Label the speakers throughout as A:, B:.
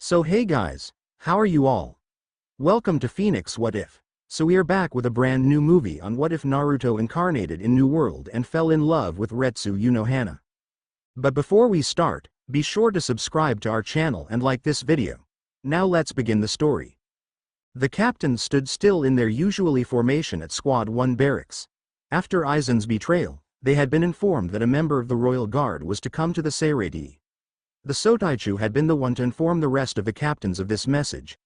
A: So hey guys, how are you all? Welcome to Phoenix What If. So we are back with a brand new movie on what if Naruto incarnated in New World and fell in love with Retsu Unohana. But before we start, be sure to subscribe to our channel and like this video. Now let's begin the story. The captains stood still in their usually formation at Squad 1 barracks. After Eisen's betrayal, they had been informed that a member of the Royal Guard was to come to the Seirei. The Sotaichu had been the one to inform the rest of the captains of this message.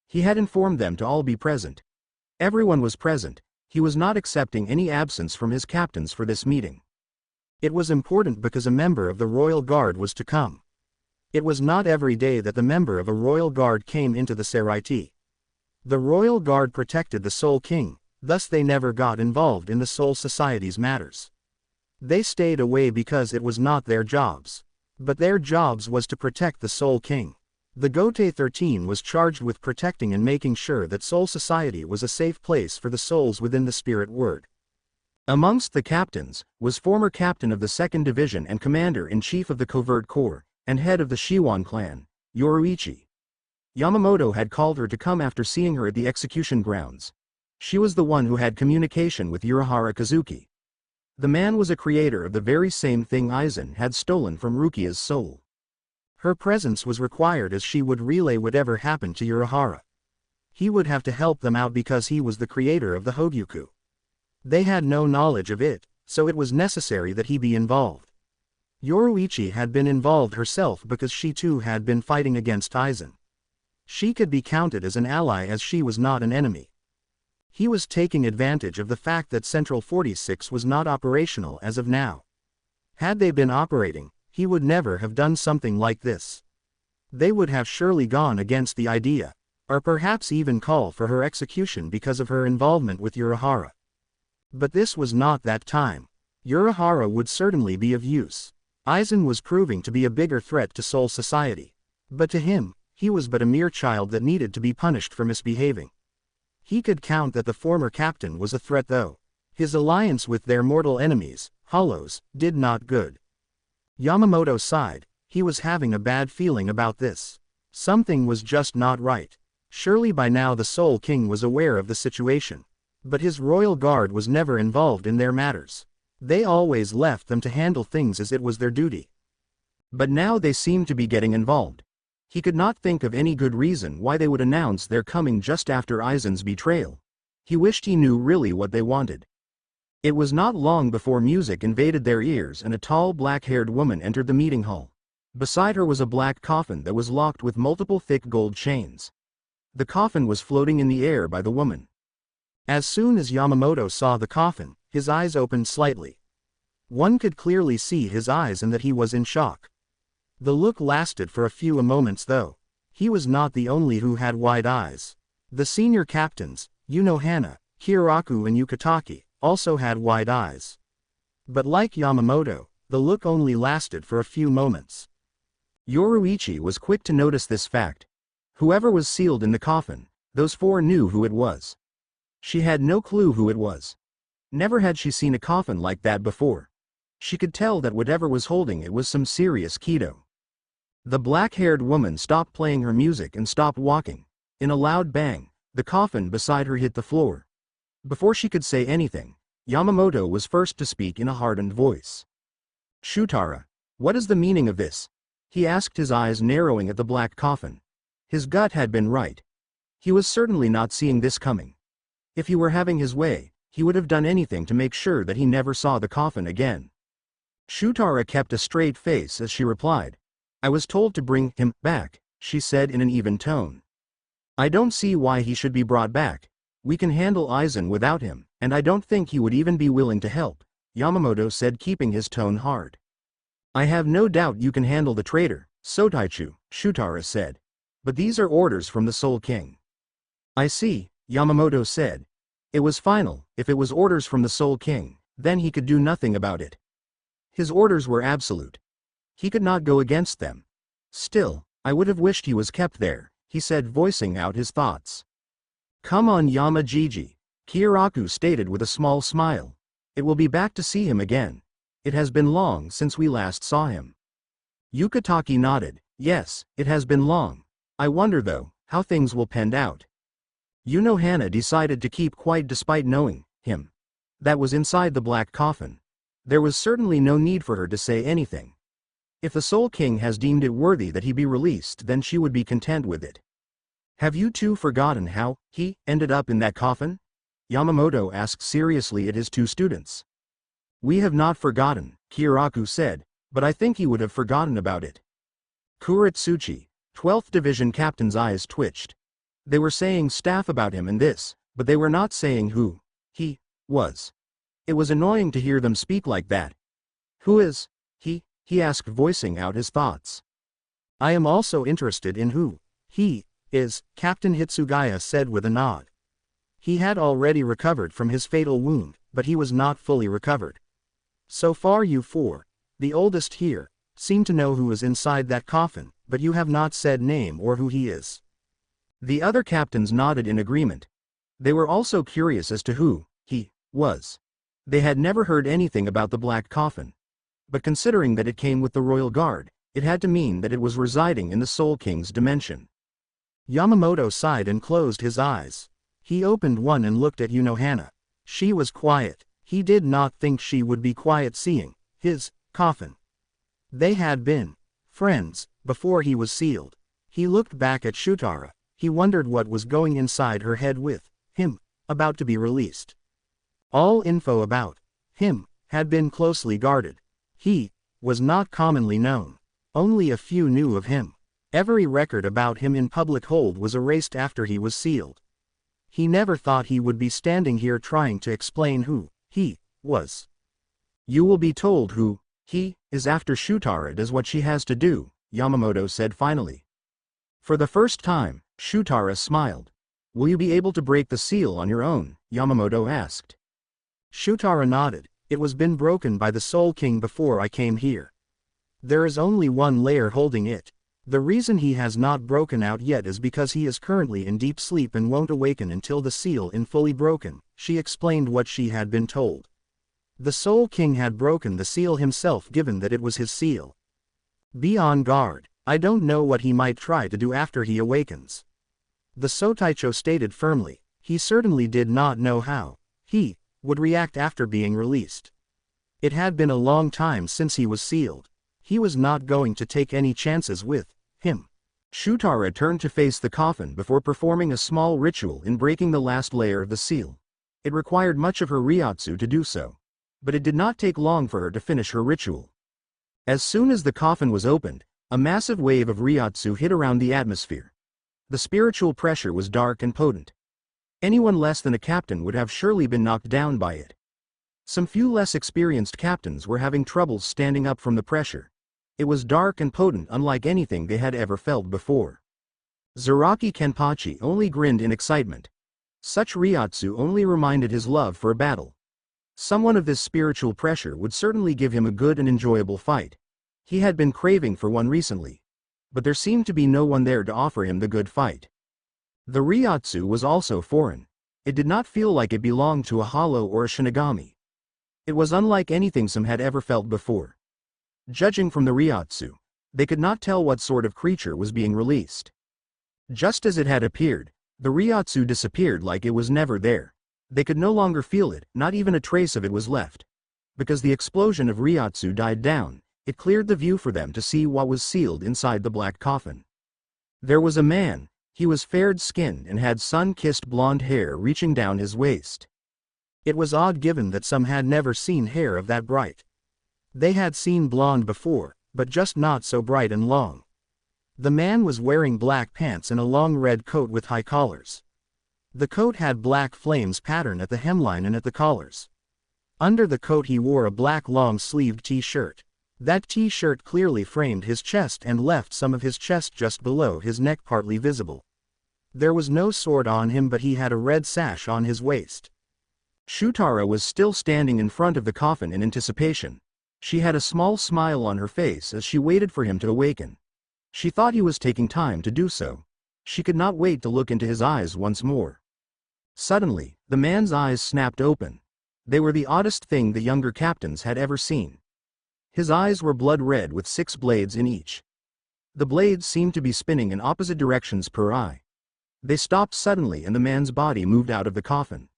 A: He had informed them to all be present. Everyone was present. He was not accepting any absence from his captains for this meeting. It was important because a member of the Royal Guard was to come. It was not every day that the member of a Royal Guard came into the Seirei. The Royal Guard protected the Soul King, thus they never got involved in the Soul Society's matters. They stayed away because it was not their jobs. But their jobs was to protect the Soul King. The Gote 13 was charged with protecting and making sure that Soul Society was a safe place for the souls within the Spirit Word. Amongst the captains, was former captain of the 2nd Division and commander-in-chief of the Covert Corps, and head of the Shiwan clan, Yoruichi. Yamamoto had called her to come after seeing her at the execution grounds. She was the one who had communication with Urahara Kazuki. The man was a creator of the very same thing Eisen had stolen from Rukia's soul. Her presence was required as she would relay whatever happened to Urahara. He would have to help them out because he was the creator of the Hogyuku. They had no knowledge of it, so it was necessary that he be involved. Yoruichi had been involved herself because she too had been fighting against Eisen. She could be counted as an ally as she was not an enemy. He was taking advantage of the fact that Central 46 was not operational as of now. Had they been operating, he would never have done something like this. They would have surely gone against the idea, or perhaps even call for her execution because of her involvement with Urahara. But this was not that time. Urahara would certainly be of use. Eisen was proving to be a bigger threat to Soul Society. But to him, he was but a mere child that needed to be punished for misbehaving. He could count that the former captain was a threat though. His alliance with their mortal enemies, Hollows, did not good. Yamamoto sighed. He was having a bad feeling about this. Something was just not right. Surely by now the Soul King was aware of the situation. But his Royal Guard was never involved in their matters. They always left them to handle things as it was their duty. But now they seemed to be getting involved. He could not think of any good reason why they would announce their coming just after Eisen's betrayal. He wished he knew really what they wanted. It was not long before music invaded their ears and a tall black-haired woman entered the meeting hall. Beside her was a black coffin that was locked with multiple thick gold chains. The coffin was floating in the air by the woman. As soon as Yamamoto saw the coffin, his eyes opened slightly. One could clearly see his eyes and that he was in shock. The look lasted for a few moments though. He was not the only who had wide eyes. The senior captains, Unohana, Kiraku and Yukitaki, also had wide eyes. But like Yamamoto, the look only lasted for a few moments. Yoruichi was quick to notice this fact. Whoever was sealed in the coffin, those four knew who it was. She had no clue who it was. Never had she seen a coffin like that before. She could tell that whatever was holding it was some serious keto. The black-haired woman stopped playing her music and stopped walking. In a loud bang, the coffin beside her hit the floor. Before she could say anything, Yamamoto was first to speak in a hardened voice. Shutara, what is the meaning of this? He asked, his eyes narrowing at the black coffin. His gut had been right. He was certainly not seeing this coming. If he were having his way, he would have done anything to make sure that he never saw the coffin again. Shutara kept a straight face as she replied. I was told to bring him back, she said in an even tone. I don't see why he should be brought back. We can handle Eisen without him, and I don't think he would even be willing to help, Yamamoto said, keeping his tone hard. I have no doubt you can handle the traitor, Sotaichu, Shutara said. But these are orders from the Soul King. I see, Yamamoto said. It was final. If it was orders from the Soul King, then he could do nothing about it. His orders were absolute. He could not go against them. Still, I would have wished he was kept there, he said, voicing out his thoughts. Come on Yama-jiji, Kiraku stated with a small smile. It will be back to see him again. It has been long since we last saw him. Yukitaki nodded. Yes, it has been long. I wonder though, how things will pan out. Unohana decided to keep quiet despite knowing him. That was inside the black coffin. There was certainly no need for her to say anything. If the Soul King has deemed it worthy that he be released, then she would be content with it. Have you two forgotten how he ended up in that coffin? Yamamoto asked seriously at his two students. We have not forgotten, Kiraku said, but I think he would have forgotten about it. Kuretsuchi, 12th Division Captain's eyes twitched. They were saying stuff about him and this, but they were not saying who he was. It was annoying to hear them speak like that. Who is he asked, voicing out his thoughts. I am also interested in who he is, Captain Hitsugaya said with a nod. He had already recovered from his fatal wound, but he was not fully recovered. So far you four, the oldest here, seem to know who is inside that coffin, but you have not said name or who he is. The other captains nodded in agreement. They were also curious as to who he was. They had never heard anything about the black coffin. But considering that it came with the royal guard, it had to mean that it was residing in the Soul King's dimension. Yamamoto sighed and closed his eyes. He opened one and looked at Unohana. She was quiet. He did not think she would be quiet seeing his coffin. They had been friends before he was sealed. He looked back at Shutara. He wondered what was going inside her head with him about to be released. All info about him had been closely guarded. He was not commonly known. Only a few knew of him. Every record about him in public hold was erased after he was sealed. He never thought he would be standing here trying to explain who he was. You will be told who he is after Shutara does what she has to do, Yamamoto said finally. For the first time, Shutara smiled. Will you be able to break the seal on your own? Yamamoto asked. Shutara nodded. It was been broken by the Soul King before I came here. There is only one layer holding it. The reason he has not broken out yet is because he is currently in deep sleep and won't awaken until the seal is fully broken. She explained what she had been told. The Soul King had broken the seal himself given that it was his seal. Be on guard. I don't know what he might try to do after he awakens. The Sotaicho stated firmly. He certainly did not know how he would react after being released. It had been a long time since he was sealed. He was not going to take any chances with him. Shutara turned to face the coffin before performing a small ritual in breaking the last layer of the seal. It required much of her Ryatsu to do so. But it did not take long for her to finish her ritual. As soon as the coffin was opened, a massive wave of Ryatsu hit around the atmosphere. The spiritual pressure was dark and potent. Anyone less than a captain would have surely been knocked down by it. Some few less experienced captains were having trouble standing up from the pressure. It was dark and potent, unlike anything they had ever felt before. Zaraki Kenpachi only grinned in excitement. Such Ryatsu only reminded his love for a battle. Someone of this spiritual pressure would certainly give him a good and enjoyable fight. He had been craving for one recently. But there seemed to be no one there to offer him the good fight. The Ryatsu was also foreign. It did not feel like it belonged to a hollow or a Shinigami. It was unlike anything some had ever felt before. Judging from the Ryatsu, they could not tell what sort of creature was being released. Just as it had appeared, the Ryatsu disappeared like it was never there. They could no longer feel it, not even a trace of it was left. Because the explosion of Ryatsu died down, it cleared the view for them to see what was sealed inside the black coffin. There was a man. He was fair-skinned and had sun-kissed blonde hair reaching down his waist. It was odd given that some had never seen hair of that bright. They had seen blonde before, but just not so bright and long. The man was wearing black pants and a long red coat with high collars. The coat had black flames pattern at the hemline and at the collars. Under the coat he wore a black long-sleeved t-shirt. That t-shirt clearly framed his chest and left some of his chest just below his neck partly visible. There was no sword on him, but he had a red sash on his waist. Shutara was still standing in front of the coffin in anticipation. She had a small smile on her face as she waited for him to awaken. She thought he was taking time to do so. She could not wait to look into his eyes once more. Suddenly, the man's eyes snapped open. They were the oddest thing the younger captains had ever seen. His eyes were blood red with 6 blades in each. The blades seemed to be spinning in opposite directions per eye. They stopped suddenly and the man's body moved out of the coffin.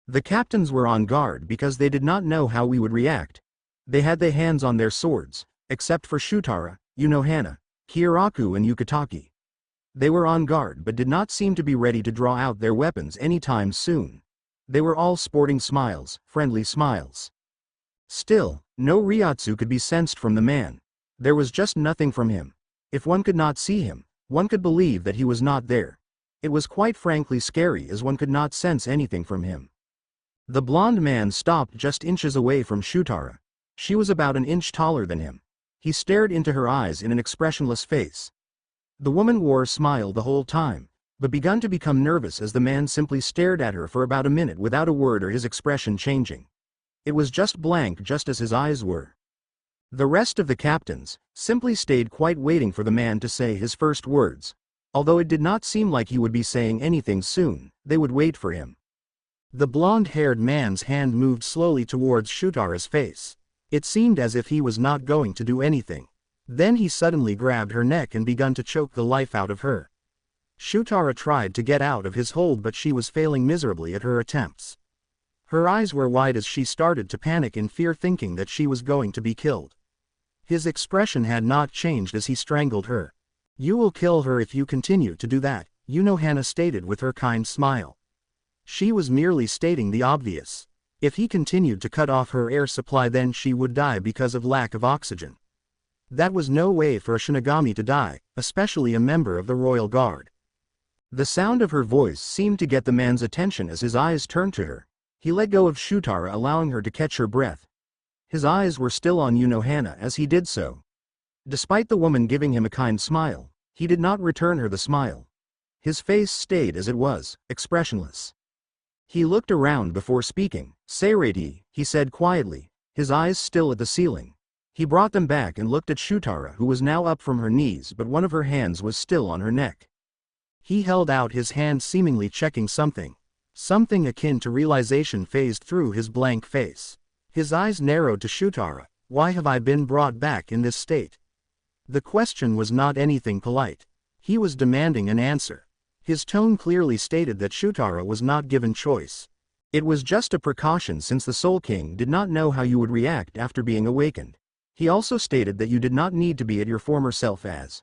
A: The captains were on guard because they did not know how we would react. They had their hands on their swords, except for Shutara, Unohana, Kyoraku and Yukitaki. They were on guard but did not seem to be ready to draw out their weapons anytime soon. They were all sporting smiles, friendly smiles. Still, no Ryatsu could be sensed from the man. There was just nothing from him. If one could not see him, one could believe that he was not there. It was quite frankly scary as one could not sense anything from him. The blonde man stopped just inches away from Shutara. She was about an inch taller than him. He stared into her eyes in an expressionless face. The woman wore a smile the whole time, but began to become nervous as the man simply stared at her for about a minute without a word or his expression changing. It was just blank just as his eyes were. The rest of the captains simply stayed quite waiting for the man to say his first words. Although it did not seem like he would be saying anything soon, they would wait for him. The blonde-haired man's hand moved slowly towards Shutara's face. It seemed as if he was not going to do anything. Then he suddenly grabbed her neck and began to choke the life out of her. Shutara tried to get out of his hold but she was failing miserably at her attempts. Her eyes were wide as she started to panic in fear, thinking that she was going to be killed. His expression had not changed as he strangled her. "You will kill her if you continue to do that," Unohana stated with her kind smile. She was merely stating the obvious. If he continued to cut off her air supply then she would die because of lack of oxygen. That was no way for a Shinigami to die, especially a member of the Royal Guard. The sound of her voice seemed to get the man's attention as his eyes turned to her. He let go of Shutara, allowing her to catch her breath. His eyes were still on Unohana as he did so. Despite the woman giving him a kind smile, he did not return her the smile. His face stayed as it was, expressionless. He looked around before speaking. "Seirei," he said quietly, his eyes still at the ceiling. He brought them back and looked at Shutara, who was now up from her knees but one of her hands was still on her neck. He held out his hand, seemingly checking something. Something akin to realization phased through his blank face. His eyes narrowed to Shutara. "Why have I been brought back in this state?" The question was not anything polite. He was demanding an answer. His tone clearly stated that Shutara was not given choice. It was just a precaution since the Soul King did not know how you would react after being awakened. He also stated that you did not need to be at your former self as.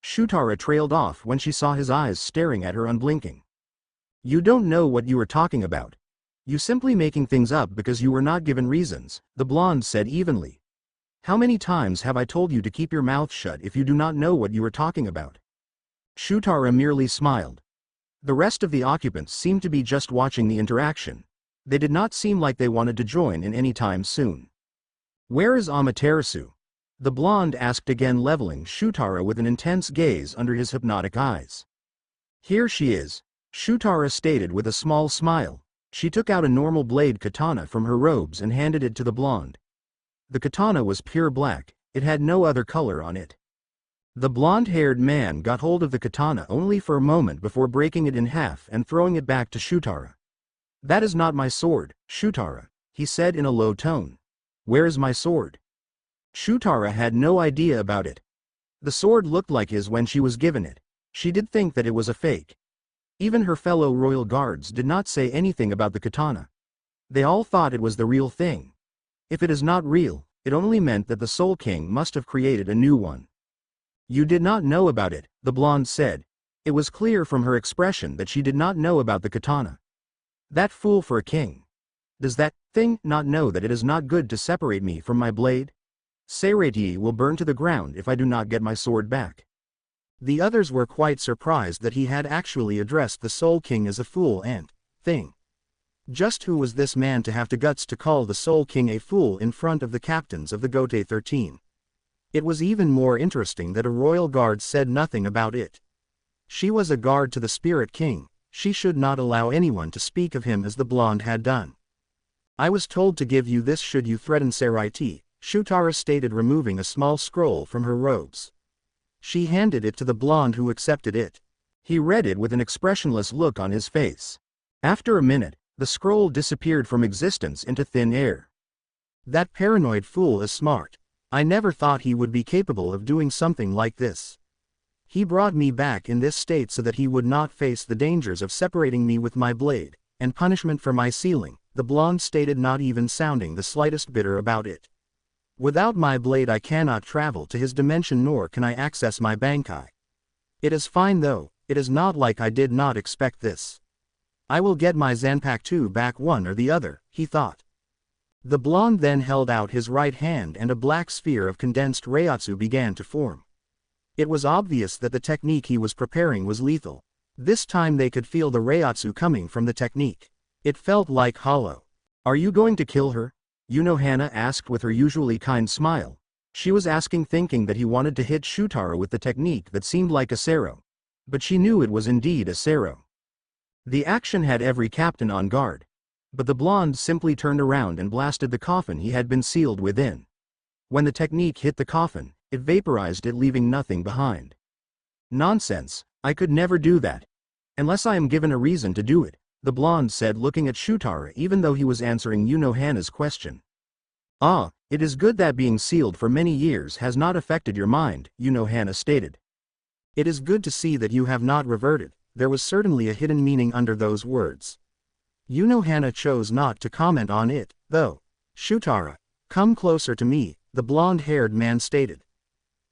A: Shutara trailed off when she saw his eyes staring at her unblinking. "You don't know what you are talking about. You simply making things up because you were not given reasons," the blonde said evenly. "How many times have I told you to keep your mouth shut if you do not know what you are talking about?" Shutara merely smiled. The rest of the occupants seemed to be just watching the interaction. They did not seem like they wanted to join in any time soon. "Where is Amaterasu?" the blonde asked again, leveling Shutara with an intense gaze under his hypnotic eyes. "Here she is," Shutara stated with a small smile. She took out a normal blade katana from her robes and handed it to the blonde. The katana was pure black, it had no other color on it. The blonde-haired man got hold of the katana only for a moment before breaking it in half and throwing it back to Shutara. "That is not my sword, Shutara," he said in a low tone. "Where is my sword?" Shutara had no idea about it. The sword looked like his when she was given it. She did think that it was a fake. Even her fellow royal guards did not say anything about the katana. They all thought it was the real thing. If it is not real, it only meant that the Soul King must have created a new one. "You did not know about it," the blonde said. It was clear from her expression that she did not know about the katana. "That fool for a king. Does that thing not know that it is not good to separate me from my blade? Seirei will burn to the ground if I do not get my sword back." The others were quite surprised that he had actually addressed the Soul King as a fool and thing. Just who was this man to have the guts to call the Soul King a fool in front of the captains of the Gote 13? It was even more interesting that a royal guard said nothing about it. She was a guard to the Spirit King. She should not allow anyone to speak of him as the blonde had done. "I was told to give you this should you threaten Seirei," Shutara stated, removing a small scroll from her robes. She handed it to the blonde, who accepted it. He read it with an expressionless look on his face. After a minute, the scroll disappeared from existence into thin air. "That paranoid fool is smart. I never thought he would be capable of doing something like this." He brought me back in this state so that he would not face the dangers of separating me with my blade, and punishment for my sealing, the blonde stated, not even sounding the slightest bitter about it. Without my blade I cannot travel to his dimension nor can I access my Bankai. It is fine though, it is not like I did not expect this. I will get my Zanpakuto back one or the other, he thought. The blonde then held out his right hand and a black sphere of condensed Reiatsu began to form. It was obvious that the technique he was preparing was lethal. This time they could feel the Reiatsu coming from the technique. It felt like hollow. Are you going to kill her? Unohana asked with her usually kind smile. She was asking thinking that he wanted to hit Shutara with the technique that seemed like a Sero. But she knew it was indeed a Sero. The action had every captain on guard. But the blonde simply turned around and blasted the coffin he had been sealed within. When the technique hit the coffin, it vaporized it, leaving nothing behind. Nonsense, I could never do that. Unless I am given a reason to do it, the blonde said, looking at Shutara even though he was answering Unohana's question. Ah, it is good that being sealed for many years has not affected your mind, Unohana stated. It is good to see that you have not reverted. There was certainly a hidden meaning under those words. Unohana chose not to comment on it, though. Shutara, come closer to me, the blonde-haired man stated.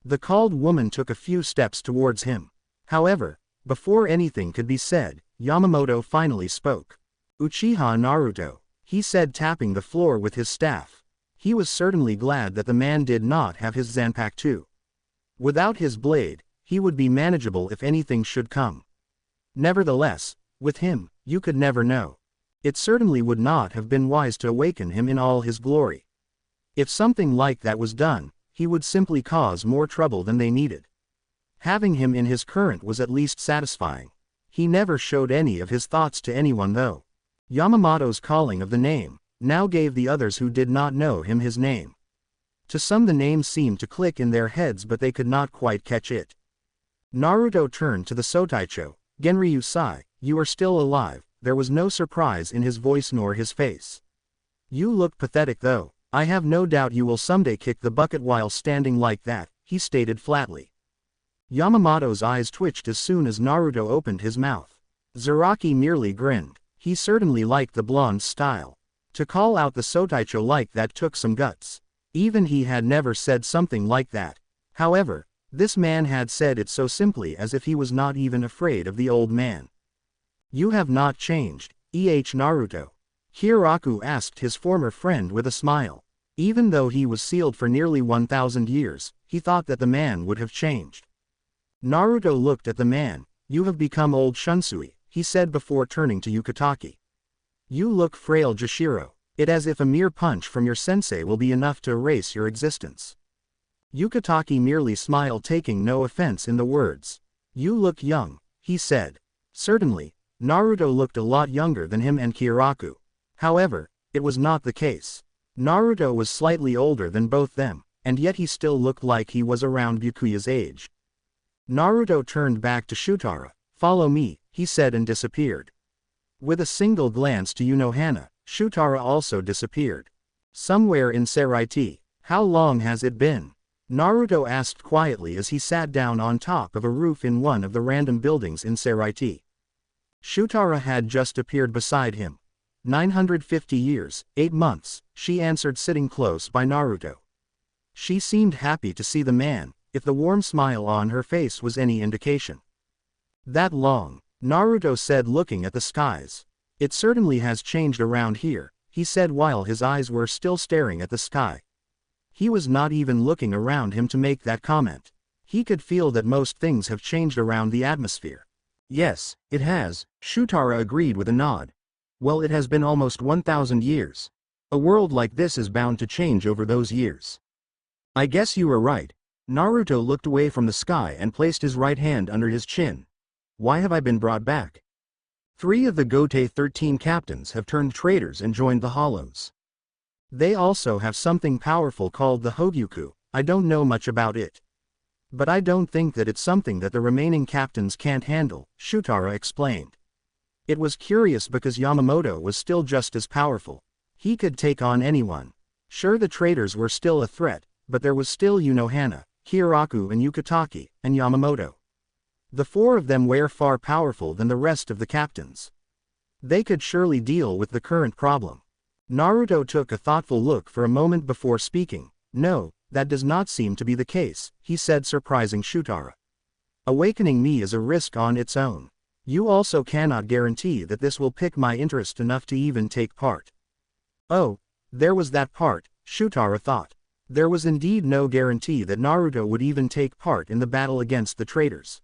A: The called woman took a few steps towards him. However, before anything could be said, Yamamoto finally spoke. Uchiha Naruto, he said, tapping the floor with his staff. He was certainly glad that the man did not have his Zanpakuto. Without his blade, he would be manageable if anything should come. Nevertheless, with him, you could never know. It certainly would not have been wise to awaken him in all his glory. If something like that was done, he would simply cause more trouble than they needed. Having him in his current was at least satisfying. He never showed any of his thoughts to anyone though. Yamamoto's calling of the name now gave the others who did not know him his name. To some the name seemed to click in their heads but they could not quite catch it. Naruto turned to the Sotaicho. Genryusai, you are still alive. There was no surprise in his voice nor his face. You look pathetic though. I have no doubt you will someday kick the bucket while standing like that, he stated flatly. Yamamoto's eyes twitched as soon as Naruto opened his mouth. Zaraki merely grinned. He certainly liked the blonde's style. To call out the Sotaicho like that took some guts. Even he had never said something like that. However, this man had said it so simply as if he was not even afraid of the old man. You have not changed, Naruto. Kiraku asked his former friend with a smile. Even though he was sealed for nearly 1,000 years, he thought that the man would have changed. Naruto looked at the man. You have become old Shunsui, he said before turning to Yukataki. You look frail Jashiro. It as if a mere punch from your sensei will be enough to erase your existence. Yukataki merely smiled, taking no offense in the words. You look young, he said. Certainly, Naruto looked a lot younger than him and Kiraku. However, it was not the case. Naruto was slightly older than both them, and yet he still looked like he was around Byakuya's age. Naruto turned back to Shutara. Follow me, he said and disappeared. With a single glance to Unohana, Shutara also disappeared. Somewhere in Seraiti. How long has it been? Naruto asked quietly as he sat down on top of a roof in one of the random buildings in Seraiti. Shutara had just appeared beside him. 950 years, 8 months, she answered, sitting close by Naruto. She seemed happy to see the man, if the warm smile on her face was any indication. That long, Naruto said, looking at the skies. It certainly has changed around here, he said while his eyes were still staring at the sky. He was not even looking around him to make that comment. He could feel that most things have changed around the atmosphere. Yes, it has, Shutara agreed with a nod. Well, it has been almost 1,000 years. A world like this is bound to change over those years. I guess you are right. Naruto looked away from the sky and placed his right hand under his chin. Why have I been brought back? 3 of the Gotei 13 captains have turned traitors and joined the Hollows. They also have something powerful called the Hogyuku. I don't know much about it. But I don't think that it's something that the remaining captains can't handle, Shutara explained. It was curious because Yamamoto was still just as powerful. He could take on anyone. Sure, the traitors were still a threat, but there was still Unohana, Kiraku and Yukataki, and Yamamoto. The four of them were far powerful than the rest of the captains. They could surely deal with the current problem. Naruto took a thoughtful look for a moment before speaking. No, that does not seem to be the case, he said, surprising Shutara. Awakening me is a risk on its own. You also cannot guarantee that this will pique my interest enough to even take part. Oh, there was that part, Shutara thought. There was indeed no guarantee that Naruto would even take part in the battle against the traitors.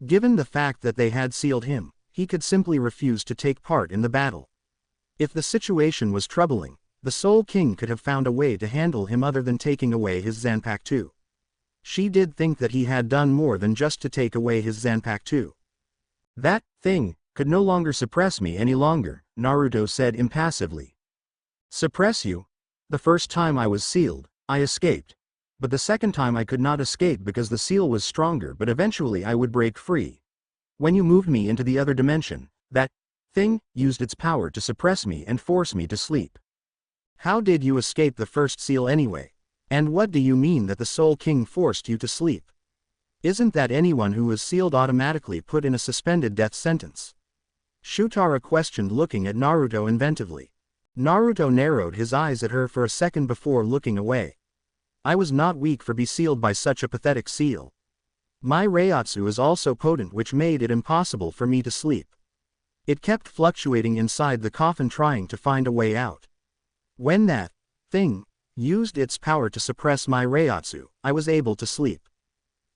A: Given the fact that they had sealed him, he could simply refuse to take part in the battle. If the situation was troubling, the Soul King could have found a way to handle him other than taking away his Zanpakuto. She did think that he had done more than just to take away his Zanpakuto. That thing could no longer suppress me any longer, Naruto said impassively. Suppress you? The first time I was sealed, I escaped. But the second time I could not escape because the seal was stronger, but eventually I would break free. When you moved me into the other dimension, that thing used its power to suppress me and force me to sleep. How did you escape the first seal anyway? And what do you mean that the Soul King forced you to sleep? Isn't that anyone who is sealed automatically put in a suspended death sentence? Shutara questioned, looking at Naruto inventively. Naruto narrowed his eyes at her for a second before looking away. I was not weak for being sealed by such a pathetic seal. My Reiatsu is also potent, which made it impossible for me to sleep. It kept fluctuating inside the coffin, trying to find a way out. When that thing used its power to suppress my Reiatsu, I was able to sleep.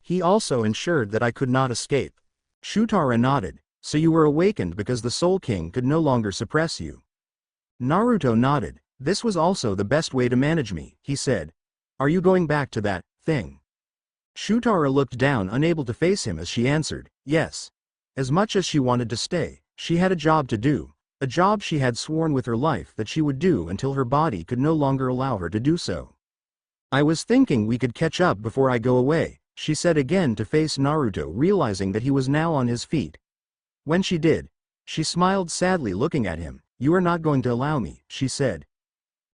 A: He also ensured that I could not escape. Shutara nodded. So you were awakened because the Soul King could no longer suppress you. Naruto nodded. This was also the best way to manage me, he said. Are you going back to that thing? Shutara looked down, unable to face him, as she answered, yes. As much as she wanted to stay, she had a job to do, a job she had sworn with her life that she would do until her body could no longer allow her to do so. I was thinking we could catch up before I go away, she said again to face Naruto, realizing that he was now on his feet. When she did, she smiled sadly, looking at him. You are not going to allow me, she said.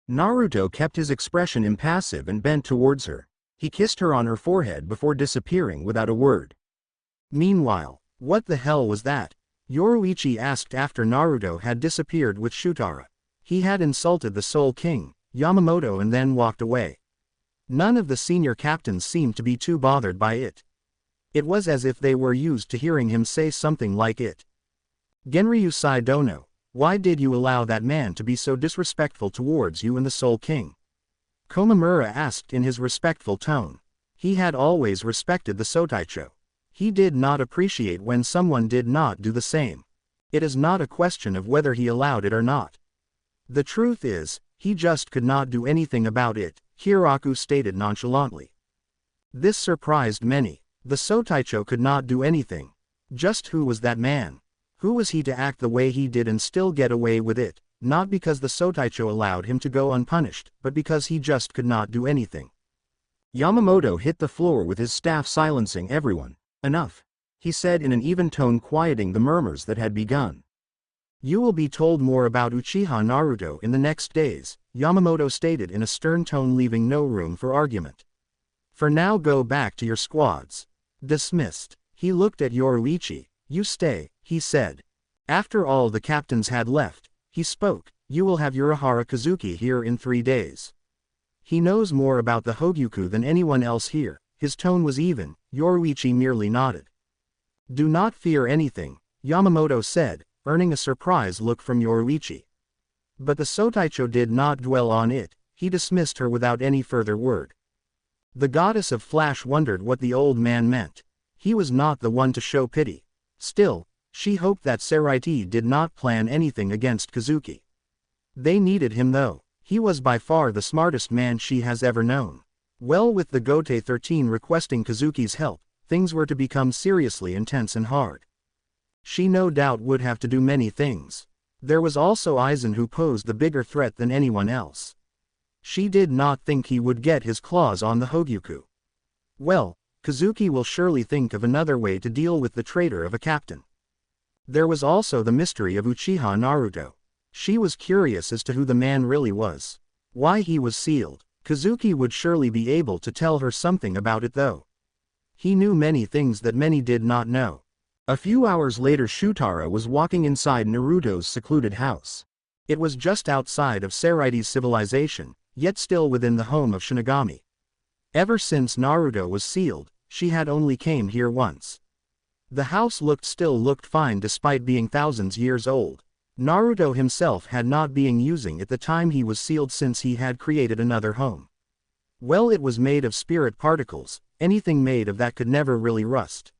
A: Naruto kept his expression impassive and bent towards her. He kissed her on her forehead before disappearing without a word. Meanwhile, what the hell was that? Yoruichi asked after Naruto had disappeared with Shutara. He had insulted the Soul King, Yamamoto, and then walked away. None of the senior captains seemed to be too bothered by it. It was as if they were used to hearing him say something like it. Genryu Saidono, why did you allow that man to be so disrespectful towards you and the Soul King? Komamura asked in his respectful tone. He had always respected the Sotaicho. He did not appreciate when someone did not do the same. It is not a question of whether he allowed it or not. The truth is, he just could not do anything about it, Hiraku stated nonchalantly. This surprised many. The Sotaicho could not do anything. Just who was that man? Who was he to act the way he did and still get away with it? Not because the Sotaicho allowed him to go unpunished, but because he just could not do anything. Yamamoto hit the floor with his staff, silencing everyone. Enough, he said in an even tone, quieting the murmurs that had begun. You will be told more about Uchiha Naruto in the next days, Yamamoto stated in a stern tone, leaving no room for argument. For now, go back to your squads. Dismissed. He looked at Yoruichi. You stay, he said. After all the captains had left, he spoke. You will have Urahara Kazuki here in 3 days. He knows more about the Hogyuku than anyone else here. His tone was even. Yoruichi merely nodded. Do not fear anything, Yamamoto said, earning a surprised look from Yoruichi. But the Sotaicho did not dwell on it. He dismissed her without any further word. The goddess of Flash wondered what the old man meant. He was not the one to show pity. Still, she hoped that Seraiti did not plan anything against Kazuki. They needed him though. He was by far the smartest man she has ever known. Well, with the Gote 13 requesting Kazuki's help, things were to become seriously intense and hard. She no doubt would have to do many things. There was also Eisen, who posed the bigger threat than anyone else. She did not think he would get his claws on the Hogyuku. Well, Kazuki will surely think of another way to deal with the traitor of a captain. There was also the mystery of Uchiha Naruto. She was curious as to who the man really was. Why he was sealed. Kazuki would surely be able to tell her something about it though. He knew many things that many did not know. A few hours later Shutara was walking inside Naruto's secluded house. It was just outside of Seraiti's civilization, yet still within the home of Shinigami. Ever since Naruto was sealed, she had only came here once. The house looked fine despite being thousands years old. Naruto himself had not been using it the time he was sealed since he had created another home. Well, it was made of spirit particles, anything made of that could never really rust.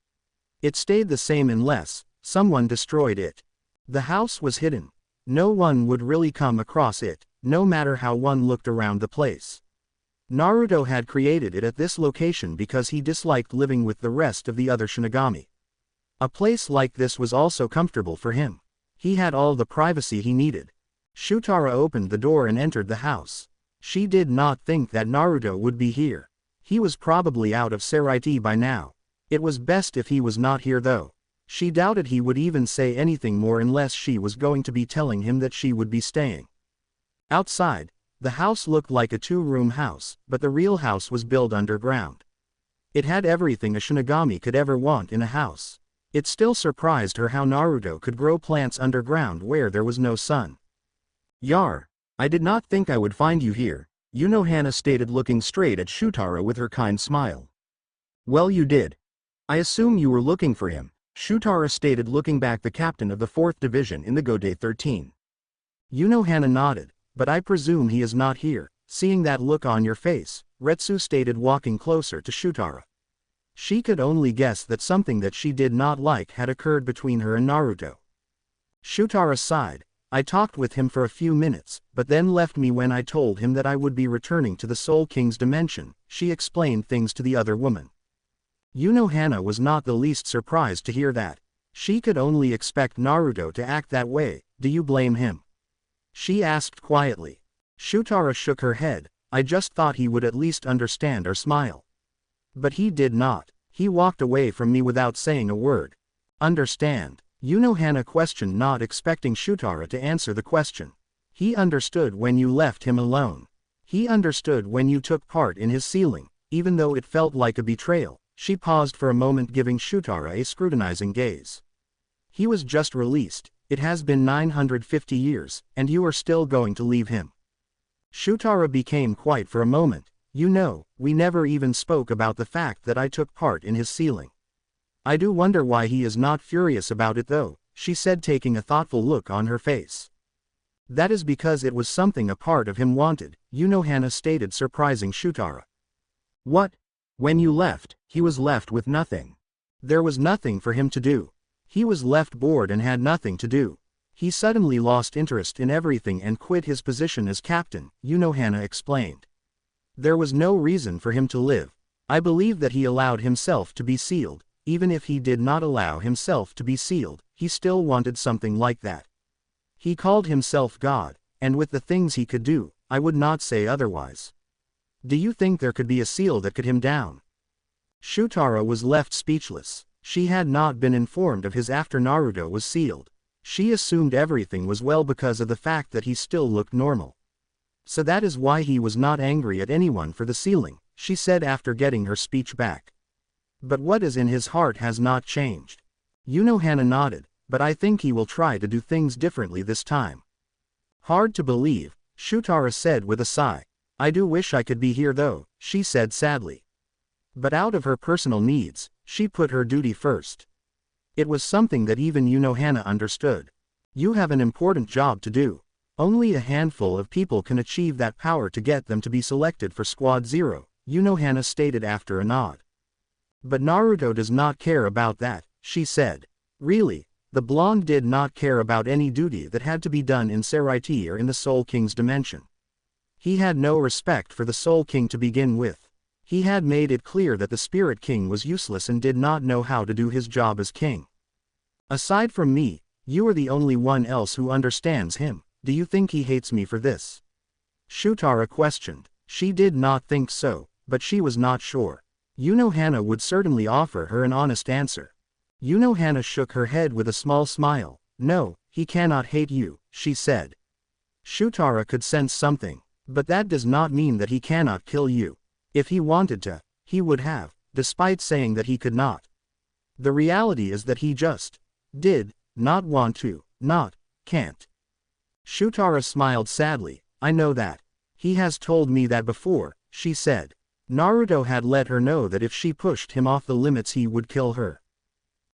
A: It stayed the same unless someone destroyed it. The house was hidden. No one would really come across it, no matter how one looked around the place. Naruto had created it at this location because he disliked living with the rest of the other Shinigami. A place like this was also comfortable for him. He had all the privacy he needed. Shutara opened the door and entered the house. She did not think that Naruto would be here. He was probably out of Seraiti by now. It was best if he was not here though. She doubted he would even say anything more unless she was going to be telling him that she would be staying. Outside, the house looked like a two-room house, but the real house was built underground. It had everything a Shinigami could ever want in a house. It still surprised her how Naruto could grow plants underground where there was no sun. "Yar, I did not think I would find you here," Unohana stated, looking straight at Shutara with her kind smile. "Well, you did. I assume you were looking for him," Shutara stated, looking back, the captain of the 4th Division in the Gode 13. Unohana nodded, "But I presume he is not here, seeing that look on your face," Retsu stated, walking closer to Shutara. She could only guess that something that she did not like had occurred between her and Naruto. Shutara sighed. "I talked with him for a few minutes, but then left me when I told him that I would be returning to the Soul King's dimension," she explained things to the other woman. Unohana was not the least surprised to hear that. She could only expect Naruto to act that way. "Do you blame him?" she asked quietly. Shutara shook her head. "I just thought he would at least understand or smile. But he did not. He walked away from me without saying a word." "Understand?" Unohana questioned, not expecting Shutara to answer the question. "He understood when you left him alone. He understood when you took part in his sealing, even though it felt like a betrayal." She paused for a moment, giving Shutara a scrutinizing gaze. "He was just released. It has been 950 years, and you are still going to leave him?" Shutara became quiet for a moment. "You know, we never even spoke about the fact that I took part in his sealing. I do wonder why he is not furious about it though," she said, taking a thoughtful look on her face. "That is because it was something a part of him wanted," Unohana stated, surprising Shutara. "What? When you left, he was left with nothing. There was nothing for him to do. He was left bored and had nothing to do. He suddenly lost interest in everything and quit his position as captain," Unohana explained. "There was no reason for him to live. I believe that he allowed himself to be sealed. Even if he did not allow himself to be sealed, he still wanted something like that. He called himself God, and with the things he could do, I would not say otherwise. Do you think there could be a seal that could him down?" Shutara was left speechless. She had not been informed of his after Naruto was sealed. She assumed everything was well because of the fact that he still looked normal. "So that is why he was not angry at anyone for the sealing," she said after getting her speech back. "But what is in his heart has not changed." Unohana nodded. "But I think he will try to do things differently this time." "Hard to believe," Shutara said with a sigh. "I do wish I could be here though," she said sadly. But out of her personal needs, she put her duty first. It was something that even Unohana understood. "You have an important job to do. Only a handful of people can achieve that power to get them to be selected for Squad 0, Unohana stated after a nod. "But Naruto does not care about that," she said. Really, the blonde did not care about any duty that had to be done in Seraiti or in the Soul King's dimension. He had no respect for the Soul King to begin with. He had made it clear that the Spirit King was useless and did not know how to do his job as king. "Aside from me, you are the only one else who understands him. Do you think he hates me for this?" Shutara questioned. She did not think so, but she was not sure. Unohana would certainly offer her an honest answer. Unohana shook her head with a small smile. "No, he cannot hate you," she said. Shutara could sense something. "But that does not mean that he cannot kill you. If he wanted to, he would have. despite saying that he could not. The reality is that he just did not want to, not can't. Shutara smiled sadly. I know that. He has told me that before, she said. Naruto had let her know that if she pushed him off the limits he would kill her.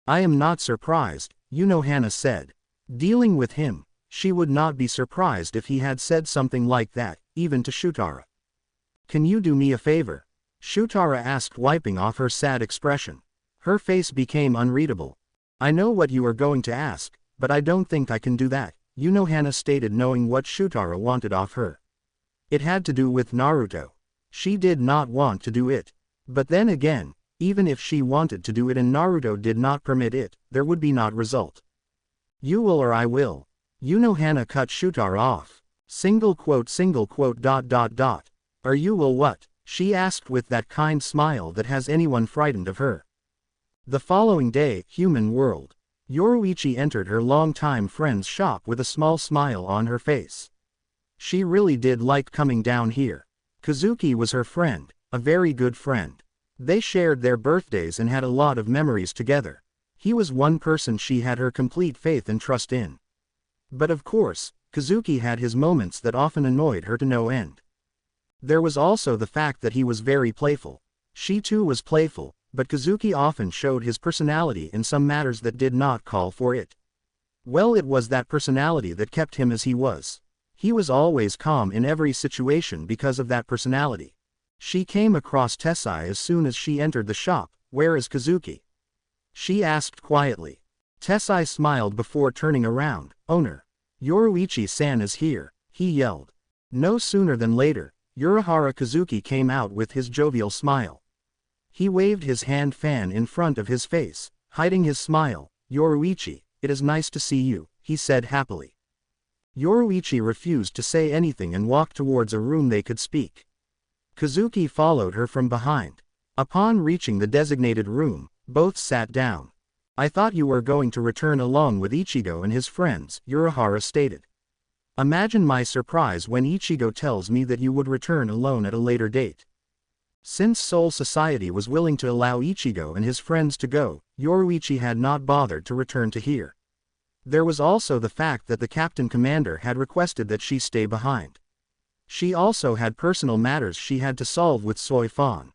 A: I am not surprised, Unohana said. Dealing with him, she would not be surprised if he had said something like that, even to Shutara. Can you do me a favor? Shutara asked, wiping off her sad expression. Her face became unreadable. I know what you are going to ask, but I don't think I can do that, Unohana stated, knowing what Shutara wanted off her. It had to do with Naruto. She did not want to do it. But then again, even if she wanted to do it and Naruto did not permit it, there would be not result. You will or I will. Unohana cut Shutara off. Single quote. Or you will what? She asked with that kind smile that has anyone frightened of her. The following day, human world. Yoruichi entered her longtime friend's shop with a small smile on her face. She really did like coming down here. Kazuki was her friend, a very good friend. They shared their birthdays and had a lot of memories together. He was one person she had her complete faith and trust in. But of course, Kazuki had his moments that often annoyed her to no end. There was also the fact that he was very playful. She too was playful, but Kazuki often showed his personality in some matters that did not call for it. Well, it was that personality that kept him as he was. He was always calm in every situation because of that personality. She came across Tessai as soon as she entered the shop. Where is Kazuki? She asked quietly. Tessai smiled before turning around. Owner. Yoruichi-san is here, he yelled. No sooner than later, Urahara Kazuki came out with his jovial smile. He waved his hand fan in front of his face, hiding his smile. Yoruichi, it is nice to see you, he said happily. Yoruichi refused to say anything and walked towards a room they could speak. Kazuki followed her from behind. Upon reaching the designated room, both sat down. I thought you were going to return along with Ichigo and his friends, Urahara stated. Imagine my surprise when Ichigo tells me that you would return alone at a later date. Since Soul Society was willing to allow Ichigo and his friends to go, Yoruichi had not bothered to return to here. There was also the fact that the Captain Commander had requested that she stay behind. She also had personal matters she had to solve with Soi Fon.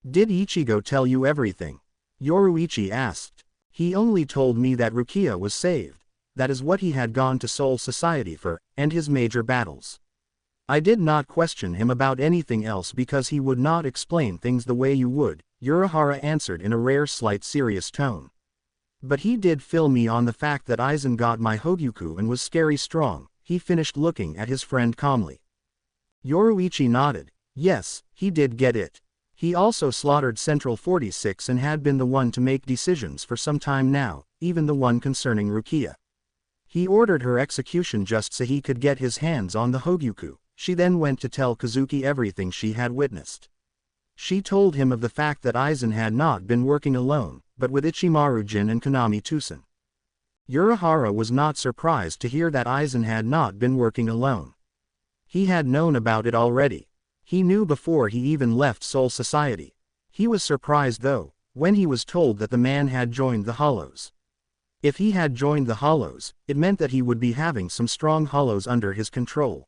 A: Did Ichigo tell you everything? Yoruichi asked. He only told me that Rukia was saved. That is what he had gone to Soul Society for, and his major battles. I did not question him about anything else because he would not explain things the way you would, Urahara answered in a rare slight serious tone. But he did fill me on the fact that Eisen got my Hogyuku and was scary strong, he finished looking at his friend calmly. Yoruichi nodded. Yes, he did get it. He also slaughtered Central 46 and had been the one to make decisions for some time now, even the one concerning Rukia. He ordered her execution just so he could get his hands on the Hogyuku. She then went to tell Kazuki everything she had witnessed. She told him of the fact that Eisen had not been working alone, but with Ichimaru-jin and Konami Tusen. Urahara was not surprised to hear that Eisen had not been working alone. He had known about it already. He knew before he even left Soul Society. He was surprised though, when he was told that the man had joined the Hollows. If he had joined the Hollows, it meant that he would be having some strong Hollows under his control.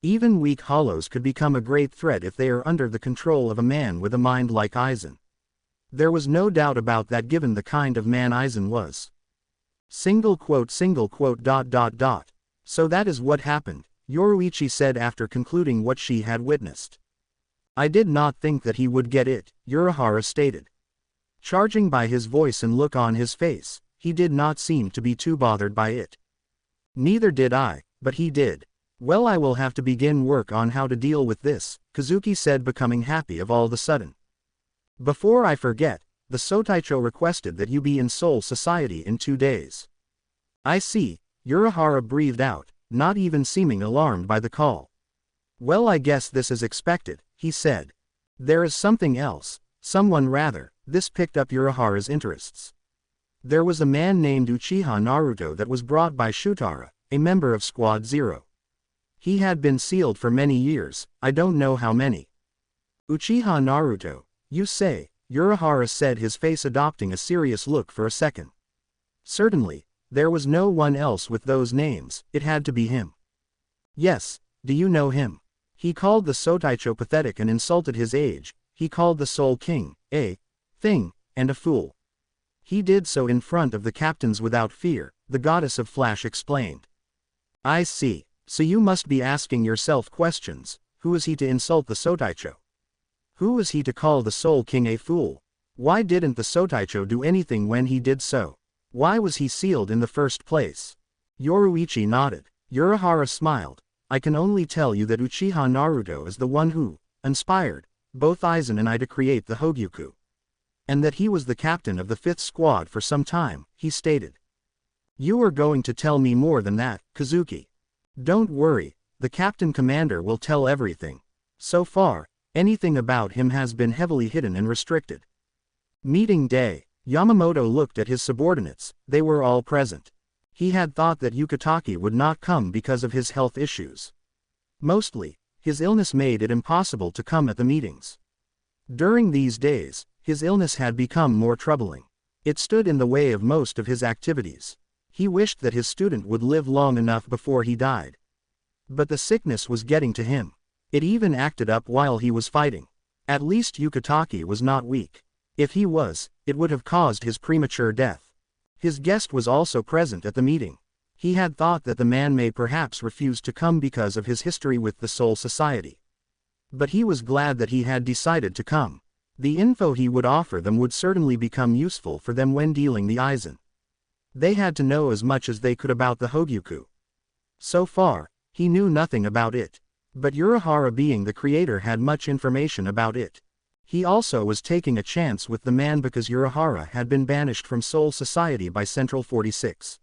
A: Even weak Hollows could become a great threat if they are under the control of a man with a mind like Eisen. There was no doubt about that given the kind of man Eisen was. So that is what happened, Yoruichi said after concluding what she had witnessed. I did not think that he would get it, Urahara stated. Charging by his voice and look on his face, he did not seem to be too bothered by it. Neither did I, but he did. Well, I will have to begin work on how to deal with this, Kazuki said, becoming happy of all the sudden. Before I forget, the Sotaicho requested that you be in Soul Society in 2 days. I see, Urahara breathed out, not even seeming alarmed by the call. Well, I guess this is expected, he said. There is something else, this picked up Urahara's interests. There was a man named Uchiha Naruto that was brought by Shutara, a member of Squad Zero. He had been sealed for many years, I don't know how many. Uchiha Naruto, you say, Urahara said, his face adopting a serious look for a second. Certainly, there was no one else with those names, it had to be him. Yes, do you know him? He called the Sotaicho pathetic and insulted his age, he called the Soul King a thing, and a fool. He did so in front of the captains without fear, the goddess of Flash explained. I see, so you must be asking yourself questions, who is he to insult the Sotaicho? Who is he to call the Soul King a fool? Why didn't the Sotaicho do anything when he did so? Why was he sealed in the first place? Yoruichi nodded. Urahara smiled. I can only tell you that Uchiha Naruto is the one who inspired both Eisen and I to create the Hogyuku. And that he was the captain of the 5th squad for some time, he stated. You are going to tell me more than that, Kazuki. Don't worry, the captain commander will tell everything. So far, anything about him has been heavily hidden and restricted. Meeting day. Yamamoto looked at his subordinates, they were all present. He had thought that Yukitake would not come because of his health issues. Mostly, his illness made it impossible to come at the meetings. During these days, his illness had become more troubling. It stood in the way of most of his activities. He wished that his student would live long enough before he died. But the sickness was getting to him. It even acted up while he was fighting. At least Yukitake was not weak. If he was, it would have caused his premature death. His guest was also present at the meeting. He had thought that the man may perhaps refuse to come because of his history with the Soul Society. But he was glad that he had decided to come. The info he would offer them would certainly become useful for them when dealing the Eisen. They had to know as much as they could about the Hogyuku. So far, he knew nothing about it. But Urahara, being the creator, had much information about it. He also was taking a chance with the man because Urahara had been banished from Soul Society by Central 46.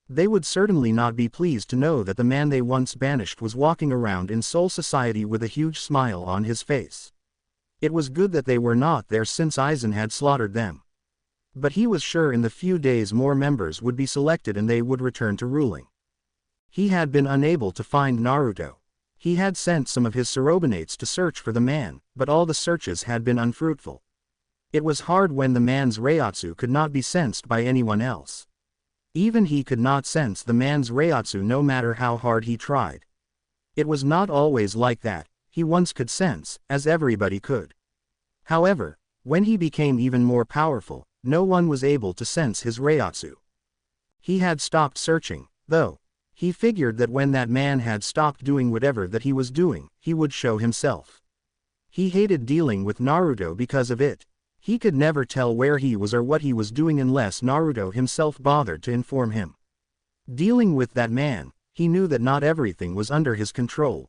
A: They would certainly not be pleased to know that the man they once banished was walking around in Soul Society with a huge smile on his face. It was good that they were not there since Eisen had slaughtered them. But he was sure in the few days more members would be selected and they would return to ruling. He had been unable to find Naruto. He had sent some of his subordinates to search for the man, but all the searches had been unfruitful. It was hard when the man's Reiatsu could not be sensed by anyone else. Even he could not sense the man's Reiatsu no matter how hard he tried. It was not always like that, he once could sense, as everybody could. However, when he became even more powerful, no one was able to sense his Reiatsu. He had stopped searching, though. He figured that when that man had stopped doing whatever that he was doing, he would show himself. He hated dealing with Naruto because of it. He could never tell where he was or what he was doing unless Naruto himself bothered to inform him. Dealing with that man, he knew that not everything was under his control.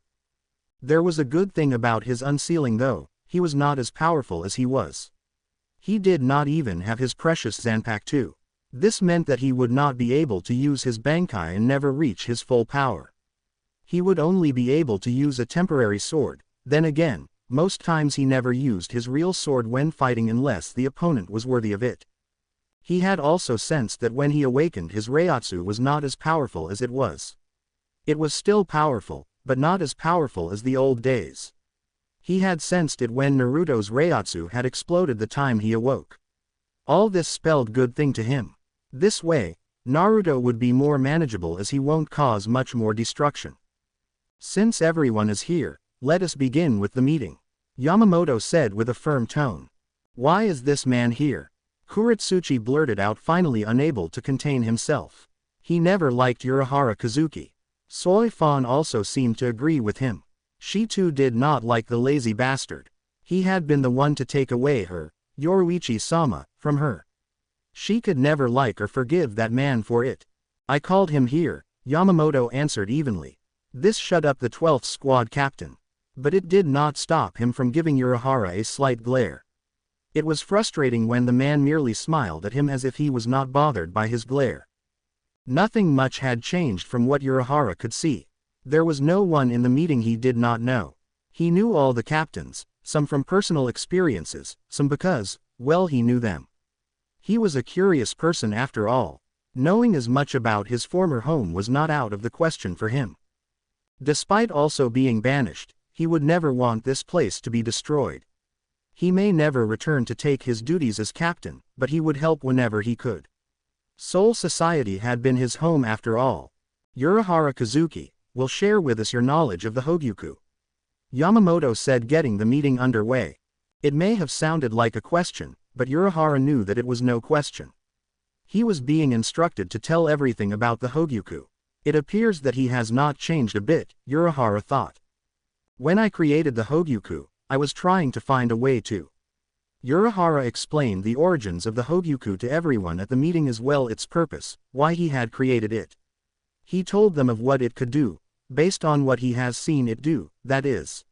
A: There was a good thing about his unsealing though, he was not as powerful as he was. He did not even have his precious Zanpakuto. This meant that he would not be able to use his Bankai and never reach his full power. He would only be able to use a temporary sword, then again, most times he never used his real sword when fighting unless the opponent was worthy of it. He had also sensed that when he awakened his Reiatsu was not as powerful as it was. It was still powerful, but not as powerful as the old days. He had sensed it when Naruto's Reiatsu had exploded the time he awoke. All this spelled good thing to him. This way, Naruto would be more manageable as he won't cause much more destruction. Since everyone is here, let us begin with the meeting, Yamamoto said with a firm tone. Why is this man here? Kuretsuchi blurted out, finally unable to contain himself. He never liked Urahara Kazuki. Soi Fon also seemed to agree with him. She too did not like the lazy bastard. He had been the one to take away her, Yoruichi-sama, from her. She could never like or forgive that man for it. I called him here, Yamamoto answered evenly. This shut up the 12th squad captain. But it did not stop him from giving Urahara a slight glare. It was frustrating when the man merely smiled at him as if he was not bothered by his glare. Nothing much had changed from what Urahara could see. There was no one in the meeting he did not know. He knew all the captains, some from personal experiences, some because, well, he knew them. He was a curious person after all. Knowing as much about his former home was not out of the question for him. Despite also being banished, he would never want this place to be destroyed. He may never return to take his duties as captain, but he would help whenever he could. Soul Society had been his home after all. Urahara Kazuki, will share with us your knowledge of the Hogyuku. Yamamoto said, getting the meeting underway. It may have sounded like a question, but Urahara knew that it was no question. He was being instructed to tell everything about the Hogyuku. It appears that he has not changed a bit, Urahara thought. When I created the Hogyuku, I was trying to find a way to. Urahara explained the origins of the Hogyuku to everyone at the meeting as well its purpose, why he had created it. He told them of what it could do, based on what he has seen it do, that is.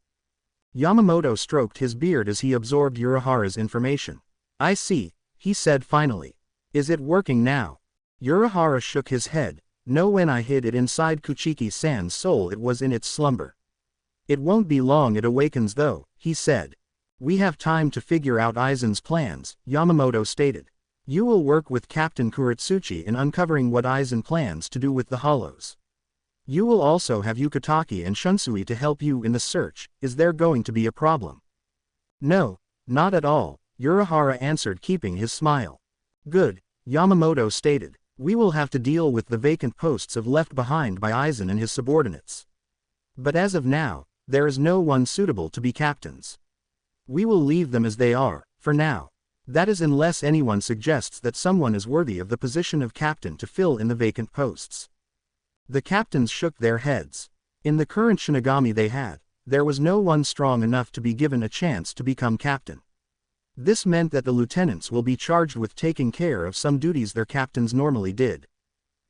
A: Yamamoto stroked his beard as he absorbed Urahara's information. I see, he said finally. Is it working now? Urahara shook his head. No, when I hid it inside Kuchiki-san's soul it was in its slumber. It won't be long it awakens though, he said. We have time to figure out Eisen's plans, Yamamoto stated. You will work with Captain Kuretsuchi in uncovering what Eisen plans to do with the hollows. You will also have Yukatake and Shunsui to help you in the search. Is there going to be a problem? No, not at all, Urahara answered, keeping his smile. Good, Yamamoto stated. We will have to deal with the vacant posts left behind by Eisen and his subordinates. But as of now, there is no one suitable to be captains. We will leave them as they are, for now. That is, unless anyone suggests that someone is worthy of the position of captain to fill in the vacant posts. The captains shook their heads. In the current Shinigami they had, there was no one strong enough to be given a chance to become captain. This meant that the lieutenants will be charged with taking care of some duties their captains normally did.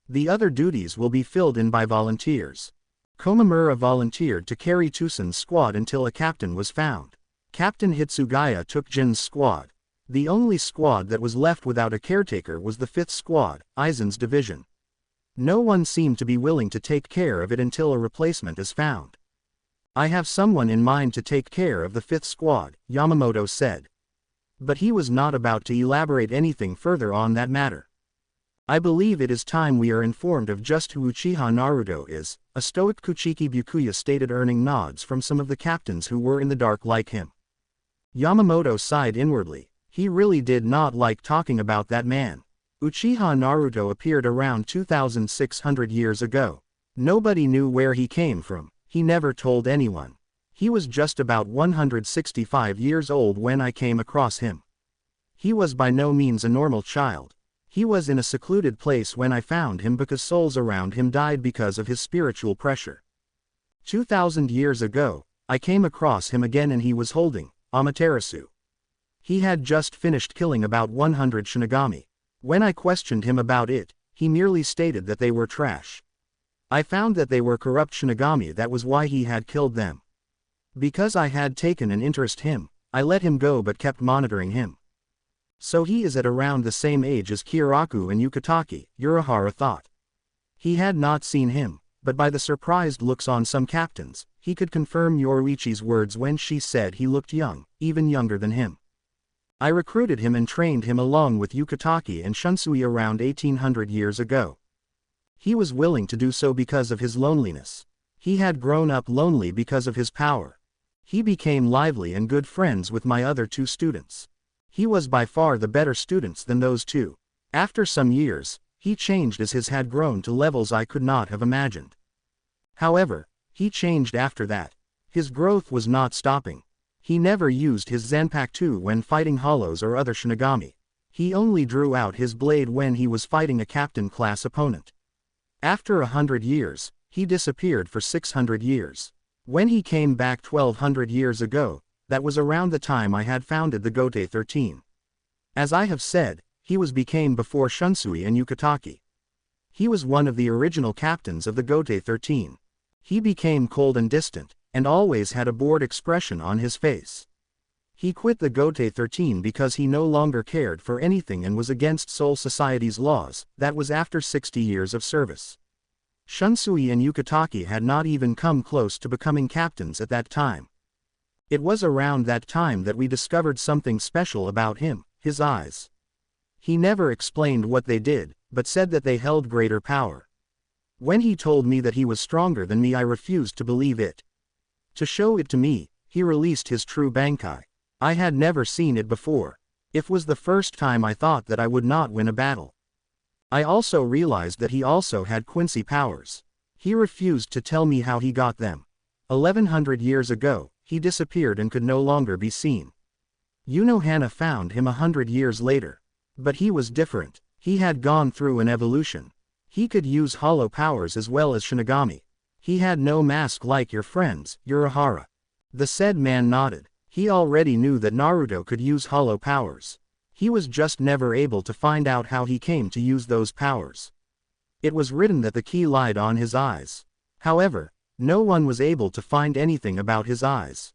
A: The other duties will be filled in by volunteers. Komamura volunteered to carry Tusen's squad until a captain was found. Captain Hitsugaya took Jin's squad. The only squad that was left without a caretaker was the 5th squad, Eisen's division. No one seemed to be willing to take care of it until a replacement is found. I have someone in mind to take care of the 5th squad, Yamamoto said. But he was not about to elaborate anything further on that matter. I believe it is time we are informed of just who Uchiha Naruto is, a stoic Kuchiki Byakuya stated, earning nods from some of the captains who were in the dark like him. Yamamoto sighed inwardly. He really did not like talking about that man. Uchiha Naruto appeared around 2,600 years ago. Nobody knew where he came from, he never told anyone. He was just about 165 years old when I came across him. He was by no means a normal child. He was in a secluded place when I found him because souls around him died because of his spiritual pressure. 2,000 years ago, I came across him again and he was holding Amaterasu. He had just finished killing about 100 Shinigami. When I questioned him about it, he merely stated that they were trash. I found that they were corrupt Shinigami, that was why he had killed them. Because I had taken an interest in him, I let him go but kept monitoring him. So he is at around the same age as Kiraku and Yukatake, Urahara thought. He had not seen him, but by the surprised looks on some captains, he could confirm Yoruichi's words when she said he looked young, even younger than him. I recruited him and trained him along with Yukatake and Shunsui around 1800 years ago. He was willing to do so because of his loneliness. He had grown up lonely because of his power. He became lively and good friends with my other 2 students. He was by far the better students than those 2. After some years, he changed as his had grown to levels I could not have imagined. However, he changed after that. His growth was not stopping. He never used his Zanpakuto when fighting hollows or other Shinigami. He only drew out his blade when he was fighting a captain-class opponent. After 100 years, he disappeared for 600 years. When he came back 1200 years ago, that was around the time I had founded the Gote 13. As I have said, he became before Shunsui and Yukatake. He was one of the original captains of the Gote 13. He became cold and distant, and always had a bored expression on his face. He quit the Gote 13 because he no longer cared for anything and was against Soul Society's laws. That was after 60 years of service. Shunsui and Yukatake had not even come close to becoming captains at that time. It was around that time that we discovered something special about him, his eyes. He never explained what they did, but said that they held greater power. When he told me that he was stronger than me, I refused to believe it. To show it to me, he released his true Bankai. I had never seen it before. It was the first time I thought that I would not win a battle. I also realized that he also had Quincy powers. He refused to tell me how he got them. 1100 years ago, he disappeared and could no longer be seen. Unohana found him 100 years later. But he was different. He had gone through an evolution. He could use hollow powers as well as Shinigami. He had no mask like your friends, Urahara. The said man nodded. He already knew that Naruto could use hollow powers. He was just never able to find out how he came to use those powers. It was written that the key lied on his eyes. However, no one was able to find anything about his eyes.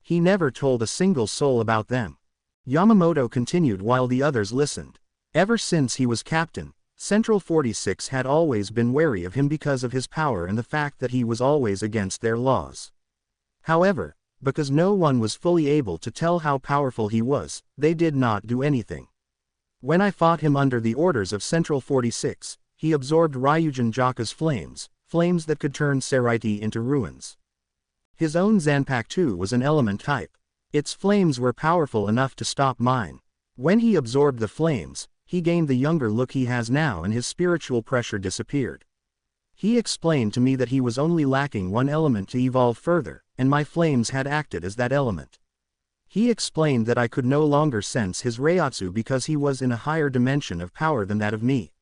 A: He never told a single soul about them. Yamamoto continued while the others listened. Ever since he was captain, Central 46 had always been wary of him because of his power and the fact that he was always against their laws. However, because no one was fully able to tell how powerful he was, they did not do anything. When I fought him under the orders of Central 46, he absorbed Ryuken Jaka's flames that could turn Seraiti into ruins. His own Zanpakuto was an element type. Its flames were powerful enough to stop mine. When he absorbed the flames, he gained the younger look he has now and his spiritual pressure disappeared. He explained to me that he was only lacking one element to evolve further, and my flames had acted as that element. He explained that I could no longer sense his Reiatsu because he was in a higher dimension of power than that of me.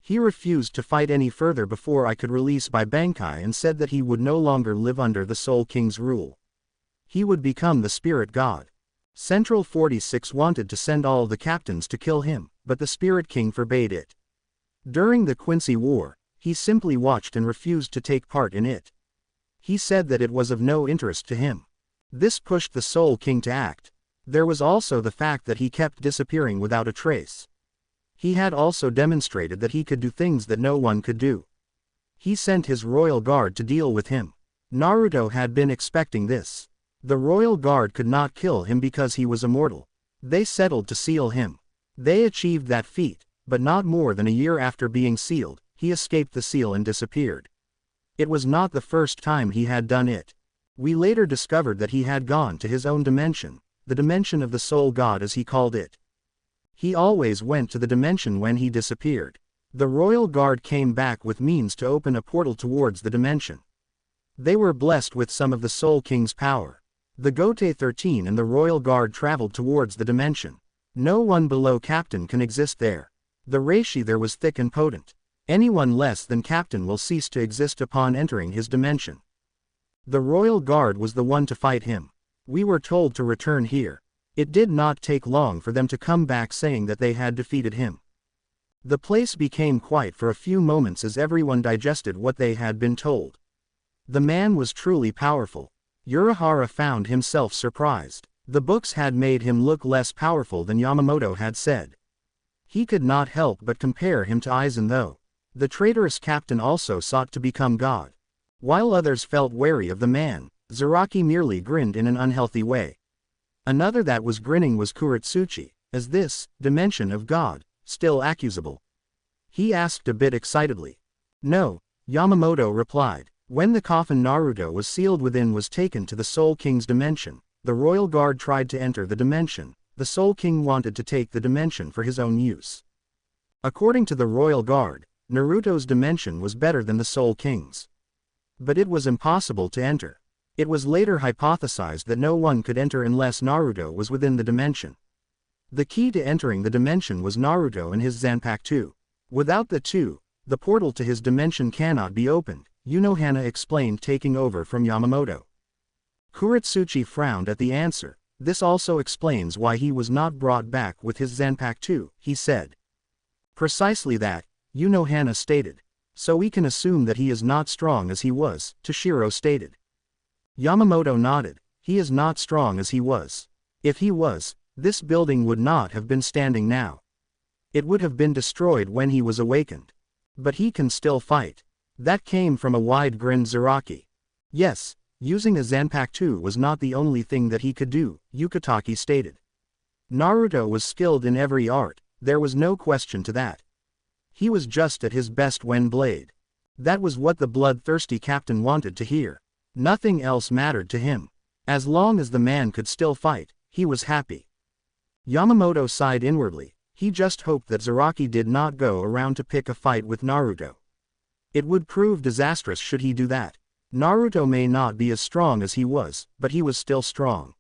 A: He refused to fight any further before I could release by Bankai and said that he would no longer live under the Soul King's rule. He would become the Spirit God. Central 46 wanted to send all the captains to kill him, but the Spirit King forbade it. During the Quincy War, he simply watched and refused to take part in it. He said that it was of no interest to him. This pushed the Soul King to act. There was also the fact that he kept disappearing without a trace. He had also demonstrated that he could do things that no one could do. He sent his royal guard to deal with him. Naruto had been expecting this. The royal guard could not kill him because he was immortal. They settled to seal him. They achieved that feat, but not more than a year after being sealed, he escaped the seal and disappeared. It was not the first time he had done it. We later discovered that he had gone to his own dimension, the dimension of the soul god as he called it. He always went to the dimension when he disappeared. The royal guard came back with means to open a portal towards the dimension. They were blessed with some of the Soul King's power. The Gote 13 and the royal guard traveled towards the dimension. No one below captain can exist there. The reishi there was thick and potent. Anyone less than captain will cease to exist upon entering his dimension. The royal guard was the one to fight him. We were told to return here. It did not take long for them to come back saying that they had defeated him. The place became quiet for a few moments as everyone digested what they had been told. The man was truly powerful. Urahara found himself surprised. The books had made him look less powerful than Yamamoto had said. He could not help but compare him to Eisen though. The traitorous captain also sought to become God. While others felt wary of the man, Zaraki merely grinned in an unhealthy way. Another that was grinning was Kuretsuchi, as this, dimension of God, still accusable. He asked a bit excitedly. No, Yamamoto replied. When the coffin Naruto was sealed within was taken to the Soul King's dimension, the royal guard tried to enter the dimension. The Soul King wanted to take the dimension for his own use. According to the royal guard, Naruto's dimension was better than the Soul King's. But it was impossible to enter. It was later hypothesized that no one could enter unless Naruto was within the dimension. The key to entering the dimension was Naruto and his Zanpakuto. Without the two, the portal to his dimension cannot be opened, Unohana explained, taking over from Yamamoto. Kuretsuchi frowned at the answer. This also explains why he was not brought back with his Zanpakuto, he said. Precisely that, Unohana stated. So we can assume that he is not strong as he was, Toshiro stated. Yamamoto nodded. He is not strong as he was. If he was, this building would not have been standing now. It would have been destroyed when he was awakened. But he can still fight. That came from a wide-grinned Zaraki. Yes, using a Zanpakuto was not the only thing that he could do, Yukitaki stated. Naruto was skilled in every art, there was no question to that. He was just at his best when blade. That was what the bloodthirsty captain wanted to hear. Nothing else mattered to him. As long as the man could still fight, He was happy. Yamamoto sighed inwardly. He just hoped that Zaraki did not go around to pick a fight with Naruto. It would prove disastrous should he do that. Naruto may not be as strong as he was, but he was still strong.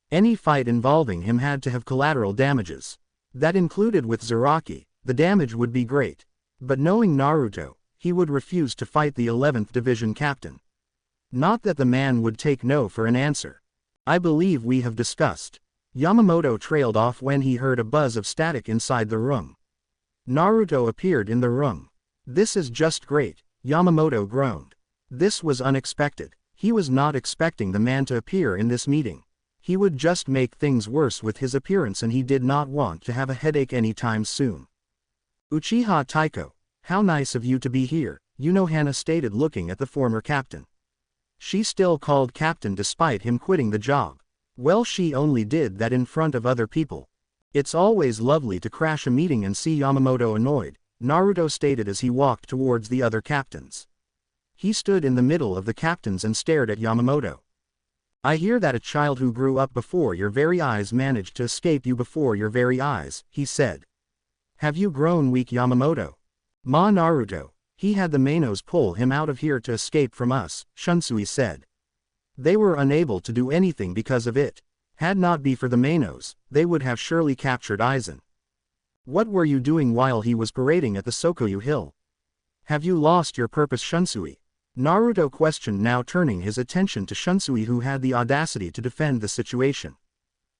A: Any fight involving him had to have collateral damages. That included with Zaraki. The damage would be great. But knowing Naruto, he would refuse to fight the 11th Division captain. Not that the man would take no for an answer. I believe we have discussed. Yamamoto trailed off when he heard a buzz of static inside the room. Naruto appeared in the room. This is just great, Yamamoto groaned. This was unexpected. He was not expecting the man to appear in this meeting. He would just make things worse with his appearance and he did not want to have a headache anytime soon. Uchiha Taiko, how nice of you to be here, Unohana stated looking at the former captain. She still called captain despite him quitting the job. Well, she only did that in front of other people. It's always lovely to crash a meeting and see Yamamoto annoyed, Naruto stated as he walked towards the other captains. He stood in the middle of the captains and stared at Yamamoto. I hear that a child who grew up before your very eyes managed to escape you before your very eyes, he said. Have you grown weak, Yamamoto? Ma Naruto, he had the Mainos pull him out of here to escape from us, Shunsui said. They were unable to do anything because of it. Had not be for the Mainos, they would have surely captured Eisen. What were you doing while he was parading at the Sokoyu Hill? Have you lost your purpose, Shunsui? Naruto questioned, now turning his attention to Shunsui, who had the audacity to defend the situation.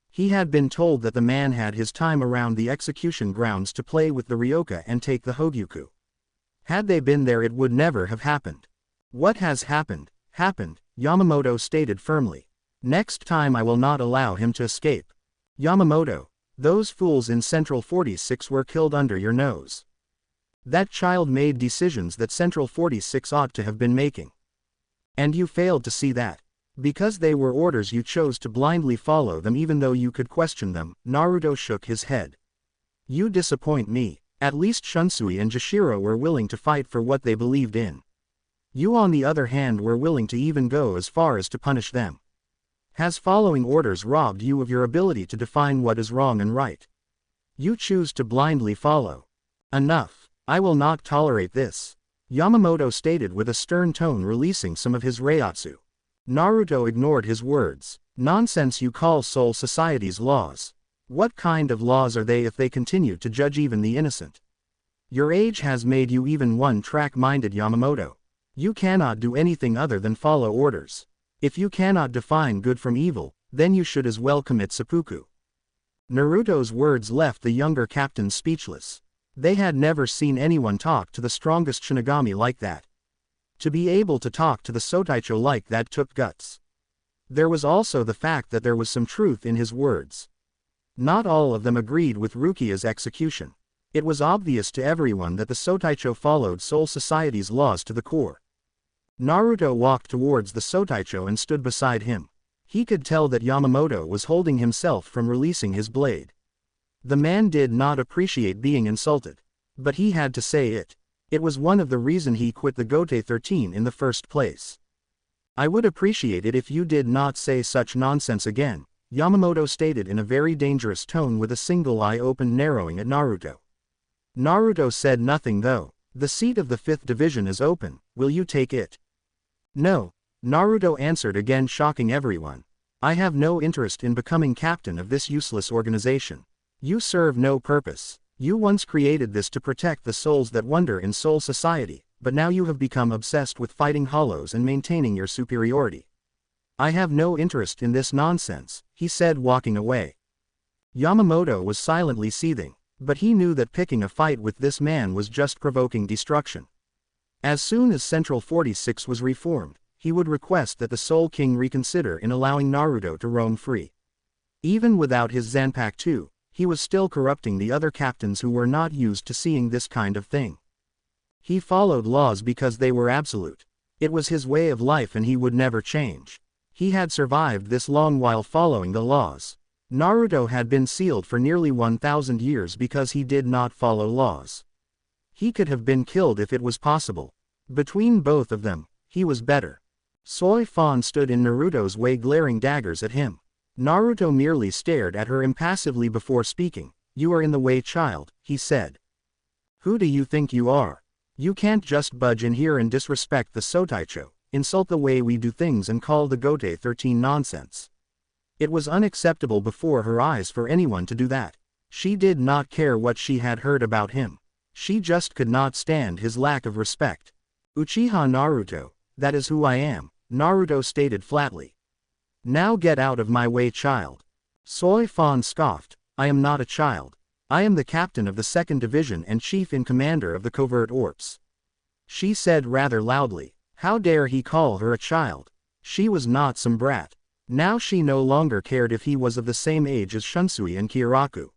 A: He had been told that the man had his time around the execution grounds to play with the Ryoka and take the Hogyuku. Had they been there, it would never have happened. What has happened, Yamamoto stated firmly. Next time I will not allow him to escape. Yamamoto, those fools in Central 46 were killed under your nose. That child made decisions that Central 46 ought to have been making. And you failed to see that. Because they were orders, you chose to blindly follow them even though you could question them. Naruto shook his head. You disappoint me. At least Shunsui and Jashiro were willing to fight for what they believed in. You on the other hand were willing to even go as far as to punish them. Has following orders robbed you of your ability to define what is wrong and right? You choose to blindly follow. Enough. I will not tolerate this. Yamamoto stated with a stern tone, releasing some of his reiatsu. Naruto ignored his words. Nonsense, you call Soul Society's laws. What kind of laws are they if they continue to judge even the innocent? Your age has made you even one-track-minded, Yamamoto. You cannot do anything other than follow orders. If you cannot define good from evil, then you should as well commit seppuku. Naruto's words left the younger captains speechless. They had never seen anyone talk to the strongest Shinigami like that. To be able to talk to the Sotaicho like that took guts. There was also the fact that there was some truth in his words. Not all of them agreed with Rukia's execution. It was obvious to everyone that the Sotaicho followed Soul Society's laws to the core. Naruto walked towards the Sotaicho and stood beside him. He could tell that Yamamoto was holding himself from releasing his blade. The man did not appreciate being insulted. But he had to say it. It was one of the reasons he quit the Gote 13 in the first place. I would appreciate it if you did not say such nonsense again, Yamamoto stated in a very dangerous tone with a single eye open, narrowing at Naruto. Naruto said nothing though. The seat of the 5th division is open, will you take it? No, Naruto answered, again shocking everyone. I have no interest in becoming captain of this useless organization. You serve no purpose. You once created this to protect the souls that wander in Soul Society, but now you have become obsessed with fighting hollows and maintaining your superiority. I have no interest in this nonsense, he said, walking away. Yamamoto was silently seething, but he knew that picking a fight with this man was just provoking destruction. As soon as Central 46 was reformed, he would request that the Soul King reconsider in allowing Naruto to roam free. Even without his Zanpakuto, he was still corrupting the other captains who were not used to seeing this kind of thing. He followed laws because they were absolute. It was his way of life and he would never change. He had survived this long while following the laws. Naruto had been sealed for nearly 1,000 years because he did not follow laws. He could have been killed if it was possible. Between both of them, he was better. Soi Fon stood in Naruto's way, glaring daggers at him. Naruto merely stared at her impassively before speaking. "You are in the way, child," he said. "Who do you think you are? You can't just budge in here and disrespect the Sotaicho, insult the way we do things and call the Gote 13 nonsense." It was unacceptable before her eyes for anyone to do that. She did not care what she had heard about him. She just could not stand his lack of respect. "Uchiha Naruto, that is who I am," Naruto stated flatly. "Now get out of my way, child." Soi Fon scoffed. "I am not a child. I am the captain of the 2nd Division and chief in commander of the covert Orps," she said rather loudly. How dare he call her a child? She was not some brat. Now she no longer cared if he was of the same age as Shunsui and Kyoraku.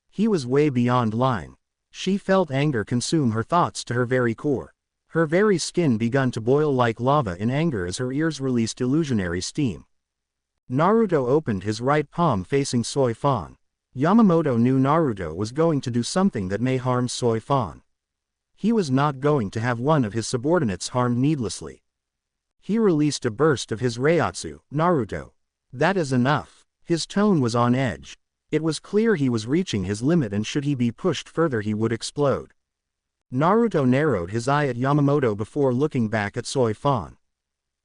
A: He was way beyond line. She felt anger consume her thoughts to her very core. Her very skin began to boil like lava in anger as her ears released illusionary steam. Naruto opened his right palm facing Soi Fon. Yamamoto knew Naruto was going to do something that may harm Soi Fon. He was not going to have one of his subordinates harmed needlessly. He released a burst of his Reiatsu. "Naruto. That is enough." His tone was on edge. It was clear he was reaching his limit and should he be pushed further he would explode. Naruto narrowed his eye at Yamamoto before looking back at Soi Fon.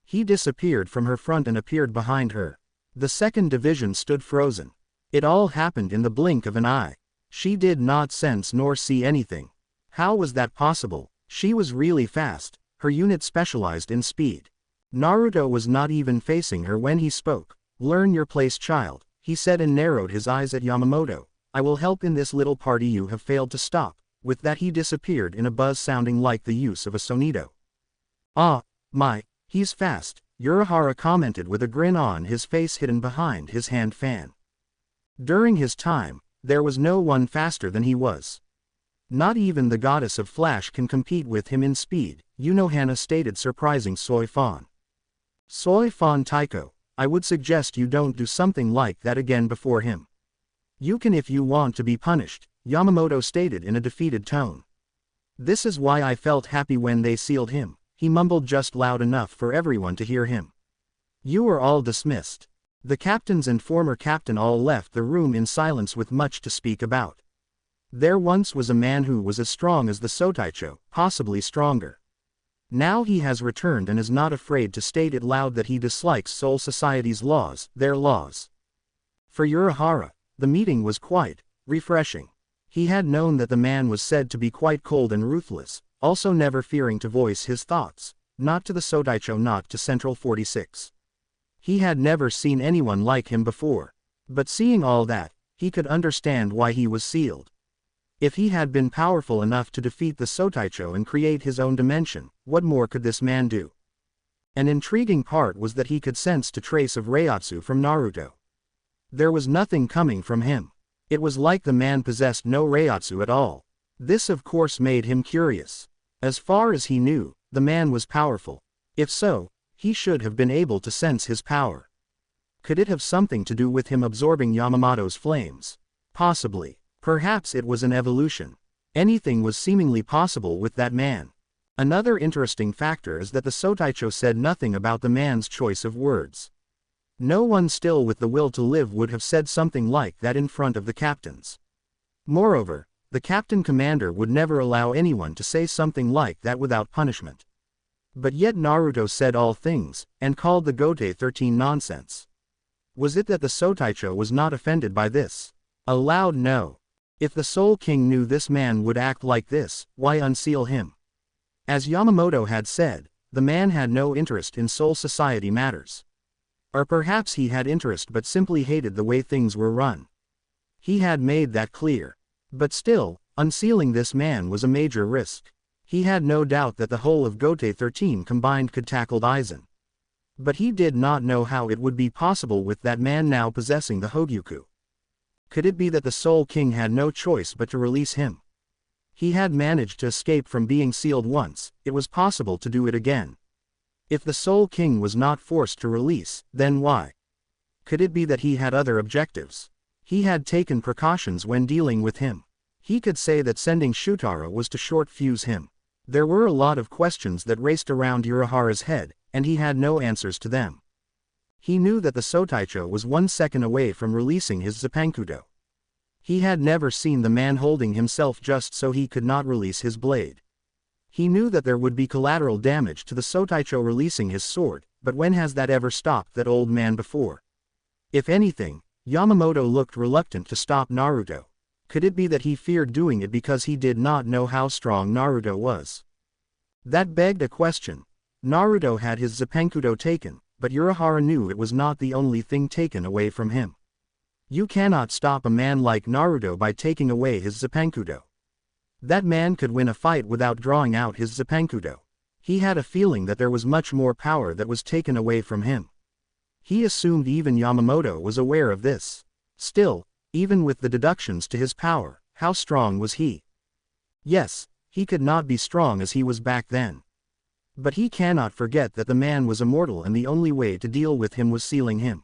A: He disappeared from her front and appeared behind her. The 2nd Division stood frozen. It all happened in the blink of an eye. She did not sense nor see anything. How was that possible? She was really fast. Her unit specialized in speed. Naruto was not even facing her when he spoke. "Learn your place, child," he said and narrowed his eyes at Yamamoto. "I will help in this little party you have failed to stop." With that he disappeared in a buzz sounding like the use of a sonido. "Ah, my, he's fast," Urahara commented with a grin on his face hidden behind his hand fan. During his time, there was no one faster than he was. Not even the goddess of Flash can compete with him in speed, Unohana stated, surprising Soi Fon. "Soi Fon Taiko, I would suggest you don't do something like that again before him. You can if you want to be punished," Yamamoto stated in a defeated tone. "This is why I felt happy when they sealed him," he mumbled just loud enough for everyone to hear him. "You are all dismissed." The captains and former captain all left the room in silence with much to speak about. There once was a man who was as strong as the Sotaicho, possibly stronger. Now he has returned and is not afraid to state it loud that he dislikes Soul Society's laws, their laws. For Urahara, the meeting was quite refreshing. He had known that the man was said to be quite cold and ruthless, also never fearing to voice his thoughts, not to the Sotaicho, not to Central 46. He had never seen anyone like him before. But seeing all that, he could understand why he was sealed. If he had been powerful enough to defeat the Sotaicho and create his own dimension, what more could this man do? An intriguing part was that he could sense a trace of Reiatsu from Naruto. There was nothing coming from him. It was like the man possessed no Reiatsu at all. This of course made him curious. As far as he knew, the man was powerful. If so, he should have been able to sense his power. Could it have something to do with him absorbing Yamamoto's flames? Possibly. Perhaps it was an evolution. Anything was seemingly possible with that man. Another interesting factor is that the Sotaicho said nothing about the man's choice of words. No one still with the will to live would have said something like that in front of the captains. Moreover, the captain commander would never allow anyone to say something like that without punishment. But yet Naruto said all things, and called the Gote 13 nonsense. Was it that the Sotaicho was not offended by this? A loud no. If the Soul King knew this man would act like this, why unseal him? As Yamamoto had said, the man had no interest in Soul Society matters. Or perhaps he had interest but simply hated the way things were run. He had made that clear. But still, unsealing this man was a major risk. He had no doubt that the whole of Gote 13 combined could tackle Eisen. But he did not know how it would be possible with that man now possessing the Hogyuku. Could it be that the Soul King had no choice but to release him? He had managed to escape from being sealed once, it was possible to do it again. If the Soul King was not forced to release, then why? Could it be that he had other objectives? He had taken precautions when dealing with him. He could say that sending Shutara was to short-fuse him. There were a lot of questions that raced around Urahara's head, and he had no answers to them. He knew that the Sotaicho was 1 second away from releasing his Zappankudo. He had never seen the man holding himself just so he could not release his blade. He knew that there would be collateral damage to the Sotaicho releasing his sword, but when has that ever stopped that old man before? If anything, Yamamoto looked reluctant to stop Naruto. Could it be that he feared doing it because he did not know how strong Naruto was? That begged a question. Naruto had his Zappankudo taken, but Urahara knew it was not the only thing taken away from him. You cannot stop a man like Naruto by taking away his Zappankudo. That man could win a fight without drawing out his Zappankudo. He had a feeling that there was much more power that was taken away from him. He assumed even Yamamoto was aware of this. Still, even with the deductions to his power, how strong was he? Yes, he could not be strong as he was back then. But he cannot forget that the man was immortal and the only way to deal with him was sealing him.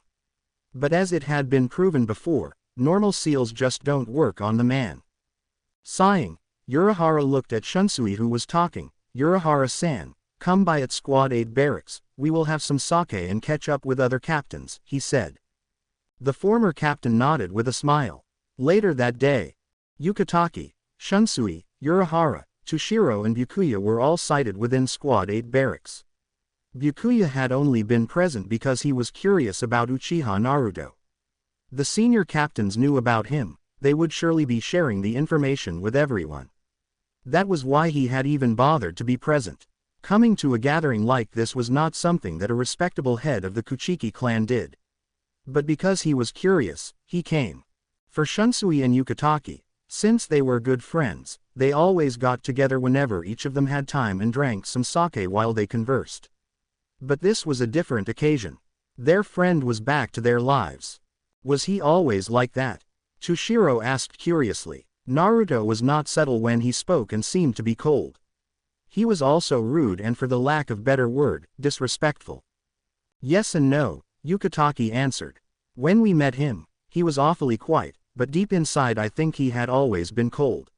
A: But as it had been proven before, normal seals just don't work on the man. Sighing, Urahara looked at Shunsui who was talking. Urahara-san, come by at Squad 8 barracks, we will have some sake and catch up with other captains, he said. The former captain nodded with a smile. Later that day, Yukatake, Shunsui, Urahara, Toshiro and Byakuya were all sighted within Squad 8 barracks. Byakuya had only been present because he was curious about Uchiha Naruto. The senior captains knew about him, they would surely be sharing the information with everyone. That was why he had even bothered to be present. Coming to a gathering like this was not something that a respectable head of the Kuchiki clan did. But because he was curious, he came. For Shunsui and Yukatake, since they were good friends, they always got together whenever each of them had time and drank some sake while they conversed. But this was a different occasion. Their friend was back to their lives. Was he always like that? Toshiro asked curiously. Naruto was not subtle when he spoke and seemed to be cold. He was also rude and, for the lack of better word, disrespectful. Yes and no, Yukatake answered. When we met him, he was awfully quiet, but deep inside I think he had always been cold.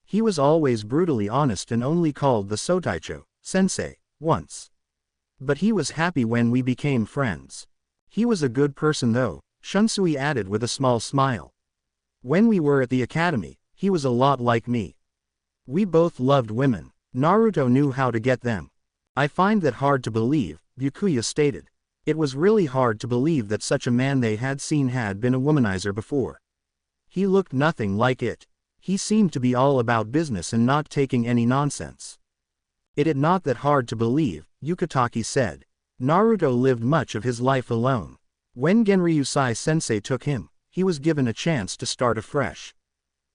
A: He was always brutally honest and only called the Sotaicho, sensei, once. But he was happy when we became friends. He was a good person though, Shunsui added with a small smile. When we were at the academy, he was a lot like me. We both loved women. Naruto knew how to get them. I find that hard to believe, Byakuya stated. It was really hard to believe that such a man they had seen had been a womanizer before. He looked nothing like it. He seemed to be all about business and not taking any nonsense. It is not that hard to believe, Yukatake said. Naruto lived much of his life alone. When Genryusai-sensei took him, he was given a chance to start afresh.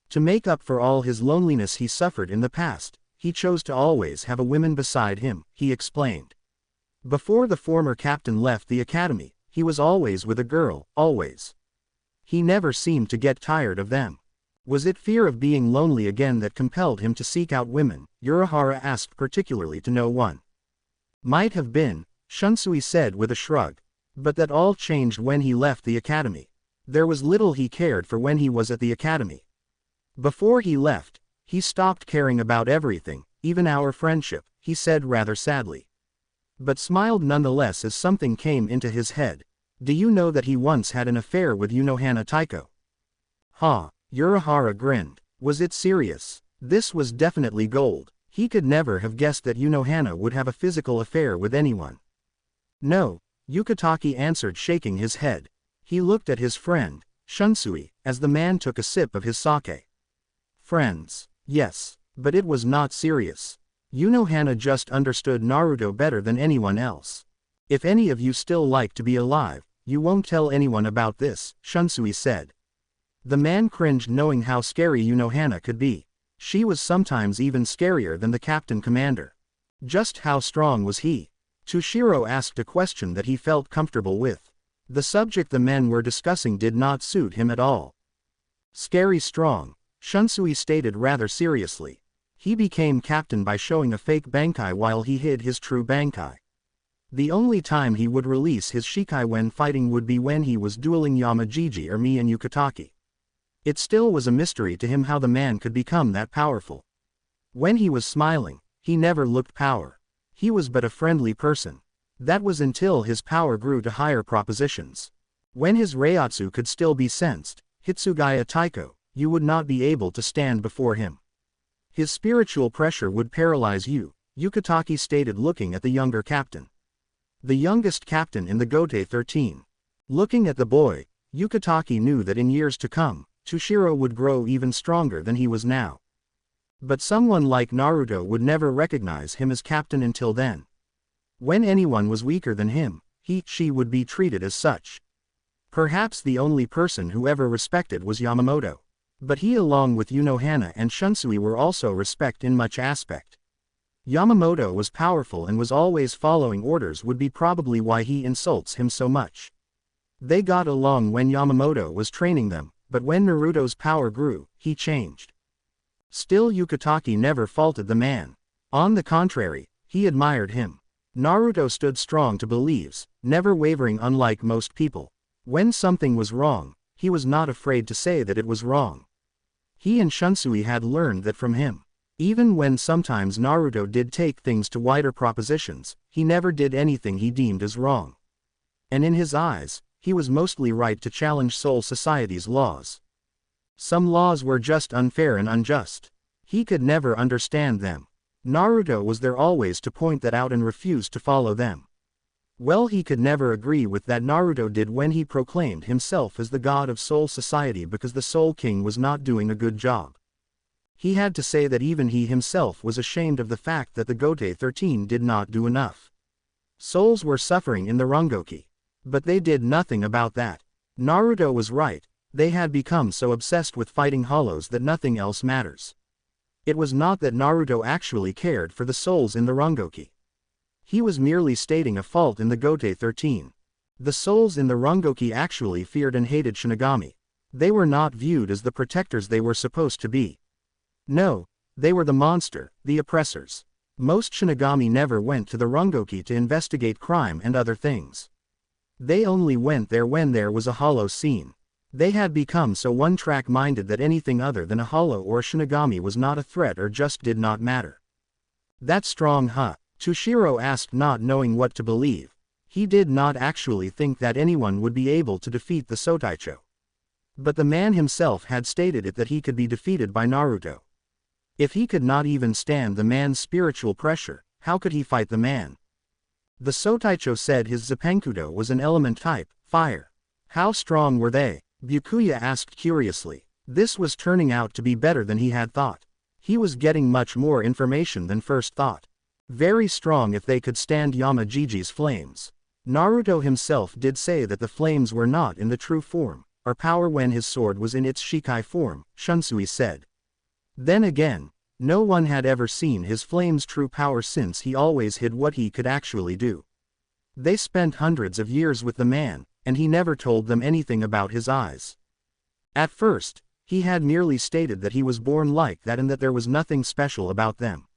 A: To make up for all his loneliness he suffered in the past, he chose to always have a woman beside him, he explained. Before the former captain left the academy, he was always with a girl, always. He never seemed to get tired of them. Was it fear of being lonely again that compelled him to seek out women? Urahara asked, particularly to no one. Might have been, Shunsui said with a shrug. But that all changed when he left the academy. There was little he cared for when he was at the academy. Before he left, he stopped caring about everything, even our friendship, he said rather sadly. But smiled nonetheless as something came into his head. Do you know that he once had an affair with Unohana Taiko? Ha, Urahara grinned. Was it serious? This was definitely gold. He could never have guessed that Unohana would have a physical affair with anyone. No, Yukatake answered, shaking his head. He looked at his friend, Shunsui, as the man took a sip of his sake. Friends, yes, but it was not serious. Unohana just understood Naruto better than anyone else. If any of you still like to be alive, you won't tell anyone about this, Shunsui said. The man cringed knowing how scary Unohana could be. She was sometimes even scarier than the captain commander. Just how strong was he? Toshiro asked a question that he felt comfortable with. The subject the men were discussing did not suit him at all. Scary strong, Shunsui stated rather seriously. He became captain by showing a fake bankai while he hid his true bankai. The only time he would release his shikai when fighting would be when he was dueling Yamajiji or me and Yukatake. It still was a mystery to him how the man could become that powerful. When he was smiling, he never looked power. He was but a friendly person. That was until his power grew to higher propositions. When his Reiatsu could still be sensed, Hitsugaya Taiko, you would not be able to stand before him. His spiritual pressure would paralyze you, Yukataki stated looking at the younger captain. The youngest captain in the Gote 13. Looking at the boy, Yukataki knew that in years to come, Tushiro would grow even stronger than he was now. But someone like Naruto would never recognize him as captain until then. When anyone was weaker than him, she would be treated as such. Perhaps the only person who ever respected was Yamamoto. But he along with Unohana and Shunsui were also respect in much aspect. Yamamoto was powerful and was always following orders would be probably why he insults him so much. They got along when Yamamoto was training them, but when Naruto's power grew, he changed. Still Yukataki never faulted the man. On the contrary, he admired him. Naruto stood strong to beliefs, never wavering unlike most people. When something was wrong, he was not afraid to say that it was wrong. He and Shunsui had learned that from him. Even when sometimes Naruto did take things to wider propositions, he never did anything he deemed as wrong. And in his eyes, he was mostly right to challenge Soul Society's laws. Some laws were just unfair and unjust. He could never understand them. Naruto was there always to point that out and refused to follow them. Well, he could never agree with that Naruto did when he proclaimed himself as the god of Soul Society because the Soul King was not doing a good job. He had to say that even he himself was ashamed of the fact that the Gote 13 did not do enough. Souls were suffering in the Rangoki. But they did nothing about that. Naruto was right, they had become so obsessed with fighting hollows that nothing else matters. It was not that Naruto actually cared for the souls in the Rangoki. He was merely stating a fault in the Gote 13. The souls in the Rangoki actually feared and hated Shinigami. They were not viewed as the protectors they were supposed to be. No, they were the monster, the oppressors. Most Shinigami never went to the Rangoki to investigate crime and other things. They only went there when there was a hollow scene. They had become so one-track minded that anything other than a hollow or a Shinigami was not a threat or just did not matter. That's strong, huh? Tushiro asked, not knowing what to believe. He did not actually think that anyone would be able to defeat the Sotaicho. But the man himself had stated it that he could be defeated by Naruto. If he could not even stand the man's spiritual pressure, how could he fight the man? The Sotaicho said his Zepenkudo was an element type, fire. How strong were they? Byakuya asked curiously. This was turning out to be better than he had thought. He was getting much more information than first thought. Very strong if they could stand Yamajiji's flames. Naruto himself did say that the flames were not in the true form, or power when his sword was in its Shikai form, Shunsui said. Then again, no one had ever seen his flame's true power since he always hid what he could actually do. They spent hundreds of years with the man, and he never told them anything about his eyes. At first, he had merely stated that he was born like that and that there was nothing special about them.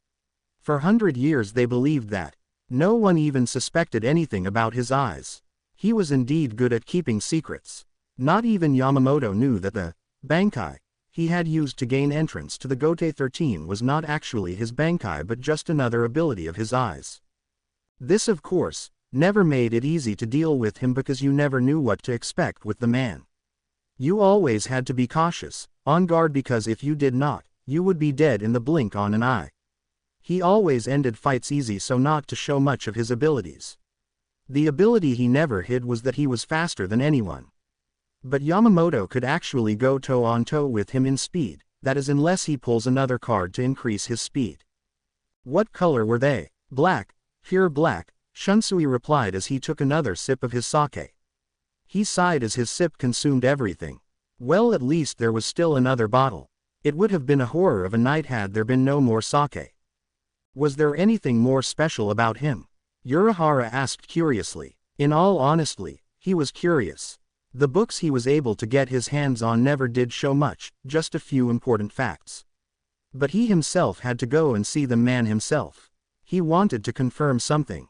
A: For 100 years they believed that. No one even suspected anything about his eyes. He was indeed good at keeping secrets. Not even Yamamoto knew that the Bankai he had used to gain entrance to the Gote 13 was not actually his Bankai but just another ability of his eyes. This of course, never made it easy to deal with him because you never knew what to expect with the man. You always had to be cautious, on guard because if you did not, you would be dead in the blink on an eye. He always ended fights easy so not to show much of his abilities. The ability he never hid was that he was faster than anyone. But Yamamoto could actually go toe-on-toe with him in speed, that is unless he pulls another card to increase his speed. What color were they? Black, pure black, Shunsui replied as he took another sip of his sake. He sighed as his sip consumed everything. Well, at least there was still another bottle. It would have been a horror of a night had there been no more sake. Was there anything more special about him? Urahara asked curiously. In all honesty, he was curious. The books he was able to get his hands on never did show much, just a few important facts. But he himself had to go and see the man himself. He wanted to confirm something.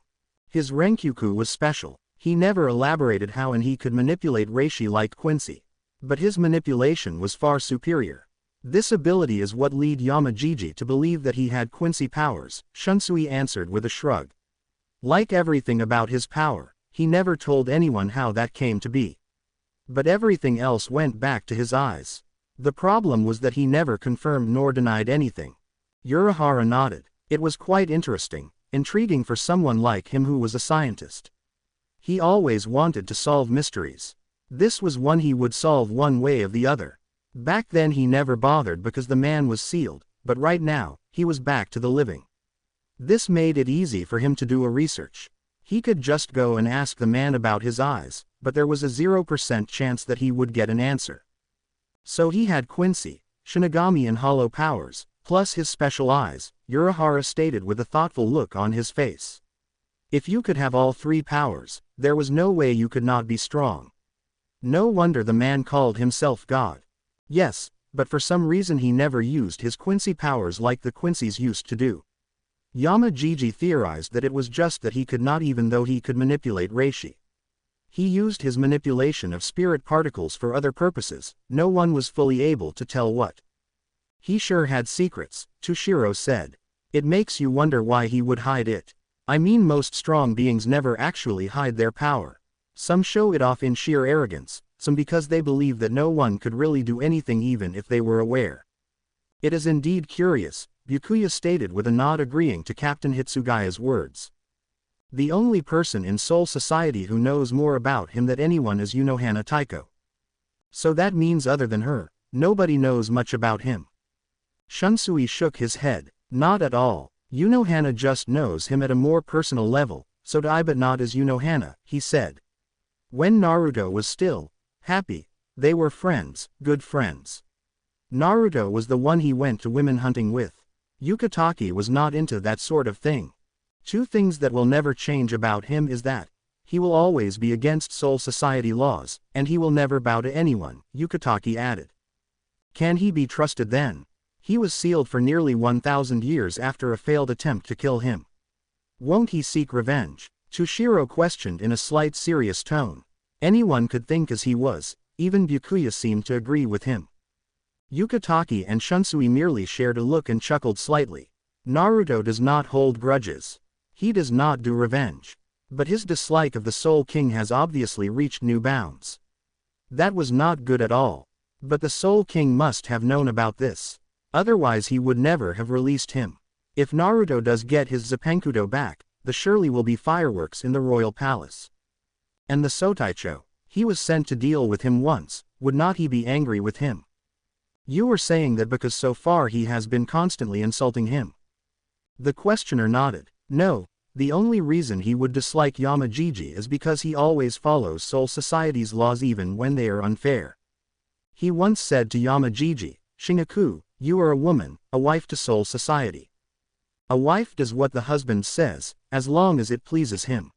A: His Renkyuku was special. He never elaborated how and he could manipulate Reishi like Quincy. But his manipulation was far superior. This ability is what led Yamajiji to believe that he had Quincy powers, Shunsui answered with a shrug. Like everything about his power, he never told anyone how that came to be. But everything else went back to his eyes. The problem was that he never confirmed nor denied anything. Urahara nodded. It was quite interesting, intriguing for someone like him who was a scientist. He always wanted to solve mysteries. This was one he would solve one way or the other. Back then he never bothered because the man was sealed, but right now, he was back to the living. This made it easy for him to do a research. He could just go and ask the man about his eyes, but there was a 0% chance that he would get an answer. So he had Quincy, Shinigami and hollow powers, plus his special eyes, Urahara stated with a thoughtful look on his face. If you could have all three powers, there was no way you could not be strong. No wonder the man called himself God. Yes, but for some reason he never used his Quincy powers like the Quincies used to do. Yamamoto theorized that it was just that he could not even though he could manipulate reishi. He used his manipulation of spirit particles for other purposes, no one was fully able to tell what. He sure had secrets, Toshiro said. It makes you wonder why he would hide it. I mean most strong beings never actually hide their power. Some show it off in sheer arrogance, some because they believe that no one could really do anything even if they were aware. It is indeed curious, Byakuya stated with a nod agreeing to Captain Hitsugaya's words. The only person in Soul Society who knows more about him than anyone is Unohana Taiko. So that means other than her, nobody knows much about him. Shunsui shook his head. Not at all. Unohana just knows him at a more personal level, so do I but not as Unohana, he said. When Naruto was still happy, they were friends, good friends. Naruto was the one he went to women hunting with. Yukatake was not into that sort of thing. Two things that will never change about him is that he will always be against Soul Society laws, and he will never bow to anyone, Yukatake added. Can he be trusted then? He was sealed for nearly 1,000 years after a failed attempt to kill him. Won't he seek revenge? Toshiro questioned in a slight serious tone. Anyone could think as he was, even Byakuya seemed to agree with him. Yukatake and Shunsui merely shared a look and chuckled slightly. Naruto does not hold grudges. He does not do revenge. But his dislike of the Soul King has obviously reached new bounds. That was not good at all. But the Soul King must have known about this. Otherwise he would never have released him. If Naruto does get his Zanpakuto back, there surely will be fireworks in the royal palace. And the Sotaicho, he was sent to deal with him once, would not he be angry with him? You were saying that because so far he has been constantly insulting him. The questioner nodded. No, the only reason he would dislike Yamamoto is because he always follows Soul Society's laws even when they are unfair. He once said to Yamamoto, Shingaku, you are a woman, a wife to Soul Society. A wife does what the husband says, as long as it pleases him.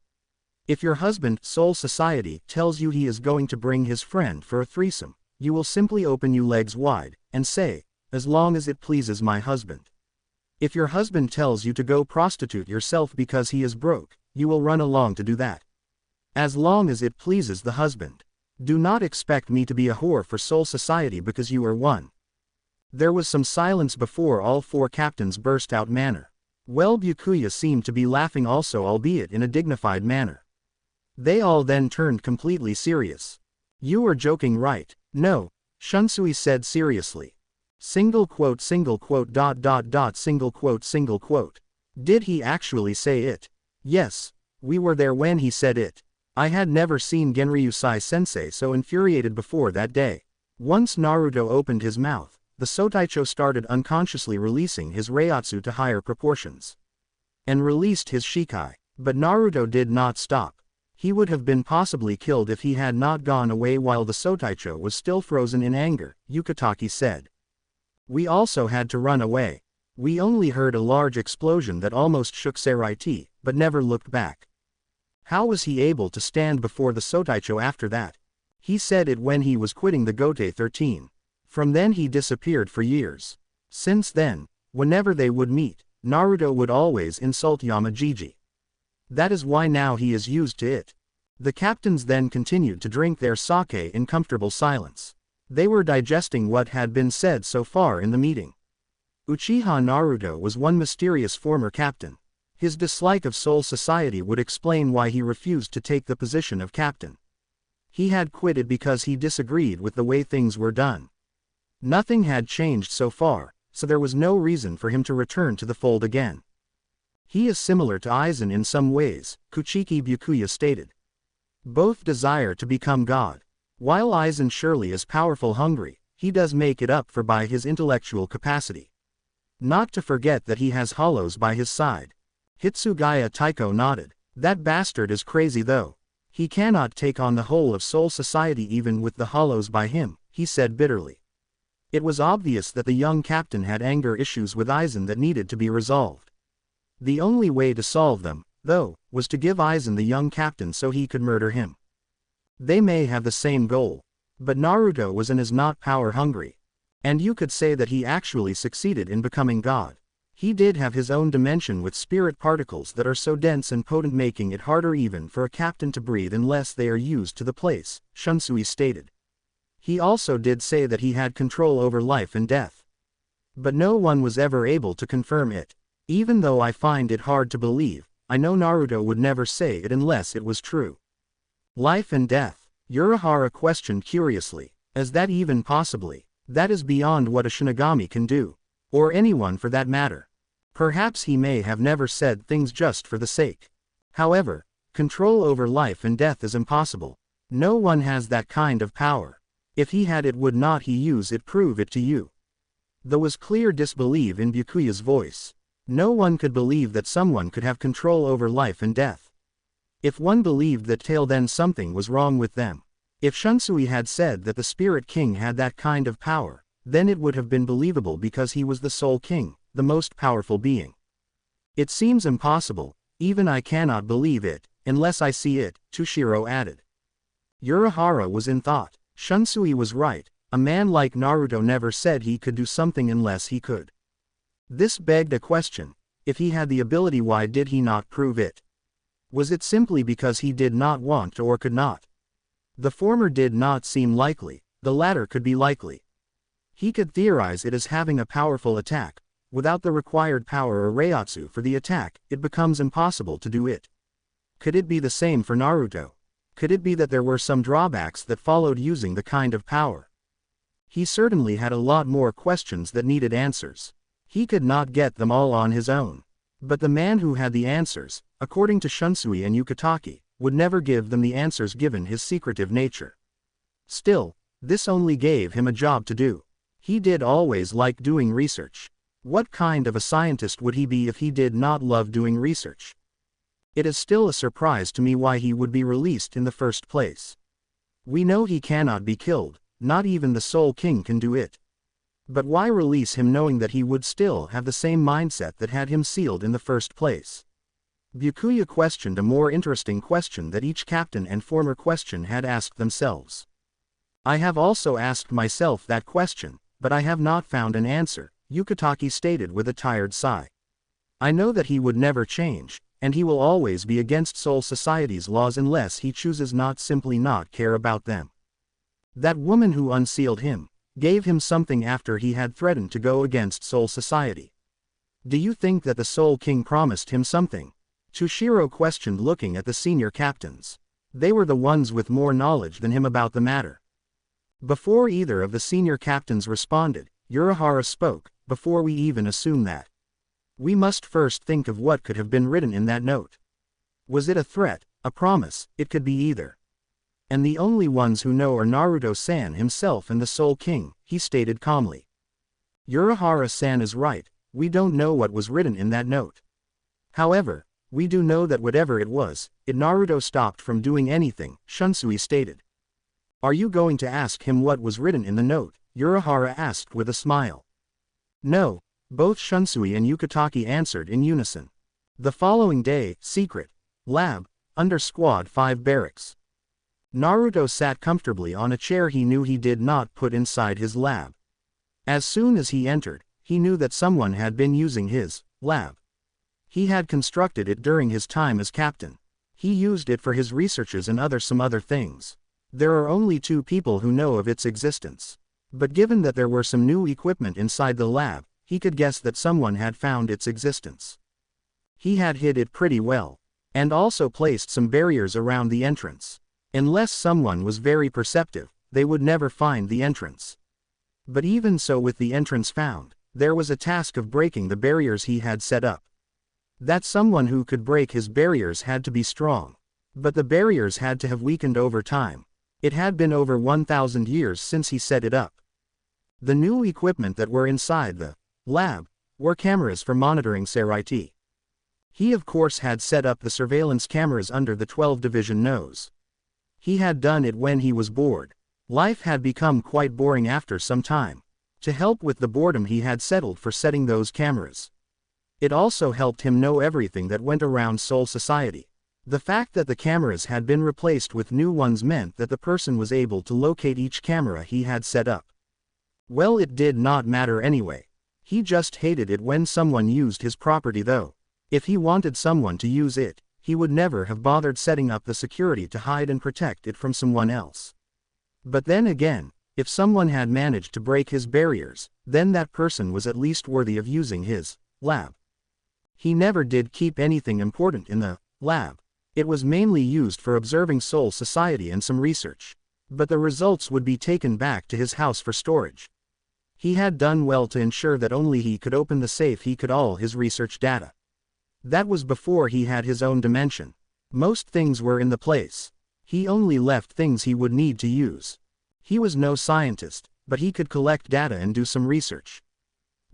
A: If your husband, Soul Society, tells you he is going to bring his friend for a threesome, you will simply open your legs wide, and say, as long as it pleases my husband. If your husband tells you to go prostitute yourself because he is broke, you will run along to do that. As long as it pleases the husband. Do not expect me to be a whore for Soul Society because you are one. There was some silence before all four captains burst out manner. Well, Byakuya seemed to be laughing also, albeit in a dignified manner. They all then turned completely serious. You are joking, right? No, Shunsui said seriously. Single quote, single quote, dot dot dot, single quote, single quote. Did he actually say it? Yes, we were there when he said it. I had never seen Genryusai sensei so infuriated before that day. Once Naruto opened his mouth, the Sotaicho started unconsciously releasing his Reiatsu to higher proportions. And released his Shikai. But Naruto did not stop. He would have been possibly killed if he had not gone away while the Sotaicho was still frozen in anger, Yukatake said. We also had to run away. We only heard a large explosion that almost shook Seraiti, but never looked back. How was he able to stand before the Sotaicho after that? He said it when he was quitting the Gote 13. From then he disappeared for years. Since then, whenever they would meet, Naruto would always insult Yamamoto. That is why now he is used to it. The captains then continued to drink their sake in comfortable silence. They were digesting what had been said so far in the meeting. Uchiha Naruto was one mysterious former captain. His dislike of Soul Society would explain why he refused to take the position of captain. He had quit it because he disagreed with the way things were done. Nothing had changed so far, so there was no reason for him to return to the fold again. He is similar to Eisen in some ways, Kuchiki Byakuya stated. Both desire to become God. While Eisen surely is powerful hungry, he does make it up for by his intellectual capacity. Not to forget that he has hollows by his side. Hitsugaya Taiko nodded. That bastard is crazy though. He cannot take on the whole of Soul Society even with the hollows by him, he said bitterly. It was obvious that the young captain had anger issues with Eisen that needed to be resolved. The only way to solve them, though, was to give Eisen the young captain so he could murder him. They may have the same goal, but Naruto was and is not power hungry. And you could say that he actually succeeded in becoming God. He did have his own dimension with spirit particles that are so dense and potent, making it harder even for a captain to breathe unless they are used to the place, Shunsui stated. He also did say that he had control over life and death. But no one was ever able to confirm it. Even though I find it hard to believe, I know Naruto would never say it unless it was true. Life and death, Urahara questioned curiously. Is that even possibly? That is beyond what a Shinigami can do. Or anyone for that matter. Perhaps he may have never said things just for the sake. However, control over life and death is impossible. No one has that kind of power. If he had it, would not he use it? Prove it to you. There was clear disbelief in Byakuya's voice. No one could believe that someone could have control over life and death. If one believed that tale, then something was wrong with them. If Shunsui had said that the Spirit King had that kind of power, then it would have been believable because he was the Soul King, the most powerful being. It seems impossible, even I cannot believe it, unless I see it, Tushiro added. Urahara was in thought. Shunsui was right, a man like Naruto never said he could do something unless he could. This begged a question: if he had the ability, why did he not prove it? Was it simply because he did not want or could not? The former did not seem likely, the latter could be likely. He could theorize it as having a powerful attack. Without the required power or reiatsu for the attack, it becomes impossible to do it. Could it be the same for Naruto? Could it be that there were some drawbacks that followed using the kind of power? He certainly had a lot more questions that needed answers. He could not get them all on his own. But the man who had the answers, according to Shunsui and Yukataki, would never give them the answers given his secretive nature. Still, this only gave him a job to do. He did always like doing research. What kind of a scientist would he be if he did not love doing research? It is still a surprise to me why he would be released in the first place. We know he cannot be killed, not even the Soul King can do it. But why release him knowing that he would still have the same mindset that had him sealed in the first place? Byakuya questioned a more interesting question that each captain and former question had asked themselves. I have also asked myself that question, but I have not found an answer, Yukataki stated with a tired sigh. I know that he would never change, and he will always be against Soul Society's laws unless he chooses not simply not care about them. That woman who unsealed him, gave him something after he had threatened to go against Soul Society. Do you think that the Soul King promised him something? Tushiro questioned, looking at the senior captains. They were the ones with more knowledge than him about the matter. Before either of the senior captains responded, Urahara spoke. Before we even assume that, we must first think of what could have been written in that note. Was it a threat, a promise? It could be either. And the only ones who know are Naruto-san himself and the Soul King, he stated calmly. Urahara-san is right, we don't know what was written in that note. However, we do know that whatever it was, Naruto stopped from doing anything, Shunsui stated. Are you going to ask him what was written in the note? Urahara asked with a smile. No, both Shunsui and Yukataki answered in unison. The following day, secret lab, under Squad 5 barracks. Naruto sat comfortably on a chair he knew he did not put inside his lab. As soon as he entered, he knew that someone had been using his lab. He had constructed it during his time as captain. He used it for his researches and some other things. There are only 2 people who know of its existence. But given that there were some new equipment inside the lab, he could guess that someone had found its existence. He had hid it pretty well. And also placed some barriers around the entrance. Unless someone was very perceptive, they would never find the entrance. But even so, with the entrance found, there was a task of breaking the barriers he had set up. That someone who could break his barriers had to be strong. But the barriers had to have weakened over time. It had been over 1,000 years since he set it up. The new equipment that were inside the lab were cameras for monitoring Seraiti. He of course had set up the surveillance cameras under the 12 division nose. He had done it when he was bored. Life had become quite boring after some time. To help with the boredom, he had settled for setting those cameras. It also helped him know everything that went around Soul Society. The fact that the cameras had been replaced with new ones meant that the person was able to locate each camera he had set up. Well, it did not matter anyway. He just hated it when someone used his property though. If he wanted someone to use it, he would never have bothered setting up the security to hide and protect it from someone else. But then again, if someone had managed to break his barriers, then that person was at least worthy of using his lab. He never did keep anything important in the lab. It was mainly used for observing Soul Society and some research. But the results would be taken back to his house for storage. He had done well to ensure that only he could open the safe he could all his research data. That was before he had his own dimension. Most things were in the place. He only left things he would need to use. He was no scientist, but he could collect data and do some research.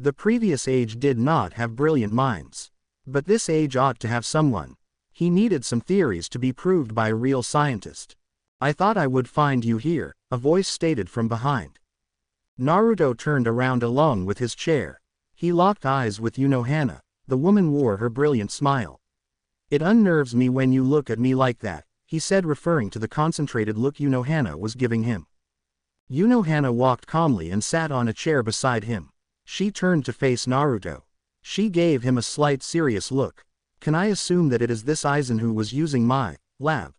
A: The previous age did not have brilliant minds. But this age ought to have someone. He needed some theories to be proved by a real scientist. I thought I would find you here, a voice stated from behind. Naruto turned around along with his chair. He locked eyes with Unohana. The woman wore her brilliant smile. It unnerves me when you look at me like that, he said, referring to the concentrated look Unohana was giving him. Unohana walked calmly and sat on a chair beside him. She turned to face Naruto. She gave him a slight serious look. Can I assume that it is this Eisen who was using my lab?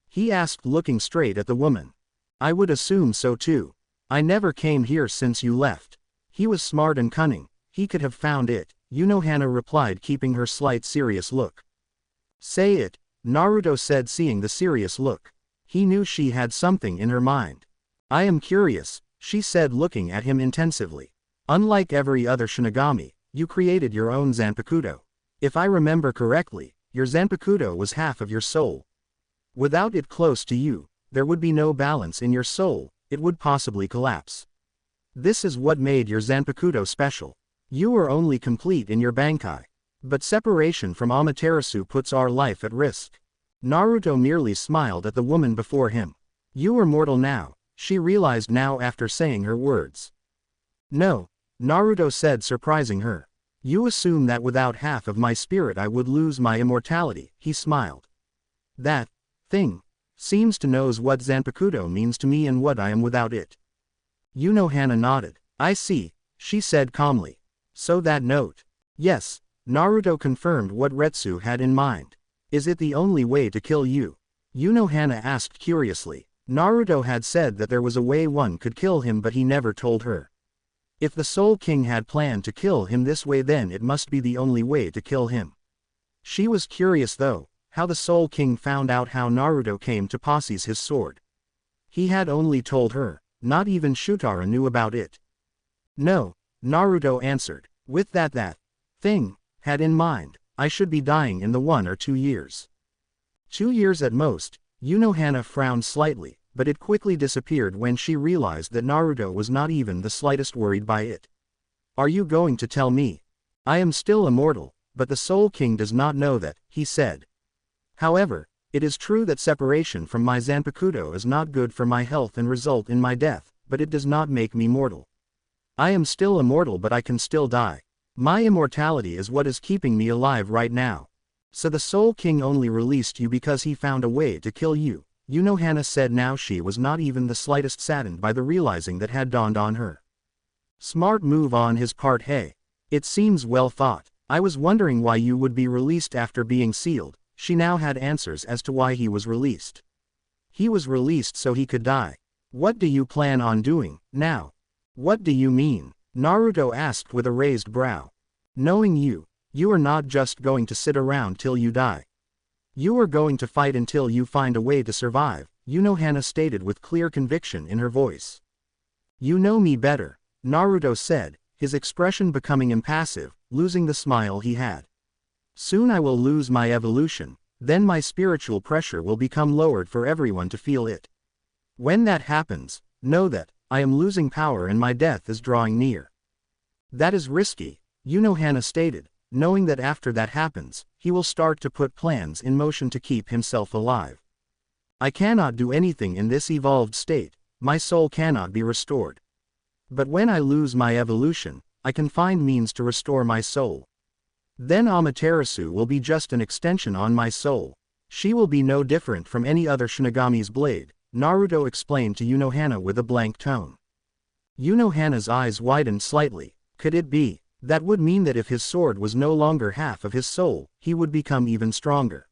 A: He asked, looking straight at the woman. I would assume so too. I never came here since you left. He was smart and cunning. He could have found it, Unohana replied, keeping her slight serious look. Say it, Naruto said, seeing the serious look. He knew she had something in her mind. I am curious, she said, looking at him intensively. Unlike every other Shinigami, you created your own Zanpakuto. If I remember correctly, your Zanpakuto was half of your soul. Without it close to you, there would be no balance in your soul, it would possibly collapse. This is what made your Zanpakuto special. You were only complete in your Bankai. But separation from Amaterasu puts our life at risk. Naruto merely smiled at the woman before him. You are mortal now, she realized now after saying her words. No, Naruto said, surprising her. You assume that without half of my spirit I would lose my immortality, he smiled. That thing seems to knows what Zanpakuto means to me and what I am without it. Unohana nodded. I see, she said calmly. So that note. Yes, Naruto confirmed what Retsu had in mind. Is it the only way to kill you? Unohana asked curiously. Naruto had said that there was a way one could kill him, but he never told her. If the Soul King had planned to kill him this way, then it must be the only way to kill him. She was curious though, how the Soul King found out how Naruto came to possess his sword. He had only told her, not even Shutara knew about it. No, Naruto answered, with that thing had in mind, I should be dying in the 1 or 2 years. 2 years at most, Unohana frowned slightly, but it quickly disappeared when she realized that Naruto was not even the slightest worried by it. Are you going to tell me? I am still immortal, but the Soul King does not know that, he said. However, it is true that separation from my Zanpakuto is not good for my health and result in my death, but it does not make me mortal. I am still immortal, but I can still die. My immortality is what is keeping me alive right now. So the Soul King only released you because he found a way to kill you, Unohana said. Now she was not even the slightest saddened by the realizing that had dawned on her. Smart move on his part. Hey. It seems well thought. I was wondering why you would be released after being sealed. She now had answers as to why he was released. He was released so he could die. What do you plan on doing now? What do you mean? Naruto asked with a raised brow. Knowing you, You are not just going to sit around till you die. You are going to fight until you find a way to survive, Unohana stated with clear conviction in her voice. You know me better, Naruto said, his expression becoming impassive, losing the smile he had. Soon I will lose my evolution, then my spiritual pressure will become lowered for everyone to feel it. When that happens, know that, I am losing power and my death is drawing near. That is risky, Unohana stated, knowing that after that happens, he will start to put plans in motion to keep himself alive. I cannot do anything in this evolved state, my soul cannot be restored. But when I lose my evolution, I can find means to restore my soul. Then Amaterasu will be just an extension on my soul. She will be no different from any other Shinigami's blade, Naruto explained to Unohana with a blank tone. Unohana's eyes widened slightly. Could it be? That would mean that if his sword was no longer half of his soul, he would become even stronger.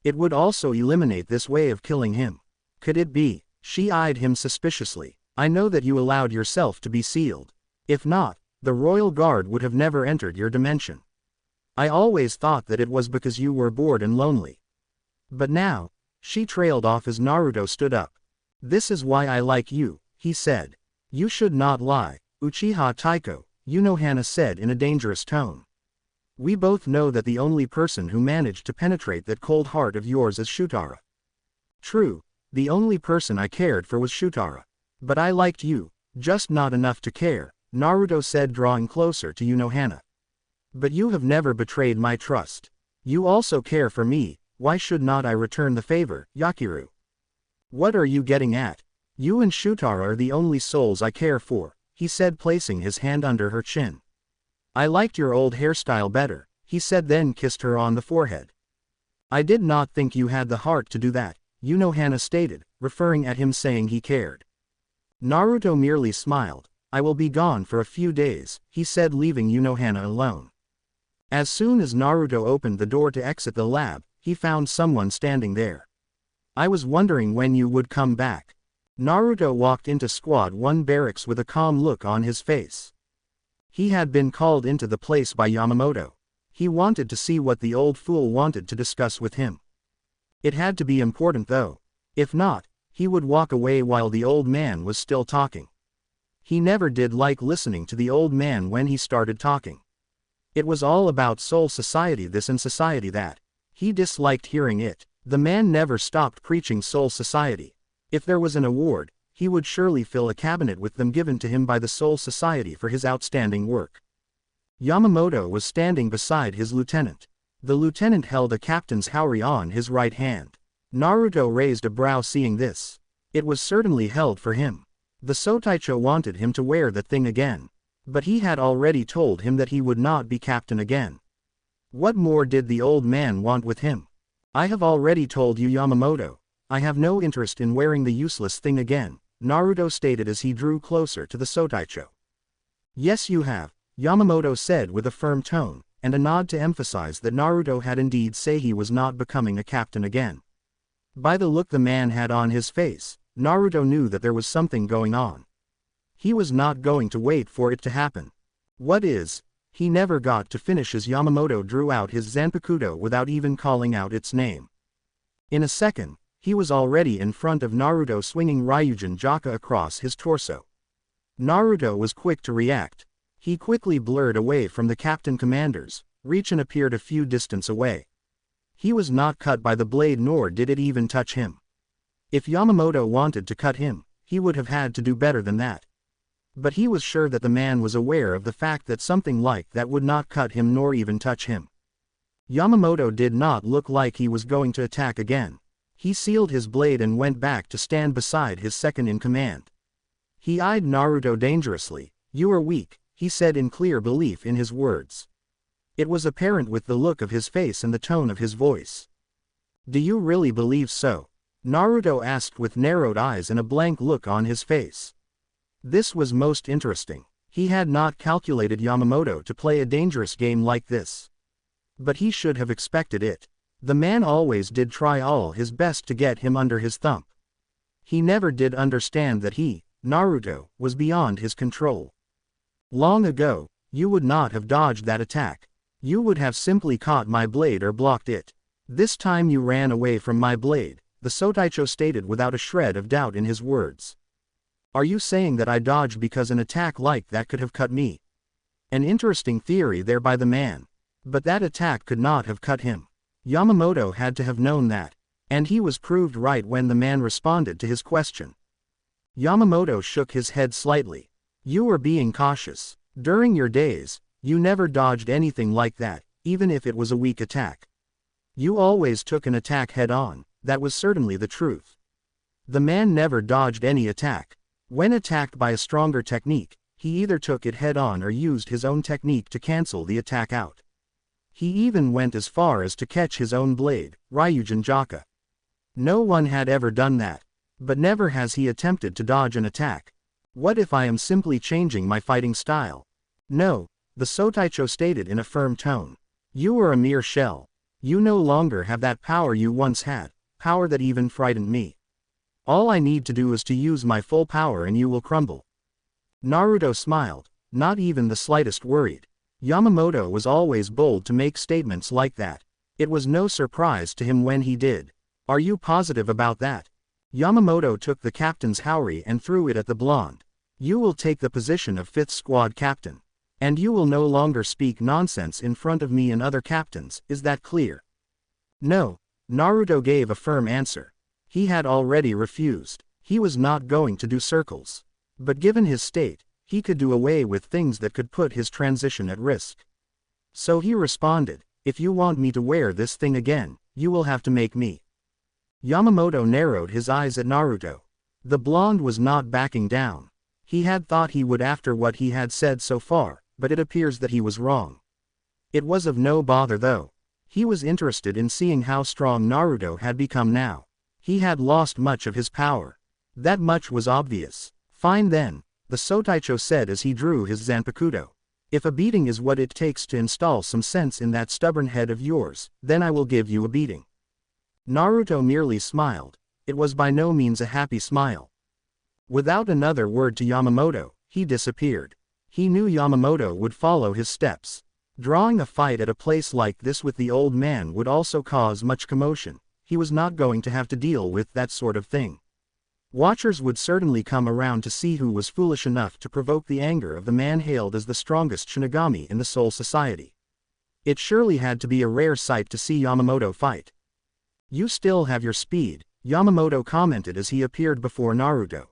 A: It would also eliminate this way of killing him. Could it be? She eyed him suspiciously. I know that you allowed yourself to be sealed. If not, the royal guard would have never entered your dimension. I always thought that it was because you were bored and lonely. But now, she trailed off as Naruto stood up. This is why I like you, he said. You should not lie, Uchiha Taiko, Unohana said in a dangerous tone. We both know that the only person who managed to penetrate that cold heart of yours is Shutara. True, the only person I cared for was Shutara. But I liked you, just not enough to care, Naruto said drawing closer to Unohana. But you have never betrayed my trust. You also care for me, why should not I return the favor, Yakiru? What are you getting at? You and Shutara are the only souls I care for, he said placing his hand under her chin. I liked your old hairstyle better, he said then kissed her on the forehead. I did not think you had the heart to do that, Unohana stated, referring at him saying he cared. Naruto merely smiled. I will be gone for a few days, he said leaving Unohana alone. As soon as Naruto opened the door to exit the lab, he found someone standing there. I was wondering when you would come back. Naruto walked into Squad 1 barracks with a calm look on his face. He had been called into the place by Yamamoto. He wanted to see what the old fool wanted to discuss with him. It had to be important though. If not, he would walk away while the old man was still talking. He never did like listening to the old man when he started talking. It was all about soul society this and society that. He disliked hearing it. The man never stopped preaching soul society. If there was an award, he would surely fill a cabinet with them given to him by the Soul Society for his outstanding work. Yamamoto was standing beside his lieutenant. The lieutenant held a captain's haori on his right hand. Naruto raised a brow seeing this. It was certainly held for him. The Sotaicho wanted him to wear the thing again. But he had already told him that he would not be captain again. What more did the old man want with him? I have already told you Yamamoto. I have no interest in wearing the useless thing again, Naruto stated as he drew closer to the Sotaicho. Yes you have, Yamamoto said with a firm tone, and a nod to emphasize that Naruto had indeed said he was not becoming a captain again. By the look the man had on his face, Naruto knew that there was something going on. He was not going to wait for it to happen. What is? He never got to finish as Yamamoto drew out his Zanpakuto without even calling out its name. In a second, he was already in front of Naruto swinging Ryuken Jaka across his torso. Naruto was quick to react. He quickly blurred away from the captain commanders. Ryuken appeared a few distance away. He was not cut by the blade nor did it even touch him. If Yamamoto wanted to cut him, he would have had to do better than that. But he was sure that the man was aware of the fact that something like that would not cut him nor even touch him. Yamamoto did not look like he was going to attack again. He sealed his blade and went back to stand beside his second-in-command. He eyed Naruto dangerously. You are weak, he said in clear belief in his words. It was apparent with the look of his face and the tone of his voice. Do you really believe so? Naruto asked with narrowed eyes and a blank look on his face. This was most interesting. He had not calculated Yamamoto to play a dangerous game like this. But he should have expected it. The man always did try all his best to get him under his thumb. He never did understand that he, Naruto, was beyond his control. Long ago, you would not have dodged that attack. You would have simply caught my blade or blocked it. This time you ran away from my blade, the Sotaicho stated without a shred of doubt in his words. Are you saying that I dodged because an attack like that could have cut me? An interesting theory there by the man. But that attack could not have cut him. Yamamoto had to have known that. And he was proved right when the man responded to his question. Yamamoto shook his head slightly. You were being cautious. During your days, you never dodged anything like that, even if it was a weak attack. You always took an attack head-on, that was certainly the truth. The man never dodged any attack. When attacked by a stronger technique, he either took it head-on or used his own technique to cancel the attack out. He even went as far as to catch his own blade, Ryuken Jaka. No one had ever done that. But never has he attempted to dodge an attack. What if I am simply changing my fighting style? No, the Sotaicho stated in a firm tone. You are a mere shell. You no longer have that power you once had, power that even frightened me. All I need to do is to use my full power and you will crumble. Naruto smiled, not even the slightest worried. Yamamoto was always bold to make statements like that. It was no surprise to him when he did. Are you positive about that? Yamamoto took the captain's haori and threw it at the blonde. You will take the position of 5th squad captain. And you will no longer speak nonsense in front of me and other captains, is that clear? No, Naruto gave a firm answer. He had already refused. He was not going to do circles. But given his state, he could do away with things that could put his transition at risk. So he responded, if you want me to wear this thing again, you will have to make me. Yamamoto narrowed his eyes at Naruto. The blonde was not backing down. He had thought he would after what he had said so far, but it appears that he was wrong. It was of no bother though. He was interested in seeing how strong Naruto had become now. He had lost much of his power. That much was obvious. Fine then, the Sotaicho said as he drew his Zanpakuto. If a beating is what it takes to install some sense in that stubborn head of yours, then I will give you a beating. Naruto merely smiled. It was by no means a happy smile. Without another word to Yamamoto, he disappeared. He knew Yamamoto would follow his steps. Drawing a fight at a place like this with the old man would also cause much commotion. He was not going to have to deal with that sort of thing. Watchers would certainly come around to see who was foolish enough to provoke the anger of the man hailed as the strongest Shinigami in the Soul Society. It surely had to be a rare sight to see Yamamoto fight. You still have your speed, Yamamoto commented as he appeared before Naruto.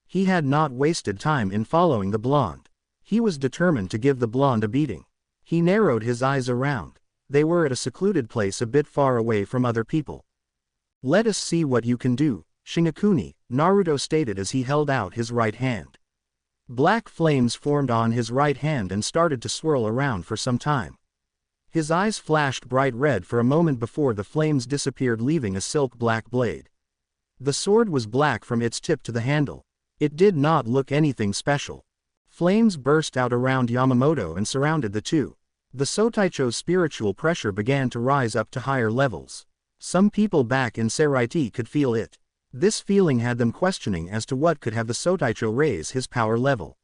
A: He had not wasted time in following the blonde. He was determined to give the blonde a beating. He narrowed his eyes around. They were at a secluded place a bit far away from other people. Let us see what you can do, Shinigami, Naruto stated as he held out his right hand. Black flames formed on his right hand and started to swirl around for some time. His eyes flashed bright red for a moment before the flames disappeared, leaving a silk black blade. The sword was black from its tip to the handle. It did not look anything special. Flames burst out around Yamamoto and surrounded the two. The Sotaicho's spiritual pressure began to rise up to higher levels. Some people back in Seraiti could feel it. This feeling had them questioning as to what could have the Sotaicho raise his power level.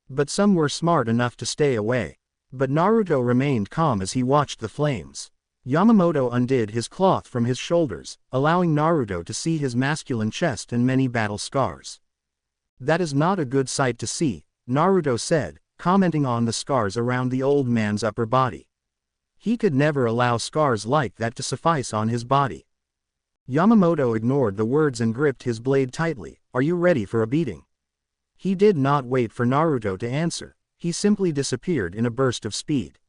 A: But some were smart enough to stay away. But Naruto remained calm as he watched the flames. Yamamoto undid his cloth from his shoulders, allowing Naruto to see his masculine chest and many battle scars. That is not a good sight to see, Naruto said, commenting on the scars around the old man's upper body. He could never allow scars like that to suffice on his body. Yamamoto ignored the words and gripped his blade tightly. Are you ready for a beating? He did not wait for Naruto to answer. He simply disappeared in a burst of speed.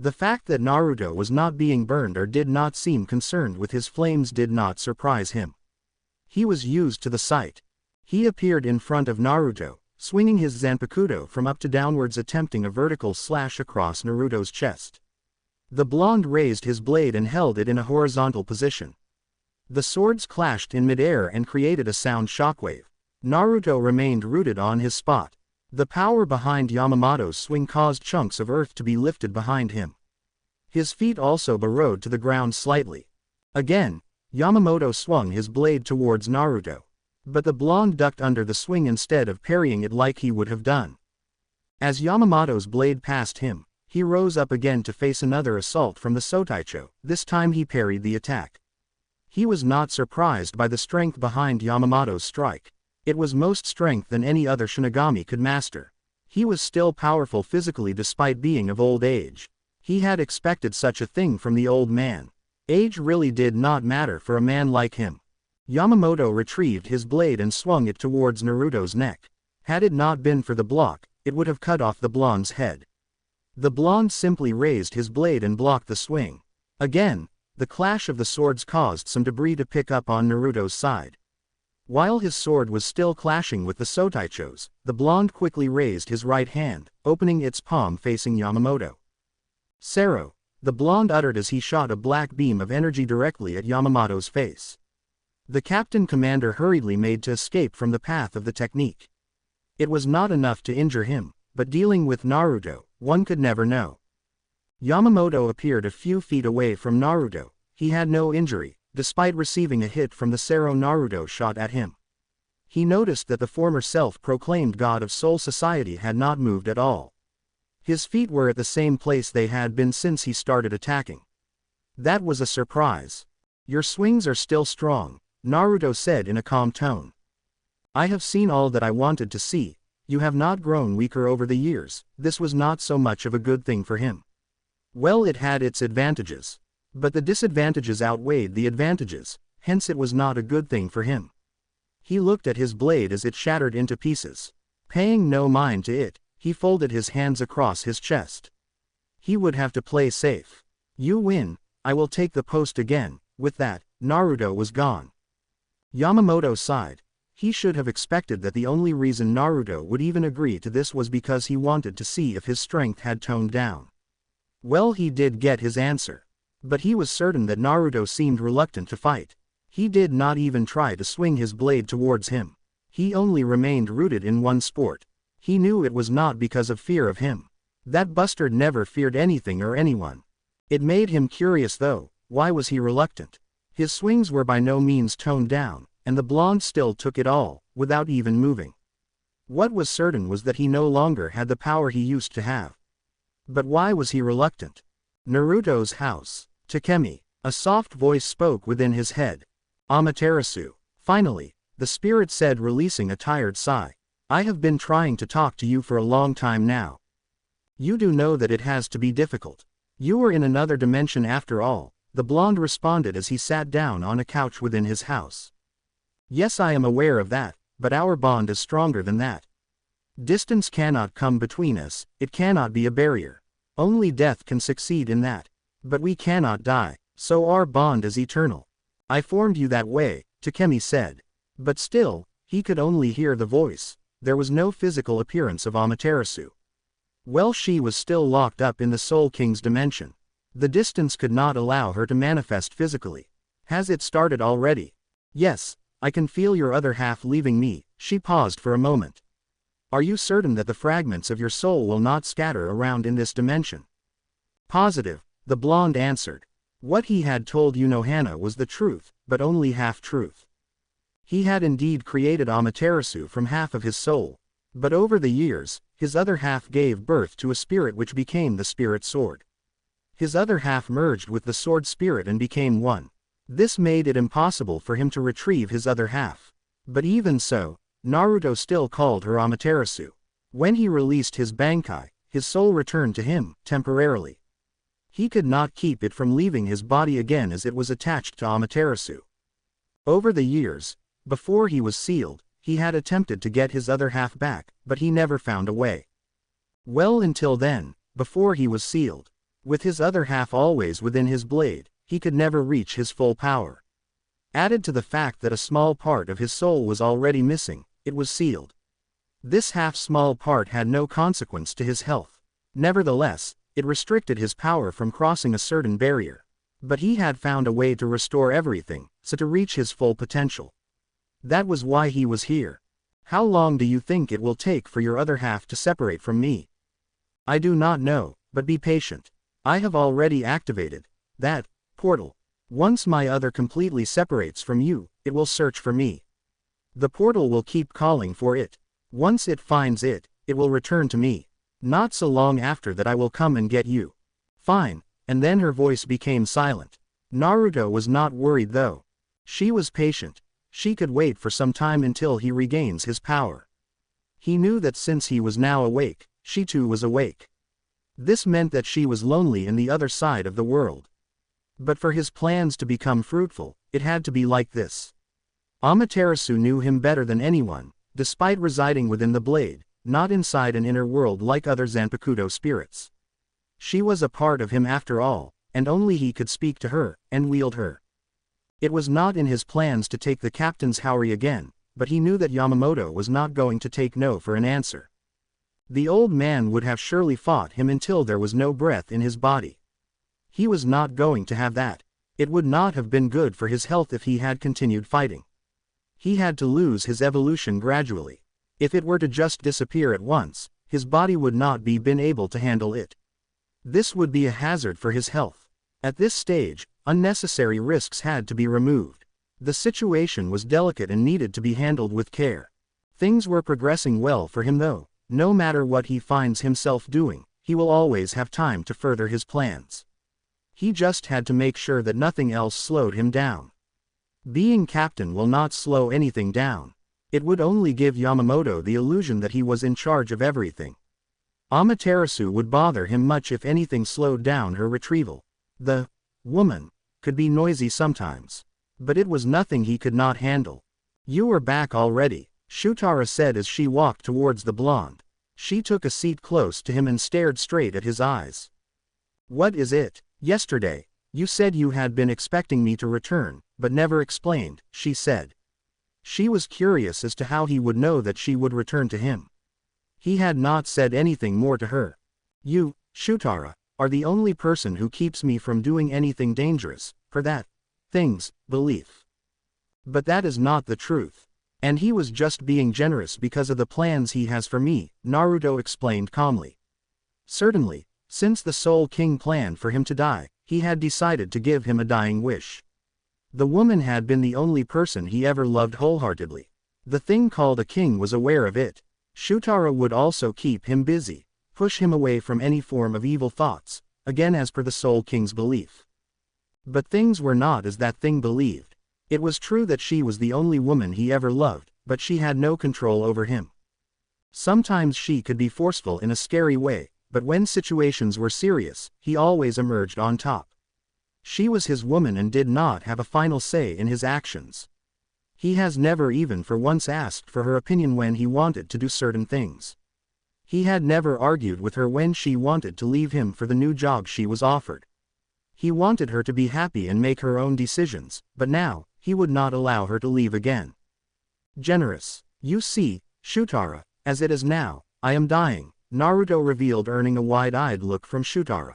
A: The fact that Naruto was not being burned or did not seem concerned with his flames did not surprise him. He was used to the sight. He appeared in front of Naruto, swinging his Zanpakuto from up to downwards, attempting a vertical slash across Naruto's chest. The blonde raised his blade and held it in a horizontal position. The swords clashed in midair and created a sound shockwave. Naruto remained rooted on his spot. The power behind Yamamoto's swing caused chunks of earth to be lifted behind him. His feet also burrowed to the ground slightly. Again, Yamamoto swung his blade towards Naruto. But the blonde ducked under the swing instead of parrying it like he would have done. As Yamamoto's blade passed him, He rose up again to face another assault from the Sotaicho. This time he parried the attack. He was not surprised by the strength behind Yamamoto's strike. It was most strength than any other Shinigami could master. He was still powerful physically despite being of old age. He had expected such a thing from the old man. Age really did not matter for a man like him. Yamamoto retrieved his blade and swung it towards Naruto's neck. Had it not been for the block, it would have cut off the blonde's head. The blonde simply raised his blade and blocked the swing. Again, the clash of the swords caused some debris to pick up on Naruto's side. While his sword was still clashing with the Sotaicho's, the blonde quickly raised his right hand, opening its palm facing Yamamoto. "Sero," the blonde uttered as he shot a black beam of energy directly at Yamamoto's face. The captain commander hurriedly made to escape from the path of the technique. It was not enough to injure him, but dealing with Naruto, one could never know. Yamamoto appeared a few feet away from Naruto. He had no injury, despite receiving a hit from the Sero Naruto shot at him. He noticed that the former self-proclaimed god of Soul Society had not moved at all. His feet were at the same place they had been since he started attacking. That was a surprise. "Your swings are still strong," Naruto said in a calm tone. "I have seen all that I wanted to see. You have not grown weaker over the years." This was not so much of a good thing for him. Well, it had its advantages. But the disadvantages outweighed the advantages, hence it was not a good thing for him. He looked at his blade as it shattered into pieces. Paying no mind to it, he folded his hands across his chest. He would have to play safe. "You win, I will take the post again." With that, Naruto was gone. Yamamoto sighed. He should have expected that the only reason Naruto would even agree to this was because he wanted to see if his strength had toned down. Well, he did get his answer. But he was certain that Naruto seemed reluctant to fight. He did not even try to swing his blade towards him. He only remained rooted in one sport. He knew it was not because of fear of him. That bastard never feared anything or anyone. It made him curious though. Why was he reluctant? His swings were by no means toned down, and the blonde still took it all, without even moving. What was certain was that he no longer had the power he used to have. But why was he reluctant? Naruto's house. "Takemi," a soft voice spoke within his head. "Amaterasu." Finally, the spirit said, releasing a tired sigh. "I have been trying to talk to you for a long time now. You do know that it has to be difficult. You are in another dimension after all," the blonde responded as he sat down on a couch within his house. "Yes, I am aware of that, but our bond is stronger than that. Distance cannot come between us, it cannot be a barrier. Only death can succeed in that. But we cannot die, so our bond is eternal. I formed you that way," Takemi said. But still, he could only hear the voice. There was no physical appearance of Amaterasu. Well, she was still locked up in the Soul King's dimension. The distance could not allow her to manifest physically. "Has it started already?" "Yes, I can feel your other half leaving me." She paused for a moment. "Are you certain that the fragments of your soul will not scatter around in this dimension?" "Positive," the blonde answered. What he had told Unohana was the truth, but only half-truth. He had indeed created Amaterasu from half of his soul. But over the years, his other half gave birth to a spirit which became the spirit sword. His other half merged with the sword spirit and became one. This made it impossible for him to retrieve his other half. But even so, Naruto still called her Amaterasu. When he released his Bankai, his soul returned to him, temporarily. He could not keep it from leaving his body again as it was attached to Amaterasu. Over the years, before he was sealed, he had attempted to get his other half back, but he never found a way. Well, until then, before he was sealed, with his other half always within his blade, he could never reach his full power. Added to the fact that a small part of his soul was already missing, it was sealed. This half-small part had no consequence to his health. Nevertheless, it restricted his power from crossing a certain barrier. But he had found a way to restore everything, so to reach his full potential. That was why he was here. "How long do you think it will take for your other half to separate from me?" "I do not know, but be patient. I have already activated that portal. Once my other completely separates from you, it will search for me. The portal will keep calling for it. Once it finds it, it will return to me. Not so long after that I will come and get you. Fine, and then her voice became silent. Naruto was not worried though. She was patient. She could wait for some time until he regains his power. He knew that since he was now awake, she too was awake. This meant that she was lonely in the other side of the world. But for his plans to become fruitful, it had to be like this. Amaterasu knew him better than anyone, despite residing within the blade, not inside an inner world like other Zanpakuto spirits. She was a part of him after all, and only he could speak to her, and wield her. It was not in his plans to take the captain's Haori again, but he knew that Yamamoto was not going to take no for an answer. The old man would have surely fought him until there was no breath in his body. He was not going to have that. It would not have been good for his health if he had continued fighting. He had to lose his evolution gradually. If it were to just disappear at once, his body would not be been able to handle it. This would be a hazard for his health. At this stage, unnecessary risks had to be removed. The situation was delicate and needed to be handled with care. Things were progressing well for him though. No matter what he finds himself doing, he will always have time to further his plans. He just had to make sure that nothing else slowed him down. Being captain will not slow anything down. It would only give Yamamoto the illusion that he was in charge of everything. Amaterasu would bother him much if anything slowed down her retrieval. The woman could be noisy sometimes. But it was nothing he could not handle. You are back already, Shutara said as she walked towards the blonde. She took a seat close to him and stared straight at his eyes. What is it? Yesterday, you said you had been expecting me to return, but never explained, she said. She was curious as to how he would know that she would return to him. He had not said anything more to her. You, Shutara, are the only person who keeps me from doing anything dangerous, for that thing's belief. But that is not the truth. And he was just being generous because of the plans he has for me, Naruto explained calmly. Certainly, since the Soul King planned for him to die, he had decided to give him a dying wish. The woman had been the only person he ever loved wholeheartedly. The thing called a king was aware of it. Shutara would also keep him busy, push him away from any form of evil thoughts, again as per the Soul King's belief. But things were not as that thing believed. It was true that she was the only woman he ever loved, but she had no control over him. Sometimes she could be forceful in a scary way, but when situations were serious, he always emerged on top. She was his woman and did not have a final say in his actions. He has never even for once asked for her opinion when he wanted to do certain things. He had never argued with her when she wanted to leave him for the new job she was offered. He wanted her to be happy and make her own decisions, but now, he would not allow her to leave again. Generous. You see, Shutara, as it is now, I am dying, Naruto revealed, earning a wide-eyed look from Shutara.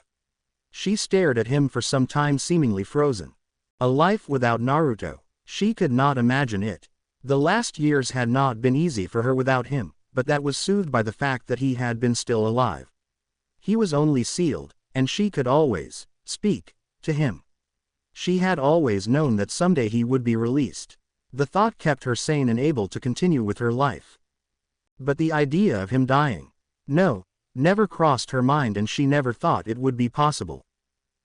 A: She stared at him for some time, seemingly frozen. A life without Naruto. She could not imagine it. The last years had not been easy for her without him, but that was soothed by the fact that he had been still alive. He was only sealed, and she could always speak to him. She had always known that someday he would be released. The thought kept her sane and able to continue with her life. But the idea of him dying, no, never crossed her mind, and she never thought it would be possible.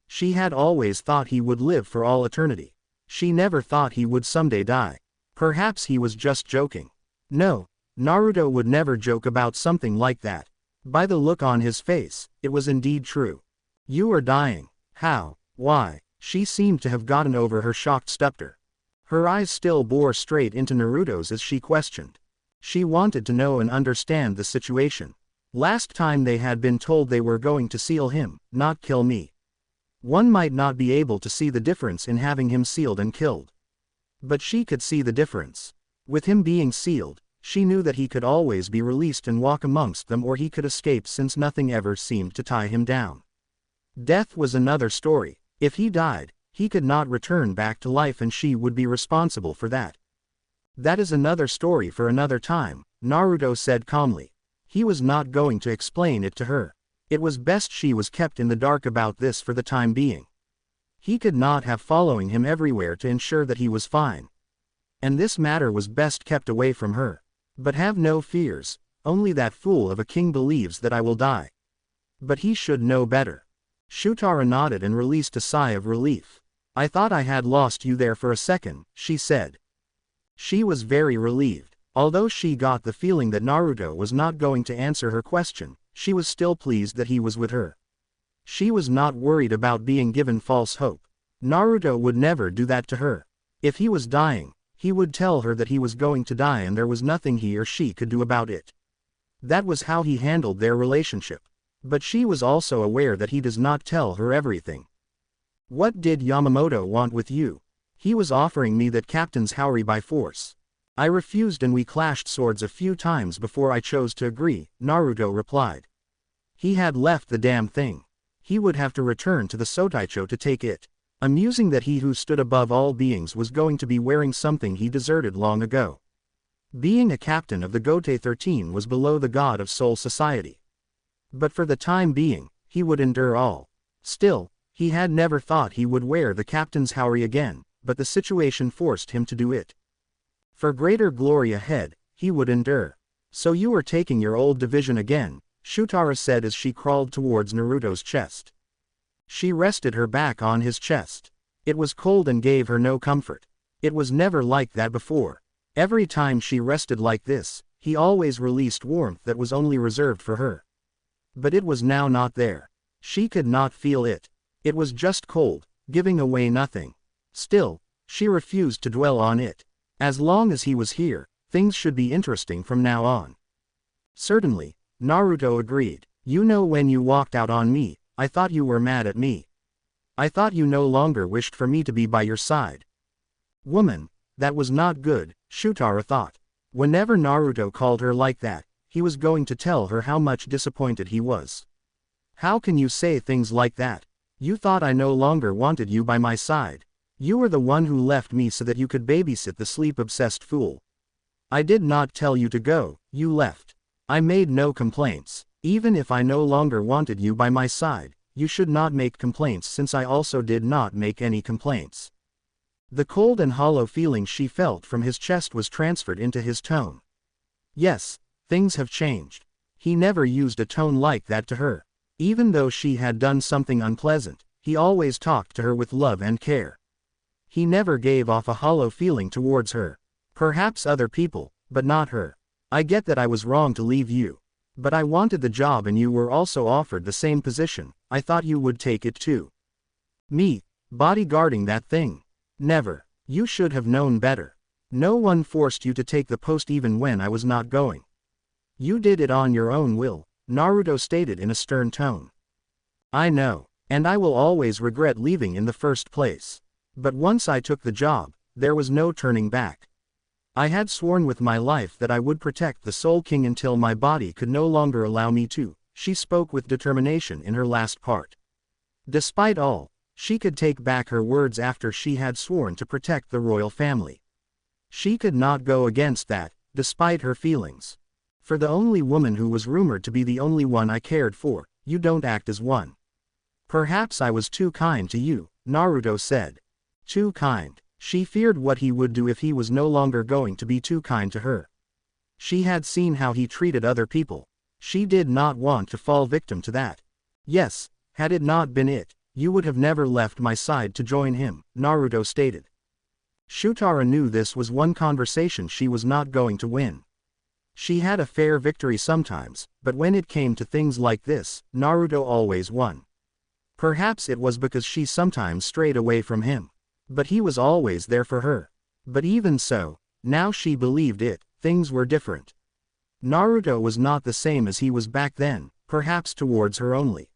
A: She had always thought he would live for all eternity. She never thought he would someday die. Perhaps he was just joking. No, Naruto would never joke about something like that. By the look on his face, it was indeed true. You are dying. How? Why? She seemed to have gotten over her shocked stupor. Her eyes still bore straight into Naruto's as she questioned. She wanted to know and understand the situation. Last time they had been told they were going to seal him, not kill me. One might not be able to see the difference in having him sealed and killed. But she could see the difference. With him being sealed, she knew that he could always be released and walk amongst them, or he could escape, since nothing ever seemed to tie him down. Death was another story. If he died, he could not return back to life, and she would be responsible for that. That is another story for another time, Naruto said calmly. He was not going to explain it to her. It was best she was kept in the dark about this for the time being. He could not have following him everywhere to ensure that he was fine. And this matter was best kept away from her. But have no fears. only that fool of a king believes that I will die. But he should know better. Shutara nodded and released a sigh of relief. I thought I had lost you there for a second, she said. She was very relieved. Although she got the feeling that Naruto was not going to answer her question, she was still pleased that he was with her. She was not worried about being given false hope. Naruto would never do that to her. If he was dying, he would tell her that he was going to die and there was nothing he or she could do about it. That was how he handled their relationship. But she was also aware that he does not tell her everything. What did Yamamoto want with you? He was offering me that captain's Haori by force. I refused and we clashed swords a few times before I chose to agree, Naruto replied. He had left the damn thing. He would have to return to the Sotaicho to take it. Amusing that he who stood above all beings was going to be wearing something he deserted long ago. Being a captain of the Gote 13 was below the god of soul society. But for the time being, he would endure all. Still, he had never thought he would wear the captain's Haori again, but the situation forced him to do it. For greater glory ahead, he would endure. So you are taking your old division again, Shutara said as she crawled towards Naruto's chest. She rested her back on his chest. It was cold and gave her no comfort. It was never like that before. Every time she rested like this, he always released warmth that was only reserved for her. But it was now not there. She could not feel it. It was just cold, giving away nothing. Still, she refused to dwell on it. As long as he was here, things should be interesting from now on. Certainly, Naruto agreed. You know, when you walked out on me, I thought you were mad at me. I thought you no longer wished for me to be by your side. Woman, that was not good, Shutara thought. Whenever Naruto called her like that, he was going to tell her how much disappointed he was. How can you say things like that? You thought I no longer wanted you by my side. You were the one who left me so that you could babysit the sleep-obsessed fool. I did not tell you to go, you left. I made no complaints. Even if I no longer wanted you by my side, you should not make complaints since I also did not make any complaints. The cold and hollow feeling she felt from his chest was transferred into his tone. Yes, things have changed. He never used a tone like that to her. Even though she had done something unpleasant, he always talked to her with love and care. He never gave off a hollow feeling towards her. Perhaps other people, but not her. I get that I was wrong to leave you. But I wanted the job and you were also offered the same position. I thought you would take it too. Me, bodyguarding that thing? Never. You should have known better. No one forced you to take the post even when I was not going. You did it on your own will, Naruto stated in a stern tone. I know, and I will always regret leaving in the first place. But once I took the job, there was no turning back. I had sworn with my life that I would protect the Soul King until my body could no longer allow me to. She spoke with determination in her last part. Despite all, she could take back her words after she had sworn to protect the royal family. She could not go against that, despite her feelings. For the only woman who was rumored to be the only one I cared for, you don't act as one. Perhaps I was too kind to you, Naruto said. Too kind. She feared what he would do if he was no longer going to be too kind to her. She had seen how he treated other people. She did not want to fall victim to that. Yes, had it not been it, you would have never left my side to join him, Naruto stated. Shutara knew this was one conversation she was not going to win. She had a fair victory sometimes, but when it came to things like this, Naruto always won. Perhaps it was because she sometimes strayed away from him. But he was always there for her. But even so, now she believed it, things were different. Naruto was not the same as he was back then, perhaps towards her only.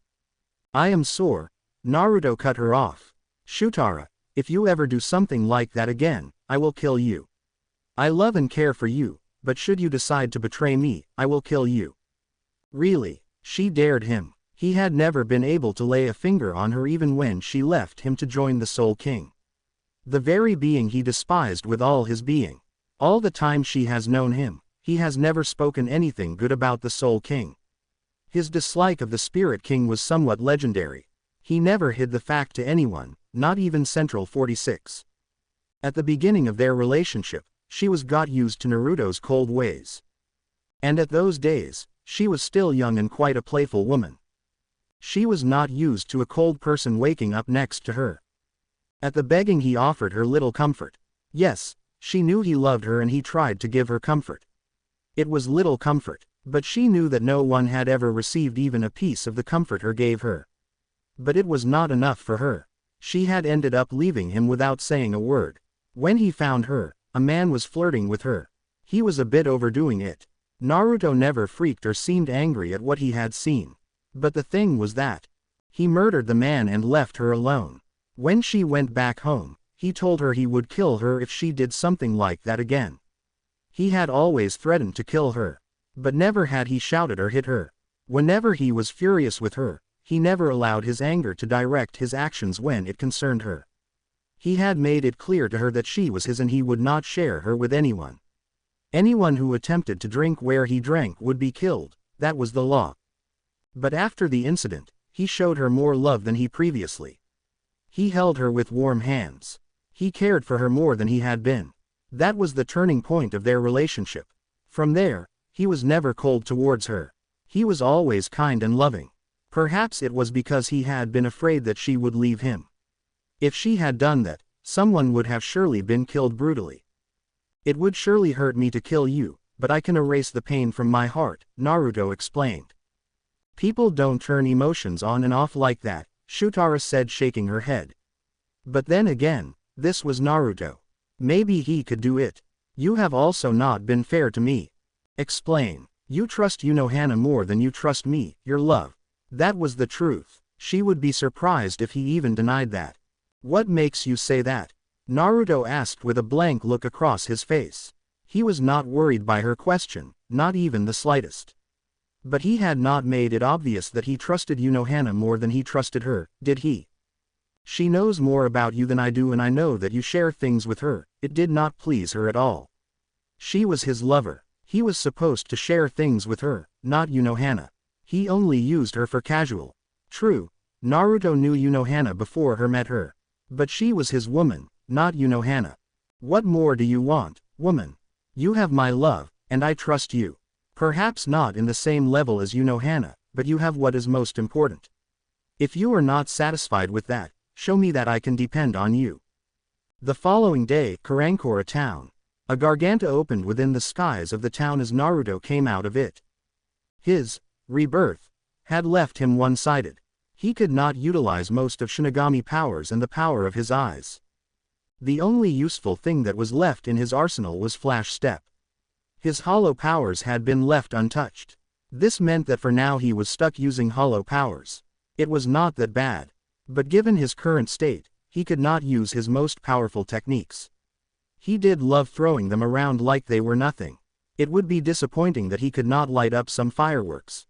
A: I am sore. Naruto cut her off. Shutara, if you ever do something like that again, I will kill you. I love and care for you, but should you decide to betray me, I will kill you. Really, she dared him. He had never been able to lay a finger on her even when she left him to join the Soul King. The very being he despised with all his being. All the time she has known him, he has never spoken anything good about the Soul King. His dislike of the Spirit King was somewhat legendary. He never hid the fact to anyone, not even Central 46. At the beginning of their relationship, she got used to Naruto's cold ways. And at those days, she was still young and quite a playful woman. She was not used to a cold person waking up next to her. At the begging he offered her little comfort. Yes, she knew he loved her and he tried to give her comfort. It was little comfort, but she knew that no one had ever received even a piece of the comfort her gave her. But it was not enough for her. She had ended up leaving him without saying a word. When he found her, a man was flirting with her. He was a bit overdoing it. Naruto never freaked or seemed angry at what he had seen. But the thing was that he murdered the man and left her alone. When she went back home, he told her he would kill her if she did something like that again. He had always threatened to kill her. But never had he shouted or hit her. Whenever he was furious with her, he never allowed his anger to direct his actions when it concerned her. He had made it clear to her that she was his and he would not share her with anyone. Anyone who attempted to drink where he drank would be killed, that was the law. But after the incident, he showed her more love than he previously. He held her with warm hands. He cared for her more than he had been. That was the turning point of their relationship. From there, he was never cold towards her. He was always kind and loving. Perhaps it was because he had been afraid that she would leave him. If she had done that, someone would have surely been killed brutally. It would surely hurt me to kill you, but I can erase the pain from my heart, Naruto explained. People don't turn emotions on and off like that, Shutara said, shaking her head. But then again, this was Naruto. Maybe he could do it. You have also not been fair to me. Explain. You trust Unohana more than you trust me, your love. That was the truth. She would be surprised if he even denied that. What makes you say that? Naruto asked with a blank look across his face. He was not worried by her question, not even the slightest. But he had not made it obvious that he trusted Unohana more than he trusted her, did he? She knows more about you than I do and I know that you share things with her. It did not please her at all. She was his lover. He was supposed to share things with her, not Unohana. He only used her for casual. True, Naruto knew Unohana before her met her. But she was his woman, not Unohana. What more do you want, woman? You have my love, and I trust you. Perhaps not in the same level as Unohana, but you have what is most important. If you are not satisfied with that, show me that I can depend on you. The following day, Karankora town. A garganta opened within the skies of the town as Naruto came out of it. His rebirth had left him one-sided. He could not utilize most of Shinigami powers and the power of his eyes. The only useful thing that was left in his arsenal was Flash Step. His hollow powers had been left untouched. This meant that for now he was stuck using hollow powers. It was not that bad. But given his current state, he could not use his most powerful techniques. He did love throwing them around like they were nothing. It would be disappointing that he could not light up some fireworks.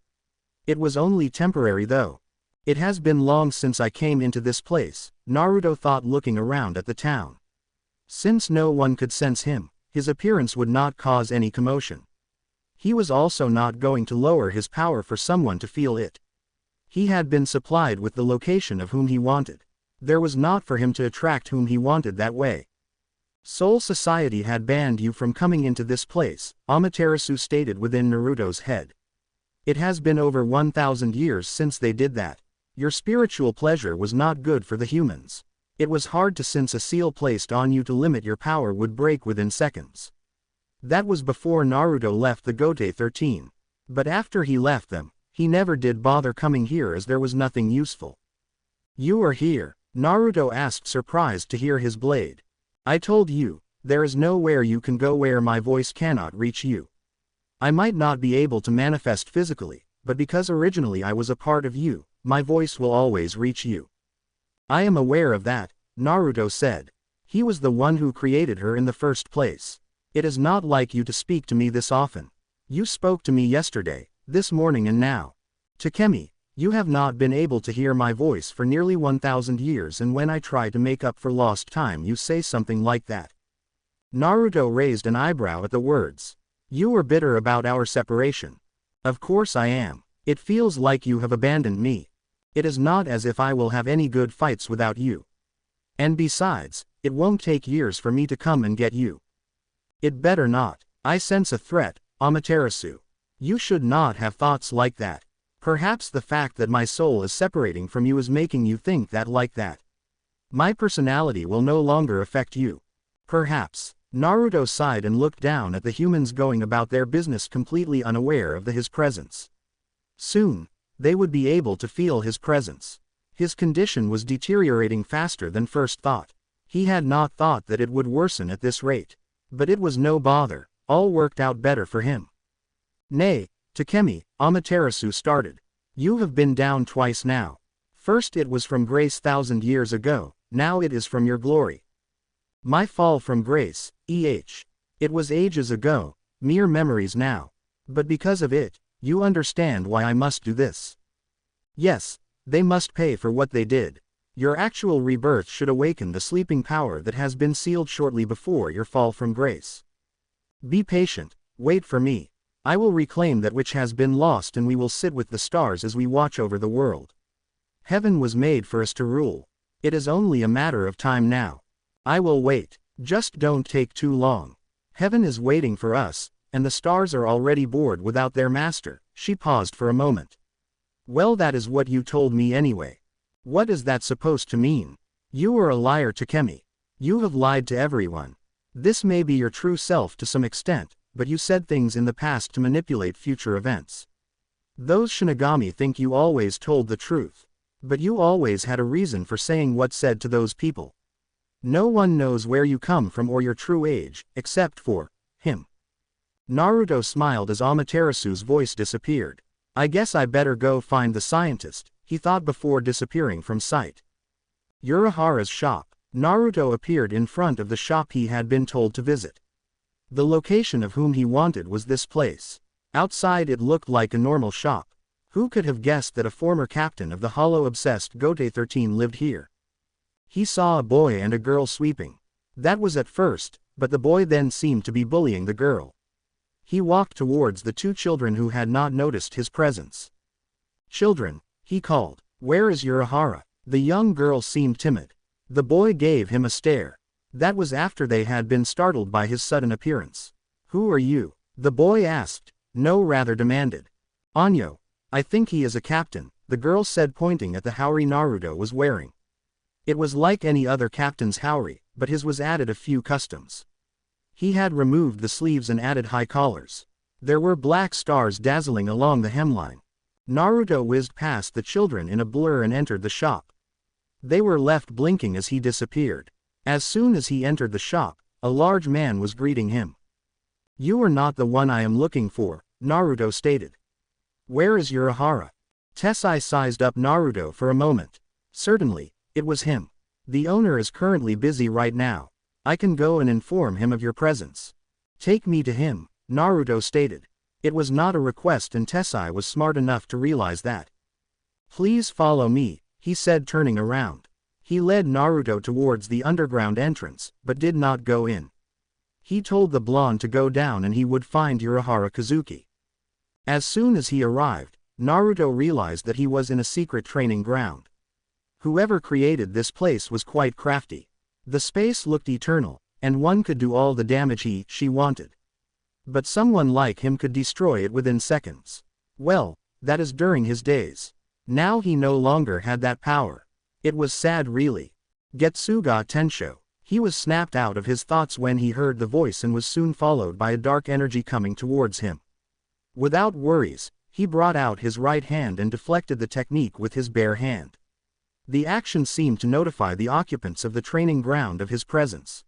A: It was only temporary though. It has been long since I came into this place, Naruto thought, looking around at the town. Since no one could sense him, his appearance would not cause any commotion. He was also not going to lower his power for someone to feel it. He had been supplied with the location of whom he wanted. There was not for him to attract whom he wanted that way. Soul Society had banned you from coming into this place, Amaterasu stated within Naruto's head. It has been over 1,000 years since they did that. Your spiritual pleasure was not good for the humans. It was hard to sense a seal placed on you to limit your power would break within seconds. That was before Naruto left the Gote 13. But after he left them, he never did bother coming here as there was nothing useful. You are here, Naruto asked, surprised to hear his blade. I told you, there is nowhere you can go where my voice cannot reach you. I might not be able to manifest physically, but because originally I was a part of you, my voice will always reach you. I am aware of that, Naruto said. He was the one who created her in the first place. It is not like you to speak to me this often. You spoke to me yesterday, this morning and now. Takemi, you have not been able to hear my voice for nearly 1,000 years, and when I try to make up for lost time you say something like that. Naruto raised an eyebrow at the words. You are bitter about our separation. Of course I am. It feels like you have abandoned me. It is not as if I will have any good fights without you. And besides, it won't take years for me to come and get you. It better not. I sense a threat, Amaterasu. You should not have thoughts like that. Perhaps the fact that my soul is separating from you is making you think that like that. My personality will no longer affect you. Perhaps. Naruto sighed and looked down at the humans going about their business completely unaware of his presence. Soon, they would be able to feel his presence. His condition was deteriorating faster than first thought. He had not thought that it would worsen at this rate. But it was no bother, all worked out better for him. Nay, Takemi, Amaterasu started. You have been down twice now. First it was from grace 1,000 years ago, now it is from your glory. My fall from grace, it was ages ago, mere memories now. But because of it, you understand why I must do this. Yes, they must pay for what they did. Your actual rebirth should awaken the sleeping power that has been sealed shortly before your fall from grace. Be patient, wait for me. I will reclaim that which has been lost and we will sit with the stars as we watch over the world. Heaven was made for us to rule. It is only a matter of time now. I will wait, just don't take too long. Heaven is waiting for us, and the stars are already bored without their master. She paused for a moment. Well, that is what you told me anyway. What is that supposed to mean? You are a liar, Takemi. You have lied to everyone. This may be your true self to some extent, but you said things in the past to manipulate future events. Those Shinigami think you always told the truth. But you always had a reason for saying what said to those people. No one knows where you come from or your true age, except for him. Naruto smiled as Amaterasu's voice disappeared. I guess I better go find the scientist, he thought before disappearing from sight. Urahara's shop. Naruto appeared in front of the shop he had been told to visit. The location of whom he wanted was this place. Outside it looked like a normal shop. Who could have guessed that a former captain of the hollow-obsessed Gote 13 lived here? He saw a boy and a girl sweeping. That was at first, but the boy then seemed to be bullying the girl. He walked towards the two children who had not noticed his presence. Children, he called, where is Urahara? The young girl seemed timid. The boy gave him a stare. That was after they had been startled by his sudden appearance. Who are you? The boy asked. No, rather demanded. Anyo. I think he is a captain, the girl said, pointing at the haori Naruto was wearing. It was like any other captain's haori, but his was added a few customs. He had removed the sleeves and added high collars. There were black stars dazzling along the hemline. Naruto whizzed past the children in a blur and entered the shop. They were left blinking as he disappeared. As soon as he entered the shop, a large man was greeting him. You are not the one I am looking for, Naruto stated. Where is Urahara? Tessai sized up Naruto for a moment. Certainly, it was him. The owner is currently busy right now. I can go and inform him of your presence. Take me to him, Naruto stated. It was not a request and Tessai was smart enough to realize that. Please follow me, he said, turning around. He led Naruto towards the underground entrance, but did not go in. He told the blonde to go down and he would find Urahara Kazuki. As soon as he arrived, Naruto realized that he was in a secret training ground. Whoever created this place was quite crafty. The space looked eternal, and one could do all the damage she wanted. But someone like him could destroy it within seconds. Well, that is during his days. Now he no longer had that power. It was sad really. Getsuga Tensho. He was snapped out of his thoughts when he heard the voice and was soon followed by a dark energy coming towards him. Without worries, he brought out his right hand and deflected the technique with his bare hand. The action seemed to notify the occupants of the training ground of his presence.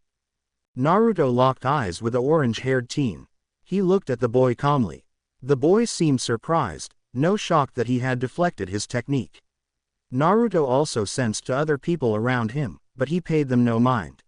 A: Naruto locked eyes with the orange-haired teen. He looked at the boy calmly. The boy seemed surprised, no shock that he had deflected his technique. Naruto also sensed to other people around him, but he paid them no mind.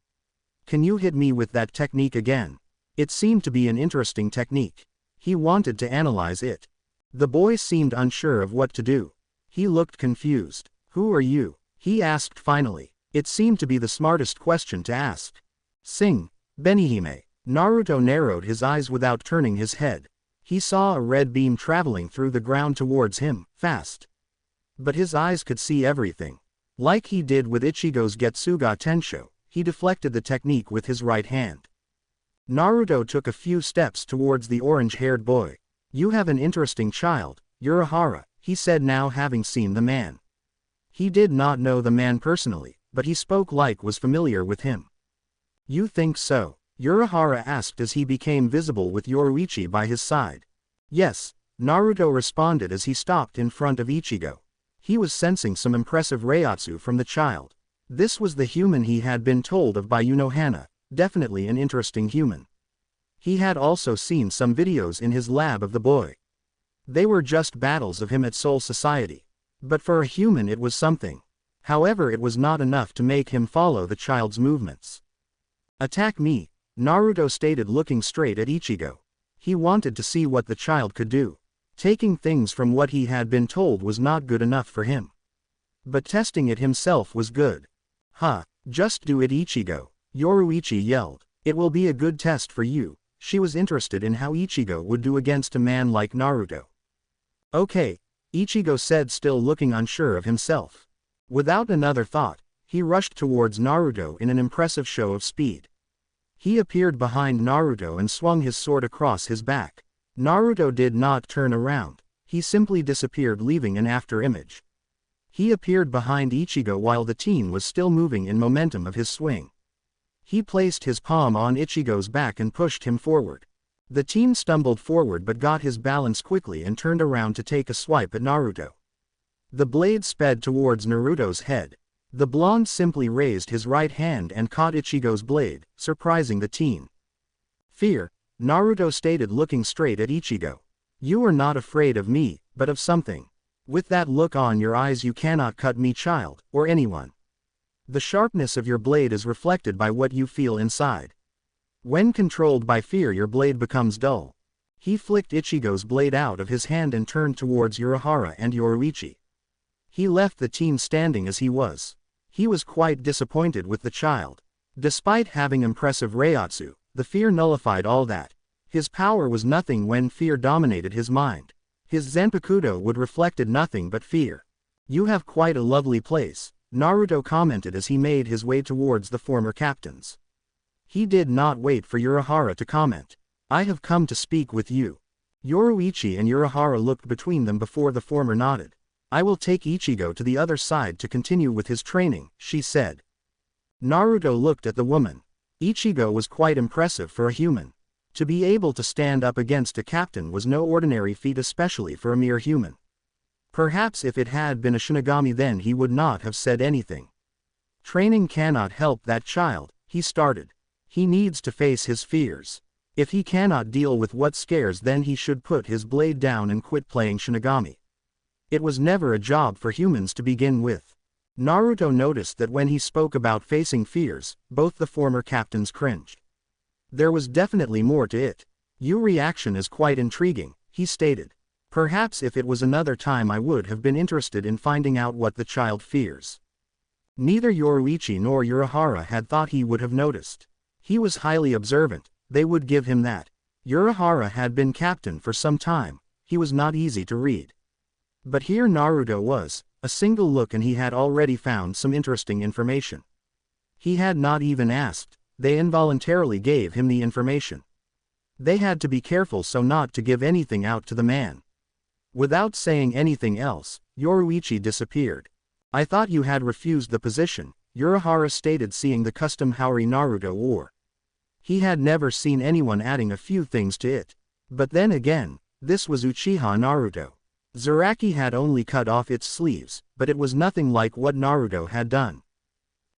A: Can you hit me with that technique again? It seemed to be an interesting technique. He wanted to analyze it. The boy seemed unsure of what to do. He looked confused. Who are you? He asked finally. It seemed to be the smartest question to ask. Sing, Benihime. Naruto narrowed his eyes without turning his head. He saw a red beam traveling through the ground towards him, fast. But his eyes could see everything. Like he did with Ichigo's Getsuga Tensho, he deflected the technique with his right hand. Naruto took a few steps towards the orange-haired boy. You have an interesting child, Urahara, he said now having seen the man. He did not know the man personally, but he spoke like was familiar with him. You think so? Urahara asked as he became visible with Yoruichi by his side. Yes, Naruto responded as he stopped in front of Ichigo. He was sensing some impressive reiatsu from the child. This was the human he had been told of by Unohana, definitely an interesting human. He had also seen some videos in his lab of the boy. They were just battles of him at Soul Society. But for a human it was something. However, it was not enough to make him follow the child's movements. Attack me, Naruto stated looking straight at Ichigo. He wanted to see what the child could do. Taking things from what he had been told was not good enough for him. But testing it himself was good. Just do it, Ichigo, Yoruichi yelled. It will be a good test for you. She was interested in how Ichigo would do against a man like Naruto. Okay, Ichigo said, still looking unsure of himself. Without another thought, he rushed towards Naruto in an impressive show of speed. He appeared behind Naruto and swung his sword across his back. Naruto did not turn around. He simply disappeared, leaving an after-image. He appeared behind Ichigo while the teen was still moving in momentum of his swing. He placed his palm on Ichigo's back and pushed him forward. The teen stumbled forward but got his balance quickly and turned around to take a swipe at Naruto. The blade sped towards Naruto's head. The blonde simply raised his right hand and caught Ichigo's blade, surprising the teen. Fear, Naruto stated looking straight at Ichigo. You are not afraid of me, but of something. With that look on your eyes you cannot cut me, child, or anyone. The sharpness of your blade is reflected by what you feel inside. When controlled by fear your blade becomes dull. He flicked Ichigo's blade out of his hand and turned towards Urahara and Yoruichi. He left the teen standing as he was. He was quite disappointed with the child. Despite having impressive reiatsu, the fear nullified all that. His power was nothing when fear dominated his mind. His Zanpakuto would reflected nothing but fear. You have quite a lovely place, Naruto commented as he made his way towards the former captains. He did not wait for Urahara to comment. I have come to speak with you. Yoruichi and Urahara looked between them before the former nodded. I will take Ichigo to the other side to continue with his training, she said. Naruto looked at the woman. Ichigo was quite impressive for a human. To be able to stand up against a captain was no ordinary feat, especially for a mere human. Perhaps if it had been a Shinigami then he would not have said anything. Training cannot help that child, he started. He needs to face his fears. If he cannot deal with what scares then he should put his blade down and quit playing Shinigami. It was never a job for humans to begin with. Naruto noticed that when he spoke about facing fears, both the former captains cringed. There was definitely more to it. Your reaction is quite intriguing, he stated. Perhaps if it was another time I would have been interested in finding out what the child fears. Neither Yoruichi nor Urahara had thought he would have noticed. He was highly observant, they would give him that. Urahara had been captain for some time, he was not easy to read. But here Naruto was, a single look and he had already found some interesting information. He had not even asked, they involuntarily gave him the information. They had to be careful so not to give anything out to the man. Without saying anything else, Yoruichi disappeared. I thought you had refused the position, Urahara stated seeing the custom Haori Naruto wore. He had never seen anyone adding a few things to it. But then again, this was Uchiha Naruto. Zaraki had only cut off its sleeves, but it was nothing like what Naruto had done.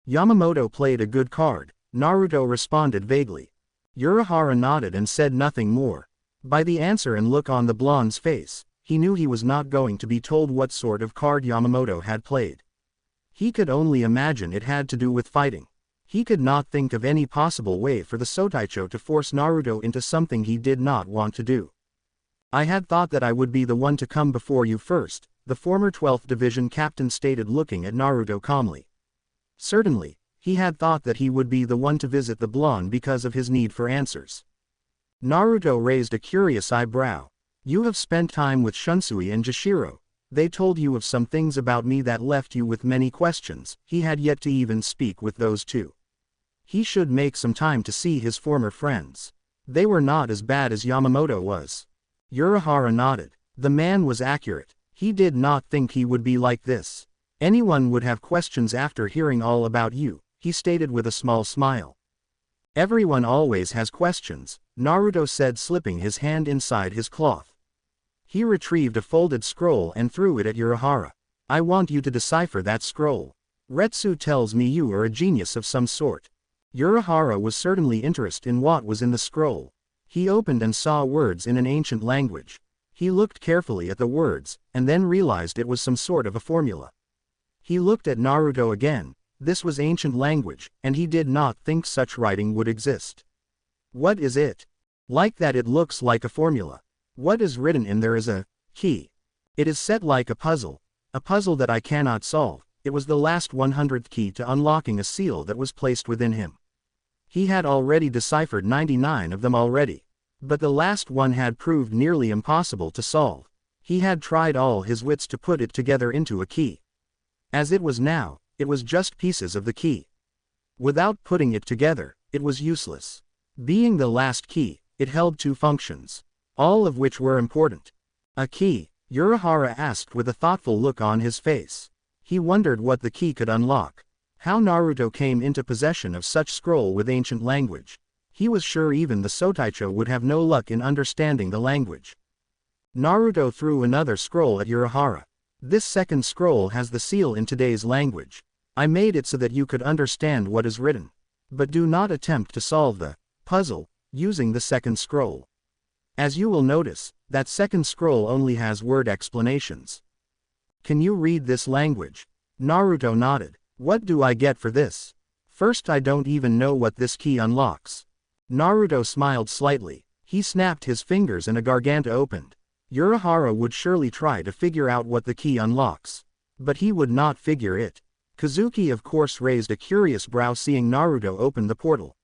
A: Yamamoto played a good card, Naruto responded vaguely. Urahara nodded and said nothing more. By the answer and look on the blonde's face, he knew he was not going to be told what sort of card Yamamoto had played. He could only imagine it had to do with fighting. He could not think of any possible way for the Sotaicho to force Naruto into something he did not want to do. I had thought that I would be the one to come before you first, the former 12th Division captain stated looking at Naruto calmly. Certainly, he had thought that he would be the one to visit the blonde because of his need for answers. Naruto raised a curious eyebrow. You have spent time with Shunsui and Jashiro. They told you of some things about me that left you with many questions. He had yet to even speak with those two. He should make some time to see his former friends. They were not as bad as Yamamoto was. Urahara nodded. The man was accurate. He did not think he would be like this. Anyone would have questions after hearing all about you, he stated with a small smile. Everyone always has questions, Naruto said, slipping his hand inside his cloth. He retrieved a folded scroll and threw it at Urahara. I want you to decipher that scroll. Retsu tells me you are a genius of some sort. Urahara was certainly interested in what was in the scroll. He opened and saw words in an ancient language. He looked carefully at the words, and then realized it was some sort of a formula. He looked at Naruto again. This was ancient language, and he did not think such writing would exist. What is it? Like that, it looks like a formula. What is written in there is a key. It is set like a puzzle that I cannot solve. It was the last 100th key to unlocking a seal that was placed within him. He had already deciphered 99 of them already. But the last one had proved nearly impossible to solve. He had tried all his wits to put it together into a key. As it was now, it was just pieces of the key. Without putting it together, it was useless. Being the last key, it held two functions, all of which were important. A key? Urahara asked with a thoughtful look on his face. He wondered what the key could unlock. How Naruto came into possession of such scroll with ancient language. He was sure even the Sotaicho would have no luck in understanding the language. Naruto threw another scroll at Urahara. This second scroll has the seal in today's language. I made it so that you could understand what is written. But do not attempt to solve the puzzle using the second scroll. As you will notice, that second scroll only has word explanations. Can you read this language? Naruto nodded. What do I get for this? First, I don't even know what this key unlocks. Naruto smiled slightly. He snapped his fingers and a garganta opened. Urahara would surely try to figure out what the key unlocks. But he would not figure it. Kazuki of course raised a curious brow seeing Naruto open the portal.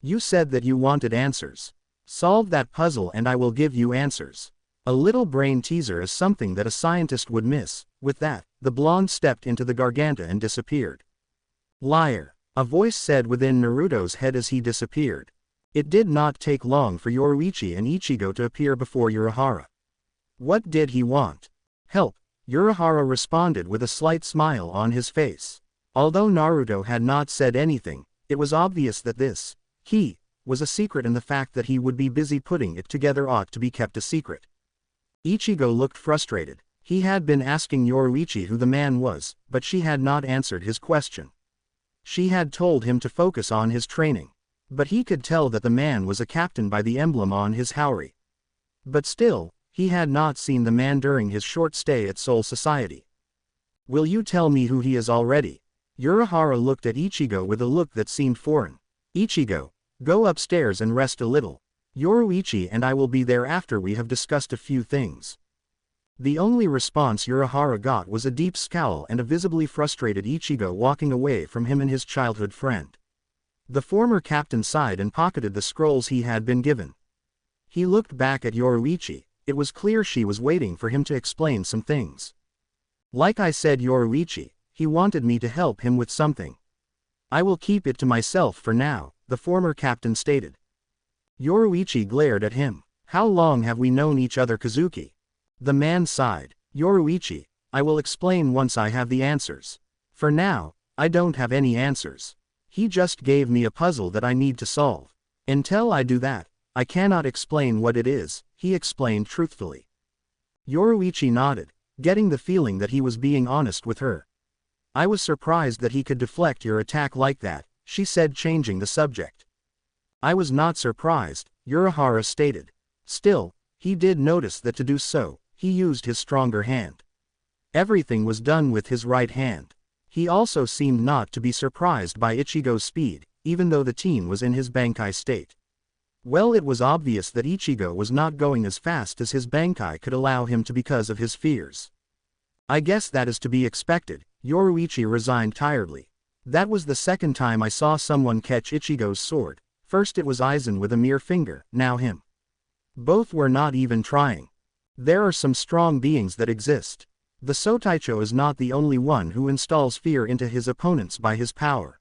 A: You said that you wanted answers. Solve that puzzle and I will give you answers. A little brain teaser is something that a scientist would miss. With that, the blonde stepped into the garganta and disappeared. Liar, a voice said within Naruto's head as he disappeared. It did not take long for Yoruichi and Ichigo to appear before Urahara. What did he want? Help, Urahara responded with a slight smile on his face. Although Naruto had not said anything, it was obvious that this key was a secret, and the fact that he would be busy putting it together ought to be kept a secret. Ichigo looked frustrated. He had been asking Yoruichi who the man was, but she had not answered his question. She had told him to focus on his training. But he could tell that the man was a captain by the emblem on his haori. But still, he had not seen the man during his short stay at Soul Society. Will you tell me who he is already? Urahara looked at Ichigo with a look that seemed foreign. Ichigo, go upstairs and rest a little. Yoruichi and I will be there after we have discussed a few things. The only response Urahara got was a deep scowl and a visibly frustrated Ichigo walking away from him and his childhood friend. The former captain sighed and pocketed the scrolls he had been given. He looked back at Yoruichi. It was clear she was waiting for him to explain some things. Like I said, Yoruichi, he wanted me to help him with something. I will keep it to myself for now, the former captain stated. Yoruichi glared at him. How long have we known each other, Kazuki? The man sighed. Yoruichi, I will explain once I have the answers. For now, I don't have any answers. He just gave me a puzzle that I need to solve. Until I do that, I cannot explain what it is, he explained truthfully. Yoruichi nodded, getting the feeling that he was being honest with her. I was surprised that he could deflect your attack like that, she said, changing the subject. I was not surprised, Urahara stated. Still, he did notice that to do so, he used his stronger hand. Everything was done with his right hand. He also seemed not to be surprised by Ichigo's speed, even though the teen was in his Bankai state. Well, it was obvious that Ichigo was not going as fast as his Bankai could allow him to because of his fears. I guess that is to be expected, Yoruichi resigned tiredly. That was the second time I saw someone catch Ichigo's sword. First it was Eisen with a mere finger, now him. Both were not even trying. There are some strong beings that exist. The Sotaicho is not the only one who installs fear into his opponents by his power.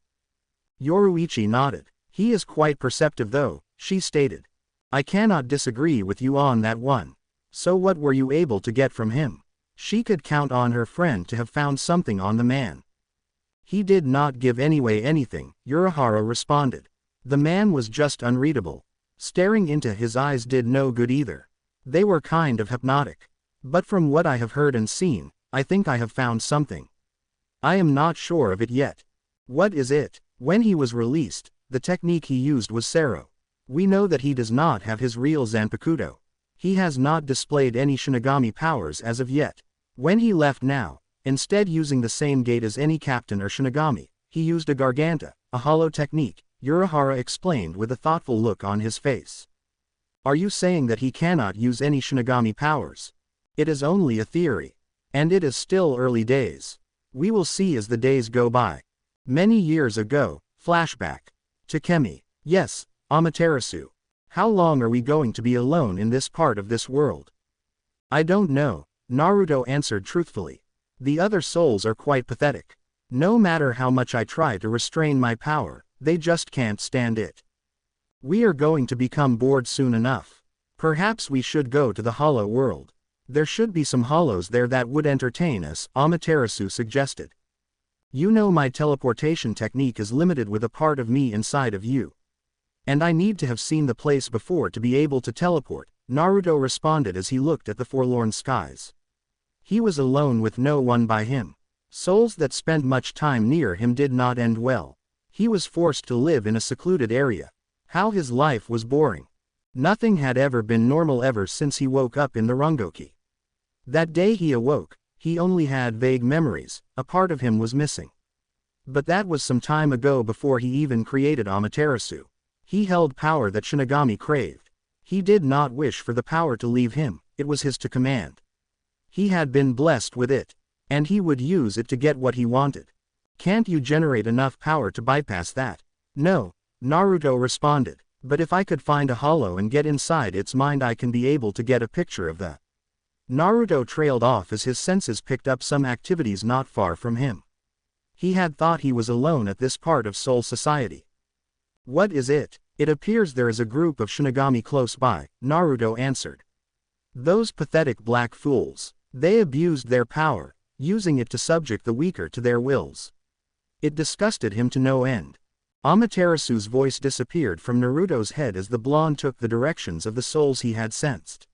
A: Yoruichi nodded. He is quite perceptive though, she stated. I cannot disagree with you on that one. So what were you able to get from him? She could count on her friend to have found something on the man. He did not give anyway anything, Urahara responded. The man was just unreadable. Staring into his eyes did no good either. They were kind of hypnotic. But from what I have heard and seen, I think I have found something. I am not sure of it yet. What is it? When he was released, the technique he used was Sero. We know that he does not have his real Zanpakuto. He has not displayed any Shinigami powers as of yet. When he left now, instead using the same gate as any captain or Shinigami, he used a Garganta, a hollow technique, Urahara explained with a thoughtful look on his face. Are you saying that he cannot use any Shinigami powers? It is only a theory. And it is still early days. We will see as the days go by. Many years ago, flashback. Takemi. Yes, Amaterasu. How long are we going to be alone in this part of this world? I don't know, Naruto answered truthfully. The other souls are quite pathetic. No matter how much I try to restrain my power, they just can't stand it. We are going to become bored soon enough. Perhaps we should go to the hollow world. There should be some hollows there that would entertain us, Amaterasu suggested. You know my teleportation technique is limited with a part of me inside of you. And I need to have seen the place before to be able to teleport, Naruto responded as he looked at the forlorn skies. He was alone with no one by him. Souls that spent much time near him did not end well. He was forced to live in a secluded area. How his life was boring. Nothing had ever been normal ever since he woke up in the Rungoki. That day he awoke, he only had vague memories, a part of him was missing. But that was some time ago before he even created Amaterasu. He held power that Shinigami craved. He did not wish for the power to leave him, it was his to command. He had been blessed with it, and he would use it to get what he wanted. Can't you generate enough power to bypass that? No, Naruto responded, but if I could find a hollow and get inside its mind I can be able to get a picture of that. Naruto trailed off as his senses picked up some activities not far from him. He had thought he was alone at this part of Soul Society. What is it? It appears there is a group of Shinigami close by, Naruto answered. Those pathetic black fools. They abused their power, using it to subject the weaker to their wills. It disgusted him to no end. Amaterasu's voice disappeared from Naruto's head as the blonde took the directions of the souls he had sensed.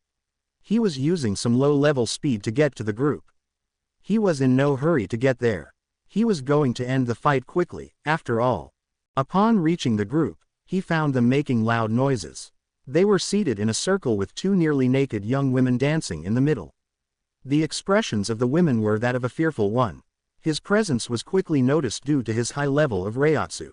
A: He was using some low-level speed to get to the group. He was in no hurry to get there. He was going to end the fight quickly, after all. Upon reaching the group, he found them making loud noises. They were seated in a circle with two nearly naked young women dancing in the middle. The expressions of the women were that of a fearful one. His presence was quickly noticed due to his high level of Reiatsu.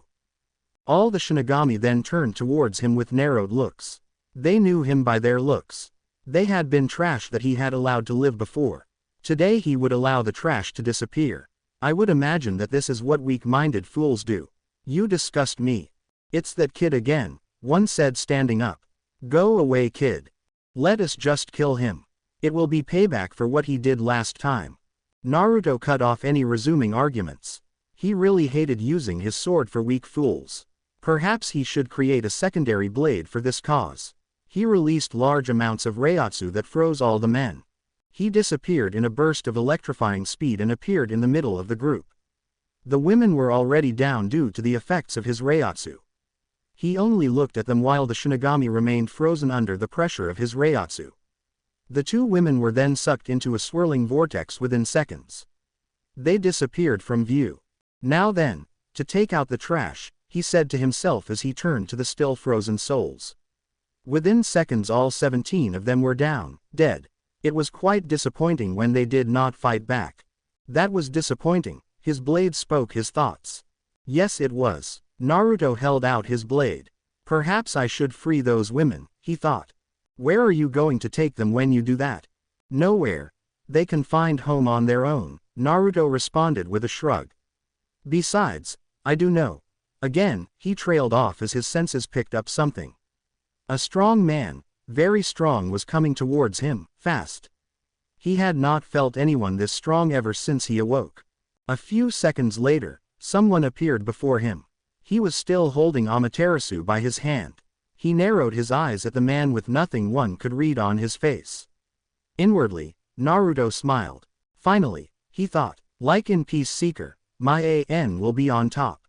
A: All the Shinigami then turned towards him with narrowed looks. They knew him by their looks. They had been trash that he had allowed to live before. Today he would allow the trash to disappear. I would imagine that this is what weak-minded fools do. You disgust me. It's that kid again, one said standing up. Go away kid. Let us just kill him. It will be payback for what he did last time. Naruto cut off any resuming arguments. He really hated using his sword for weak fools. Perhaps he should create a secondary blade for this cause. He released large amounts of Reiatsu that froze all the men. He disappeared in a burst of electrifying speed and appeared in the middle of the group. The women were already down due to the effects of his Reiatsu. He only looked at them while the Shinigami remained frozen under the pressure of his Reiatsu. The two women were then sucked into a swirling vortex within seconds. They disappeared from view. Now then, to take out the trash, he said to himself as he turned to the still frozen souls. Within seconds all 17 of them were down, dead. It was quite disappointing when they did not fight back. That was disappointing, his blade spoke his thoughts. Yes it was. Naruto held out his blade. Perhaps I should free those women, he thought. Where are you going to take them when you do that? Nowhere. They can find home on their own, Naruto responded with a shrug. Besides, I do know. Again, he trailed off as his senses picked up something. A strong man, very strong, was coming towards him, fast. He had not felt anyone this strong ever since he awoke. A few seconds later, someone appeared before him. He was still holding Amaterasu by his hand. He narrowed his eyes at the man with nothing one could read on his face. Inwardly, Naruto smiled. Finally, he thought, like in Peace Seeker, my AN will be on top.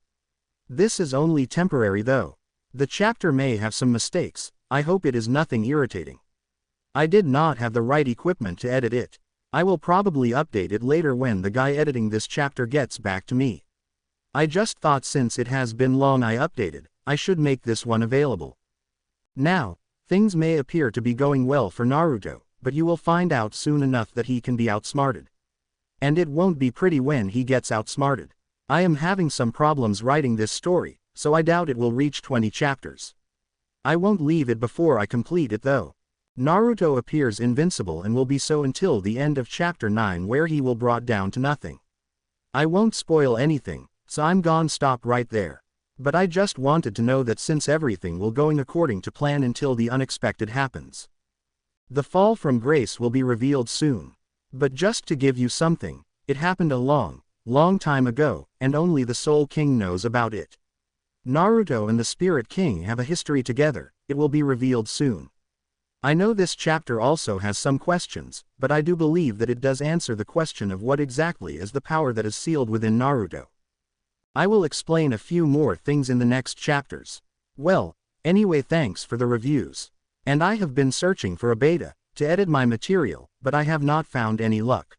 A: This is only temporary though. The chapter may have some mistakes, I hope it is nothing irritating. I did not have the right equipment to edit it. I will probably update it later when the guy editing this chapter gets back to me. I just thought since it has been long I updated, I should make this one available. Now, things may appear to be going well for Naruto, but you will find out soon enough that he can be outsmarted. And it won't be pretty when he gets outsmarted. I am having some problems writing this story, so I doubt it will reach 20 chapters. I won't leave it before I complete it though. Naruto appears invincible and will be so until the end of chapter 9 where he will brought down to nothing. I won't spoil anything, so I'm gonna stop right there. But I just wanted to know that since everything will going according to plan until the unexpected happens. The fall from grace will be revealed soon. But just to give you something, it happened a long time ago, and only the Soul King knows about it. Naruto and the Spirit King have a history together, it will be revealed soon. I know this chapter also has some questions, but I do believe that it does answer the question of what exactly is the power that is sealed within Naruto. I will explain a few more things in the next chapters. Well, anyway, thanks for the reviews. And I have been searching for a beta to edit my material, but I have not found any luck.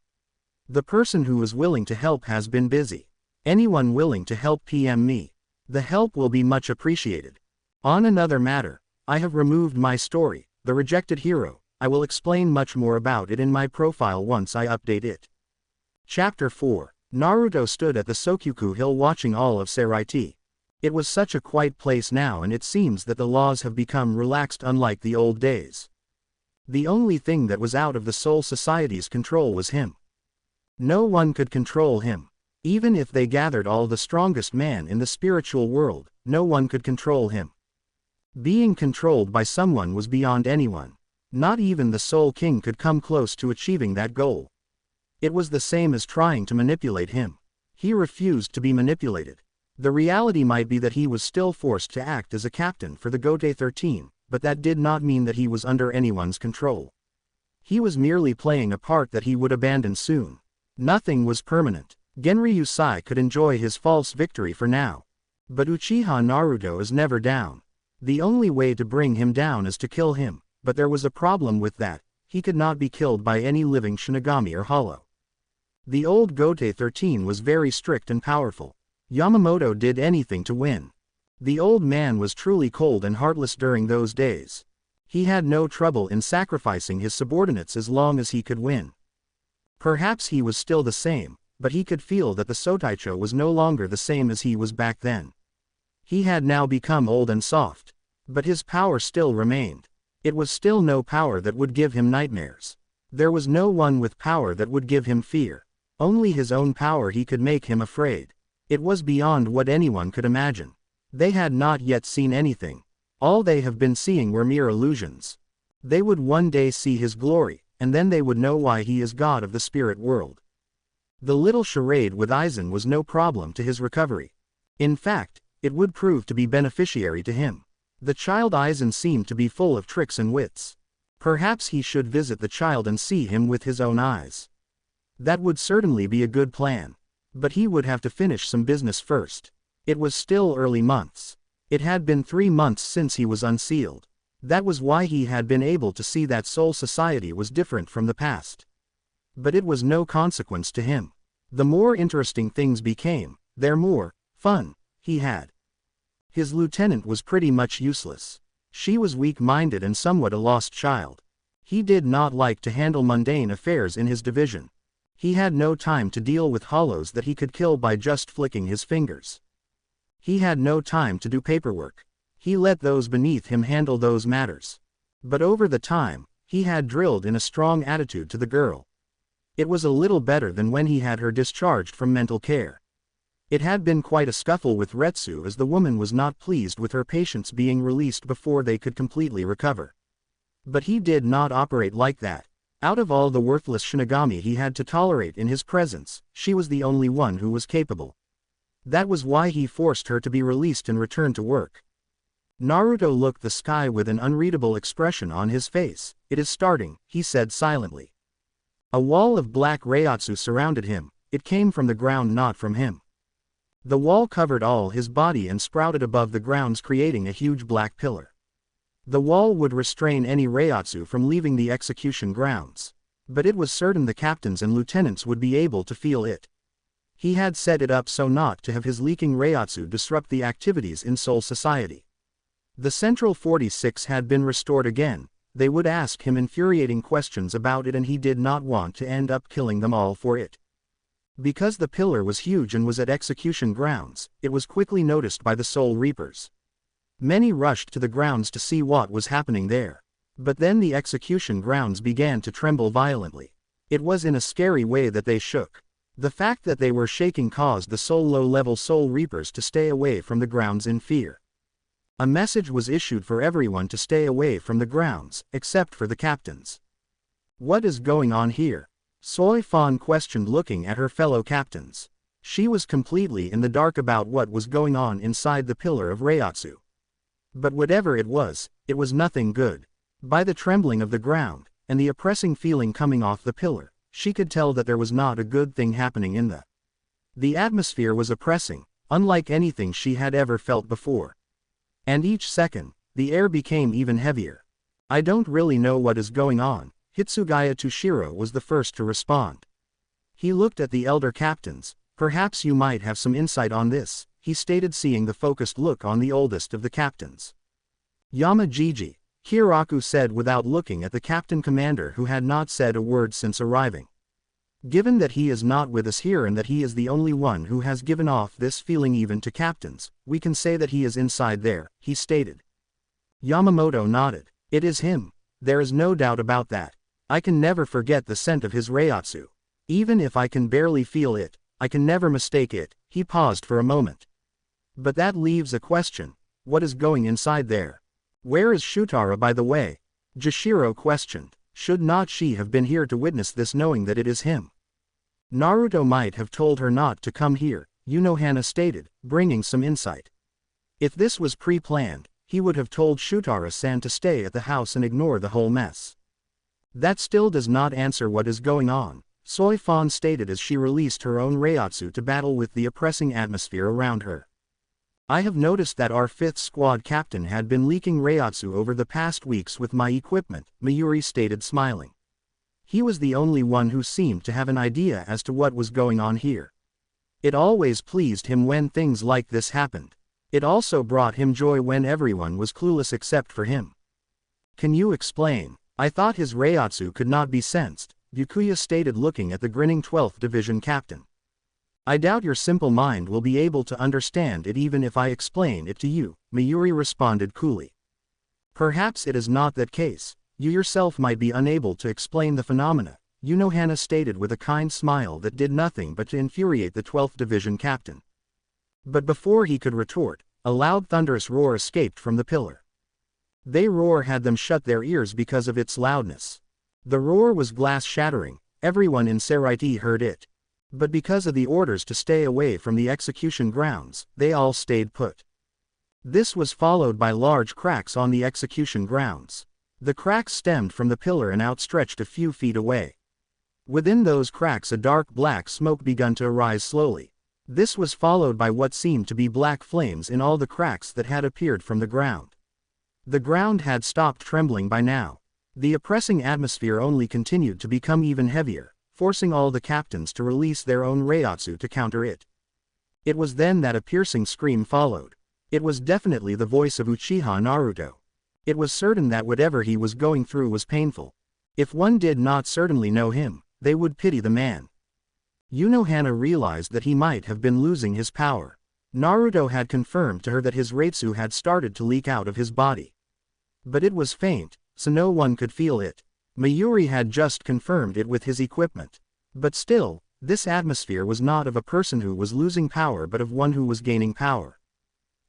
A: The person who is willing to help has been busy. Anyone willing to help PM me. The help will be much appreciated. On another matter, I have removed my story, The Rejected Hero. I will explain much more about it in my profile once I update it. Chapter 4. Naruto stood at the Sokyuku Hill watching all of Seraiti. It was such a quiet place now and it seems that the laws have become relaxed unlike the old days. The only thing that was out of the Soul Society's control was him. No one could control him. Even if they gathered all the strongest man in the spiritual world, no one could control him. Being controlled by someone was beyond anyone. Not even the Soul King could come close to achieving that goal. It was the same as trying to manipulate him. He refused to be manipulated. The reality might be that he was still forced to act as a captain for the Gote 13, but that did not mean that he was under anyone's control. He was merely playing a part that he would abandon soon. Nothing was permanent. Genryusai could enjoy his false victory for now. But Uchiha Naruto is never down. The only way to bring him down is to kill him, but there was a problem with that. He could not be killed by any living Shinigami or Hollow. The old Gote 13 was very strict and powerful. Yamamoto did anything to win. The old man was truly cold and heartless during those days. He had no trouble in sacrificing his subordinates as long as he could win. Perhaps he was still the same, but he could feel that the Sotaicho was no longer the same as he was back then. He had now become old and soft. But his power still remained. It was still no power that would give him nightmares. There was no one with power that would give him fear. Only his own power he could make him afraid. It was beyond what anyone could imagine. They had not yet seen anything. All they have been seeing were mere illusions. They would one day see his glory, and then they would know why he is God of the spirit world. The little charade with Eisen was no problem to his recovery. In fact, it would prove to be beneficiary to him. The child Eisen seemed to be full of tricks and wits. Perhaps he should visit the child and see him with his own eyes. That would certainly be a good plan. But he would have to finish some business first. It was still early months. It had been 3 months since he was unsealed. That was why he had been able to see that Soul Society was different from the past. But it was no consequence to him. The more interesting things became, the more fun he had. His lieutenant was pretty much useless. She was weak-minded and somewhat a lost child. He did not like to handle mundane affairs in his division. He had no time to deal with hollows that he could kill by just flicking his fingers. He had no time to do paperwork. He let those beneath him handle those matters. But over the time, he had drilled in a strong attitude to the girl. It was a little better than when he had her discharged from mental care. It had been quite a scuffle with Retsu as the woman was not pleased with her patients being released before they could completely recover. But he did not operate like that. Out of all the worthless Shinigami he had to tolerate in his presence, she was the only one who was capable. That was why he forced her to be released and return to work. Naruto looked the sky with an unreadable expression on his face. It is starting, he said silently. A wall of black Reiatsu surrounded him. It came from the ground, not from him. The wall covered all his body and sprouted above the grounds, creating a huge black pillar. The wall would restrain any Reiatsu from leaving the execution grounds. But it was certain the captains and lieutenants would be able to feel it. He had set it up so not to have his leaking Reiatsu disrupt the activities in Soul Society. The Central 46 had been restored again. They would ask him infuriating questions about it, and he did not want to end up killing them all for it. Because the pillar was huge and was at execution grounds, it was quickly noticed by the Soul Reapers. Many rushed to the grounds to see what was happening there. But then the execution grounds began to tremble violently. It was in a scary way that they shook. The fact that they were shaking caused the low-level Soul Reapers to stay away from the grounds in fear. A message was issued for everyone to stay away from the grounds, except for the captains. What is going on here? Soi Fon questioned, looking at her fellow captains. She was completely in the dark about what was going on inside the pillar of Reiatsu. But whatever it was nothing good. By the trembling of the ground, and the oppressing feeling coming off the pillar, she could tell that there was not a good thing happening in the. The atmosphere was oppressing, unlike anything she had ever felt before. And each second, the air became even heavier. I don't really know what is going on. Hitsugaya Tushiro was the first to respond. He looked at the elder captains. Perhaps you might have some insight on this, he stated, seeing the focused look on the oldest of the captains. Yamajiji, Hiraku said without looking at the captain commander, who had not said a word since arriving. Given that he is not with us here and that he is the only one who has given off this feeling even to captains, we can say that he is inside there, he stated. Yamamoto nodded. It is him. There is no doubt about that. I can never forget the scent of his Reiatsu. Even if I can barely feel it, I can never mistake it. He paused for a moment. But that leaves a question. What is going inside there? Where is Shutara, by the way? Jashiro questioned. Should not she have been here to witness this, knowing that it is him? Naruto might have told her not to come here, Unohana stated, bringing some insight. If this was pre-planned, he would have told Shutara-san to stay at the house and ignore the whole mess. That still does not answer what is going on, Soi Fon stated as she released her own Reiatsu to battle with the oppressing atmosphere around her. I have noticed that our 5th squad captain had been leaking Reiatsu over the past weeks with my equipment, Mayuri stated, smiling. He was the only one who seemed to have an idea as to what was going on here. It always pleased him when things like this happened. It also brought him joy when everyone was clueless except for him. Can you explain? I thought his Reiatsu could not be sensed, Byakuya stated, looking at the grinning 12th Division captain. I doubt your simple mind will be able to understand it even if I explain it to you, Mayuri responded coolly. Perhaps it is not that case. You yourself might be unable to explain the phenomena, Unohana stated with a kind smile that did nothing but to infuriate the 12th Division captain. But before he could retort, a loud thunderous roar escaped from the pillar. They roar had them shut their ears because of its loudness. The roar was glass-shattering. Everyone in Seraiti heard it. But because of the orders to stay away from the execution grounds, they all stayed put. This was followed by large cracks on the execution grounds. The cracks stemmed from the pillar and outstretched a few feet away. Within those cracks a dark black smoke began to arise slowly. This was followed by what seemed to be black flames in all the cracks that had appeared from the ground. The ground had stopped trembling by now. The oppressing atmosphere only continued to become even heavier, forcing all the captains to release their own Reiatsu to counter it. It was then that a piercing scream followed. It was definitely the voice of Uchiha Naruto. It was certain that whatever he was going through was painful. If one did not certainly know him, they would pity the man. Unohana realized that he might have been losing his power. Naruto had confirmed to her that his Retsu had started to leak out of his body. But it was faint, so no one could feel it. Mayuri had just confirmed it with his equipment. But still, this atmosphere was not of a person who was losing power but of one who was gaining power.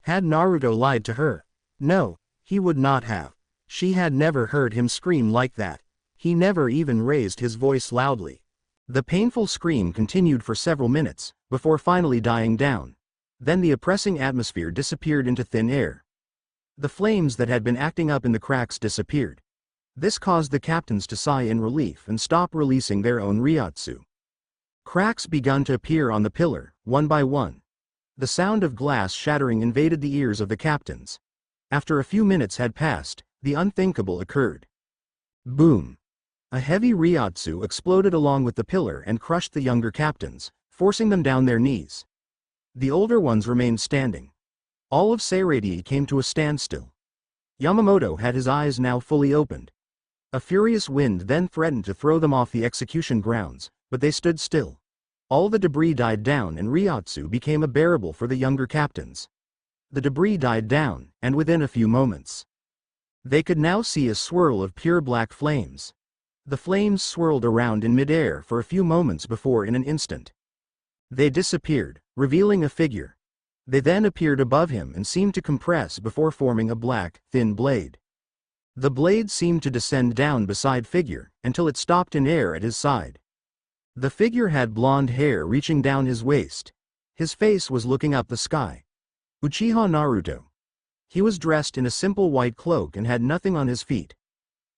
A: Had Naruto lied to her? No, he would not have. She had never heard him scream like that. He never even raised his voice loudly. The painful scream continued for several minutes, before finally dying down. Then the oppressing atmosphere disappeared into thin air. The flames that had been acting up in the cracks disappeared. This caused the captains to sigh in relief and stop releasing their own Ryatsu. Cracks began to appear on the pillar, one by one. The sound of glass shattering invaded the ears of the captains. After a few minutes had passed, the unthinkable occurred. Boom! A heavy Ryatsu exploded along with the pillar and crushed the younger captains, forcing them down their knees. The older ones remained standing. All of Seireii came to a standstill. Yamamoto had his eyes now fully opened. A furious wind then threatened to throw them off the execution grounds, but they stood still. All the debris died down and Ryatsu became unbearable for the younger captains. The debris died down, and within a few moments, they could now see a swirl of pure black flames. The flames swirled around in midair for a few moments before in an instant they disappeared, revealing a figure. They then appeared above him and seemed to compress before forming a black, thin blade. The blade seemed to descend down beside figure, until it stopped in air at his side. The figure had blonde hair reaching down his waist. His face was looking up the sky. Uchiha Naruto. He was dressed in a simple white cloak and had nothing on his feet.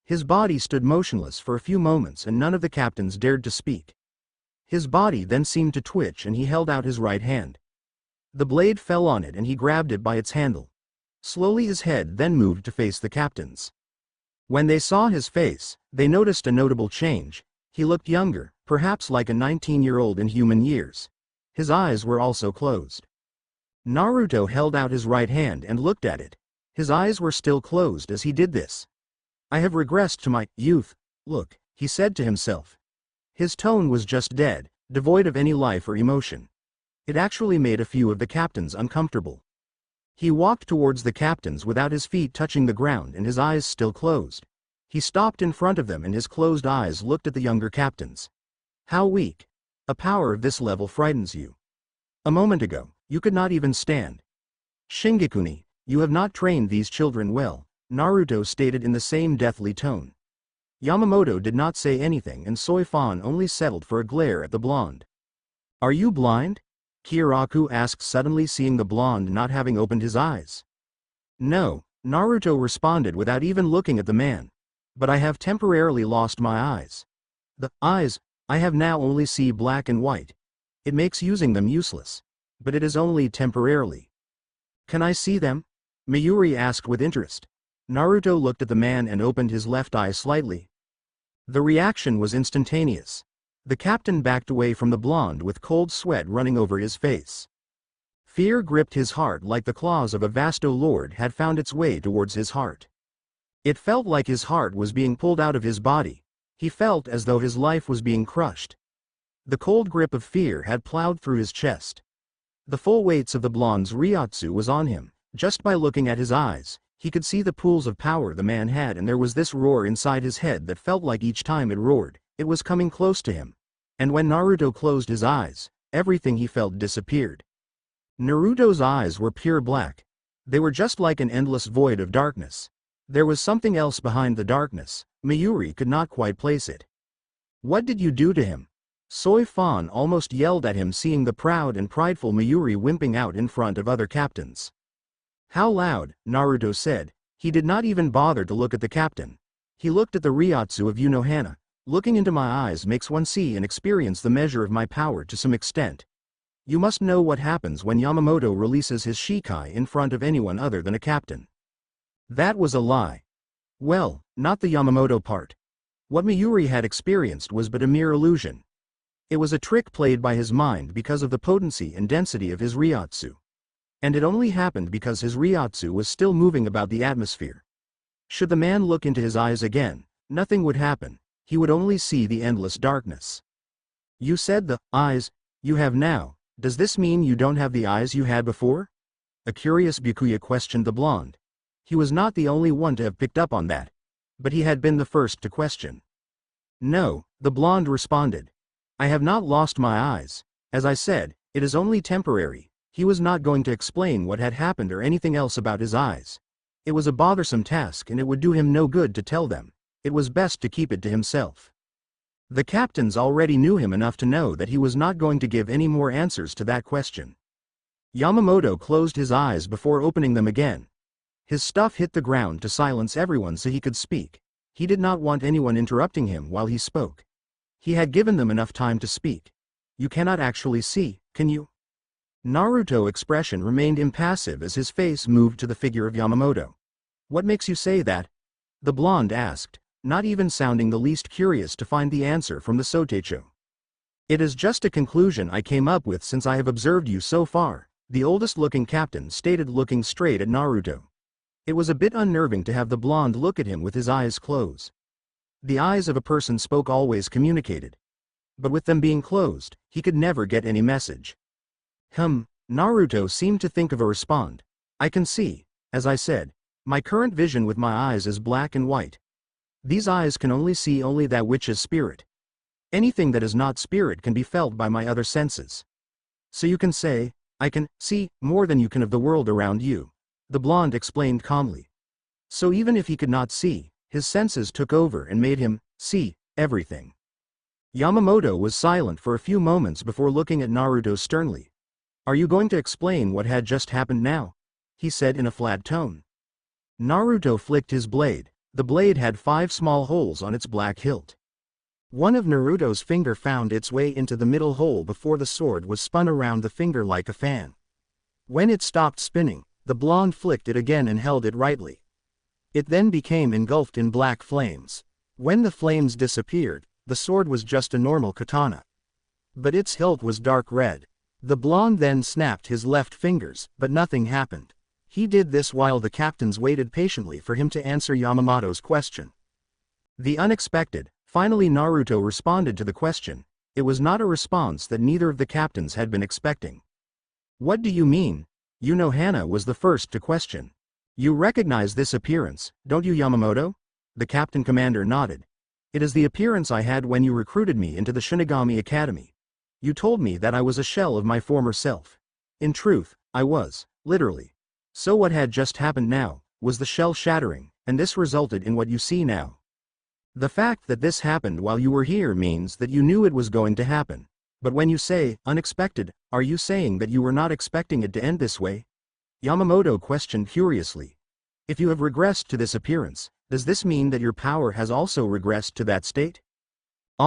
A: His body stood motionless for a few moments and none of the captains dared to speak. His body then seemed to twitch and he held out his right hand. The blade fell on it and he grabbed it by its handle. Slowly his head then moved to face the captains. When they saw his face, they noticed a notable change. He looked younger, perhaps like a 19-year-old in human years. His eyes were also closed. Naruto held out his right hand and looked at it. His eyes were still closed as he did this. "I have regressed to my youth, look," he said to himself. His tone was just dead, devoid of any life or emotion. It actually made a few of the captains uncomfortable. He walked towards the captains without his feet touching the ground and his eyes still closed. He stopped in front of them and his closed eyes looked at the younger captains. "How weak. A power of this level frightens you. A moment ago, you could not even stand. Shingekuni, you have not trained these children well," Naruto stated in the same deathly tone. Yamamoto did not say anything and Soi Fon only settled for a glare at the blonde. "Are you blind?" Kiraku asked suddenly, seeing the blonde not having opened his eyes. "No," Naruto responded without even looking at the man. "But I have temporarily lost my eyes. The eyes I have now only see black and white. It makes using them useless. But it is only temporarily." "Can I see them?" Mayuri asked with interest. Naruto looked at the man and opened his left eye slightly. The reaction was instantaneous. The captain backed away from the blonde with cold sweat running over his face. Fear gripped his heart like the claws of a vasto lord had found its way towards his heart. It felt like his heart was being pulled out of his body. He felt as though his life was being crushed. The cold grip of fear had plowed through his chest. The full weight of the blonde's Ryatsu was on him. Just by looking at his eyes, he could see the pools of power the man had, and there was this roar inside his head that felt like each time it roared, it was coming close to him. And when Naruto closed his eyes, everything he felt disappeared. Naruto's eyes were pure black. They were just like an endless void of darkness. There was something else behind the darkness. Mayuri could not quite place it. "What did you do to him?" Soi Fon almost yelled at him, seeing the proud and prideful Mayuri wimping out in front of other captains. "How loud," Naruto said. He did not even bother to look at the captain. He looked at the Ryatsu of Unohana. "Looking into my eyes makes one see and experience the measure of my power to some extent. You must know what happens when Yamamoto releases his Shikai in front of anyone other than a captain." That was a lie. Well, not the Yamamoto part. What Mayuri had experienced was but a mere illusion. It was a trick played by his mind because of the potency and density of his Ryatsu. And it only happened because his Ryatsu was still moving about the atmosphere. Should the man look into his eyes again, nothing would happen. He would only see the endless darkness. "You said the eyes you have now. Does this mean you don't have the eyes you had before?" A curious Byakuya questioned the blonde. He was not the only one to have picked up on that. But he had been the first to question. "No," the blonde responded. "I have not lost my eyes. As I said, it is only temporary." He was not going to explain what had happened or anything else about his eyes. It was a bothersome task and it would do him no good to tell them. It was best to keep it to himself. The captains already knew him enough to know that he was not going to give any more answers to that question. Yamamoto closed his eyes before opening them again. His stuff hit the ground to silence everyone so he could speak. He did not want anyone interrupting him while he spoke. He had given them enough time to speak. You cannot actually see, can you? Naruto's expression remained impassive as his face moved to the figure of Yamamoto. What makes you say that? The blonde asked, not even sounding the least curious to find the answer from the Sotecho. It is just a conclusion I came up with since I have observed you so far, the oldest-looking captain stated, looking straight at Naruto. It was a bit unnerving to have the blonde look at him with his eyes closed. The eyes of a person spoke always communicated. But with them being closed, he could never get any message. Naruto seemed to think of a response. I can see, as I said, my current vision with my eyes is black and white. These eyes can only see only that which is spirit. Anything that is not spirit can be felt by my other senses. So you can say, I can see more than you can of the world around you, the blonde explained calmly. So even if he could not see, his senses took over and made him see everything. Yamamoto was silent for a few moments before looking at Naruto sternly. Are you going to explain what had just happened now? He said in a flat tone. Naruto flicked his blade. The blade had 5 small holes on its black hilt. One of Naruto's finger found its way into the middle hole before the sword was spun around the finger like a fan. When it stopped spinning, the blonde flicked it again and held it rightly. It then became engulfed in black flames. When the flames disappeared, the sword was just a normal katana. But its hilt was dark red. The blonde then snapped his left fingers, but nothing happened. He did this while the captains waited patiently for him to answer Yamamoto's question. The unexpected, finally Naruto responded to the question. It was not a response that neither of the captains had been expecting. What do you mean? Unohana was the first to question. You recognize this appearance, don't you, Yamamoto? The captain commander nodded. It is the appearance I had when you recruited me into the Shinigami Academy. You told me that I was a shell of my former self. In truth, I was, literally. So what had just happened now, was the shell shattering, and this resulted in what you see now. The fact that this happened while you were here means that you knew it was going to happen. But when you say, unexpected, are you saying that you were not expecting it to end this way? Yamamoto questioned curiously. If you have regressed to this appearance, does this mean that your power has also regressed to that state?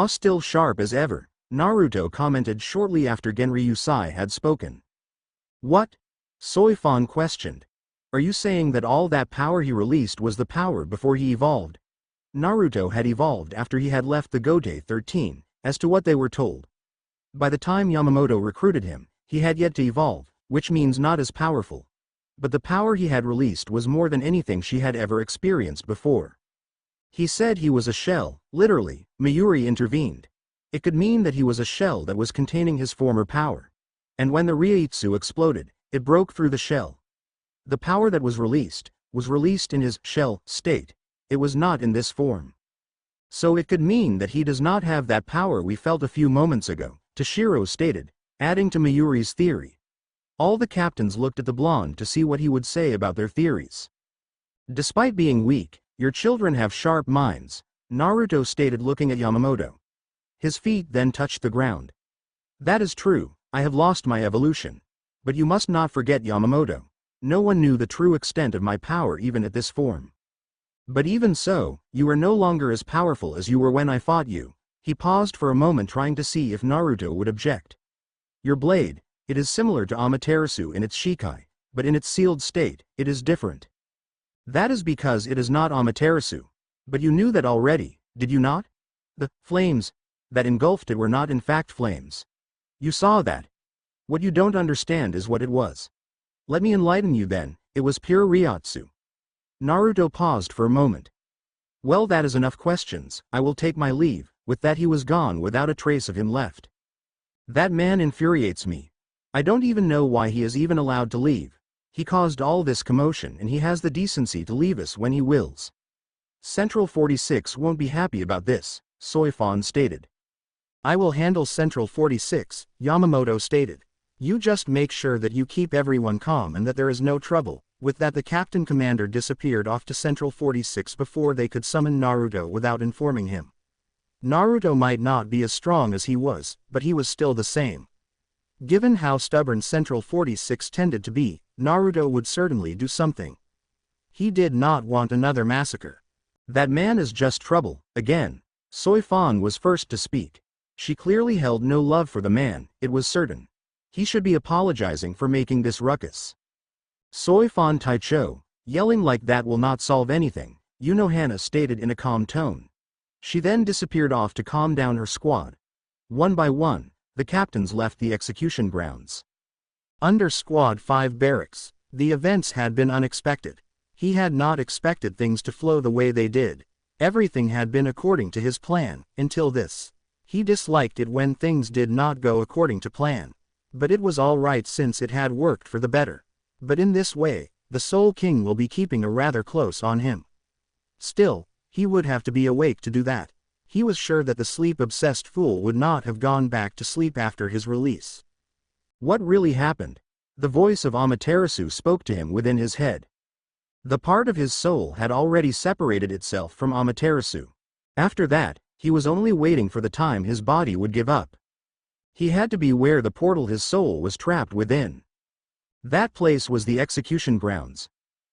A: Still sharp as ever, Naruto commented shortly after Genryusai had spoken. What? Soi Fon questioned. Are you saying that all that power he released was the power before he evolved? Naruto had evolved after he had left the Gotei 13, as to what they were told. By the time Yamamoto recruited him, he had yet to evolve, which means not as powerful. But the power he had released was more than anything she had ever experienced before. He said he was a shell, literally, Mayuri intervened. It could mean that he was a shell that was containing his former power. And when the Ryutsu exploded, it broke through the shell. The power that was released in his shell state. It was not in this form. So it could mean that he does not have that power we felt a few moments ago, Toshiro stated, adding to Mayuri's theory. All the captains looked at the blonde to see what he would say about their theories. Despite being weak, your children have sharp minds, Naruto stated looking at Yamamoto. His feet then touched the ground. That is true, I have lost my evolution. But you must not forget, Yamamoto. No one knew the true extent of my power even at this form. But even so, you are no longer as powerful as you were when I fought you. He paused for a moment trying to see if Naruto would object. Your blade, it is similar to Amaterasu in its Shikai, but in its sealed state, it is different. That is because it is not Amaterasu. But you knew that already, did you not? The flames that engulfed it were not in fact flames. You saw that. What you don't understand is what it was. Let me enlighten you then, it was pure Ryutsu. Naruto paused for a moment. Well, that is enough questions, I will take my leave. With that he was gone without a trace of him left. That man infuriates me. I don't even know why he is even allowed to leave. He caused all this commotion and he has the decency to leave us when he wills. Central 46 won't be happy about this, Soi Fon stated. I will handle Central 46, Yamamoto stated. You just make sure that you keep everyone calm and that there is no trouble. With that the captain commander disappeared off to Central 46 before they could summon Naruto without informing him. Naruto might not be as strong as he was, but he was still the same. Given how stubborn Central 46 tended to be, Naruto would certainly do something. He did not want another massacre. That man is just trouble, again. Soi Fon was first to speak. She clearly held no love for the man, it was certain. He should be apologizing for making this ruckus. Soi Fon Taicho, yelling like that will not solve anything, Unohana stated in a calm tone. She then disappeared off to calm down her squad. One by one, the captains left the execution grounds. Under Squad 5 barracks, the events had been unexpected. He had not expected things to flow the way they did. Everything had been according to his plan, until this. He disliked it when things did not go according to plan. But it was all right since it had worked for the better. But in this way, the Soul King will be keeping a rather close on him. Still, he would have to be awake to do that. He was sure that the sleep-obsessed fool would not have gone back to sleep after his release. What really happened? The voice of Amaterasu spoke to him within his head. The part of his soul had already separated itself from Amaterasu. After that, he was only waiting for the time his body would give up. He had to be where the portal his soul was trapped within. That place was the execution grounds.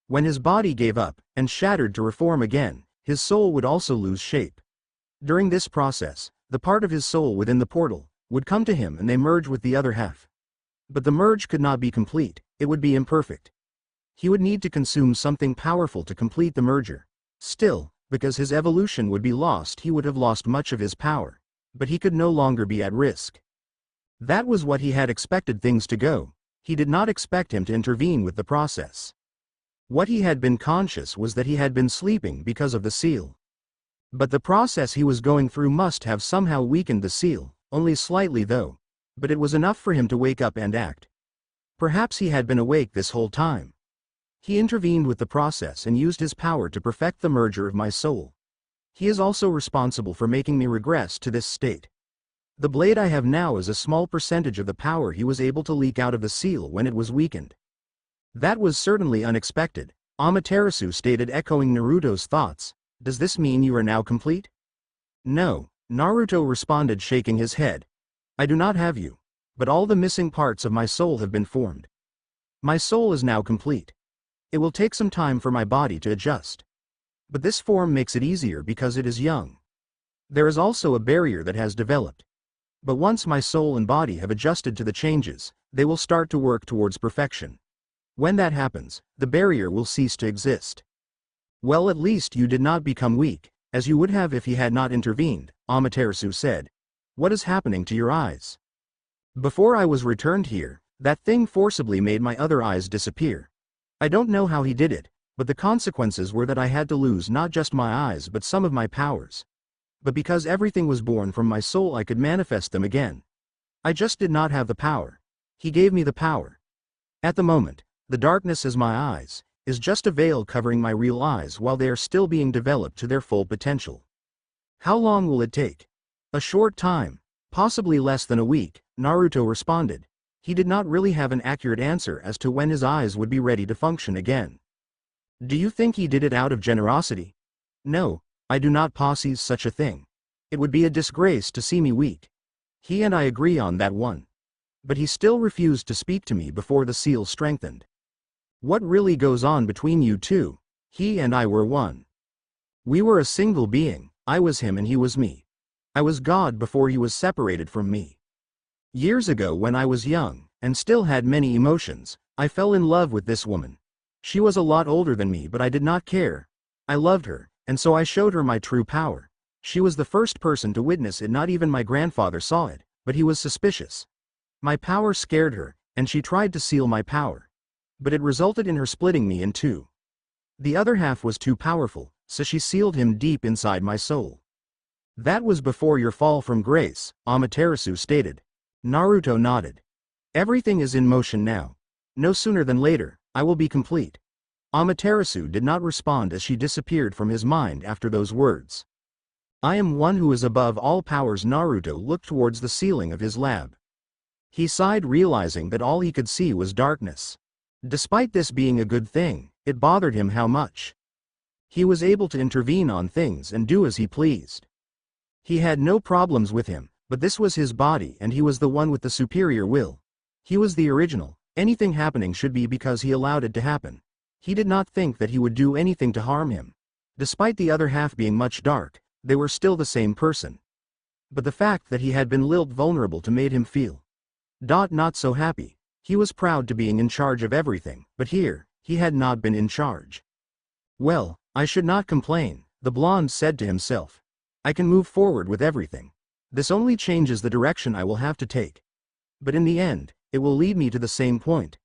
A: When his body gave up, and shattered to reform again, his soul would also lose shape. During this process, the part of his soul within the portal would come to him and they merge with the other half. But the merge could not be complete, it would be imperfect. He would need to consume something powerful to complete the merger. Still, because his evolution would be lost, he would have lost much of his power. But he could no longer be at risk. That was what he had expected things to go. He did not expect him to intervene with the process. What he had been conscious was that he had been sleeping because of the seal. But the process he was going through must have somehow weakened the seal, only slightly though. But it was enough for him to wake up and act. Perhaps he had been awake this whole time. He intervened with the process and used his power to perfect the merger of my soul. He is also responsible for making me regress to this state. The blade I have now is a small percentage of the power he was able to leak out of the seal when it was weakened. That was certainly unexpected, Amaterasu stated, echoing Naruto's thoughts. Does this mean you are now complete? No, Naruto responded, shaking his head. I do not have you. But all the missing parts of my soul have been formed. My soul is now complete. It will take some time for my body to adjust. But this form makes it easier because it is young. There is also a barrier that has developed. But once my soul and body have adjusted to the changes, they will start to work towards perfection. When that happens, the barrier will cease to exist. Well, at least you did not become weak, as you would have if he had not intervened, Amaterasu said. What is happening to your eyes? Before I was returned here, that thing forcibly made my other eyes disappear. I don't know how he did it, but the consequences were that I had to lose not just my eyes but some of my powers. But because everything was born from my soul, I could manifest them again. I just did not have the power. He gave me the power. At the moment, the darkness as my eyes is just a veil covering my real eyes while they are still being developed to their full potential. How long will it take? A short time, possibly less than a week, Naruto responded. He did not really have an accurate answer as to when his eyes would be ready to function again. Do you think he did it out of generosity? No, I do not possess such a thing. It would be a disgrace to see me weak. He and I agree on that one. But he still refused to speak to me before the seal strengthened. What really goes on between you two? He and I were one. We were a single being, I was him and he was me. I was God before he was separated from me. Years ago when I was young, and still had many emotions, I fell in love with this woman. She was a lot older than me but I did not care. I loved her, and so I showed her my true power. She was the first person to witness it, not even my grandfather saw it, but he was suspicious. My power scared her, and she tried to seal my power. But it resulted in her splitting me in two. The other half was too powerful, so she sealed him deep inside my soul. That was before your fall from grace, Amaterasu stated. Naruto nodded. Everything is in motion now. No sooner than later, I will be complete. Amaterasu did not respond as she disappeared from his mind after those words. I am one who is above all powers. Naruto looked towards the ceiling of his lab. He sighed, realizing that all he could see was darkness. Despite this being a good thing, it bothered him how much. He was able to intervene on things and do as he pleased. He had no problems with him, but this was his body and he was the one with the superior will. He was the original. Anything happening should be because he allowed it to happen. He did not think that he would do anything to harm him. Despite the other half being much dark, they were still the same person. But the fact that he had been lilt vulnerable to made him feel not so happy. He was proud to being in charge of everything, but here, he had not been in charge. Well, I should not complain, the blonde said to himself. I can move forward with everything. This only changes the direction I will have to take. But in the end, it will lead me to the same point.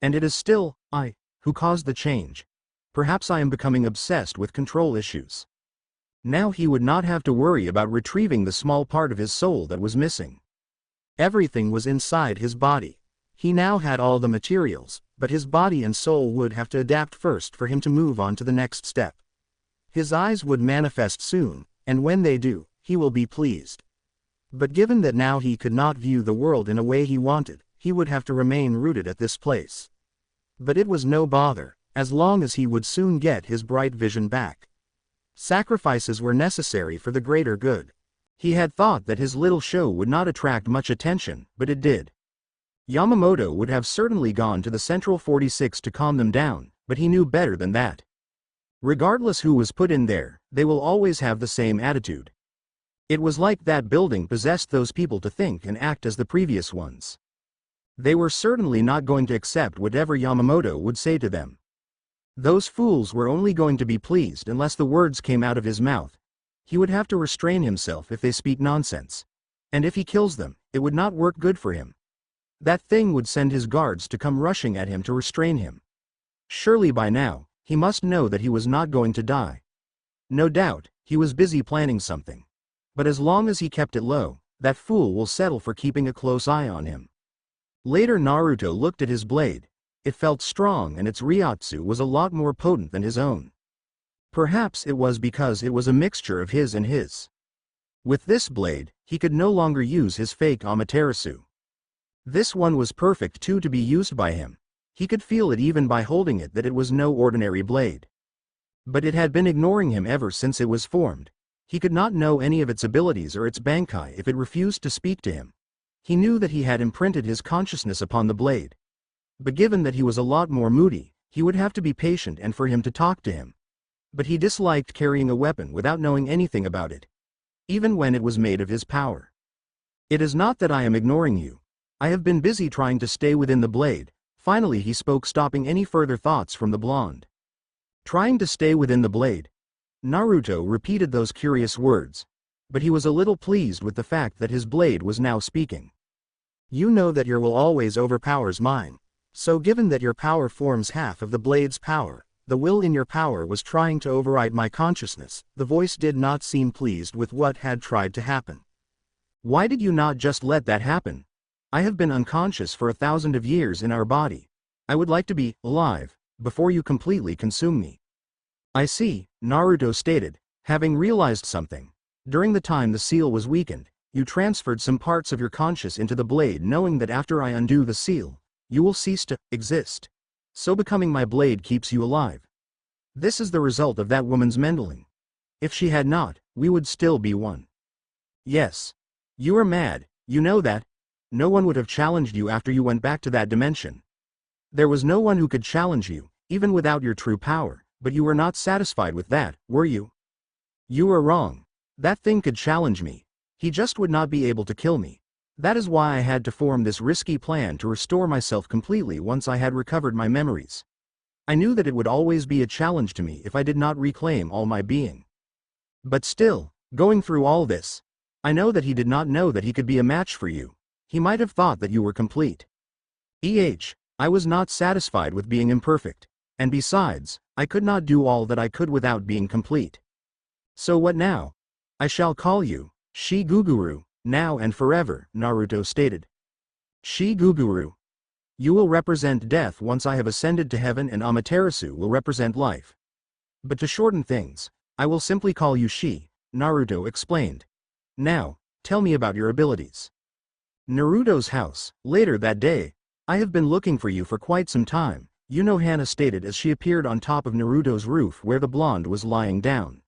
A: And it is still, I, who caused the change. Perhaps I am becoming obsessed with control issues. Now he would not have to worry about retrieving the small part of his soul that was missing. Everything was inside his body. He now had all the materials, but his body and soul would have to adapt first for him to move on to the next step. His eyes would manifest soon, and when they do, he will be pleased. But given that now he could not view the world in a way he wanted, he would have to remain rooted at this place. But it was no bother, as long as he would soon get his bright vision back. Sacrifices were necessary for the greater good. He had thought that his little show would not attract much attention, but it did. Yamamoto would have certainly gone to the Central 46 to calm them down, but he knew better than that. Regardless who was put in there, they will always have the same attitude. It was like that building possessed those people to think and act as the previous ones. They were certainly not going to accept whatever Yamamoto would say to them. Those fools were only going to be pleased unless the words came out of his mouth. He would have to restrain himself if they speak nonsense. And if he kills them, it would not work good for him. That thing would send his guards to come rushing at him to restrain him. Surely by now, he must know that he was not going to die. No doubt, he was busy planning something. But as long as he kept it low, that fool will settle for keeping a close eye on him. Later Naruto looked at his blade. It felt strong and its Ryatsu was a lot more potent than his own. Perhaps it was because it was a mixture of his and his. With this blade, he could no longer use his fake Amaterasu. This one was perfect too to be used by him. He could feel it even by holding it that it was no ordinary blade. But it had been ignoring him ever since it was formed. He could not know any of its abilities or its Bankai if it refused to speak to him. He knew that he had imprinted his consciousness upon the blade. But given that he was a lot more moody, he would have to be patient and for him to talk to him. But he disliked carrying a weapon without knowing anything about it. Even when it was made of his power. It is not that I am ignoring you. I have been busy trying to stay within the blade. Finally he spoke, stopping any further thoughts from the blonde. Trying to stay within the blade. Naruto repeated those curious words. But he was a little pleased with the fact that his blade was now speaking. You know that your will always overpowers mine. So given that your power forms half of the blade's power, the will in your power was trying to override my consciousness. The voice did not seem pleased with what had tried to happen. Why did you not just let that happen? I have been unconscious for 1,000 of years in our body. I would like to be alive before you completely consume me. I see, Naruto stated, having realized something. During the time the seal was weakened, you transferred some parts of your conscious into the blade, knowing that after I undo the seal, you will cease to exist. So becoming my blade keeps you alive. This is the result of that woman's meddling. If she had not, we would still be one. Yes. You are mad, you know that. No one would have challenged you after you went back to that dimension. There was no one who could challenge you, even without your true power, but you were not satisfied with that, were you? You were wrong. That thing could challenge me. He just would not be able to kill me. That is why I had to form this risky plan to restore myself completely once I had recovered my memories. I knew that it would always be a challenge to me if I did not reclaim all my being. But still, going through all this, I know that he did not know that he could be a match for you. He might have thought that you were complete. I was not satisfied with being imperfect. And besides, I could not do all that I could without being complete. So what now? I shall call you Shiguguru, now and forever, Naruto stated. Shiguguru. You will represent death once I have ascended to heaven, and Amaterasu will represent life. But to shorten things, I will simply call you Shi, Naruto explained. Now, tell me about your abilities. Naruto's house. Later that day, I have been looking for you for quite some time, Unohana stated as she appeared on top of Naruto's roof where the blonde was lying down.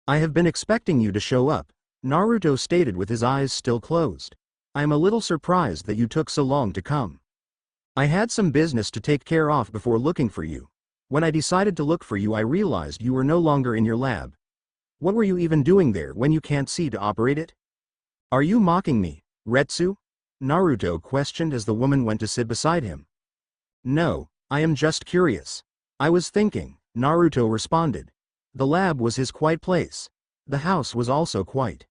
A: I have been expecting you to show up, Naruto stated with his eyes still closed. I am a little surprised that you took so long to come. I had some business to take care of before looking for you. When I decided to look for you, I realized you were no longer in your lab. What were you even doing there when you can't see to operate it? Are you mocking me, Retsu? Naruto questioned as the woman went to sit beside him. No, I am just curious. I was thinking, Naruto responded. The lab was his quiet place. The house was also quiet.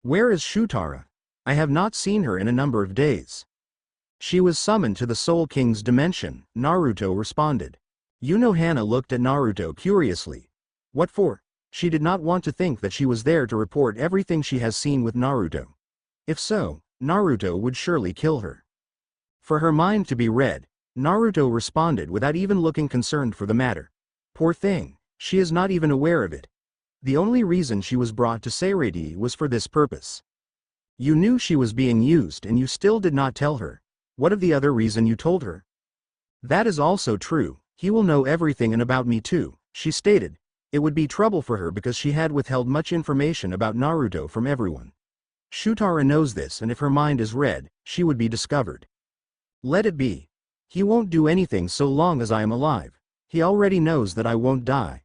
A: Where is Shutara? I have not seen her in a number of days. She was summoned to the Soul King's dimension, Naruto responded. Unohana looked at Naruto curiously. What for? She did not want to think that she was there to report everything she has seen with Naruto. If so, Naruto would surely kill her. For her mind to be read, Naruto responded without even looking concerned for the matter. Poor thing, she is not even aware of it. The only reason she was brought to Seirei was for this purpose. You knew she was being used and you still did not tell her. What of the other reason you told her? That is also true, he will know everything and about me too, she stated. It would be trouble for her because she had withheld much information about Naruto from everyone. Shutara knows this, and if her mind is read, she would be discovered. Let it be. He won't do anything so long as I am alive. He already knows that I won't die.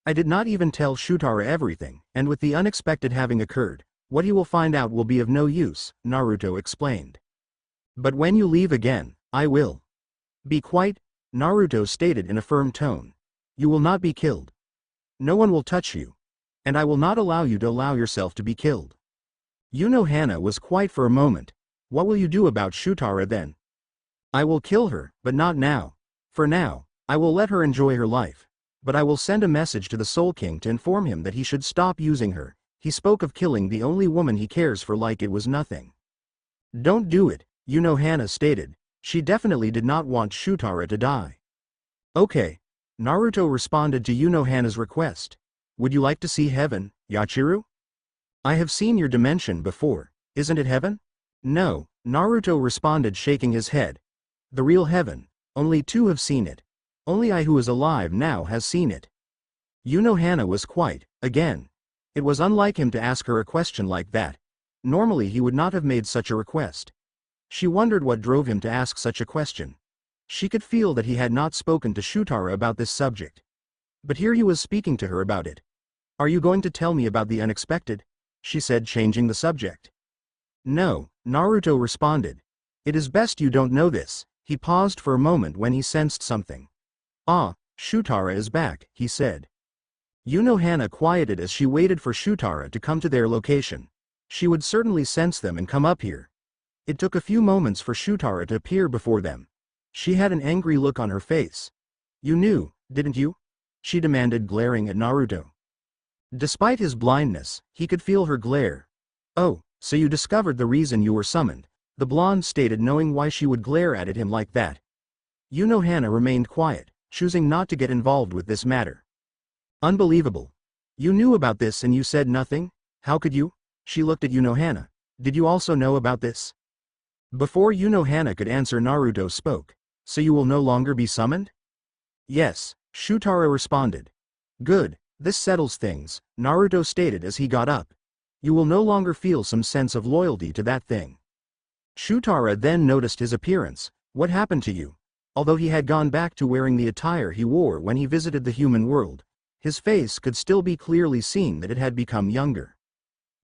A: I did not even tell Shutara everything, and with the unexpected having occurred, what he will find out will be of no use, Naruto explained. But when you leave again, I will. Be quiet, Naruto stated in a firm tone. You will not be killed. No one will touch you. And I will not allow you to allow yourself to be killed. Unohana was quiet for a moment. What will you do about Shutara then? I will kill her, but not now. For now, I will let her enjoy her life. But I will send a message to the Soul King to inform him that he should stop using her. He spoke of killing the only woman he cares for like it was nothing. Don't do it, Unohana stated. She definitely did not want Shutara to die. Okay. Naruto responded to Unohana's request. Would you like to see heaven, Yachiru? I have seen your dimension before. Isn't it heaven? No, Naruto responded, shaking his head. The real heaven. Only two have seen it. Only I who is alive now has seen it. Unohana was quiet, again. It was unlike him to ask her a question like that. Normally he would not have made such a request. She wondered what drove him to ask such a question. She could feel that he had not spoken to Shutara about this subject. But here he was speaking to her about it. Are you going to tell me about the unexpected? She said, changing the subject. No, Naruto responded. It is best you don't know this. He paused for a moment when he sensed something. Ah, Shutara is back, he said. Unohana quieted as she waited for Shutara to come to their location. She would certainly sense them and come up here. It took a few moments for Shutara to appear before them. She had an angry look on her face. You knew, didn't you? She demanded, glaring at Naruto. Despite his blindness, he could feel her glare. Oh, so you discovered the reason you were summoned, the blonde stated, knowing why she would glare at him like that. Unohana remained quiet, choosing not to get involved with this matter. Unbelievable. You knew about this and you said nothing? How could you? She looked at Unohana. Did you also know about this? Before Unohana could answer, Naruto spoke. So you will no longer be summoned? Yes, Shutara responded. Good, this settles things, Naruto stated as he got up. You will no longer feel some sense of loyalty to that thing. Shutara then noticed his appearance. What happened to you? Although he had gone back to wearing the attire he wore when he visited the human world, his face could still be clearly seen that it had become younger.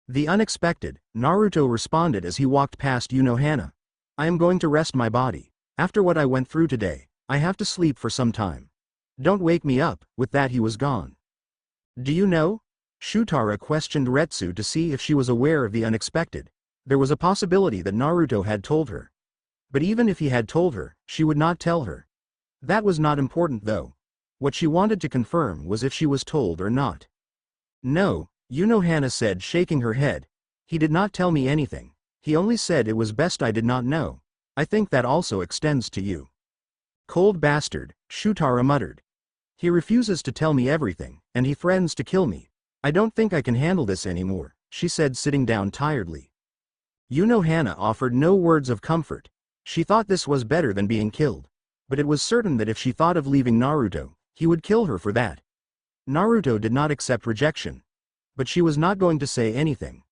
A: The unexpected, Naruto responded as he walked past Unohana. I am going to rest my body. After what I went through today, I have to sleep for some time. Don't wake me up. With that he was gone. Do you know? Shutara questioned Retsu to see if she was aware of the unexpected. There was a possibility that Naruto had told her. But even if he had told her, she would not tell her. That was not important though. What she wanted to confirm was if she was told or not. No, Unohana said, shaking her head. He did not tell me anything. He only said it was best I did not know. I think that also extends to you. Cold bastard, Shutara muttered. He refuses to tell me everything, and he threatens to kill me. I don't think I can handle this anymore, she said, sitting down tiredly. Unohana offered no words of comfort. She thought this was better than being killed. But it was certain that if she thought of leaving Naruto, he would kill her for that. Naruto did not accept rejection. But she was not going to say anything.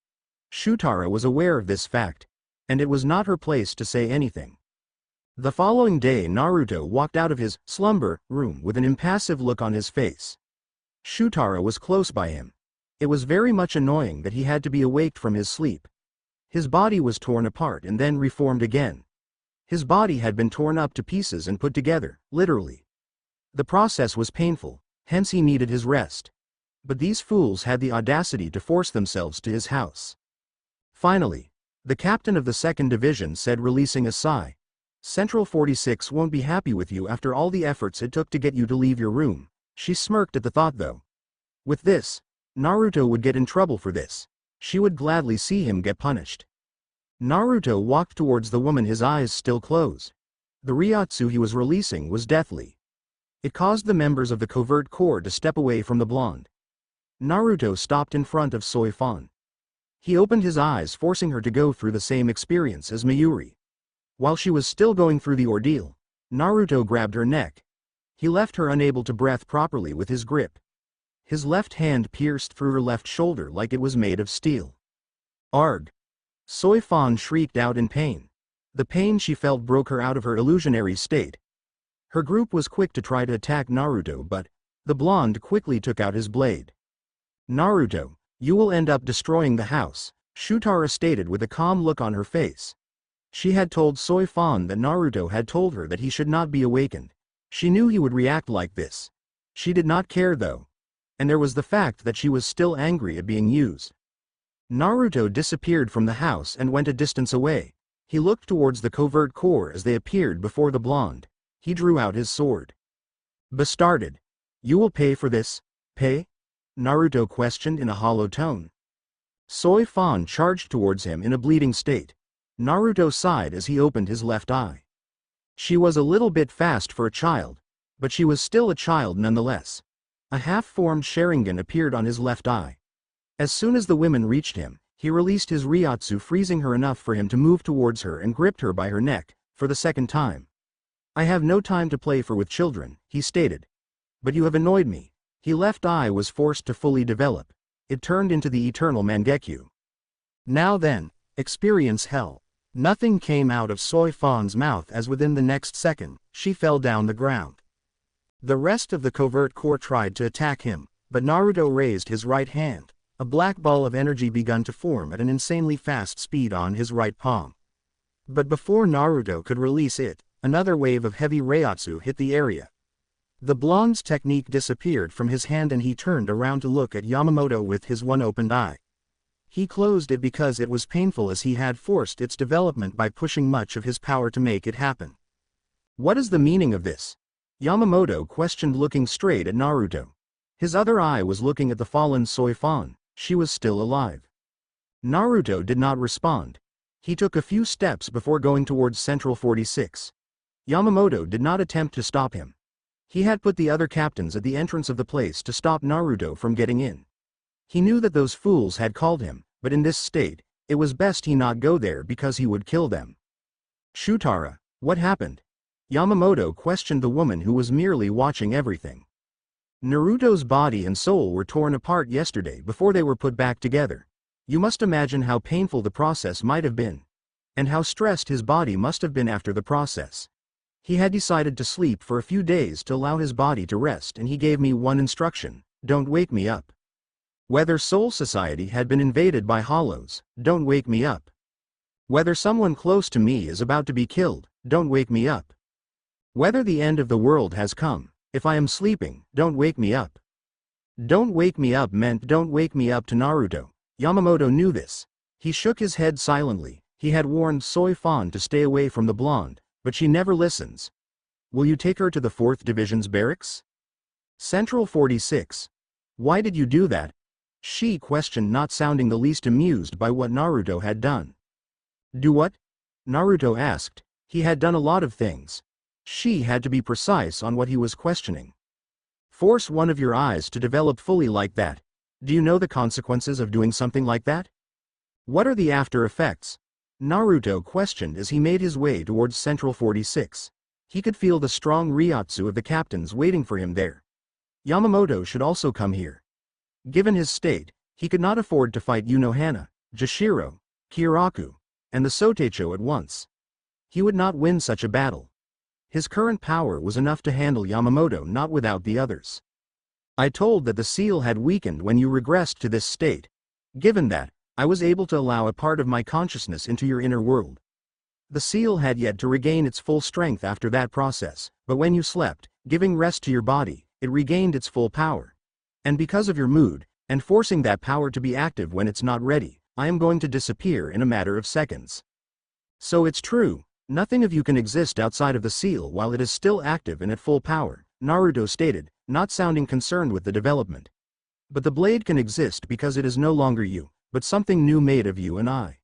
A: Shutara was aware of this fact. And it was not her place to say anything. The following day Naruto walked out of his slumber room with an impassive look on his face. Shutara was close by him. It was very much annoying that he had to be awaked from his sleep. His body was torn apart and then reformed again. His body had been torn up to pieces and put together, literally. The process was painful, hence he needed his rest. But these fools had the audacity to force themselves to his house. Finally, the captain of the 2nd Division said, releasing a sigh, "Central 46 won't be happy with you after all the efforts it took to get you to leave your room." She smirked at the thought though. With this, Naruto would get in trouble for this. She would gladly see him get punished. Naruto walked towards the woman, his eyes still closed. The Ryatsu he was releasing was deathly. It caused the members of the covert corps to step away from the blonde. Naruto stopped in front of Soi Fon. He opened his eyes, forcing her to go through the same experience as Mayuri. While she was still going through the ordeal, Naruto grabbed her neck. He left her unable to breathe properly with his grip. His left hand pierced through her left shoulder like it was made of steel. Arg! Soi Fon shrieked out in pain. The pain she felt broke her out of her illusionary state. Her group was quick to try to attack Naruto, but the blonde quickly took out his blade. "Naruto, you will end up destroying the house," Shutara stated with a calm look on her face. She had told Soi Fon that Naruto had told her that he should not be awakened. She knew he would react like this. She did not care though. And there was the fact that she was still angry at being used. Naruto disappeared from the house and went a distance away. He looked towards the covert corps as they appeared before the blonde. He drew out his sword. "Bastarded. You will pay for this." "Pay?" Naruto questioned in a hollow tone. Soi Fon charged towards him in a bleeding state. Naruto sighed as he opened his left eye. She was a little bit fast for a child, but she was still a child nonetheless. A half-formed Sharingan appeared on his left eye. As soon as the women reached him, he released his Ryatsu, freezing her enough for him to move towards her and gripped her by her neck, for the second time. "I have no time to play for with children," he stated. "But you have annoyed me." His left eye was forced to fully develop. It turned into the eternal Mangekyo. "Now then, experience hell." Nothing came out of Soi Fon's mouth as within the next second, she fell down the ground. The rest of the covert corps tried to attack him, but Naruto raised his right hand. A black ball of energy began to form at an insanely fast speed on his right palm. But before Naruto could release it, another wave of heavy Reiatsu hit the area. The blonde's technique disappeared from his hand and he turned around to look at Yamamoto with his one opened eye. He closed it because it was painful, as he had forced its development by pushing much of his power to make it happen. "What is the meaning of this?" Yamamoto questioned, looking straight at Naruto. His other eye was looking at the fallen Soi Fon. She was still alive. Naruto did not respond. He took a few steps before going towards Central 46. Yamamoto did not attempt to stop him. He had put the other captains at the entrance of the place to stop Naruto from getting in. He knew that those fools had called him, but in this state, it was best he not go there because he would kill them. "Shutara, what happened?" Yamamoto questioned the woman who was merely watching everything. "Naruto's body and soul were torn apart yesterday before they were put back together. You must imagine how painful the process might have been. And how stressed his body must have been after the process. He had decided to sleep for a few days to allow his body to rest, and he gave me one instruction: don't wake me up. Whether Soul Society had been invaded by hollows, don't wake me up. Whether someone close to me is about to be killed, don't wake me up. Whether the end of the world has come, if I am sleeping, don't wake me up." Don't wake me up meant don't wake me up to Naruto. Yamamoto knew this. He shook his head silently. He had warned Soi Fon to stay away from the blonde, but she never listens. "Will you take her to the 4th Division's barracks?" "Central 46. Why did you do that?" She questioned, not sounding the least amused by what Naruto had done. "Do what?" Naruto asked. He had done a lot of things. She had to be precise on what he was questioning. "Force one of your eyes to develop fully like that. Do you know the consequences of doing something like that? What are the after effects?" Naruto questioned as he made his way towards Central 46. He could feel the strong Ryatsu of the captains waiting for him there. Yamamoto should also come here. Given his state, he could not afford to fight Unohana, Jashiro, Kiraku, and the Sotecho at once. He would not win such a battle. His current power was enough to handle Yamamoto, not without the others. I told that the seal had weakened when you regressed to this state. Given that, I was able to allow a part of my consciousness into your inner world. The seal had yet to regain its full strength after that process, but when you slept, giving rest to your body, it regained its full power. And because of your mood, and forcing that power to be active when it's not ready, I am going to disappear in a matter of seconds. So it's true, nothing of you can exist outside of the seal while it is still active and at full power, Naruto stated, not sounding concerned with the development. But the blade can exist because it is no longer you, but something new made of you and I.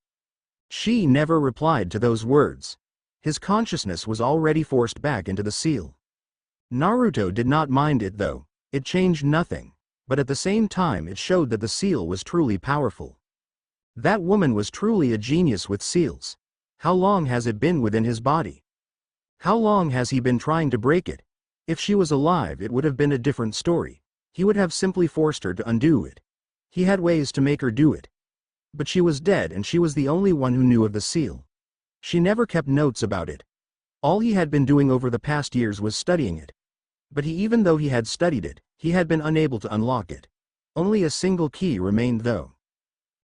A: She never replied to those words. His consciousness was already forced back into the seal. Naruto did not mind it though, it changed nothing, but at the same time it showed that the seal was truly powerful. That woman was truly a genius with seals. How long has it been within his body? How long has he been trying to break it? If she was alive it would have been a different story. He would have simply forced her to undo it. He had ways to make her do it. But she was dead and she was the only one who knew of the seal. She never kept notes about it. All he had been doing over the past years was studying it. But even though he had studied it, he had been unable to unlock it. Only a single key remained though.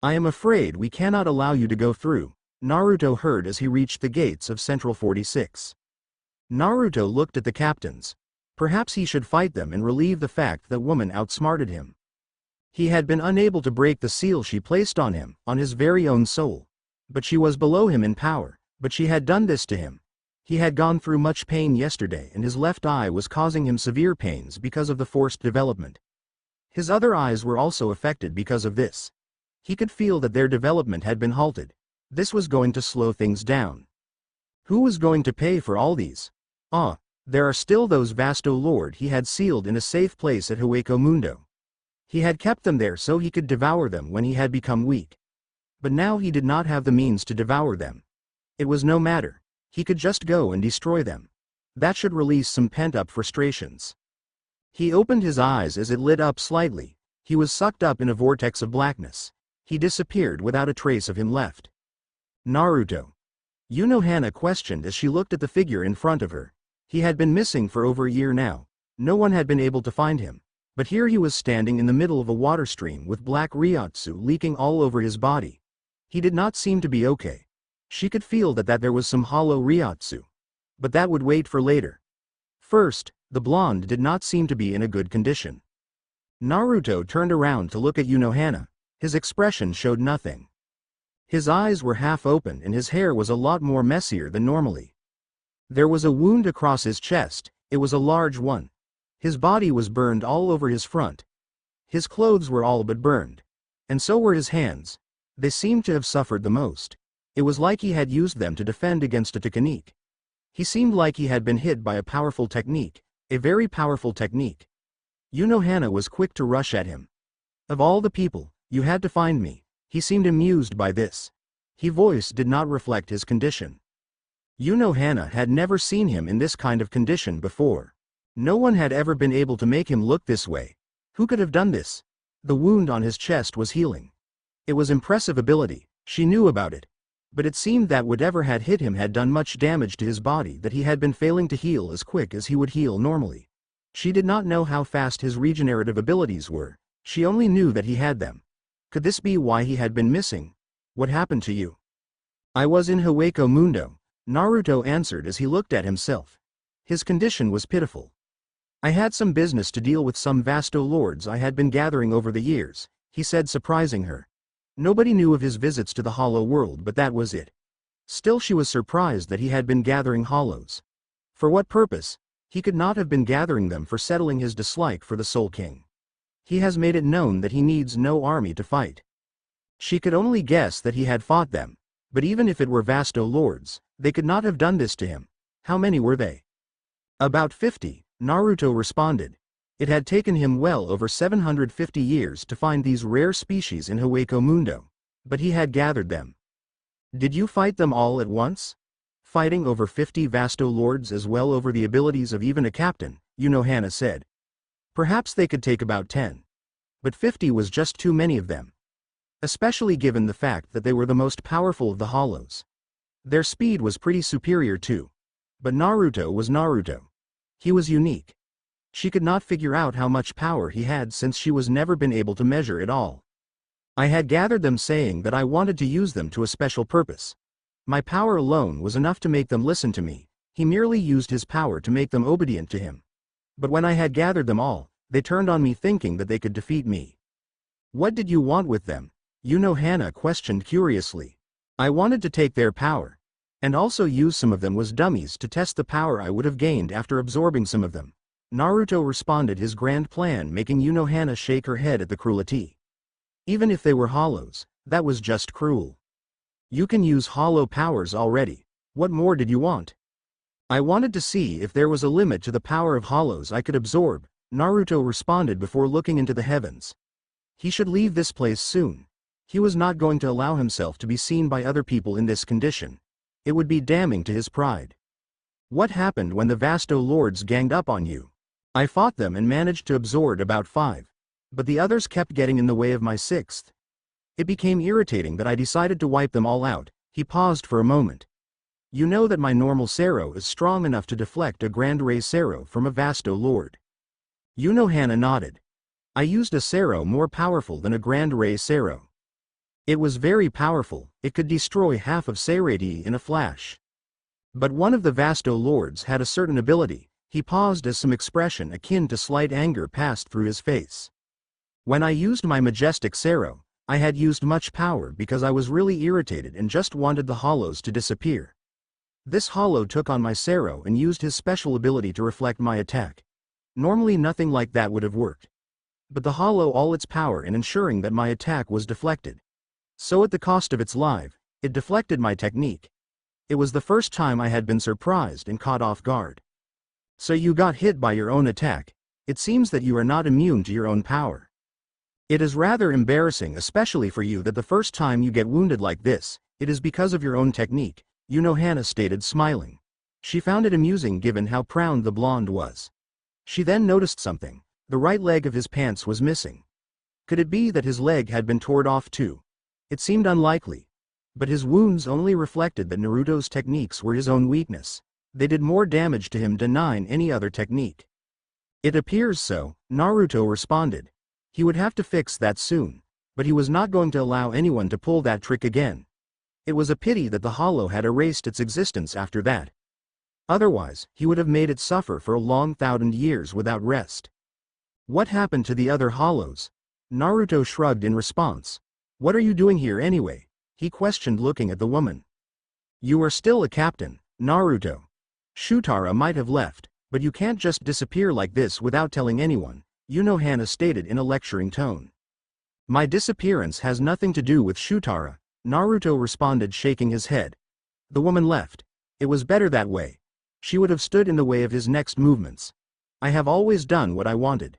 A: I am afraid we cannot allow you to go through, Naruto heard as he reached the gates of Central 46. Naruto looked at the captains. Perhaps he should fight them and relieve the fact that woman outsmarted him. He had been unable to break the seal she placed on him, on his very own soul. But she was below him in power, but she had done this to him. He had gone through much pain yesterday and his left eye was causing him severe pains because of the forced development. His other eyes were also affected because of this. He could feel that their development had been halted. This was going to slow things down. Who was going to pay for all these? There are still those Vasto Lord he had sealed in a safe place at Hueco Mundo. He had kept them there so he could devour them when he had become weak. But now he did not have the means to devour them. It was no matter. He could just go and destroy them. That should release some pent-up frustrations. He opened his eyes as it lit up slightly. He was sucked up in a vortex of blackness. He disappeared without a trace of him left. Naruto. Unohana questioned as she looked at the figure in front of her. He had been missing for over a year now. No one had been able to find him. But here he was standing in the middle of a water stream with black Ryatsu leaking all over his body. He did not seem to be okay. She could feel that there was some hollow Ryatsu. But that would wait for later. First, the blonde did not seem to be in a good condition. Naruto turned around to look at Unohana. His expression showed nothing. His eyes were half open and his hair was a lot more messier than normally. There was a wound across his chest, it was a large one. His body was burned all over his front. His clothes were all but burned. And so were his hands. They seemed to have suffered the most. It was like he had used them to defend against a technique. He seemed like he had been hit by a powerful technique, a very powerful technique. Unohana was quick to rush at him. Of all the people, you had to find me. He seemed amused by this. His voice did not reflect his condition. Unohana had never seen him in this kind of condition before. No one had ever been able to make him look this way. Who could have done this? The wound on his chest was healing. It was impressive ability, she knew about it. But it seemed that whatever had hit him had done much damage to his body that he had been failing to heal as quick as he would heal normally. She did not know how fast his regenerative abilities were, she only knew that he had them. Could this be why he had been missing? What happened to you? I was in Hueco Mundo, Naruto answered as he looked at himself. His condition was pitiful. I had some business to deal with some Vasto lords I had been gathering over the years, he said, surprising her. Nobody knew of his visits to the Hollow World, but that was it. Still she was surprised that he had been gathering hollows. For what purpose? He could not have been gathering them for settling his dislike for the Soul King. He has made it known that he needs no army to fight. She could only guess that he had fought them, but even if it were Vasto lords, they could not have done this to him. How many were they? About 50, Naruto responded. It had taken him well over 750 years to find these rare species in Hueco Mundo, but he had gathered them. Did you fight them all at once? Fighting over 50 Vasto lords as well over the abilities of even a captain, Unohana said. Perhaps they could take about 10. But 50 was just too many of them. Especially given the fact that they were the most powerful of the hollows. Their speed was pretty superior too. But Naruto was Naruto. He was unique. She could not figure out how much power he had since she was never been able to measure it all. I had gathered them saying that I wanted to use them to a special purpose. My power alone was enough to make them listen to me. He merely used his power to make them obedient to him. But when I had gathered them all, they turned on me thinking that they could defeat me. What did you want with them? Unohana questioned curiously. I wanted to take their power. And also use some of them as dummies to test the power I would have gained after absorbing some of them. Naruto responded his grand plan, making Unohana shake her head at the cruelty. Even if they were hollows, that was just cruel. You can use hollow powers already. What more did you want? I wanted to see if there was a limit to the power of hollows I could absorb, Naruto responded before looking into the heavens. He should leave this place soon. He was not going to allow himself to be seen by other people in this condition. It would be damning to his pride. What happened when the Vasto Lords ganged up on you? I fought them and managed to absorb about 5. But the others kept getting in the way of my 6th. It became irritating that I decided to wipe them all out. He paused for a moment. You know that my normal Sero is strong enough to deflect a Grand Ray Sero from a Vasto Lord. Unohana nodded. I used a Sero more powerful than a Grand Ray Sero. It was very powerful, it could destroy half of Seirei in a flash. But one of the Vasto Lords had a certain ability. He paused as some expression akin to slight anger passed through his face. When I used my majestic Sero, I had used much power because I was really irritated and just wanted the hollows to disappear. This hollow took on my Sero and used his special ability to reflect my attack. Normally nothing like that would have worked. But the hollow all its power in ensuring that my attack was deflected. So at the cost of its life, it deflected my technique. It was the first time I had been surprised and caught off guard. So you got hit by your own attack. It seems that you are not immune to your own power. It is rather embarrassing, especially for you, that the first time you get wounded like this, it is because of your own technique, Unohana stated, smiling. She found it amusing given how proud the blonde was. She then noticed something. The right leg of his pants was missing. Could it be that his leg had been torn off too? It seemed unlikely. But his wounds only reflected that Naruto's techniques were his own weakness. They did more damage to him than any other technique. It appears so, Naruto responded. He would have to fix that soon. But he was not going to allow anyone to pull that trick again. It was a pity that the hollow had erased its existence after that. Otherwise, he would have made it suffer for a long 1,000 years without rest. What happened to the other hollows? Naruto shrugged in response. What are you doing here anyway? He questioned, looking at the woman. You are still a captain, Naruto. Shutara might have left, but you can't just disappear like this without telling anyone, Unohana stated in a lecturing tone. My disappearance has nothing to do with Shutara, Naruto responded, shaking his head. The woman left. It was better that way. She would have stood in the way of his next movements. I have always done what I wanted.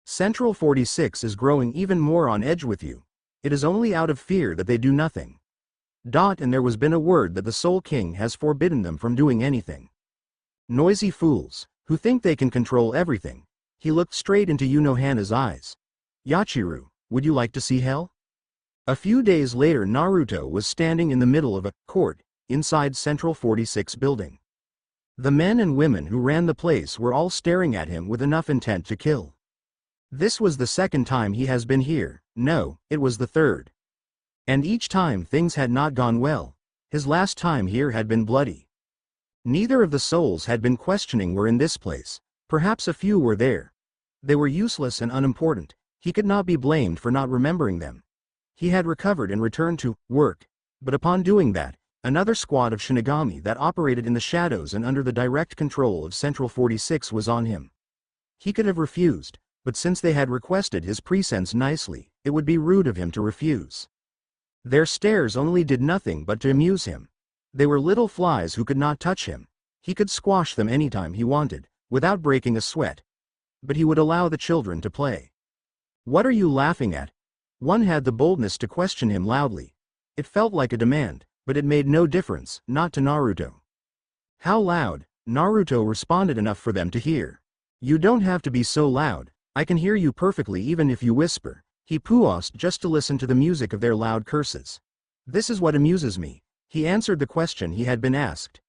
A: Central 46 is growing even more on edge with you. It is only out of fear that they do nothing. And there was been a word that the Soul King has forbidden them from doing anything. Noisy fools, who think they can control everything. He looked straight into Unohana's eyes. Yachiru, would you like to see hell? A few days later, Naruto was standing in the middle of a court, inside Central 46 building. The men and women who ran the place were all staring at him with enough intent to kill. This was the second time he has been here. No, it was the third. And each time things had not gone well. His last time here had been bloody. Neither of the souls had been questioning were in this place. Perhaps a few were there. They were useless and unimportant. He could not be blamed for not remembering them. He had recovered and returned to work. But upon doing that, another squad of Shinigami that operated in the shadows and under the direct control of Central 46 was on him. He could have refused. But since they had requested his presence nicely, it would be rude of him to refuse. Their stares only did nothing but to amuse him. They were little flies who could not touch him. He could squash them anytime he wanted, without breaking a sweat. But he would allow the children to play. What are you laughing at? One had the boldness to question him loudly. It felt like a demand, but it made no difference, not to Naruto. How loud? Naruto responded enough for them to hear. You don't have to be so loud. I can hear you perfectly even if you whisper. He paused just to listen to the music of their loud curses. This is what amuses me. He answered the question he had been asked.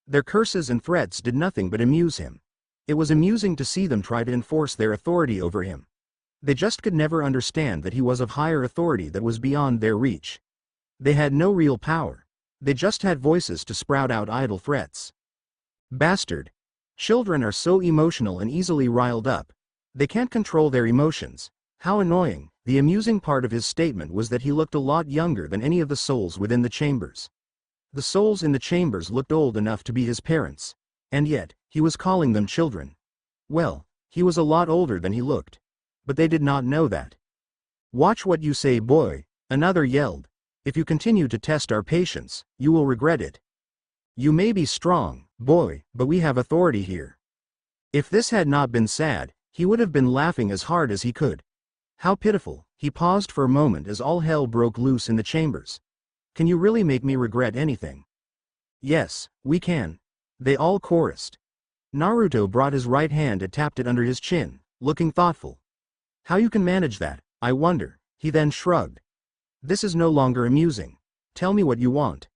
A: Their curses and threats did nothing but amuse him. It was amusing to see them try to enforce their authority over him. They just could never understand that he was of higher authority that was beyond their reach. They had no real power. They just had voices to sprout out idle threats. Bastard. Children are so emotional and easily riled up. They can't control their emotions. How annoying. The amusing part of his statement was that he looked a lot younger than any of the souls within the chambers. The souls in the chambers looked old enough to be his parents. And yet, he was calling them children. Well, he was a lot older than he looked. But they did not know that. Watch what you say, boy, another yelled. If you continue to test our patience, you will regret it. You may be strong, boy, but we have authority here. If this had not been sad, he would have been laughing as hard as he could. How pitiful. He paused for a moment as all hell broke loose in the chambers. Can you really make me regret anything? Yes, we can. They all chorused. Naruto brought his right hand and tapped it under his chin, looking thoughtful. How you can manage that, I wonder, he then shrugged. This is no longer amusing. Tell me what you want.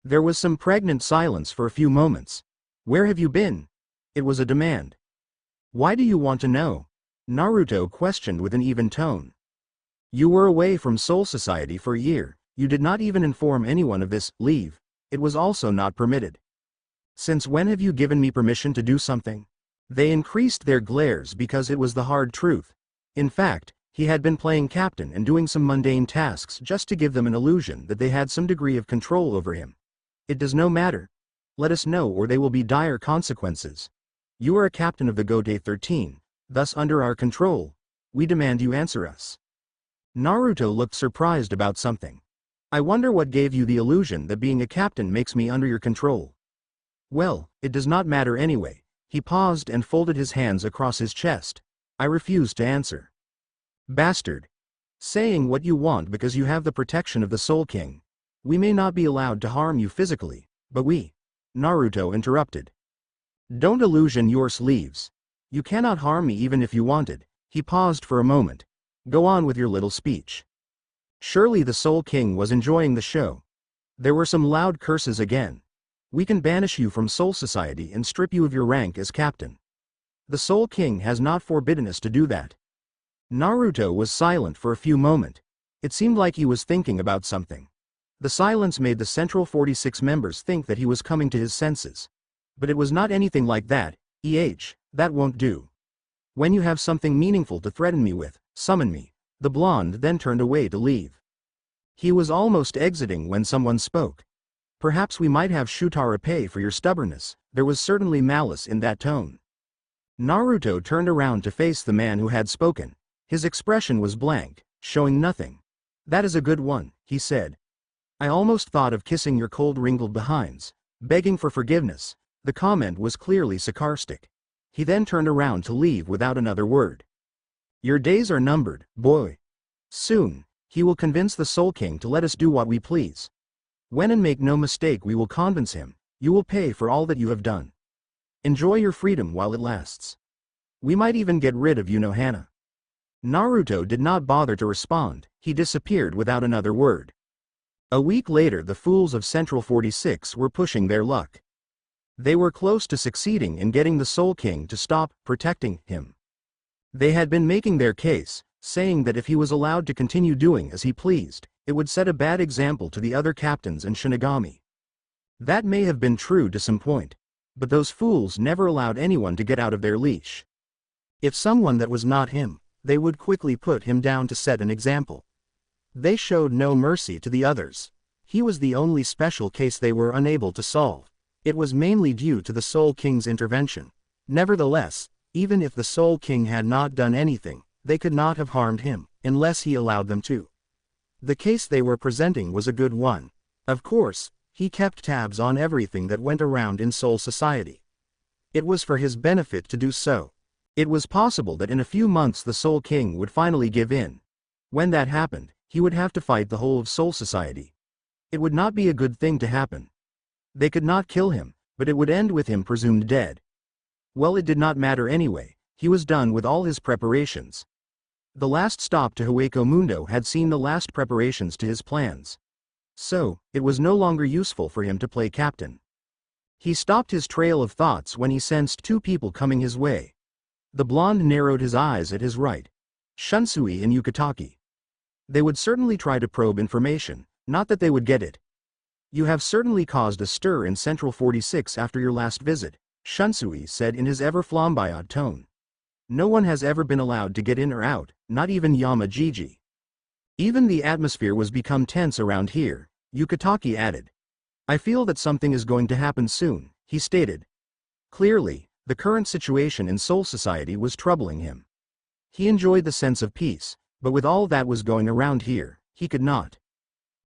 A: There was some pregnant silence for a few moments. Where have you been? It was a demand. Why do you want to know? Naruto questioned with an even tone. You were away from Soul Society for a year. You did not even inform anyone of this leave. It was also not permitted. Since when have you given me permission to do something? They increased their glares because it was the hard truth. In fact, he had been playing captain and doing some mundane tasks just to give them an illusion that they had some degree of control over him. It does no matter. Let us know or they will be dire consequences. You are a captain of the Gode 13, thus under our control. We demand you answer us. Naruto looked surprised about something. I wonder what gave you the illusion that being a captain makes me under your control. Well, it does not matter anyway. He paused and folded his hands across his chest. I refuse to answer. Bastard. Saying what you want because you have the protection of the Soul King. We may not be allowed to harm you physically, but we. Naruto interrupted. Don't illusion your sleeves. You cannot harm me even if you wanted. He paused for a moment. Go on with your little speech. Surely the Soul King was enjoying the show. There were some loud curses again. We can banish you from Soul Society and strip you of your rank as captain. The Soul King has not forbidden us to do that. Naruto was silent for a few moments. It seemed like he was thinking about something. The silence made the Central 46 members think that he was coming to his senses. But it was not anything like that. That won't do. When you have something meaningful to threaten me with, summon me. The blonde then turned away to leave. He was almost exiting when someone spoke. Perhaps we might have Shutara pay for your stubbornness. There was certainly malice in that tone. Naruto turned around to face the man who had spoken. His expression was blank, showing nothing. That is a good one, he said. I almost thought of kissing your cold wrinkled behinds, begging for forgiveness. The comment was clearly sarcastic. He then turned around to leave without another word. Your days are numbered, boy. Soon, he will convince the Soul King to let us do what we please. When and make no mistake we will convince him, you will pay for all that you have done. Enjoy your freedom while it lasts. We might even get rid of Unohana. Naruto did not bother to respond, he disappeared without another word. A week later the fools of Central 46 were pushing their luck. They were close to succeeding in getting the Soul King to stop protecting him. They had been making their case, saying that if he was allowed to continue doing as he pleased, it would set a bad example to the other captains and Shinigami. That may have been true to some point. But those fools never allowed anyone to get out of their leash. If someone that was not him, they would quickly put him down to set an example. They showed no mercy to the others. He was the only special case they were unable to solve. It was mainly due to the Soul King's intervention. Nevertheless, even if the Soul King had not done anything, they could not have harmed him, unless he allowed them to. The case they were presenting was a good one. Of course, he kept tabs on everything that went around in Soul Society. It was for his benefit to do so. It was possible that in a few months the Soul King would finally give in. When that happened, he would have to fight the whole of Soul Society. It would not be a good thing to happen. They could not kill him, but it would end with him presumed dead. Well, it did not matter anyway. He was done with all his preparations. The last stop to Hueco Mundo had seen the last preparations to his plans. So, it was no longer useful for him to play captain. He stopped his trail of thoughts when he sensed two people coming his way. The blonde narrowed his eyes at his right. Shunsui and Yukitaki. They would certainly try to probe information, not that they would get it. You have certainly caused a stir in Central 46 after your last visit, Shunsui said in his ever flamboyant tone. No one has ever been allowed to get in or out, not even Yamajiji. Even the atmosphere was become tense around here, Yukitaki added. I feel that something is going to happen soon, he stated. Clearly, the current situation in Soul Society was troubling him. He enjoyed the sense of peace, but with all that was going around here, he could not.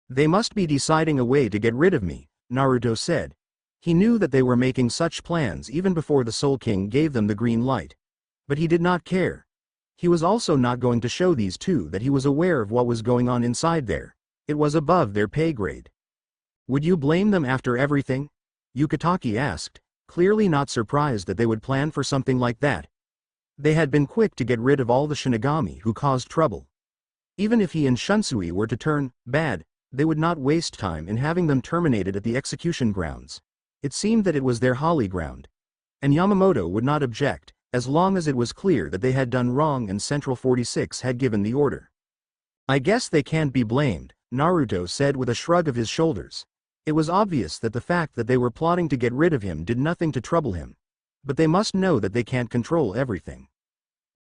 A: They must be deciding a way to get rid of me, Naruto said. He knew that they were making such plans even before the Soul King gave them the green light. But he did not care. He was also not going to show these two that he was aware of what was going on inside there. It was above their pay grade. Would you blame them after everything? Yukitaki asked, clearly not surprised that they would plan for something like that. They had been quick to get rid of all the Shinigami who caused trouble. Even if he and Shunsui were to turn bad, they would not waste time in having them terminated at the execution grounds. It seemed that it was their holy ground. And Yamamoto would not object, as long as it was clear that they had done wrong and Central 46 had given the order. I guess they can't be blamed, Naruto said with a shrug of his shoulders. It was obvious that the fact that they were plotting to get rid of him did nothing to trouble him. But they must know that they can't control everything.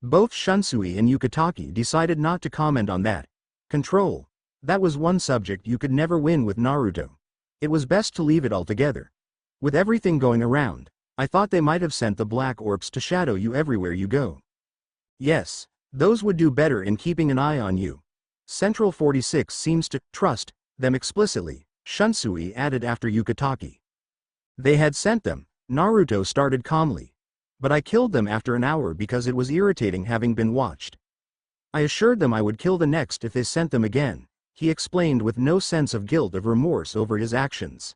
A: Both Shunsui and Yukitaki decided not to comment on that. Control. That was one subject you could never win with Naruto. It was best to leave it altogether. With everything going around, I thought they might have sent the black orbs to shadow you everywhere you go. Yes, those would do better in keeping an eye on you. Central 46 seems to trust them explicitly, Shunsui added after Yukitaki. They had sent them, Naruto started calmly. But I killed them after an hour because it was irritating having been watched. I assured them I would kill the next if they sent them again, he explained with no sense of guilt or remorse over his actions.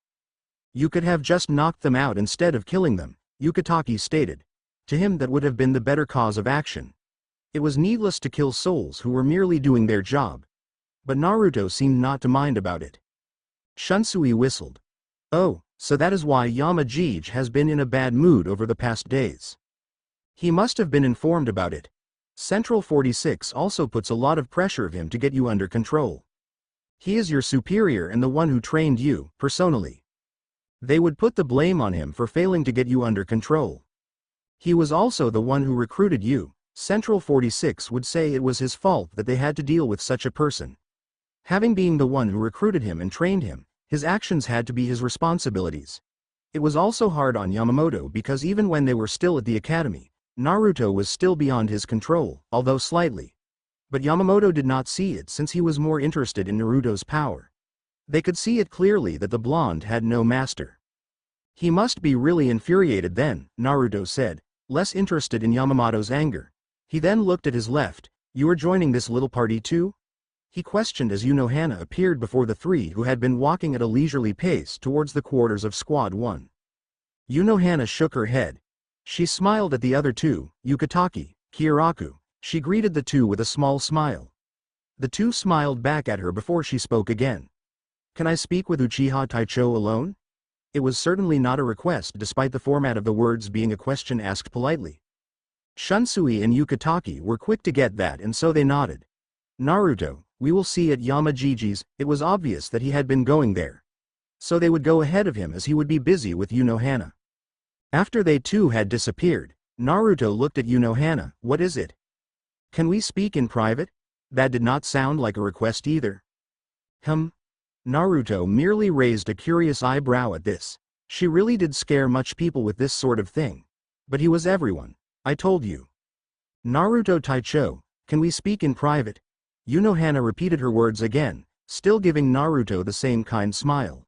A: You could have just knocked them out instead of killing them, Yukitaki stated. To him that would have been the better cause of action. It was needless to kill souls who were merely doing their job. But Naruto seemed not to mind about it. Shunsui whistled. Oh, so that is why Yamajiji has been in a bad mood over the past days. He must have been informed about it. Central 46 also puts a lot of pressure of him to get you under control. He is your superior and the one who trained you, personally. They would put the blame on him for failing to get you under control. He was also the one who recruited you. Central 46 would say it was his fault that they had to deal with such a person. Having been the one who recruited him and trained him, his actions had to be his responsibilities. It was also hard on Yamamoto because even when they were still at the academy, Naruto was still beyond his control, although slightly. But Yamamoto did not see it since he was more interested in Naruto's power. They could see it clearly that the blonde had no master. He must be really infuriated then, Naruto said, less interested in Yamamoto's anger. He then looked at his left. You are joining this little party too? He questioned as Unohana appeared before the three who had been walking at a leisurely pace towards the quarters of Squad 1. Unohana shook her head. She smiled at the other two, Yukitaki, Kiraku. She greeted the two with a small smile. The two smiled back at her before she spoke again. Can I speak with Uchiha Taicho alone? It was certainly not a request despite the format of the words being a question asked politely. Shunsui and Yukitaki were quick to get that and so they nodded. Naruto, we will see at Yamajiji's. It was obvious that he had been going there. So they would go ahead of him as he would be busy with Unohana. After they two had disappeared, Naruto looked at Unohana. What is it? Can we speak in private? That did not sound like a request either. Naruto merely raised a curious eyebrow at this. She really did scare much people with this sort of thing. But he was everyone. I told you. Naruto Taicho, can we speak in private? Unohana repeated her words again, still giving Naruto the same kind smile.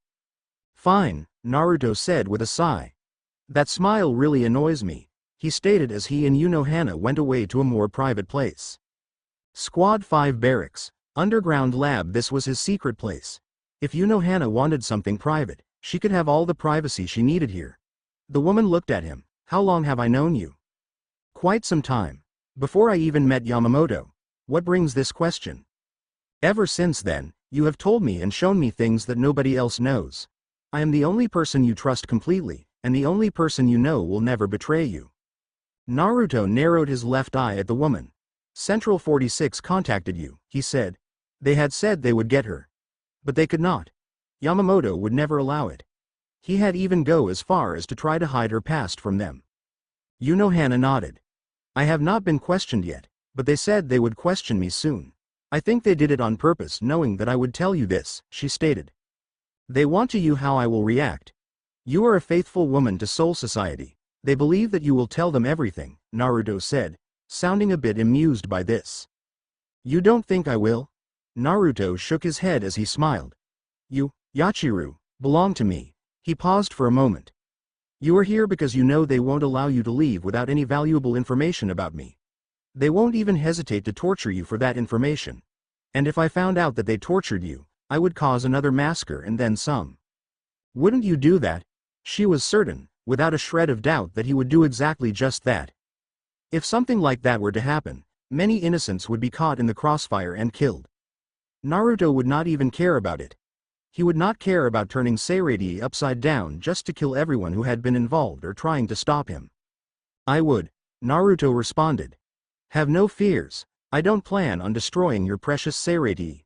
A: Fine, Naruto said with a sigh. That smile really annoys me, he stated as he and Unohana went away to a more private place. Squad 5 Barracks, underground lab. This was his secret place. If Unohana wanted something private, she could have all the privacy she needed here. The woman looked at him. How long have I known you? Quite some time. Before I even met Yamamoto. What brings this question? Ever since then, You have told me and shown me things that nobody else knows. I am the only person you trust completely, and the only person you know will never betray you. Naruto narrowed his left eye at the woman. Central 46 contacted you, he said. They had said they would get her. But they could not. Yamamoto would never allow it. He had even go as far as to try to hide her past from them. Unohana nodded. I have not been questioned yet, but they said they would question me soon. I think they did it on purpose, knowing that I would tell you this, she stated. They want to you how I will react. You are a faithful woman to Soul Society. They believe that you will tell them everything, Naruto said, sounding a bit amused by this. You don't think I will? Naruto shook his head as he smiled. You, Yachiru, belong to me. He paused for a moment. You are here because you know they won't allow you to leave without any valuable information about me. They won't even hesitate to torture you for that information. And if I found out that they tortured you, I would cause another massacre and then some. Wouldn't you do that? She was certain, without a shred of doubt, that he would do exactly just that. If something like that were to happen, many innocents would be caught in the crossfire and killed. Naruto would not even care about it. He would not care about turning Seireiti upside down just to kill everyone who had been involved or trying to stop him. I would, Naruto responded. Have no fears, I don't plan on destroying your precious Seireiti.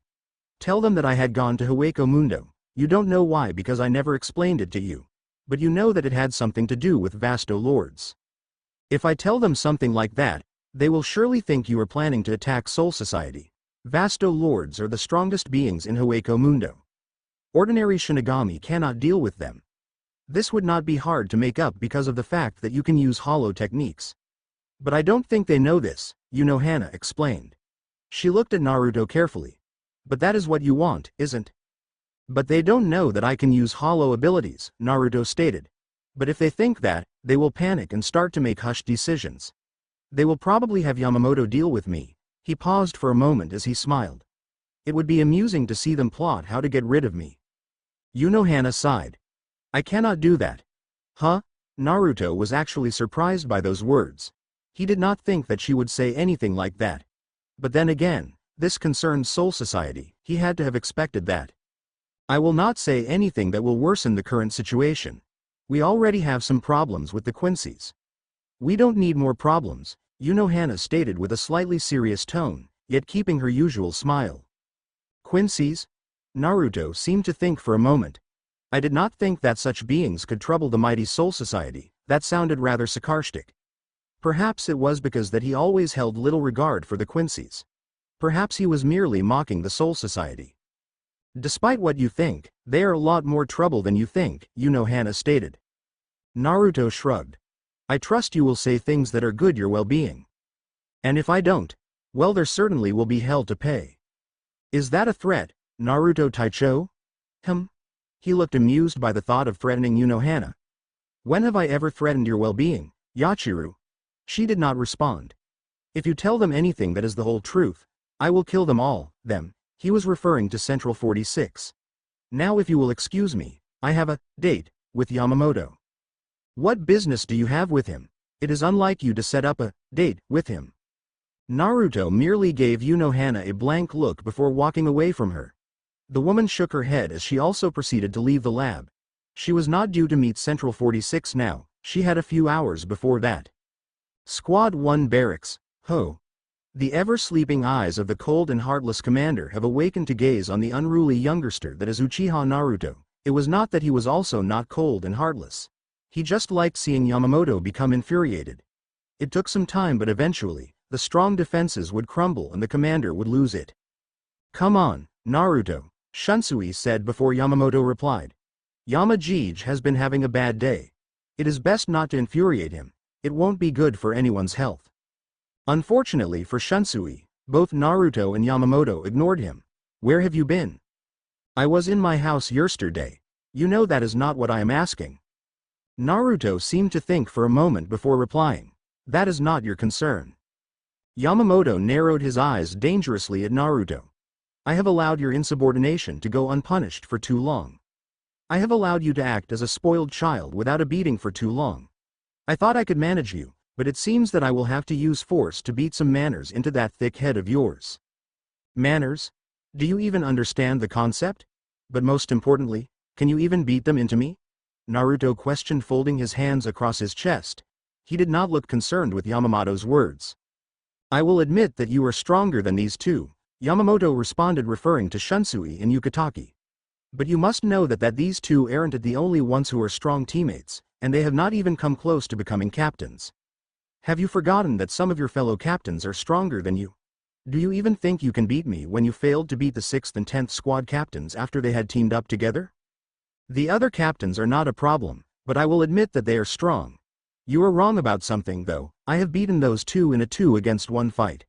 A: Tell them that I had gone to Hueco Mundo. You don't know why because I never explained it to you. But you know that it had something to do with Vasto Lords. If I tell them something like that, they will surely think you are planning to attack Soul Society. Vasto Lords are the strongest beings in Hueco Mundo. Ordinary Shinigami cannot deal with them. This would not be hard to make up because of the fact that you can use hollow techniques. But I don't think they know this, Unohana explained. She looked at Naruto carefully. But that is what you want, isn't? But they don't know that I can use hollow abilities, Naruto stated. But if they think that, they will panic and start to make hushed decisions. They will probably have Yamamoto deal with me. He paused for a moment as he smiled. It would be amusing to see them plot how to get rid of me. Unohana sighed. I cannot do that. Huh? Naruto was actually surprised by those words. He did not think that she would say anything like that. But then again, this concerned Soul Society, he had to have expected that. I will not say anything that will worsen the current situation. We already have some problems with the Quincies. We don't need more problems, Unohana stated with a slightly serious tone, yet keeping her usual smile. Quincies? Naruto seemed to think for a moment. I did not think that such beings could trouble the mighty Soul Society. That sounded rather sarcastic. Perhaps it was because that he always held little regard for the Quincies. Perhaps he was merely mocking the Soul Society. Despite what you think, they are a lot more trouble than you think, Unohana stated. Naruto shrugged. I trust you will say things that are good your well-being. And if I don't, well, there certainly will be hell to pay. Is that a threat, Naruto Taicho? He looked amused by the thought of threatening Unohana. When have I ever threatened your well-being, Yachiru? She did not respond. If you tell them anything that is the whole truth, I will kill them all, them. He was referring to Central 46. Now if you will excuse me, I have a date with Yamamoto. What business do you have with him? It is unlike you to set up a date with him. Naruto merely gave Unohana a blank look before walking away from her. The woman shook her head as she also proceeded to leave the lab. She was not due to meet Central 46 now, she had a few hours before that. Squad 1 Barracks, Ho. The ever-sleeping eyes of the cold and heartless commander have awakened to gaze on the unruly youngster that is Uchiha Naruto. It was not that he was also not cold and heartless. He just liked seeing Yamamoto become infuriated. It took some time, but eventually, the strong defenses would crumble and the commander would lose it. Come on, Naruto, Shunsui said before Yamamoto replied. Yamajij has been having a bad day. It is best not to infuriate him. It won't be good for anyone's health. Unfortunately for Shunsui, both Naruto and Yamamoto ignored him. Where have you been? I was in my house yesterday. You know that is not what I am asking. Naruto seemed to think for a moment before replying. That is not your concern. Yamamoto narrowed his eyes dangerously at Naruto. I have allowed your insubordination to go unpunished for too long. I have allowed you to act as a spoiled child without a beating for too long. I thought I could manage you, but it seems that I will have to use force to beat some manners into that thick head of yours. Manners? Do you even understand the concept? But most importantly, can you even beat them into me? Naruto questioned, folding his hands across his chest. He did not look concerned with Yamamoto's words. I will admit that you are stronger than these two, Yamamoto responded, referring to Shunsui and Yukitake. But you must know that these two aren't the only ones who are strong teammates, and they have not even come close to becoming captains. Have you forgotten that some of your fellow captains are stronger than you? Do you even think you can beat me when you failed to beat the 6th and 10th squad captains after they had teamed up together? The other captains are not a problem, but I will admit that they are strong. You are wrong about something though. I have beaten those two in a 2-against-1 fight.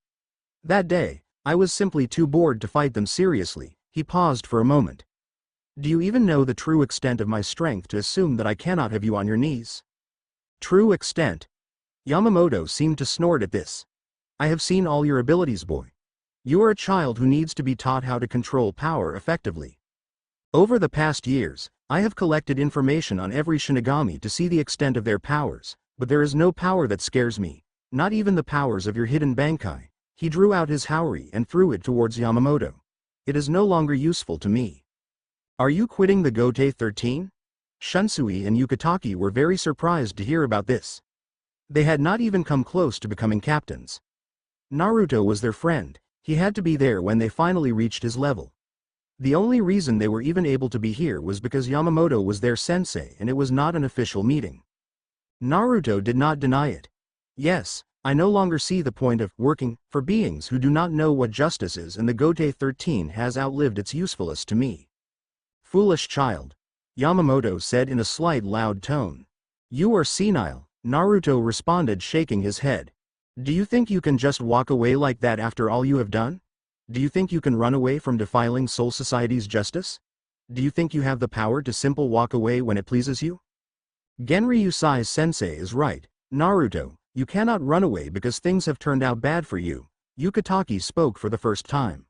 A: That day, I was simply too bored to fight them seriously. He paused for a moment. Do you even know the true extent of my strength to assume that I cannot have you on your knees? True extent? Yamamoto seemed to snort at this. I have seen all your abilities, boy. You are a child who needs to be taught how to control power effectively. Over the past years, I have collected information on every Shinigami to see the extent of their powers, but there is no power that scares me, not even the powers of your hidden Bankai. He drew out his Haori and threw it towards Yamamoto. It is no longer useful to me. Are you quitting the Gote 13? Shunsui and Yukitake were very surprised to hear about this. They had not even come close to becoming captains. Naruto was their friend. He had to be there when they finally reached his level. The only reason they were even able to be here was because Yamamoto was their sensei and it was not an official meeting. Naruto did not deny it. Yes, I no longer see the point of working for beings who do not know what justice is, and the Gote 13 has outlived its usefulness to me. Foolish child, Yamamoto said in a slight loud tone. You are senile, Naruto responded, shaking his head. Do you think you can just walk away like that after all you have done? Do you think you can run away from defiling Soul Society's justice? Do you think you have the power to simply walk away when it pleases you? Genryusai's sensei is right, Naruto. You cannot run away because things have turned out bad for you. Yukitake spoke for the first time.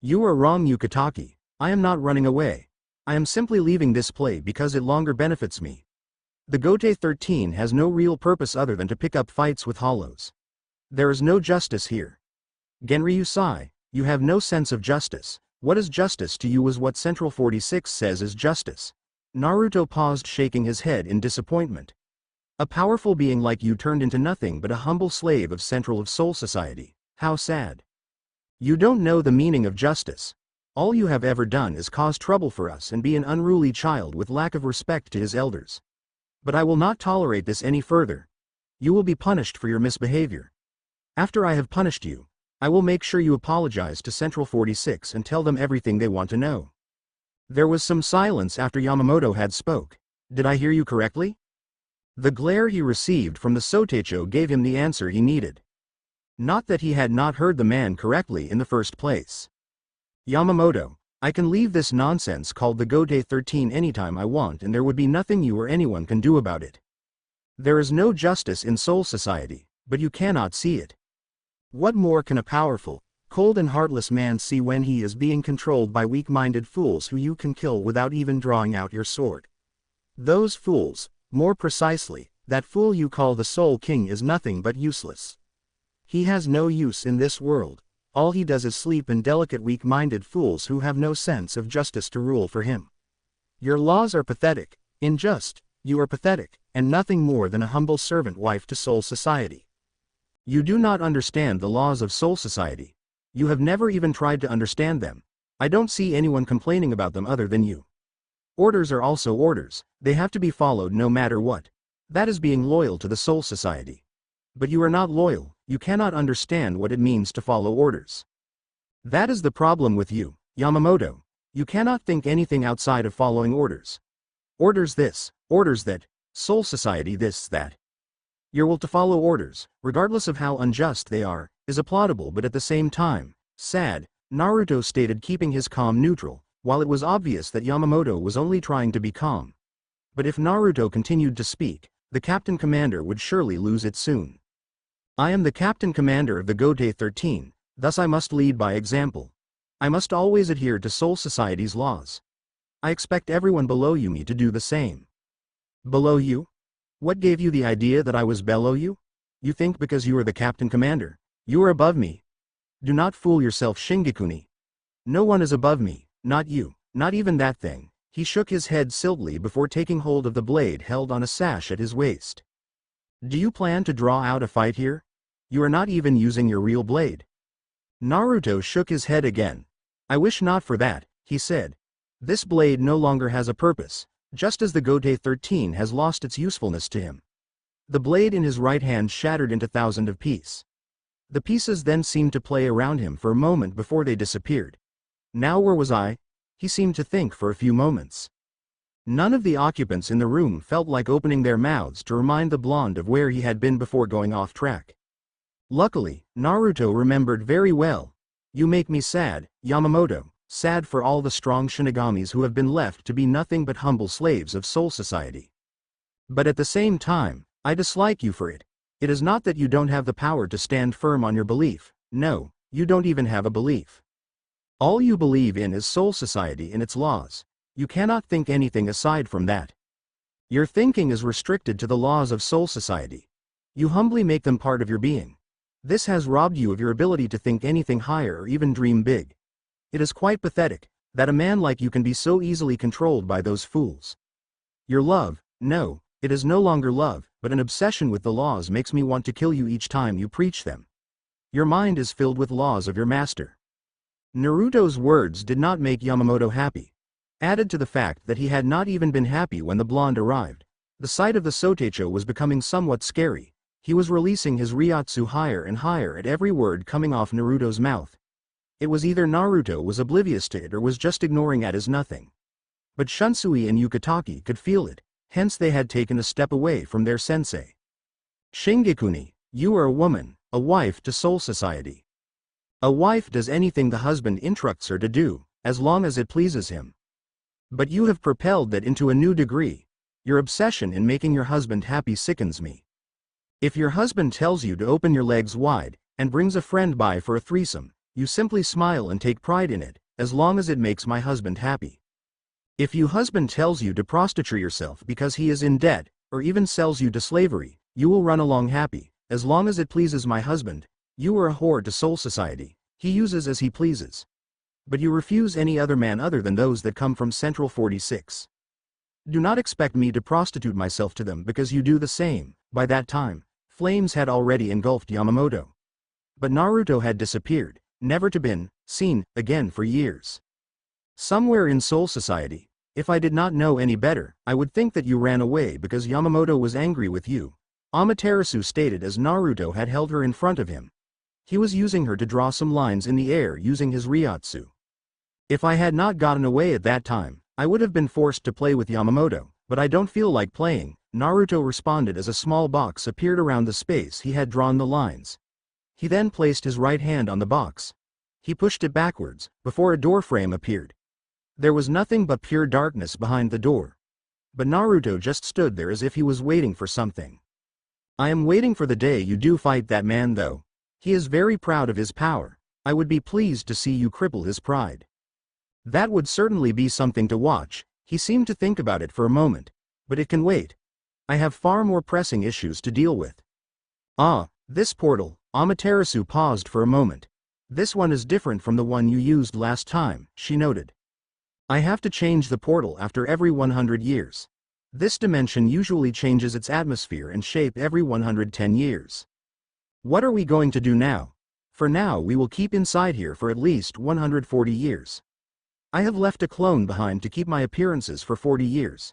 A: You are wrong, Yukitake. I am not running away. I am simply leaving this play because it longer benefits me. The Gote 13 has no real purpose other than to pick up fights with hollows. There is no justice here. Genryusai, you have no sense of justice. What is justice to you is what Central 46 says is justice. Naruto paused, shaking his head in disappointment. A powerful being like you turned into nothing but a humble slave of Central of Soul Society. How sad. You don't know the meaning of justice. All you have ever done is cause trouble for us and be an unruly child with lack of respect to his elders. But I will not tolerate this any further. You will be punished for your misbehavior. After I have punished you, I will make sure you apologize to Central 46 and tell them everything they want to know. There was some silence after Yamamoto had spoke. Did I hear you correctly? The glare he received from the Sotecho gave him the answer he needed. Not that he had not heard the man correctly in the first place. Yamamoto, I can leave this nonsense called the Gote 13 anytime I want, and there would be nothing you or anyone can do about it. There is no justice in Soul Society, but you cannot see it. What more can a powerful, cold and heartless man see when he is being controlled by weak-minded fools who you can kill without even drawing out your sword? Those fools, more precisely, that fool you call the Soul King, is nothing but useless. He has no use in this world. All he does is sleep in delicate weak-minded fools who have no sense of justice to rule for him. Your laws are pathetic, unjust, you are pathetic, and nothing more than a humble servant wife to Soul Society. You do not understand the laws of Soul Society. You have never even tried to understand them. I don't see anyone complaining about them other than you. Orders are also orders, they have to be followed no matter what. That is being loyal to the Soul Society. But you are not loyal, you cannot understand what it means to follow orders. That is the problem with you, Yamamoto. You cannot think anything outside of following orders. Orders this, orders that, Soul Society this, that. Your will to follow orders, regardless of how unjust they are, is applaudable but at the same time, sad, Naruto stated, keeping his calm neutral, while it was obvious that Yamamoto was only trying to be calm. But if Naruto continued to speak, the Captain Commander would surely lose it soon. I am the Captain Commander of the Gote 13, thus I must lead by example. I must always adhere to Soul Society's laws. I expect everyone below me to do the same. Below you? What gave you the idea that I was below you? You think because you are the Captain Commander, you are above me? Do not fool yourself, Shingekuni. No one is above me, not you, not even that thing. He shook his head siltly before taking hold of the blade held on a sash at his waist. Do you plan to draw out a fight here? You are not even using your real blade. Naruto shook his head again. I wish not for that, he said. This blade no longer has a purpose, just as the Gote 13 has lost its usefulness to him. The blade in his right hand shattered into thousands of pieces. The pieces then seemed to play around him for a moment before they disappeared. Now where was I? He seemed to think for a few moments. None of the occupants in the room felt like opening their mouths to remind the blonde of where he had been before going off track. Luckily, Naruto remembered very well. You make me sad, Yamamoto, sad for all the strong Shinigamis who have been left to be nothing but humble slaves of Soul Society. But at the same time, I dislike you for it. It is not that you don't have the power to stand firm on your belief, no, you don't even have a belief. All you believe in is Soul Society and its laws. You cannot think anything aside from that. Your thinking is restricted to the laws of Soul Society. You humbly make them part of your being. This has robbed you of your ability to think anything higher or even dream big. It is quite pathetic that a man like you can be so easily controlled by those fools. Your love, no, it is no longer love, but an obsession with the laws makes me want to kill you each time you preach them. Your mind is filled with laws of your master. Naruto's words did not make Yamamoto happy. Added to the fact that he had not even been happy when the blonde arrived, the sight of the Sotecho was becoming somewhat scary. He was releasing his Ryatsu higher and higher at every word coming off Naruto's mouth. It was either Naruto was oblivious to it or was just ignoring it as nothing. But Shunsui and Yukatake could feel it, hence they had taken a step away from their sensei. Shingekuni, you are a woman, a wife to Soul Society. A wife does anything the husband instructs her to do, as long as it pleases him. But you have propelled that into a new degree. Your obsession in making your husband happy sickens me. If your husband tells you to open your legs wide, and brings a friend by for a threesome, you simply smile and take pride in it, as long as it makes my husband happy. If your husband tells you to prostitute yourself because he is in debt, or even sells you to slavery, you will run along happy, as long as it pleases my husband. You are a whore to Soul Society, he uses as he pleases. But you refuse any other man other than those that come from Central 46. Do not expect me to prostitute myself to them because you do the same. By that time, flames had already engulfed Yamamoto. But Naruto had disappeared, never to been seen again for years. Somewhere in Soul Society, if I did not know any better, I would think that you ran away because Yamamoto was angry with you, Amaterasu stated as Naruto had held her in front of him. He was using her to draw some lines in the air using his Ryatsu. If I had not gotten away at that time, I would have been forced to play with Yamamoto, but I don't feel like playing, Naruto responded as a small box appeared around the space he had drawn the lines. He then placed his right hand on the box. He pushed it backwards, before a door frame appeared. There was nothing but pure darkness behind the door. But Naruto just stood there as if he was waiting for something. I am waiting for the day you do fight that man though. He is very proud of his power. I would be pleased to see you cripple his pride. That would certainly be something to watch. He seemed to think about it for a moment. But it can wait. I have far more pressing issues to deal with. Ah, this portal, Amaterasu paused for a moment. This one is different from the one you used last time, she noted. I have to change the portal after every 100 years. This dimension usually changes its atmosphere and shape every 110 years. What are we going to do now? For now we will keep inside here for at least 140 years. I have left a clone behind to keep my appearances for 40 years.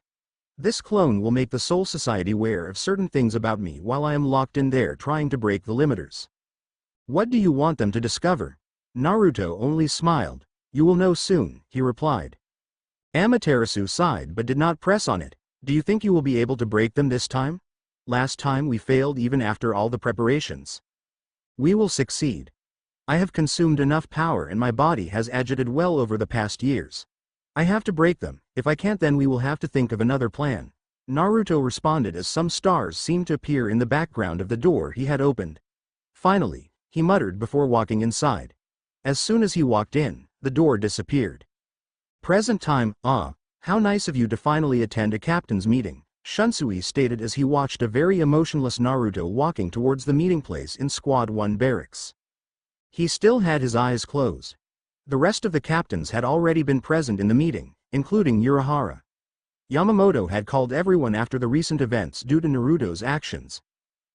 A: This clone will make the Soul Society aware of certain things about me while I am locked in there trying to break the limiters. What do you want them to discover? Naruto only smiled. You will know soon, he replied. Amaterasu sighed but did not press on it. Do you think you will be able to break them this time? Last time we failed even after all the preparations. We will succeed. I have consumed enough power and my body has agitated well over the past years. I have to break them. If I can't then we will have to think of another plan. Naruto responded as some stars seemed to appear in the background of the door he had opened. Finally, he muttered before walking inside. As soon as he walked in, the door disappeared. Present time, ah, how nice of you to finally attend a captain's meeting, Shunsui stated as he watched a very emotionless Naruto walking towards the meeting place in Squad 1 barracks. He still had his eyes closed. The rest of the captains had already been present in the meeting, including Urahara. Yamamoto had called everyone after the recent events due to Naruto's actions.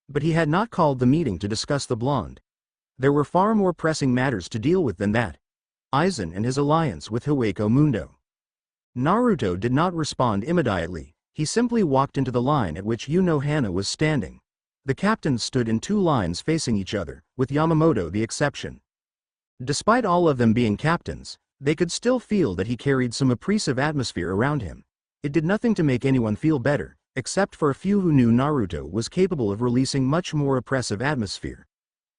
A: But he had not called the meeting to discuss the blonde. There were far more pressing matters to deal with than that. Eisen and his alliance with Hueco Mundo. Naruto did not respond immediately, he simply walked into the line at which Unohana was standing. The captains stood in 2 lines facing each other, with Yamamoto the exception. Despite all of them being captains, they could still feel that he carried some oppressive atmosphere around him. It did nothing to make anyone feel better, except for a few who knew Naruto was capable of releasing much more oppressive atmosphere.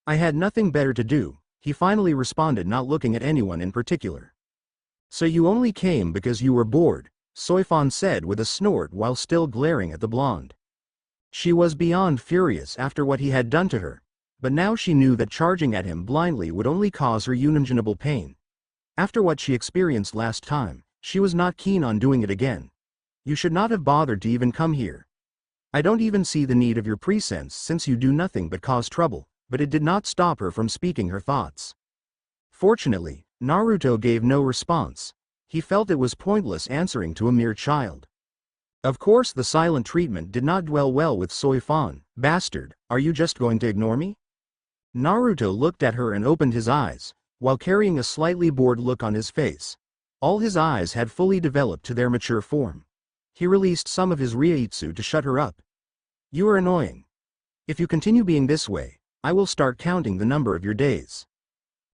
A: I had nothing better to do, he finally responded, not looking at anyone in particular. So you only came because you were bored, Soi Fon said with a snort while still glaring at the blonde. She was beyond furious after what he had done to her, but now she knew that charging at him blindly would only cause her unimaginable pain. After what she experienced last time, she was not keen on doing it again. You should not have bothered to even come here. I don't even see the need of your presence since you do nothing but cause trouble, but it did not stop her from speaking her thoughts. Fortunately, Naruto gave no response. He felt it was pointless answering to a mere child. Of course the silent treatment did not dwell well with Soi Fon. Bastard, are you just going to ignore me? Naruto looked at her and opened his eyes, while carrying a slightly bored look on his face. All his eyes had fully developed to their mature form. He released some of his Ryutsu to shut her up. You are annoying. If you continue being this way, I will start counting the number of your days.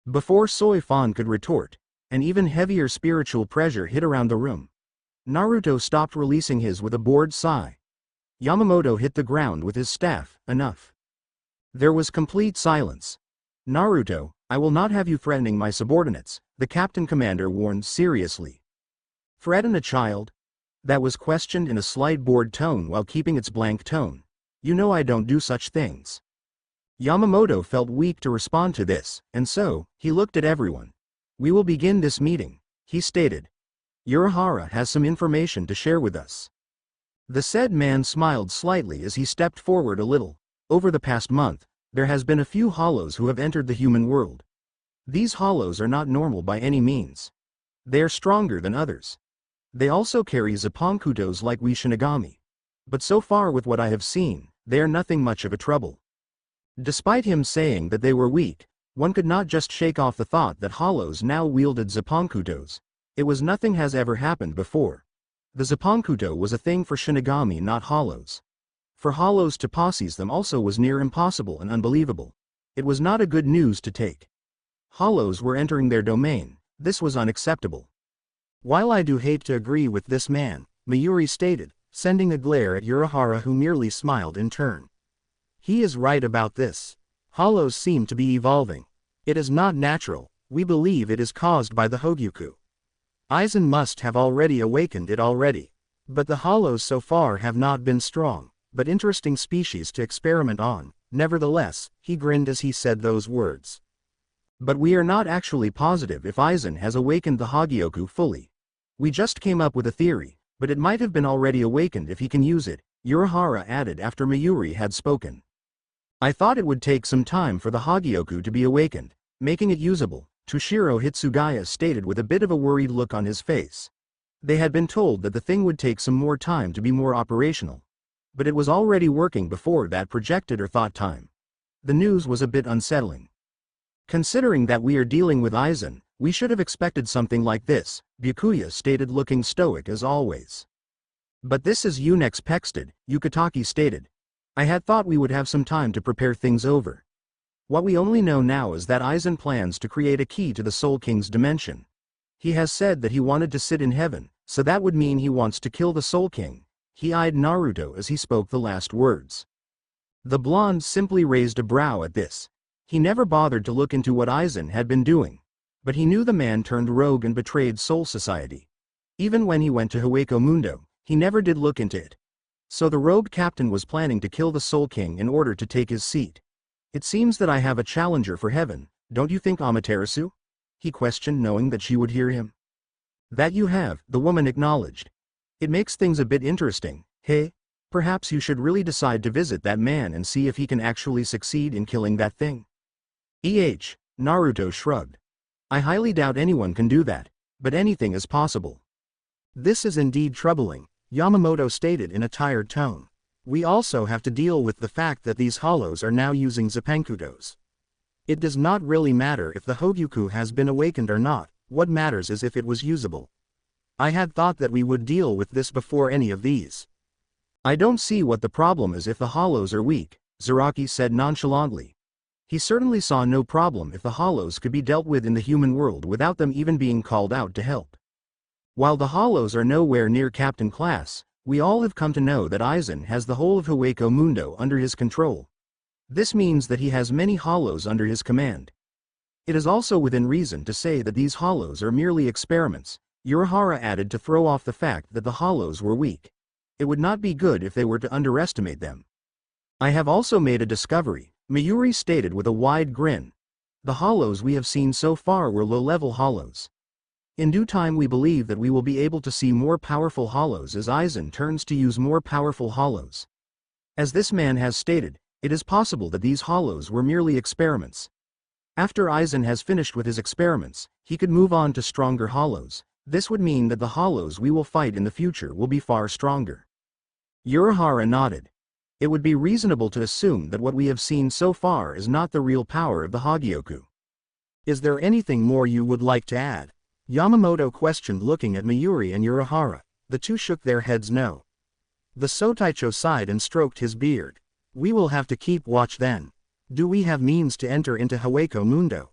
A: Before Soi Fon could retort, an even heavier spiritual pressure hit around the room. Naruto stopped releasing his with a bored sigh. Yamamoto hit the ground with his staff. Enough. There was complete silence. Naruto, I will not have you threatening my subordinates, the captain commander warned seriously. Threaten a child? That was questioned in a slight bored tone while keeping its blank tone. You know I don't do such things. Yamamoto felt weak to respond to this, and so, he looked at everyone. We will begin this meeting, he stated. Urahara has some information to share with us. The said man smiled slightly as he stepped forward a little. Over the past month, there has been a few hollows who have entered the human world. These hollows are not normal by any means. They are stronger than others. They also carry Zapponkutos like we Shinigami. But so far with what I have seen, they are nothing much of a trouble. Despite him saying that they were weak, one could not just shake off the thought that hollows now wielded Zapponkutos. It was nothing has ever happened before. The Zapponkuto was a thing for Shinigami, not hollows. For hollows to possess them also was near impossible and unbelievable. It was not a good news to take. Hollows were entering their domain. This was unacceptable. While I do hate to agree with this man, Mayuri stated, sending a glare at Urahara who merely smiled in turn. He is right about this. Hollows seem to be evolving. It is not natural. We believe it is caused by the Hogyuku. Eisen must have already awakened it already. But the hollows so far have not been strong, but interesting species to experiment on. Nevertheless, he grinned as he said those words. But we are not actually positive if Eisen has awakened the Hogyoku fully. We just came up with a theory, but it might have been already awakened if he can use it, Urahara added after Mayuri had spoken. I thought it would take some time for the Hogyoku to be awakened, making it usable, Toshiro Hitsugaya stated with a bit of a worried look on his face. They had been told that the thing would take some more time to be more operational. But it was already working before that projected or thought time. The news was a bit unsettling. Considering that we are dealing with Eisen, we should have expected something like this, Byakuya stated looking stoic as always. But this is unexpected, Yukitaki stated. I had thought we would have some time to prepare things over. What we only know now is that Eisen plans to create a key to the Soul King's dimension. He has said that he wanted to sit in heaven, so that would mean he wants to kill the Soul King. He eyed Naruto as he spoke the last words. The blonde simply raised a brow at this. He never bothered to look into what Eisen had been doing. But he knew the man turned rogue and betrayed Soul Society. Even when he went to Hueco Mundo, he never did look into it. So the rogue captain was planning to kill the Soul King in order to take his seat. It seems that I have a challenger for heaven, don't you think, Amaterasu? He questioned, knowing that she would hear him. That you have, the woman acknowledged. It makes things a bit interesting, hey? Perhaps you should really decide to visit that man and see if he can actually succeed in killing that thing. Naruto shrugged. I highly doubt anyone can do that, but anything is possible. This is indeed troubling, Yamamoto stated in a tired tone. We also have to deal with the fact that these hollows are now using Zepenkudos. It does not really matter if the Hogyuku has been awakened or not, what matters is if it was usable. I had thought that we would deal with this before any of these. I don't see what the problem is if the hollows are weak, Zaraki said nonchalantly. He certainly saw no problem if the hollows could be dealt with in the human world without them even being called out to help. While the hollows are nowhere near Captain Class, we all have come to know that Eisen has the whole of Hueco Mundo under his control. This means that he has many hollows under his command. It is also within reason to say that these hollows are merely experiments, Urahara added to throw off the fact that the hollows were weak. It would not be good if they were to underestimate them. I have also made a discovery, Mayuri stated with a wide grin. The hollows we have seen so far were low-level hollows. In due time we believe that we will be able to see more powerful hollows as Eisen turns to use more powerful hollows. As this man has stated, it is possible that these hollows were merely experiments. After Eisen has finished with his experiments, he could move on to stronger hollows. This would mean that the hollows we will fight in the future will be far stronger. Urahara nodded. It would be reasonable to assume that what we have seen so far is not the real power of the Hogyoku. Is there anything more you would like to add? Yamamoto questioned looking at Mayuri and Urahara. The two shook their heads no. The Sotaicho sighed and stroked his beard. We will have to keep watch then. Do we have means to enter into Hueco Mundo?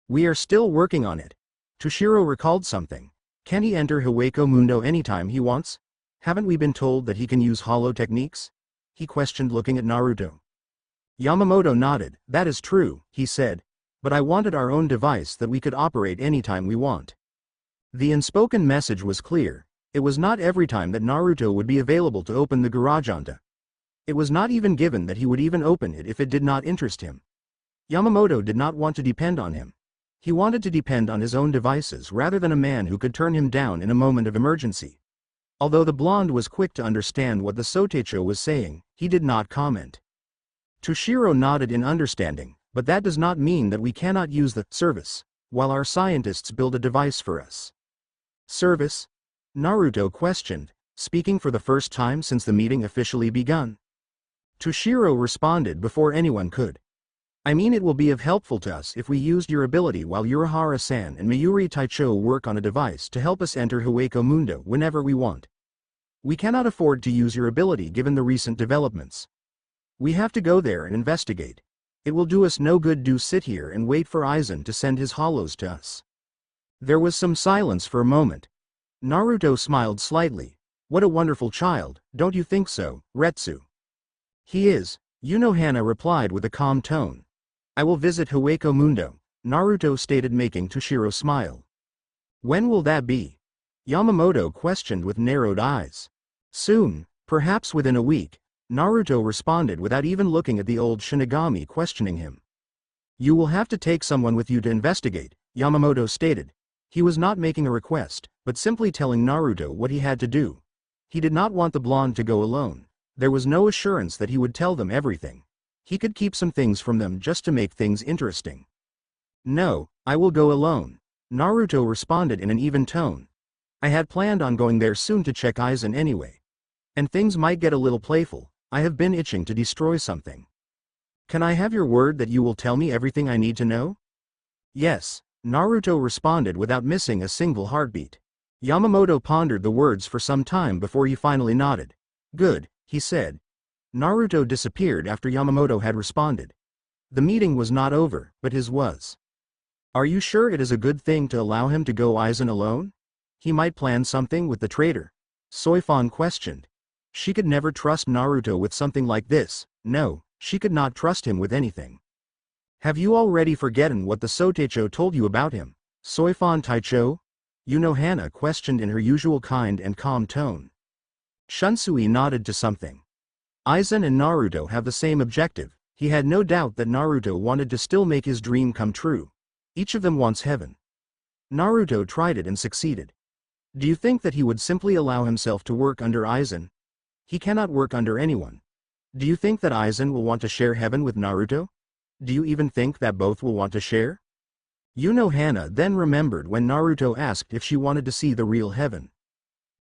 A: We are still working on it. Toshiro recalled something. Can he enter Hueco Mundo anytime he wants? Haven't we been told that he can use hollow techniques? He questioned looking at Naruto. Yamamoto nodded. That is true, he said. But I wanted our own device that we could operate anytime we want. The unspoken message was clear. It was not every time that Naruto would be available to open the Garageonta. It was not even given that he would even open it if it did not interest him. Yamamoto did not want to depend on him. He wanted to depend on his own devices rather than a man who could turn him down in a moment of emergency. Although the blonde was quick to understand what the Sotaicho was saying, he did not comment. Toshiro nodded in understanding, but that does not mean that we cannot use the service, while our scientists build a device for us. Service? Naruto questioned, speaking for the first time since the meeting officially begun. Toshiro responded before anyone could. I mean it will be of helpful to us if we used your ability while Urahara-san and Mayuri Taicho work on a device to help us enter Hueco Mundo whenever we want. We cannot afford to use your ability given the recent developments. We have to go there and investigate. It will do us no good to sit here and wait for Eisen to send his hollows to us. There was some silence for a moment. Naruto smiled slightly. What a wonderful child, don't you think so, Retsu? He is, Unohana replied with a calm tone. I will visit Hueco Mundo, Naruto stated making Toshiro smile. When will that be? Yamamoto questioned with narrowed eyes. Soon, perhaps within a week, Naruto responded without even looking at the old Shinigami questioning him. You will have to take someone with you to investigate, Yamamoto stated. He was not making a request, but simply telling Naruto what he had to do. He did not want the blonde to go alone. There was no assurance that he would tell them everything. He could keep some things from them just to make things interesting. No, I will go alone, Naruto responded in an even tone. I had planned on going there soon to check Eisen anyway. And things might get a little playful. I have been itching to destroy something. Can I have your word that you will tell me everything I need to know? Yes, Naruto responded without missing a single heartbeat. Yamamoto pondered the words for some time before he finally nodded. Good, he said. Naruto disappeared after Yamamoto had responded. The meeting was not over, but his was. Are you sure it is a good thing to allow him to go Eisen alone? He might plan something with the traitor. Soi Fon questioned. She could never trust Naruto with something like this. No, she could not trust him with anything. Have you already forgotten what the Sotaicho told you about him, Soi Fon Taicho? Unohana questioned in her usual kind and calm tone. Shunsui nodded to something. Eisen and Naruto have the same objective. He had no doubt that Naruto wanted to still make his dream come true. Each of them wants heaven. Naruto tried it and succeeded. Do you think that he would simply allow himself to work under Eisen? He cannot work under anyone. Do you think that Eisen will want to share heaven with Naruto? Do you even think that both will want to share? Unohana then remembered when Naruto asked if she wanted to see the real heaven.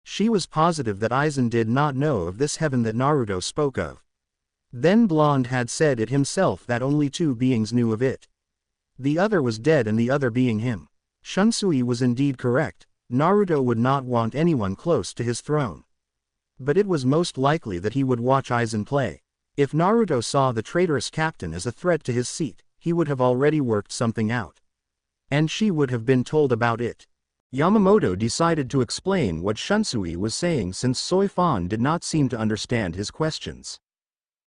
A: She was positive that Eisen did not know of this heaven that Naruto spoke of. Then Blonde had said it himself that only two beings knew of it. The other was dead and the other being him. Shunsui was indeed correct. Naruto would not want anyone close to his throne. But it was most likely that he would watch Eisen play. If Naruto saw the traitorous captain as a threat to his seat, he would have already worked something out. And she would have been told about it. Yamamoto decided to explain what Shunsui was saying since Soi Fon did not seem to understand his questions.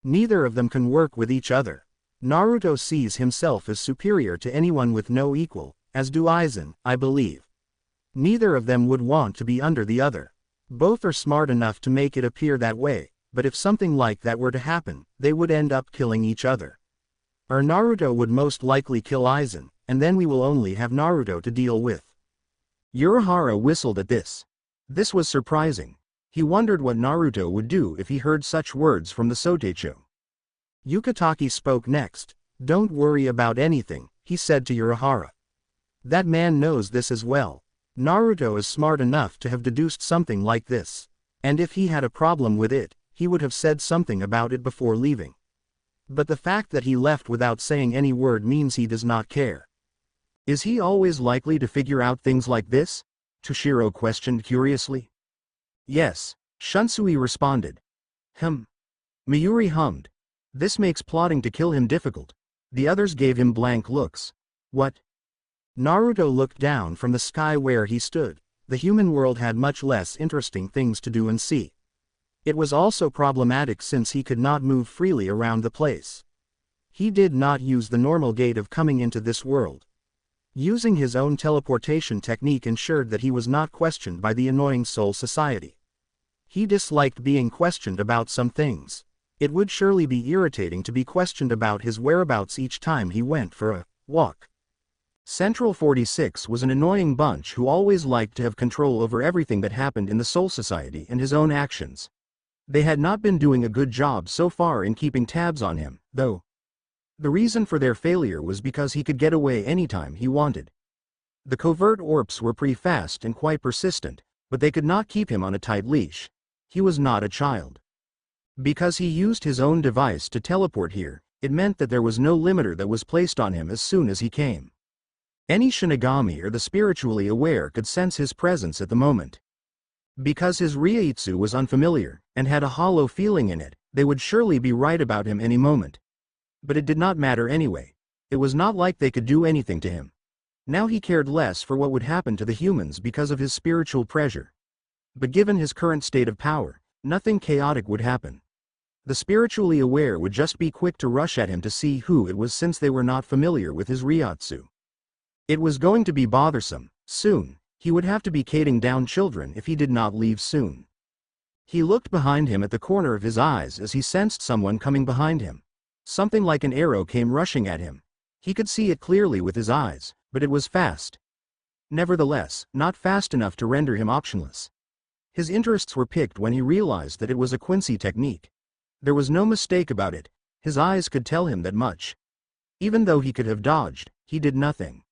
A: Neither of them can work with each other. Naruto sees himself as superior to anyone with no equal, as do Eisen, I believe. Neither of them would want to be under the other. Both are smart enough to make it appear that way, but if something like that were to happen, they would end up killing each other. Or Naruto would most likely kill Eisen, and then we will only have Naruto to deal with. Urahara whistled at this. This was surprising. He wondered what Naruto would do if he heard such words from the Sotecho. Yukatake spoke next. Don't worry about anything, he said to Urahara. That man knows this as well. Naruto is smart enough to have deduced something like this. And if he had a problem with it, he would have said something about it before leaving. But the fact that he left without saying any word means he does not care. Is he always likely to figure out things like this? Toshiro questioned curiously. Yes, Shunsui responded. Miyuri hummed. This makes plotting to kill him difficult. The others gave him blank looks. What? Naruto looked down from the sky where he stood. The human world had much less interesting things to do and see. It was also problematic since he could not move freely around the place. He did not use the normal gate of coming into this world. Using his own teleportation technique ensured that he was not questioned by the annoying Soul Society. He disliked being questioned about some things. It would surely be irritating to be questioned about his whereabouts each time he went for a walk. Central 46 was an annoying bunch who always liked to have control over everything that happened in the Soul Society and his own actions. They had not been doing a good job so far in keeping tabs on him, though. The reason for their failure was because he could get away anytime he wanted. The covert orps were pretty fast and quite persistent, but they could not keep him on a tight leash. He was not a child. Because he used his own device to teleport here, it meant that there was no limiter that was placed on him as soon as he came. Any Shinigami or the spiritually aware could sense his presence at the moment. Because his Ryutsu was unfamiliar, and had a hollow feeling in it, they would surely be right about him any moment. But it did not matter anyway. It was not like they could do anything to him. Now he cared less for what would happen to the humans because of his spiritual pressure. But given his current state of power, nothing chaotic would happen. The spiritually aware would just be quick to rush at him to see who it was since they were not familiar with his Ryutsu. It was going to be bothersome. Soon, he would have to be cating down children if he did not leave soon. He looked behind him at the corner of his eyes as he sensed someone coming behind him. Something like an arrow came rushing at him. He could see it clearly with his eyes, but it was fast. Nevertheless, not fast enough to render him optionless. His interests were piqued when he realized that it was a Quincy technique. There was no mistake about it. His eyes could tell him that much. Even though he could have dodged, he did nothing.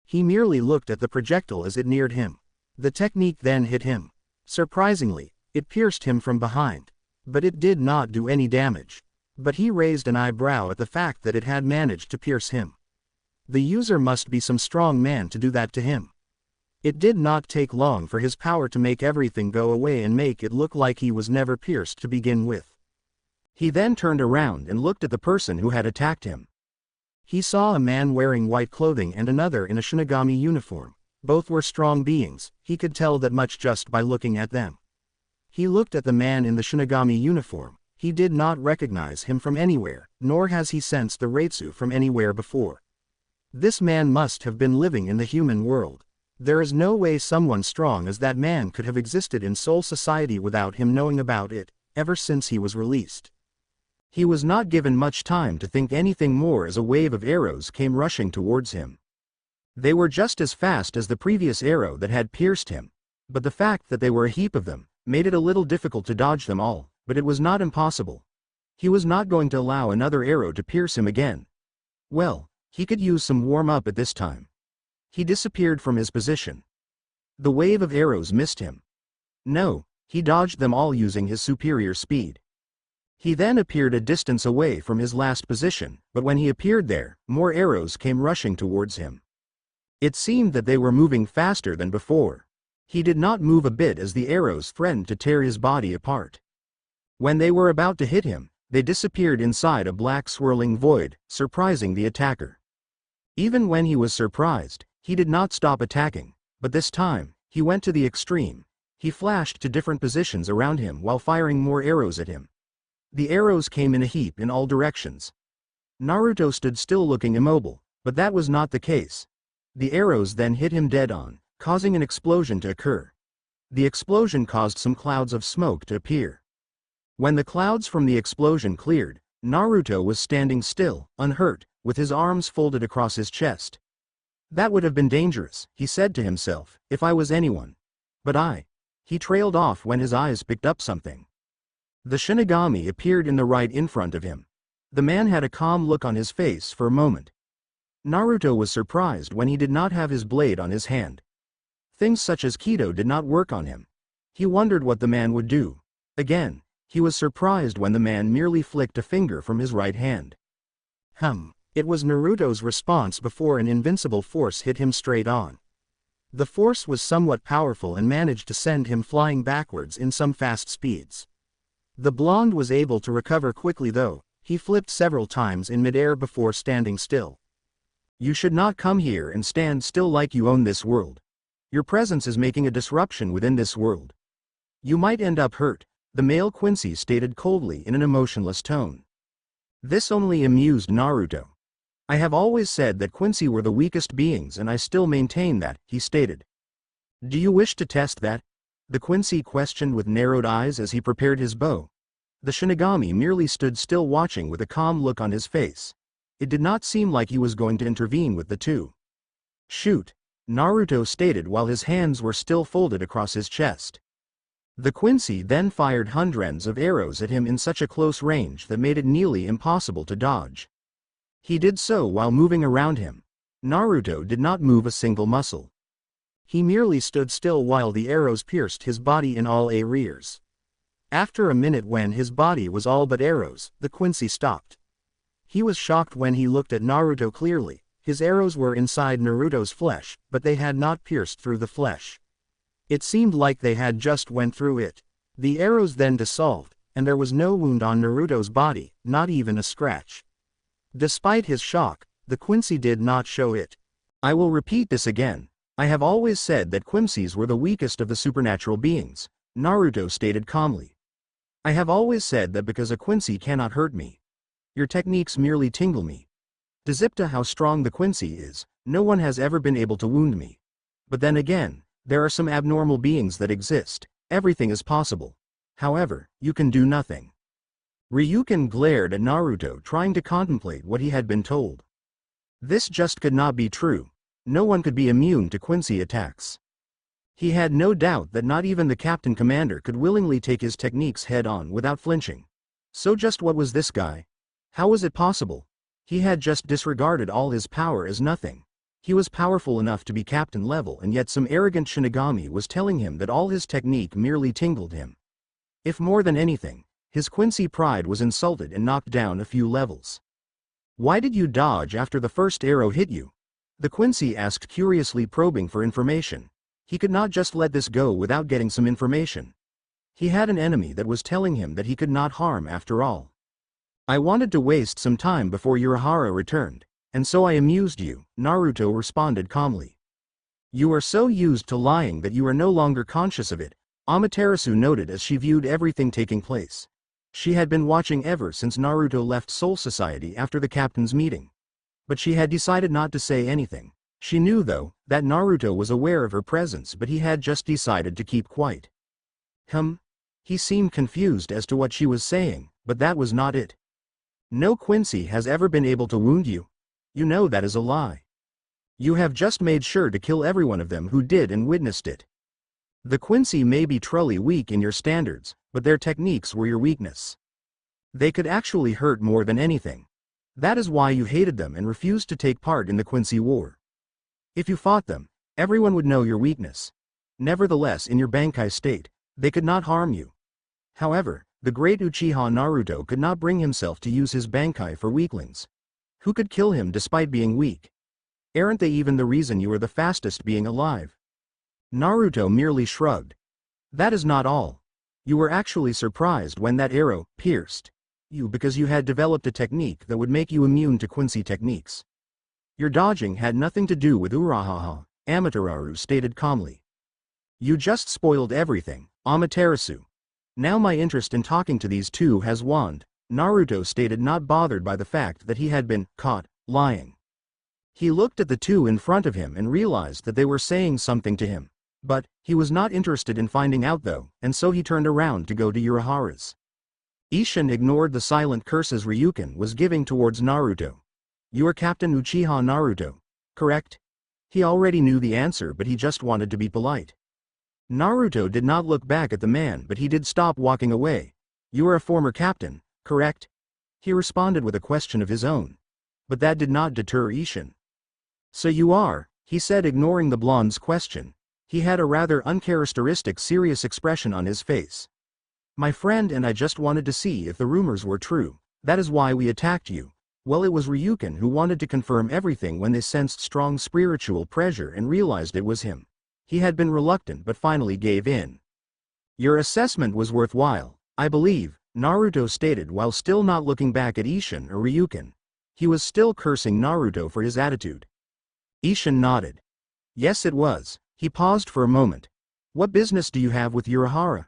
A: He merely looked at the projectile as it neared him. The technique then hit him. Surprisingly, it pierced him from behind. But it did not do any damage. But he raised an eyebrow at the fact that it had managed to pierce him. The user must be some strong man to do that to him. It did not take long for his power to make everything go away and make it look like he was never pierced to begin with. He then turned around and looked at the person who had attacked him. He saw a man wearing white clothing and another in a Shinigami uniform. Both were strong beings, he could tell that much just by looking at them. He looked at the man in the Shinigami uniform. He did not recognize him from anywhere, nor has he sensed the Retsu from anywhere before. This man must have been living in the human world. There is no way someone strong as that man could have existed in Soul Society without him knowing about it, ever since he was released. He was not given much time to think anything more as a wave of arrows came rushing towards him. They were just as fast as the previous arrow that had pierced him, but the fact that they were a heap of them made it a little difficult to dodge them all, but it was not impossible. He was not going to allow another arrow to pierce him again. Well, he could use some warm-up at this time. He disappeared from his position. The wave of arrows missed him. No, he dodged them all using his superior speed. He then appeared a distance away from his last position, but when he appeared there, more arrows came rushing towards him. It seemed that they were moving faster than before. He did not move a bit as the arrows threatened to tear his body apart. When they were about to hit him, they disappeared inside a black swirling void, surprising the attacker. Even when he was surprised, he did not stop attacking, but this time, he went to the extreme. He flashed to different positions around him while firing more arrows at him. The arrows came in a heap in all directions. Naruto stood still looking immobile, but that was not the case. The arrows then hit him dead on, causing an explosion to occur. The explosion caused some clouds of smoke to appear. When the clouds from the explosion cleared, Naruto was standing still, unhurt, with his arms folded across his chest. That would have been dangerous, he said to himself, if I was anyone. But he trailed off when his eyes picked up something. The Shinigami appeared in the right in front of him. The man had a calm look on his face for a moment. Naruto was surprised when he did not have his blade on his hand. Things such as Kido did not work on him. He wondered what the man would do. Again, he was surprised when the man merely flicked a finger from his right hand. It was Naruto's response before an invincible force hit him straight on. The force was somewhat powerful and managed to send him flying backwards in some fast speeds. The blonde was able to recover quickly though. He flipped several times in midair before standing still. You should not come here and stand still like you own this world. Your presence is making a disruption within this world. You might end up hurt, the male Quincy stated coldly in an emotionless tone. This only amused Naruto. I have always said that Quincy were the weakest beings and I still maintain that, he stated. Do you wish to test that? The Quincy questioned with narrowed eyes as he prepared his bow. The Shinigami merely stood still watching with a calm look on his face. It did not seem like he was going to intervene with the two. Shoot, Naruto stated while his hands were still folded across his chest. The Quincy then fired hundreds of arrows at him in such a close range that made it nearly impossible to dodge. He did so while moving around him. Naruto did not move a single muscle. He merely stood still while the arrows pierced his body in all areas. After a minute when his body was all but arrows, the Quincy stopped. He was shocked when he looked at Naruto clearly. His arrows were inside Naruto's flesh, but they had not pierced through the flesh. It seemed like they had just went through it. The arrows then dissolved, and there was no wound on Naruto's body, not even a scratch. Despite his shock, the Quincy did not show it. I will repeat this again. I have always said that Quincies were the weakest of the supernatural beings, Naruto stated calmly. I have always said that because a Quincy cannot hurt me. Your techniques merely tingle me. Despite how strong the Quincy is, no one has ever been able to wound me. But then again, there are some abnormal beings that exist. Everything is possible. However, you can do nothing. Ryuken glared at Naruto trying to contemplate what he had been told. This just could not be true. No one could be immune to Quincy attacks. He had no doubt that not even the Captain Commander could willingly take his techniques head-on without flinching. So just what was this guy? How was it possible? He had just disregarded all his power as nothing. He was powerful enough to be captain level and yet some arrogant Shinigami was telling him that all his technique merely tingled him. If more than anything, his Quincy pride was insulted and knocked down a few levels. Why did you dodge after the first arrow hit you? The Quincy asked curiously probing for information. He could not just let this go without getting some information. He had an enemy that was telling him that he could not harm after all. I wanted to waste some time before Urahara returned, and so I amused you, Naruto responded calmly. You are so used to lying that you are no longer conscious of it, Amaterasu noted as she viewed everything taking place. She had been watching ever since Naruto left Soul Society after the captain's meeting. But she had decided not to say anything. She knew though, that Naruto was aware of her presence but he had just decided to keep quiet. He seemed confused as to what she was saying, but that was not it. No Quincy has ever been able to wound you. You know that is a lie. You have just made sure to kill every one of them who did and witnessed it. The Quincy may be truly weak in your standards, but their techniques were your weakness. They could actually hurt more than anything. That is why you hated them and refused to take part in the Quincy War. If you fought them, everyone would know your weakness. Nevertheless, in your Bankai state, they could not harm you. However, the great Uchiha Naruto could not bring himself to use his Bankai for weaklings. Who could kill him despite being weak? Aren't they even the reason you are the fastest being alive? Naruto merely shrugged. That is not all. You were actually surprised when that arrow pierced you because you had developed a technique that would make you immune to Quincy techniques. Your dodging had nothing to do with Urahara, Amaterasu stated calmly. You just spoiled everything, Amaterasu. Now my interest in talking to these two has waned, Naruto stated, not bothered by the fact that he had been caught lying. He looked at the two in front of him and realized that they were saying something to him. But, he was not interested in finding out though, and so he turned around to go to Urahara's. Isshin ignored the silent curses Ryuken was giving towards Naruto. You are Captain Uchiha Naruto, correct? He already knew the answer, but he just wanted to be polite. Naruto did not look back at the man, but he did stop walking away. You are a former captain, correct? He responded with a question of his own. But that did not deter Isshin. So you are, he said, ignoring the blonde's question. He had a rather uncharacteristic serious expression on his face. My friend and I just wanted to see if the rumors were true. That is why we attacked you. Well, it was Ryuken who wanted to confirm everything when they sensed strong spiritual pressure and realized it was him. He had been reluctant but finally gave in. Your assessment was worthwhile, I believe, Naruto stated while still not looking back at Isshin or Ryuken. He was still cursing Naruto for his attitude. Isshin nodded. Yes, it was. He paused for a moment. What business do you have with Urahara?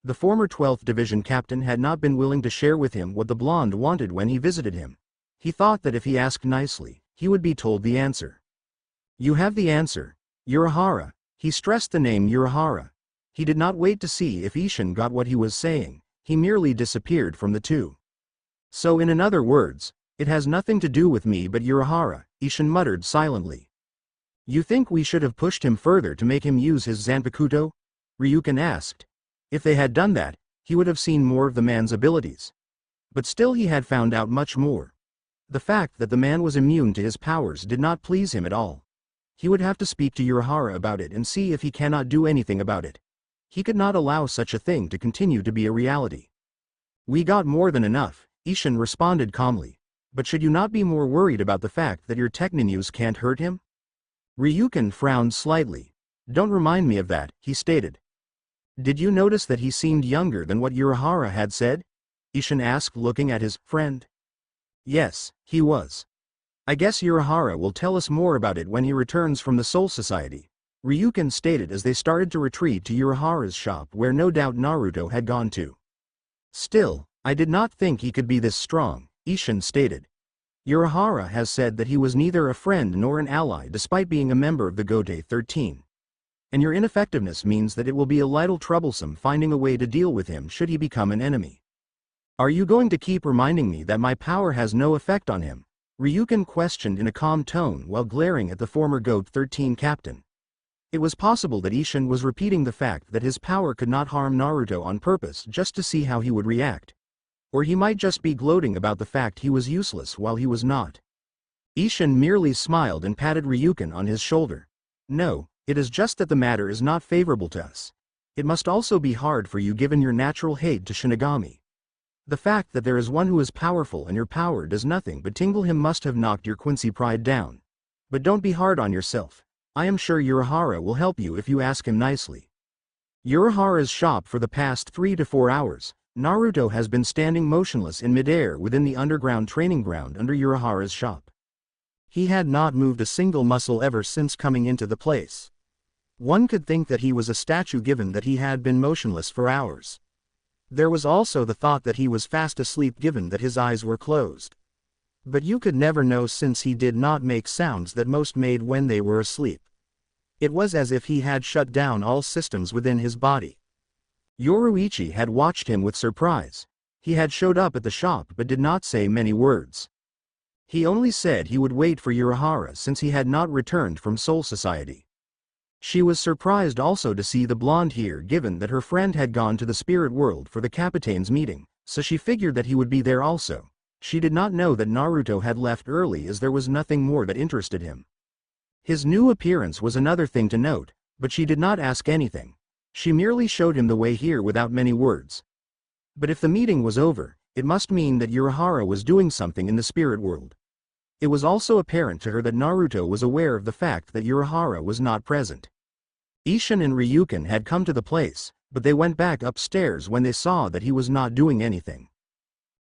A: The former 12th Division captain had not been willing to share with him what the blonde wanted when he visited him. He thought that if he asked nicely, he would be told the answer. You have the answer. Urahara. He stressed the name Urahara. He did not wait to see if Isshin got what he was saying. He merely disappeared from the two. So in other words, it has nothing to do with me but Urahara, Isshin muttered silently. You think we should have pushed him further to make him use his Zanpakuto? Ryuken asked. If they had done that, he would have seen more of the man's abilities. But still he had found out much more. The fact that the man was immune to his powers did not please him at all. He would have to speak to Urahara about it and see if he cannot do anything about it. He could not allow such a thing to continue to be a reality. We got more than enough, Isshin responded calmly. But should you not be more worried about the fact that your techninus can't hurt him? Ryuken frowned slightly. Don't remind me of that, he stated. Did you notice that he seemed younger than what Urahara had said? Isshin asked, looking at his friend. Yes, he was. I guess Urahara will tell us more about it when he returns from the Soul Society, Ryuken stated as they started to retreat to Urahara's shop, where no doubt Naruto had gone to. Still, I did not think he could be this strong, Isshin stated. Urahara has said that he was neither a friend nor an ally despite being a member of the Gotei 13. And your ineffectiveness means that it will be a little troublesome finding a way to deal with him should he become an enemy. Are you going to keep reminding me that my power has no effect on him? Ryuken questioned in a calm tone while glaring at the former Goat 13 captain. It was possible that Isshin was repeating the fact that his power could not harm Naruto on purpose just to see how he would react. Or he might just be gloating about the fact he was useless while he was not. Isshin merely smiled and patted Ryuken on his shoulder. No, it is just that the matter is not favorable to us. It must also be hard for you given your natural hate to Shinigami. The fact that there is one who is powerful and your power does nothing but tingle him must have knocked your Quincy pride down. But don't be hard on yourself. I am sure Urahara will help you if you ask him nicely. Urahara's shop. For the past 3 to 4 hours, Naruto has been standing motionless in midair within the underground training ground under Urahara's shop. He had not moved a single muscle ever since coming into the place. One could think that he was a statue given that he had been motionless for hours. There was also the thought that he was fast asleep given that his eyes were closed. But you could never know since he did not make sounds that most made when they were asleep. It was as if he had shut down all systems within his body. Yoruichi had watched him with surprise. He had showed up at the shop but did not say many words. He only said he would wait for Urahara since he had not returned from Soul Society. She was surprised also to see the blonde here given that her friend had gone to the spirit world for the Capitane's meeting, so she figured that he would be there also. She did not know that Naruto had left early as there was nothing more that interested him. His new appearance was another thing to note, but she did not ask anything. She merely showed him the way here without many words. But if the meeting was over, it must mean that Urahara was doing something in the spirit world. It was also apparent to her that Naruto was aware of the fact that Urahara was not present. Isshin and Ryuken had come to the place, but they went back upstairs when they saw that he was not doing anything.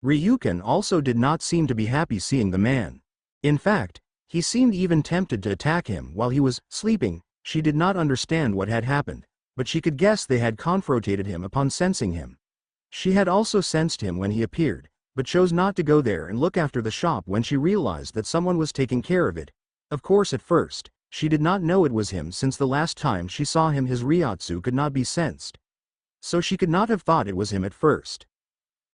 A: Ryuken also did not seem to be happy seeing the man. In fact, he seemed even tempted to attack him while he was sleeping. She did not understand what had happened, but she could guess they had confronted him upon sensing him. She had also sensed him when he appeared, but chose not to go there and look after the shop when she realized that someone was taking care of it. Of course at first, she did not know it was him since the last time she saw him his Ryatsu could not be sensed. So she could not have thought it was him at first.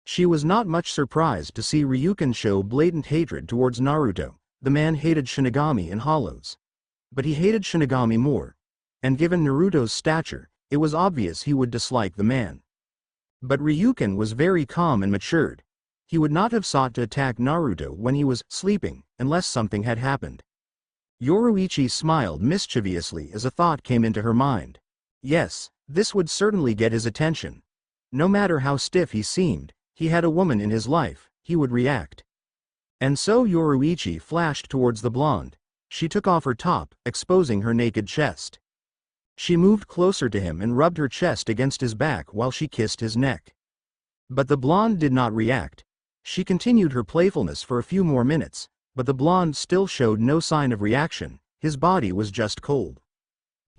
A: She was not much surprised to see Ryuken show blatant hatred towards Naruto. The man hated Shinigami and hollows. But he hated Shinigami more. And given Naruto's stature, it was obvious he would dislike the man. But Ryuken was very calm and matured. He would not have sought to attack Naruto when he was sleeping, unless something had happened. Yoruichi smiled mischievously as a thought came into her mind. Yes, this would certainly get his attention. No matter how stiff he seemed, he had a woman in his life, he would react. And so Yoruichi flashed towards the blonde. She took off her top, exposing her naked chest. She moved closer to him and rubbed her chest against his back while she kissed his neck. But the blonde did not react. She continued her playfulness for a few more minutes, but the blonde still showed no sign of reaction. His body was just cold.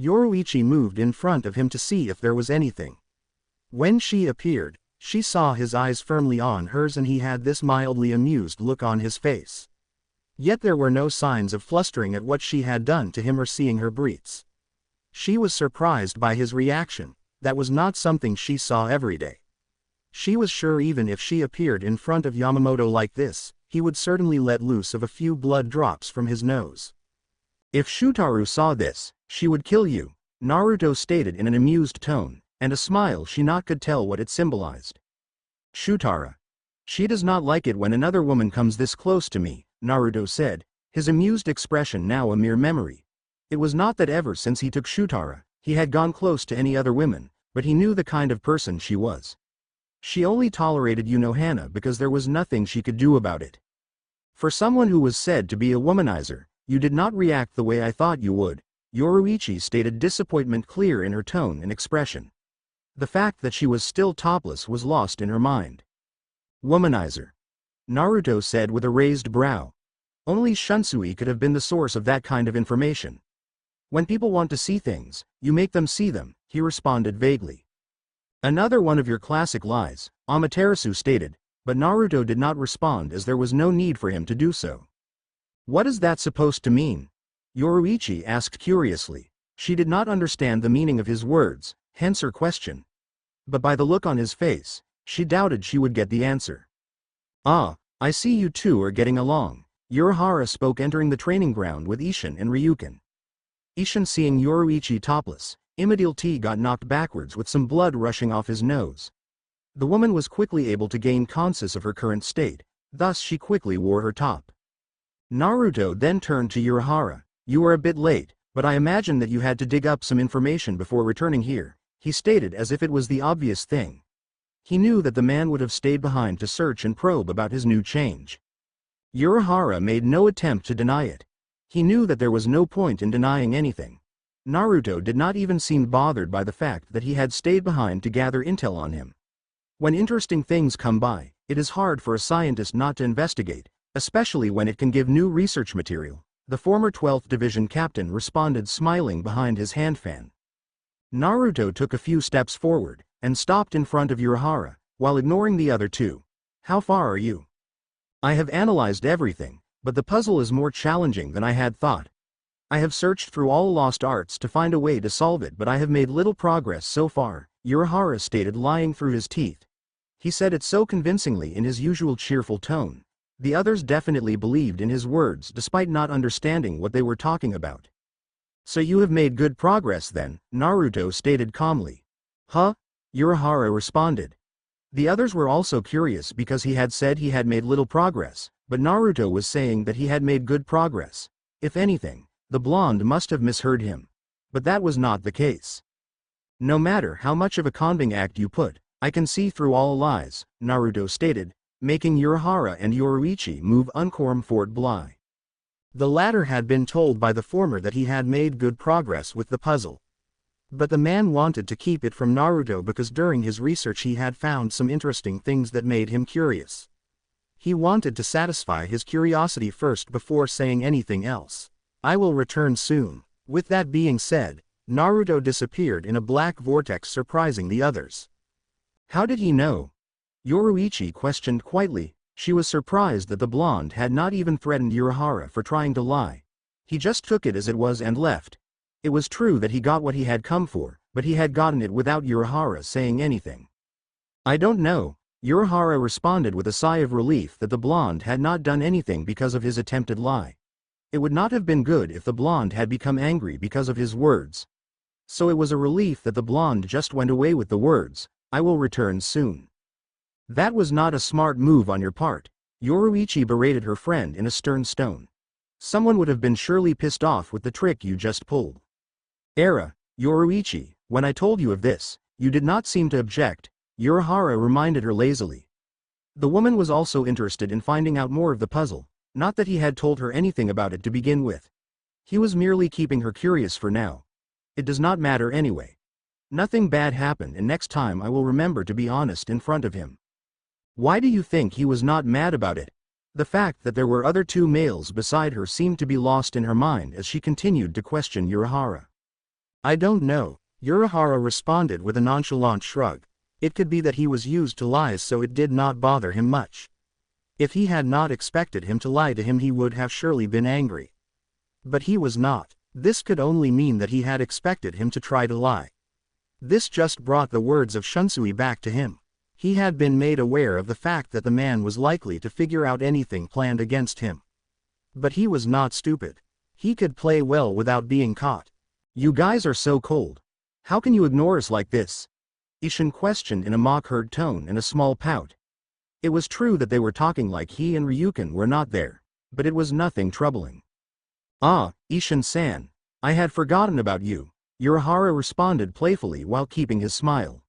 A: Yoruichi moved in front of him to see if there was anything. When she appeared, she saw his eyes firmly on hers and he had this mildly amused look on his face. Yet there were no signs of flustering at what she had done to him or seeing her breaths. She was surprised by his reaction. That was not something she saw every day. She was sure even if she appeared in front of Yamamoto like this, he would certainly let loose of a few blood drops from his nose. If Shutaru saw this, she would kill you, Naruto stated in an amused tone, and a smile she not could tell what it symbolized. Shutara. She does not like it when another woman comes this close to me, Naruto said, his amused expression now a mere memory. It was not that ever since he took Shutara, he had gone close to any other women, but he knew the kind of person she was. She only tolerated Unohana because there was nothing she could do about it. For someone who was said to be a womanizer, you did not react the way I thought you would, Yoruichi stated, disappointment clear in her tone and expression. The fact that she was still topless was lost in her mind. Womanizer. Naruto said with a raised brow. Only Shunsui could have been the source of that kind of information. When people want to see things, you make them see them, he responded vaguely. Another one of your classic lies, Amaterasu stated, but Naruto did not respond as there was no need for him to do so. What is that supposed to mean? Yoruichi asked curiously. She did not understand the meaning of his words, hence her question. But by the look on his face, she doubted she would get the answer. Ah, I see you two are getting along, Urahara spoke entering the training ground with Isshin and Ryuken. Isshin seeing Yoruichi topless, immediately got knocked backwards with some blood rushing off his nose. The woman was quickly able to gain conscious of her current state, thus she quickly wore her top. Naruto then turned to Urahara. You are a bit late, but I imagine that you had to dig up some information before returning here, he stated as if it was the obvious thing. He knew that the man would have stayed behind to search and probe about his new change. Urahara made no attempt to deny it. He knew that there was no point in denying anything. Naruto did not even seem bothered by the fact that he had stayed behind to gather intel on him. When interesting things come by, it is hard for a scientist not to investigate, especially when it can give new research material, the former 12th Division captain responded smiling behind his hand fan. Naruto took a few steps forward, and stopped in front of Urahara, while ignoring the other two. How far are you? I have analyzed everything, but the puzzle is more challenging than I had thought. I have searched through all lost arts to find a way to solve it, but I have made little progress so far, Urahara stated, lying through his teeth. He said it so convincingly in his usual cheerful tone. The others definitely believed in his words despite not understanding what they were talking about. So you have made good progress then, Naruto stated calmly. Huh? Urahara responded. The others were also curious because he had said he had made little progress, but Naruto was saying that he had made good progress. If anything, The blonde must have misheard him. But that was not the case. No matter how much of a convincing act you put, I can see through all lies, Naruto stated, making Urahara and Yoruichi move uncomfortably. The latter had been told by the former that he had made good progress with the puzzle. But the man wanted to keep it from Naruto because during his research he had found some interesting things that made him curious. He wanted to satisfy his curiosity first before saying anything else. I will return soon. With that being said, Naruto disappeared in a black vortex, surprising the others. How did he know? Yoruichi questioned quietly. She was surprised that the blonde had not even threatened Urahara for trying to lie. He just took it as it was and left. It was true that he got what he had come for, but he had gotten it without Urahara saying anything. I don't know. Urahara responded with a sigh of relief that the blonde had not done anything because of his attempted lie. It would not have been good if the blonde had become angry because of his words. So it was a relief that the blonde just went away with the words, I will return soon. That was not a smart move on your part. Yoruichi berated her friend in a stern tone. Someone would have been surely pissed off with the trick you just pulled. Yoruichi, when I told you of this, you did not seem to object, Urahara reminded her lazily. The woman was also interested in finding out more of the puzzle, not that he had told her anything about it to begin with. He was merely keeping her curious for now. It does not matter anyway. Nothing bad happened, and next time I will remember to be honest in front of him. Why do you think he was not mad about it? The fact that there were other two males beside her seemed to be lost in her mind as she continued to question Urahara. I don't know, Urahara responded with a nonchalant shrug. It could be that he was used to lies, so it did not bother him much. If he had not expected him to lie to him, he would have surely been angry. But he was not. This could only mean that he had expected him to try to lie. This just brought the words of Shunsui back to him. He had been made aware of the fact that the man was likely to figure out anything planned against him. But he was not stupid. He could play well without being caught. You guys are so cold. How can you ignore us like this? Isshin questioned in a mock-hurt tone and a small pout. It was true that they were talking like he and Ryuken were not there, but it was nothing troubling. Ah, Isshin-san, I had forgotten about you, Urahara responded playfully while keeping his smile.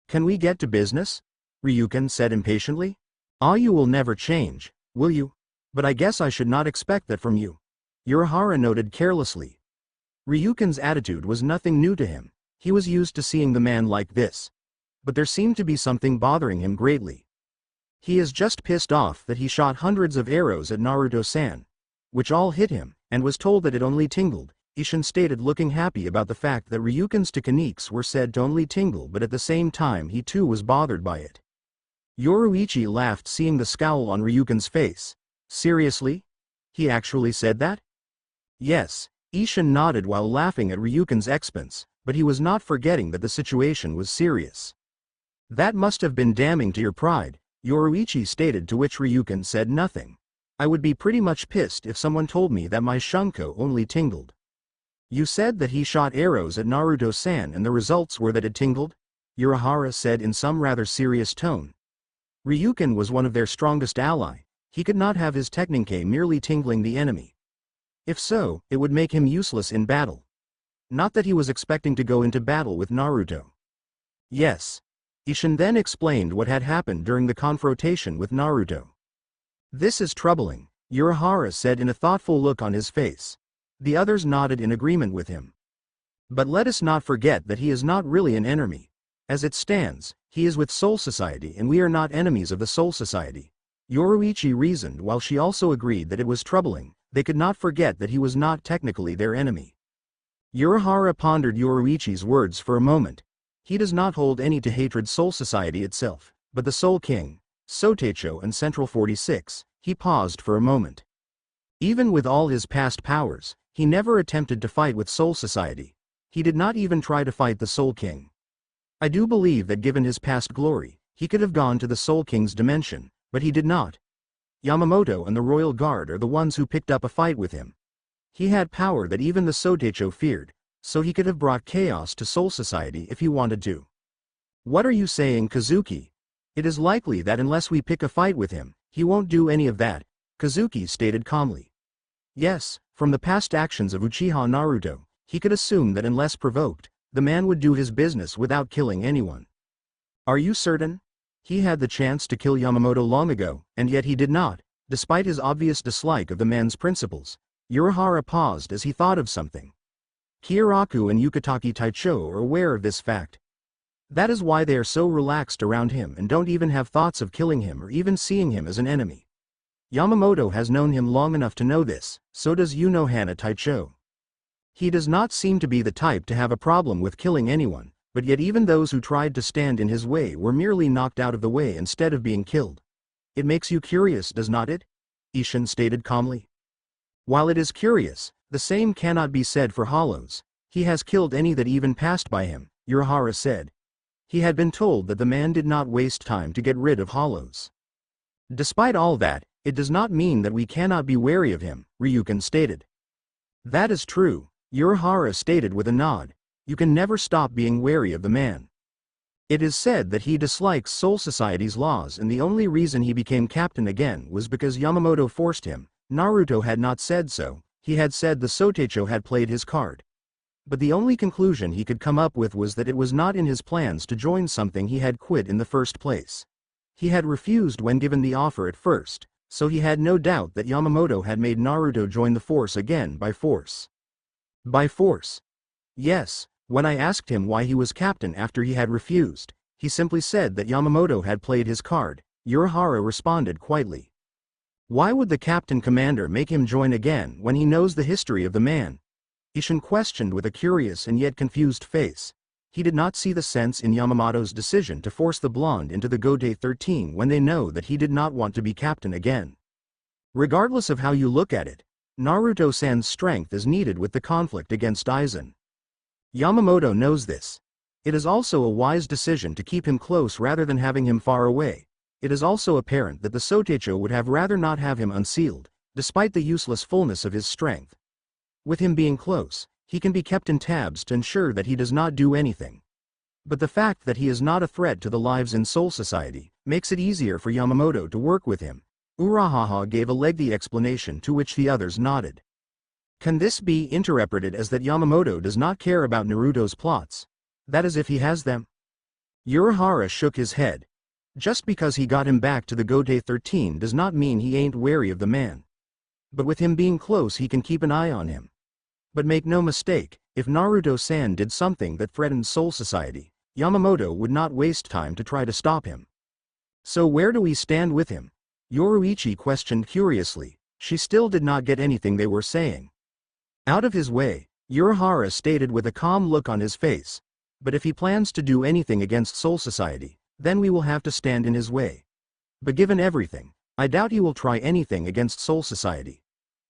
A: Can we get to business? Ryuken said impatiently. Ah, you will never change, will you? But I guess I should not expect that from you. Urahara noted carelessly. Ryuken's attitude was nothing new to him. He was used to seeing the man like this. But there seemed to be something bothering him greatly. He is just pissed off that he shot hundreds of arrows at Naruto-san, which all hit him, and was told that it only tingled. Isshin stated, looking happy about the fact that Ryuken's techniques were said to only tingle, but at the same time he too was bothered by it. Yoruichi laughed, seeing the scowl on Ryuken's face. Seriously? He actually said that? Yes, Isshin nodded while laughing at Ryuken's expense, but he was not forgetting that the situation was serious. That must have been damning to your pride, Yoruichi stated, to which Ryuken said nothing. I would be pretty much pissed if someone told me that my shunko only tingled. You said that he shot arrows at Naruto-san and the results were that it tingled? Urahara said in some rather serious tone. Ryuken was one of their strongest ally. He could not have his technique merely tingling the enemy. If so, it would make him useless in battle. Not that he was expecting to go into battle with Naruto. Yes. Isshin then explained what had happened during the confrontation with Naruto. This is troubling, Urahara said in a thoughtful look on his face. The others nodded in agreement with him. But let us not forget that he is not really an enemy. As it stands, he is with Soul Society and we are not enemies of the Soul Society. Yoruichi reasoned while she also agreed that it was troubling. They could not forget that he was not technically their enemy. Urahara pondered Yoruichi's words for a moment. He does not hold any to hatred Soul Society itself, but the Soul King, Sotecho and Central 46, he paused for a moment. Even with all his past powers, he never attempted to fight with Soul Society. He did not even try to fight the Soul King. I do believe that given his past glory, he could have gone to the Soul King's dimension, but he did not. Yamamoto and the Royal Guard are the ones who picked up a fight with him. He had power that even the Sotecho feared, so he could have brought chaos to Soul Society if he wanted to. What are you saying, Kazuki? It is likely that unless we pick a fight with him, he won't do any of that, Kazuki stated calmly. Yes, from the past actions of Uchiha Naruto, he could assume that unless provoked, the man would do his business without killing anyone. Are you certain? He had the chance to kill Yamamoto long ago, and yet he did not, despite his obvious dislike of the man's principles. Urahara paused as he thought of something. Kyoraku and Yukitake Taicho are aware of this fact. That is why they are so relaxed around him and don't even have thoughts of killing him or even seeing him as an enemy. Yamamoto has known him long enough to know this, so does Unohana Taicho. He does not seem to be the type to have a problem with killing anyone, but yet even those who tried to stand in his way were merely knocked out of the way instead of being killed. It makes you curious, does not it? Isshin stated calmly. While it is curious, the same cannot be said for Hollows. He has killed any that even passed by him, Urahara said. He had been told that the man did not waste time to get rid of Hollows. Despite all that, it does not mean that we cannot be wary of him, Ryuken stated. That is true, Urahara stated with a nod. You can never stop being wary of the man. It is said that he dislikes Soul Society's laws and the only reason he became captain again was because Yamamoto forced him. Naruto had not said so, he had said the Sotecho had played his card. But the only conclusion he could come up with was that it was not in his plans to join something he had quit in the first place. He had refused when given the offer at first, so he had no doubt that Yamamoto had made Naruto join the force again by force. By force? Yes, when I asked him why he was captain after he had refused, he simply said that Yamamoto had played his card, Urahara responded quietly. Why would the captain commander make him join again when he knows the history of the man? Isshin questioned with a curious and yet confused face. He did not see the sense in Yamamoto's decision to force the blonde into the Gode 13 when they know that he did not want to be captain again. Regardless of how you look at it, Naruto-san's strength is needed with the conflict against Eisen. Yamamoto knows this. It is also a wise decision to keep him close rather than having him far away. It is also apparent that the Sotecho would have rather not have him unsealed, despite the useless fullness of his strength. With him being close, he can be kept in tabs to ensure that he does not do anything. But the fact that he is not a threat to the lives in Soul Society makes it easier for Yamamoto to work with him. Urahara gave a lengthy explanation to which the others nodded. Can this be interpreted as that Yamamoto does not care about Naruto's plots? That is if he has them? Urahara shook his head. Just because he got him back to the Gode 13 does not mean he ain't wary of the man. But with him being close he can keep an eye on him. But make no mistake, if Naruto-san did something that threatened Soul Society, Yamamoto would not waste time to try to stop him. So where do we stand with him? Yoruichi questioned curiously. She still did not get anything they were saying. Out of his way, Urahara stated with a calm look on his face. But if he plans to do anything against Soul Society, then we will have to stand in his way. But given everything, I doubt he will try anything against Soul Society.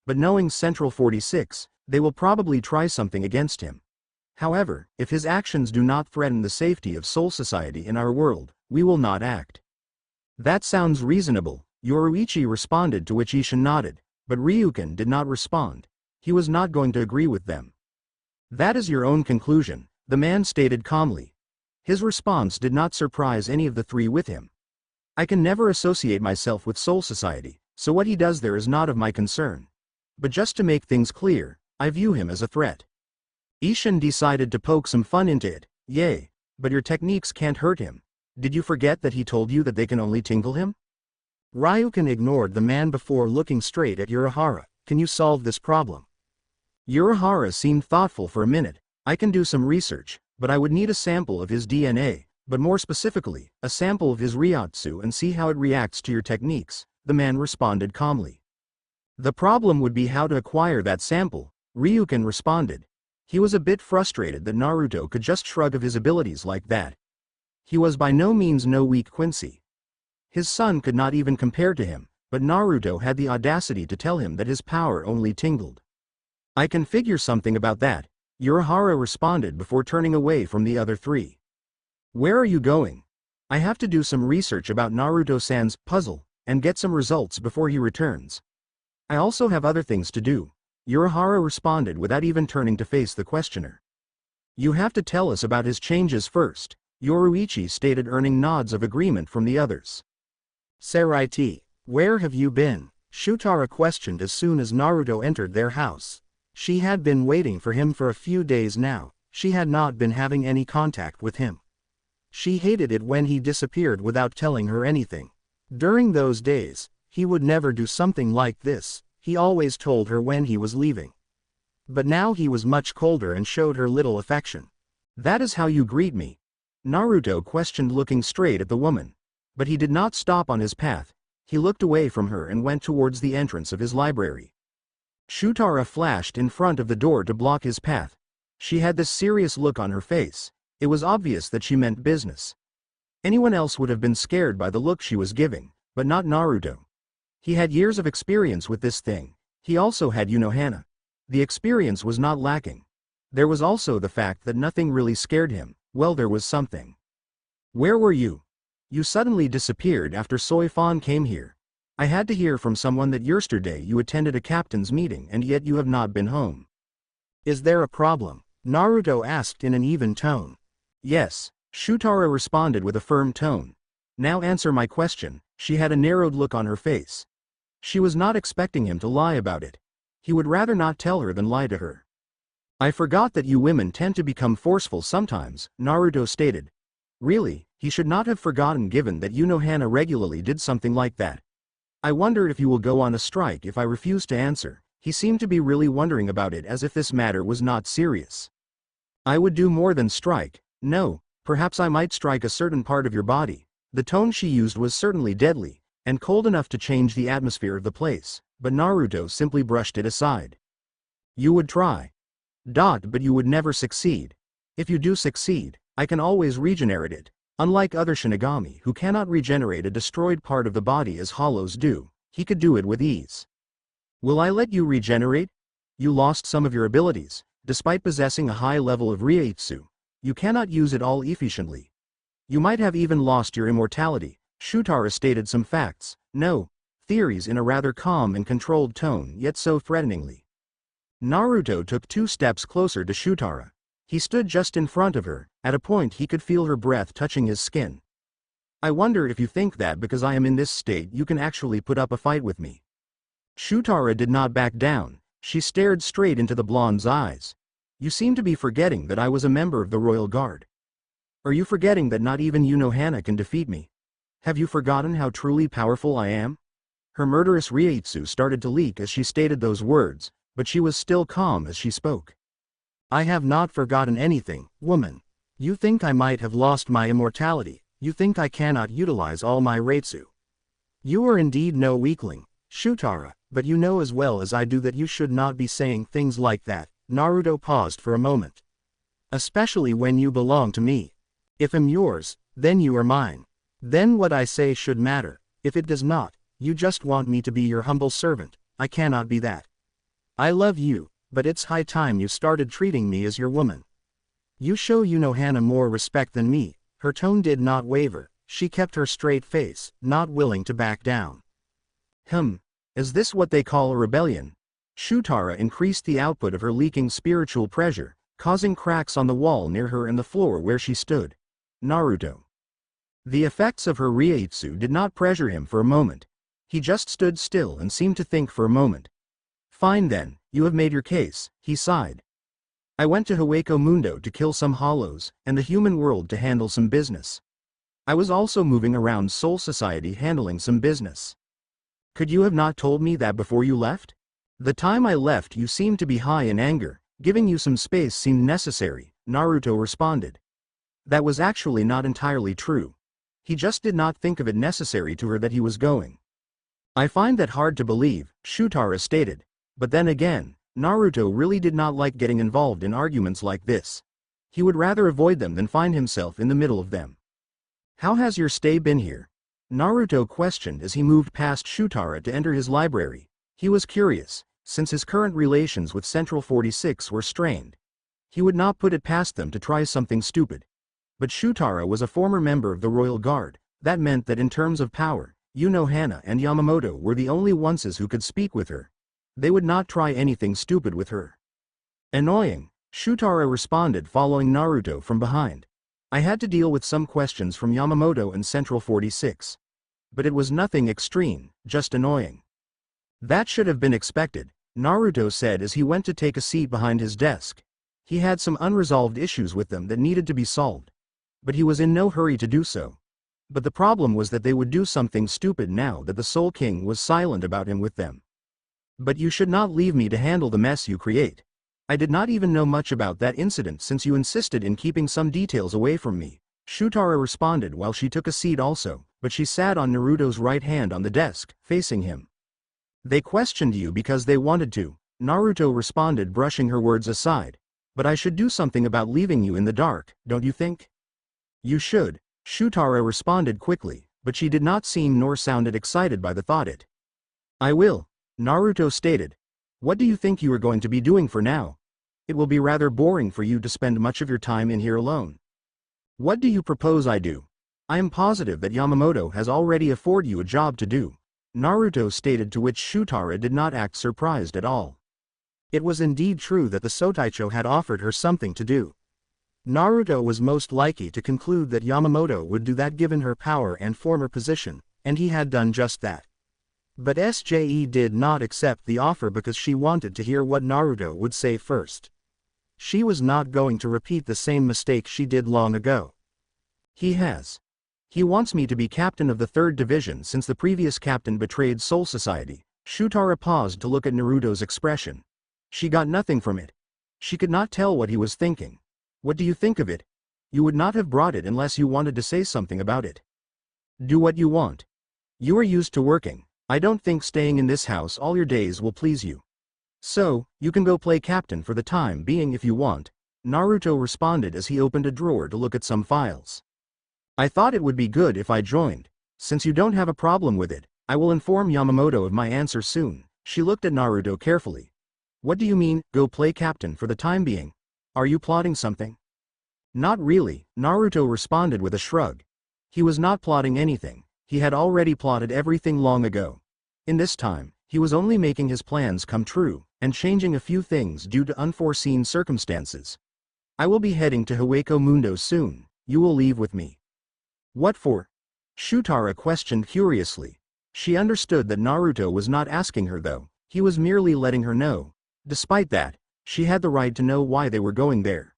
A: But knowing Central 46, they will probably try something against him. However, if his actions do not threaten the safety of Soul Society in our world, we will not act. That sounds reasonable, Yoruichi responded, to which Isshin nodded, but Ryuken did not respond. He was not going to agree with them. That is your own conclusion, the man stated calmly. His response did not surprise any of the three with him. I can never associate myself with Soul Society, so what he does there is not of my concern. But just to make things clear, I view him as a threat. Isshin decided to poke some fun into it. Yay, but your techniques can't hurt him. Did you forget that he told you that they can only tingle him? Ryuken ignored the man before looking straight at Urahara. Can you solve this problem? Urahara seemed thoughtful for a minute. I can do some research, but I would need a sample of his DNA, but more specifically, a sample of his Ryatsu and see how it reacts to your techniques, the man responded calmly. The problem would be how to acquire that sample, Ryuken responded. He was a bit frustrated that Naruto could just shrug of his abilities like that. He was by no means no weak Quincy. His son could not even compare to him, but Naruto had the audacity to tell him that his power only tingled. I can figure something about that, Urahara responded before turning away from the other three. Where are you going? I have to do some research about Naruto-san's puzzle, and get some results before he returns. I also have other things to do, Urahara responded without even turning to face the questioner. You have to tell us about his changes first, Yoruichi stated, earning nods of agreement from the others. Saraiti, where have you been?
B: Shutara questioned as soon as Naruto entered their house. She had been waiting for him for a few days now. She had not been having any contact with him. She hated it when he disappeared without telling her anything. During those days, he would never do something like this. He always told her when he was leaving. But now he was much colder and showed her little affection.
A: "That is how you greet me?" Naruto questioned, looking straight at the woman. But he did not stop on his path. He looked away from her and went towards the entrance of his library. Shutara flashed in front of the door to block his path. She had this serious look on her face. It was obvious that she meant business. Anyone else would have been scared by the look she was giving, but not Naruto. He had years of experience with this thing. He also had Unohana. The experience was not lacking. There was also the fact that nothing really scared him. Well, there was something. "Where were you? You suddenly disappeared after Soi Fon came here. I had to hear from someone that yesterday you attended a captain's meeting and yet you have not been home."
B: "Is there a problem?" Naruto asked in an even tone.
A: "Yes," Shutara responded with a firm tone. "Now answer my question." She had a narrowed look on her face. She was not expecting him to lie about it. He would rather not tell her than lie to her. "I forgot that you women tend to become forceful sometimes," Naruto stated. Really, he should not have forgotten given that Unohana regularly did something like that. "I wonder if you will go on a strike if I refuse to answer." He seemed to be really wondering about it, as if this matter was not serious. "I would do more than strike. No, perhaps I might strike a certain part of your body." The tone she used was certainly deadly, and cold enough to change the atmosphere of the place, but Naruto simply brushed it aside. "You would try. But you would never succeed. If you do succeed, I can always regenerate it. Unlike other Shinigami who cannot regenerate a destroyed part of the body as hollows do, he could do it with ease." "Will I let you regenerate? You lost some of your abilities. Despite possessing a high level of Ryutsu, you cannot use it all efficiently. You might have even lost your immortality." Shutara stated some facts, no, theories, in a rather calm and controlled tone, yet so threateningly. Naruto took 2 steps closer to Shutara. He stood just in front of her. At a point he could feel her breath touching his skin. "I wonder if you think that because I am in this state you can actually put up a fight with me." Shutara did not back down. She stared straight into the blonde's eyes. "You seem to be forgetting that I was a member of the Royal Guard. Are you forgetting that not even Unohana can defeat me? Have you forgotten how truly powerful I am?" Her murderous Ryutsu started to leak as she stated those words, but she was still calm as she spoke. "I have not forgotten anything, woman. You think I might have lost my immortality. You think I cannot utilize all my Retsu. You are indeed no weakling, Shutara, but you know as well as I do that you should not be saying things like that." Naruto paused for a moment. "Especially when you belong to me. If I'm yours, then you are mine. Then what I say should matter. If it does not, you just want me to be your humble servant. I cannot be that. I love you, but it's high time you started treating me as your woman. You show Unohana more respect than me." Her tone did not waver. She kept her straight face, not willing to back down. Is this what they call a rebellion?" Shutara increased the output of her leaking spiritual pressure, causing cracks on the wall near her and the floor where she stood. Naruto. The effects of her Ryutsu did not pressure him for a moment. He just stood still and seemed to think for a moment. "Fine then, you have made your case," he sighed. "I went to Hueco Mundo to kill some hollows, and the human world to handle some business. I was also moving around Soul Society handling some business. Could you have not told me that before you left? The time I left you seemed to be high in anger. Giving you some space seemed necessary," Naruto responded. That was actually not entirely true. He just did not think of it necessary to her that he was going. "I find that hard to believe," Shutara stated. But then again, Naruto really did not like getting involved in arguments like this. He would rather avoid them than find himself in the middle of them. "How has your stay been here?" Naruto questioned as he moved past Shutara to enter his library. He was curious, since his current relations with Central 46 were strained. He would not put it past them to try something stupid. But Shutara was a former member of the Royal Guard. That meant that in terms of power, Unohana and Yamamoto were the only ones who could speak with her. They would not try anything stupid with her. "Annoying," Shutara responded, following Naruto from behind. "I had to deal with some questions from Yamamoto and Central 46. But it was nothing extreme, just annoying." That should have been expected, Naruto said as he went to take a seat behind his desk. He had some unresolved issues with them that needed to be solved. But he was in no hurry to do so. But the problem was that they would do something stupid now that the Soul King was silent about him with them. But you should not leave me to handle the mess you create. I did not even know much about that incident since you insisted in keeping some details away from me, Shutara responded while she took a seat also, but she sat on Naruto's right hand on the desk, facing him. They questioned you because they wanted to, Naruto responded, brushing her words aside. But I should do something about leaving you in the dark, don't you think? You should, Shutara responded quickly, but she did not seem nor sounded excited by the thought it. I will, Naruto stated. What do you think you are going to be doing for now? It will be rather boring for you to spend much of your time in here alone. What do you propose I do? I am positive that Yamamoto has already afforded you a job to do, Naruto stated, to which Shutara did not act surprised at all.
B: It was indeed true that the Sotaicho had offered her something to do. Naruto was most likely to conclude that Yamamoto would do that given her power and former position, and he had done just that. But SJE did not accept the offer because she wanted to hear what Naruto would say first. She was not going to repeat the same mistake she did long ago.
A: He wants me to be captain of the 3rd division since the previous captain betrayed Soul Society. Shutara paused to look at Naruto's expression. She got nothing from it. She could not tell what he was thinking. What do you think of it? You would not have brought it unless you wanted to say something about it. Do what you want. You are used to working. I don't think staying in this house all your days will please you. So, you can go play captain for the time being if you want, Naruto responded as he opened a drawer to look at some files. I thought it would be good if I joined. Since you don't have a problem with it, I will inform Yamamoto of my answer soon. She looked at Naruto carefully. What do you mean, go play captain for the time being? Are you plotting something? Not really, Naruto responded with a shrug. He was not plotting anything. He had already plotted everything long ago. In this time, he was only making his plans come true, and changing a few things due to unforeseen circumstances. I will be heading to Hueco Mundo soon. You will leave with me. What for? Shutara questioned curiously. She understood that Naruto was not asking her though, he was merely letting her know. Despite that, she had the right to know why they were going there.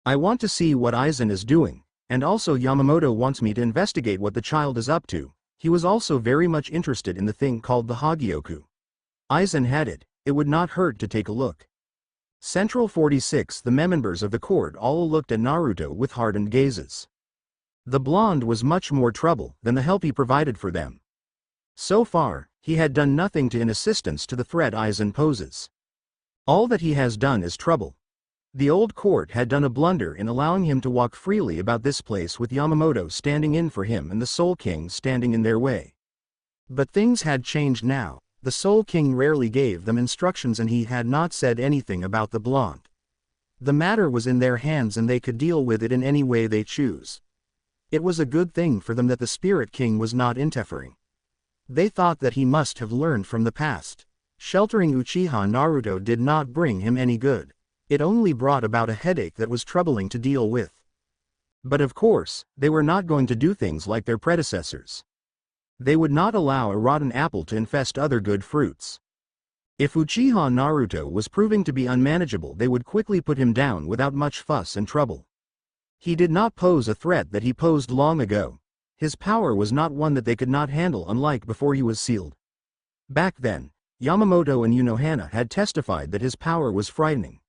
A: I want to see what Eisen is doing, and also Yamamoto wants me to investigate what the child is up to. He was also very much interested in the thing called the Hagioku. Eisen had it, it would not hurt to take a look. Central 46. The members of the court all looked at Naruto with hardened gazes. The blonde was much more trouble than the help he provided for them. So far, he had done nothing to in assistance to the threat Eisen poses. All that he has done is trouble. The old court had done a blunder in allowing him to walk freely about this place with Yamamoto standing in for him and the Soul King standing in their way. But things had changed now. The Soul King rarely gave them instructions and he had not said anything about the blonde. The matter was in their hands and they could deal with it in any way they choose. It was a good thing for them that the Spirit King was not interfering. They thought that he must have learned from the past. Sheltering Uchiha Naruto did not bring him any good. It only brought about a headache that was troubling to deal with. But of course, they were not going to do things like their predecessors. They would not allow a rotten apple to infest other good fruits. If Uchiha Naruto was proving to be unmanageable, they would quickly put him down without much fuss and trouble. He did not pose a threat that he posed long ago. His power was not one that they could not handle, unlike before he was sealed. Back then, Yamamoto and Unohana had testified that his power was frightening.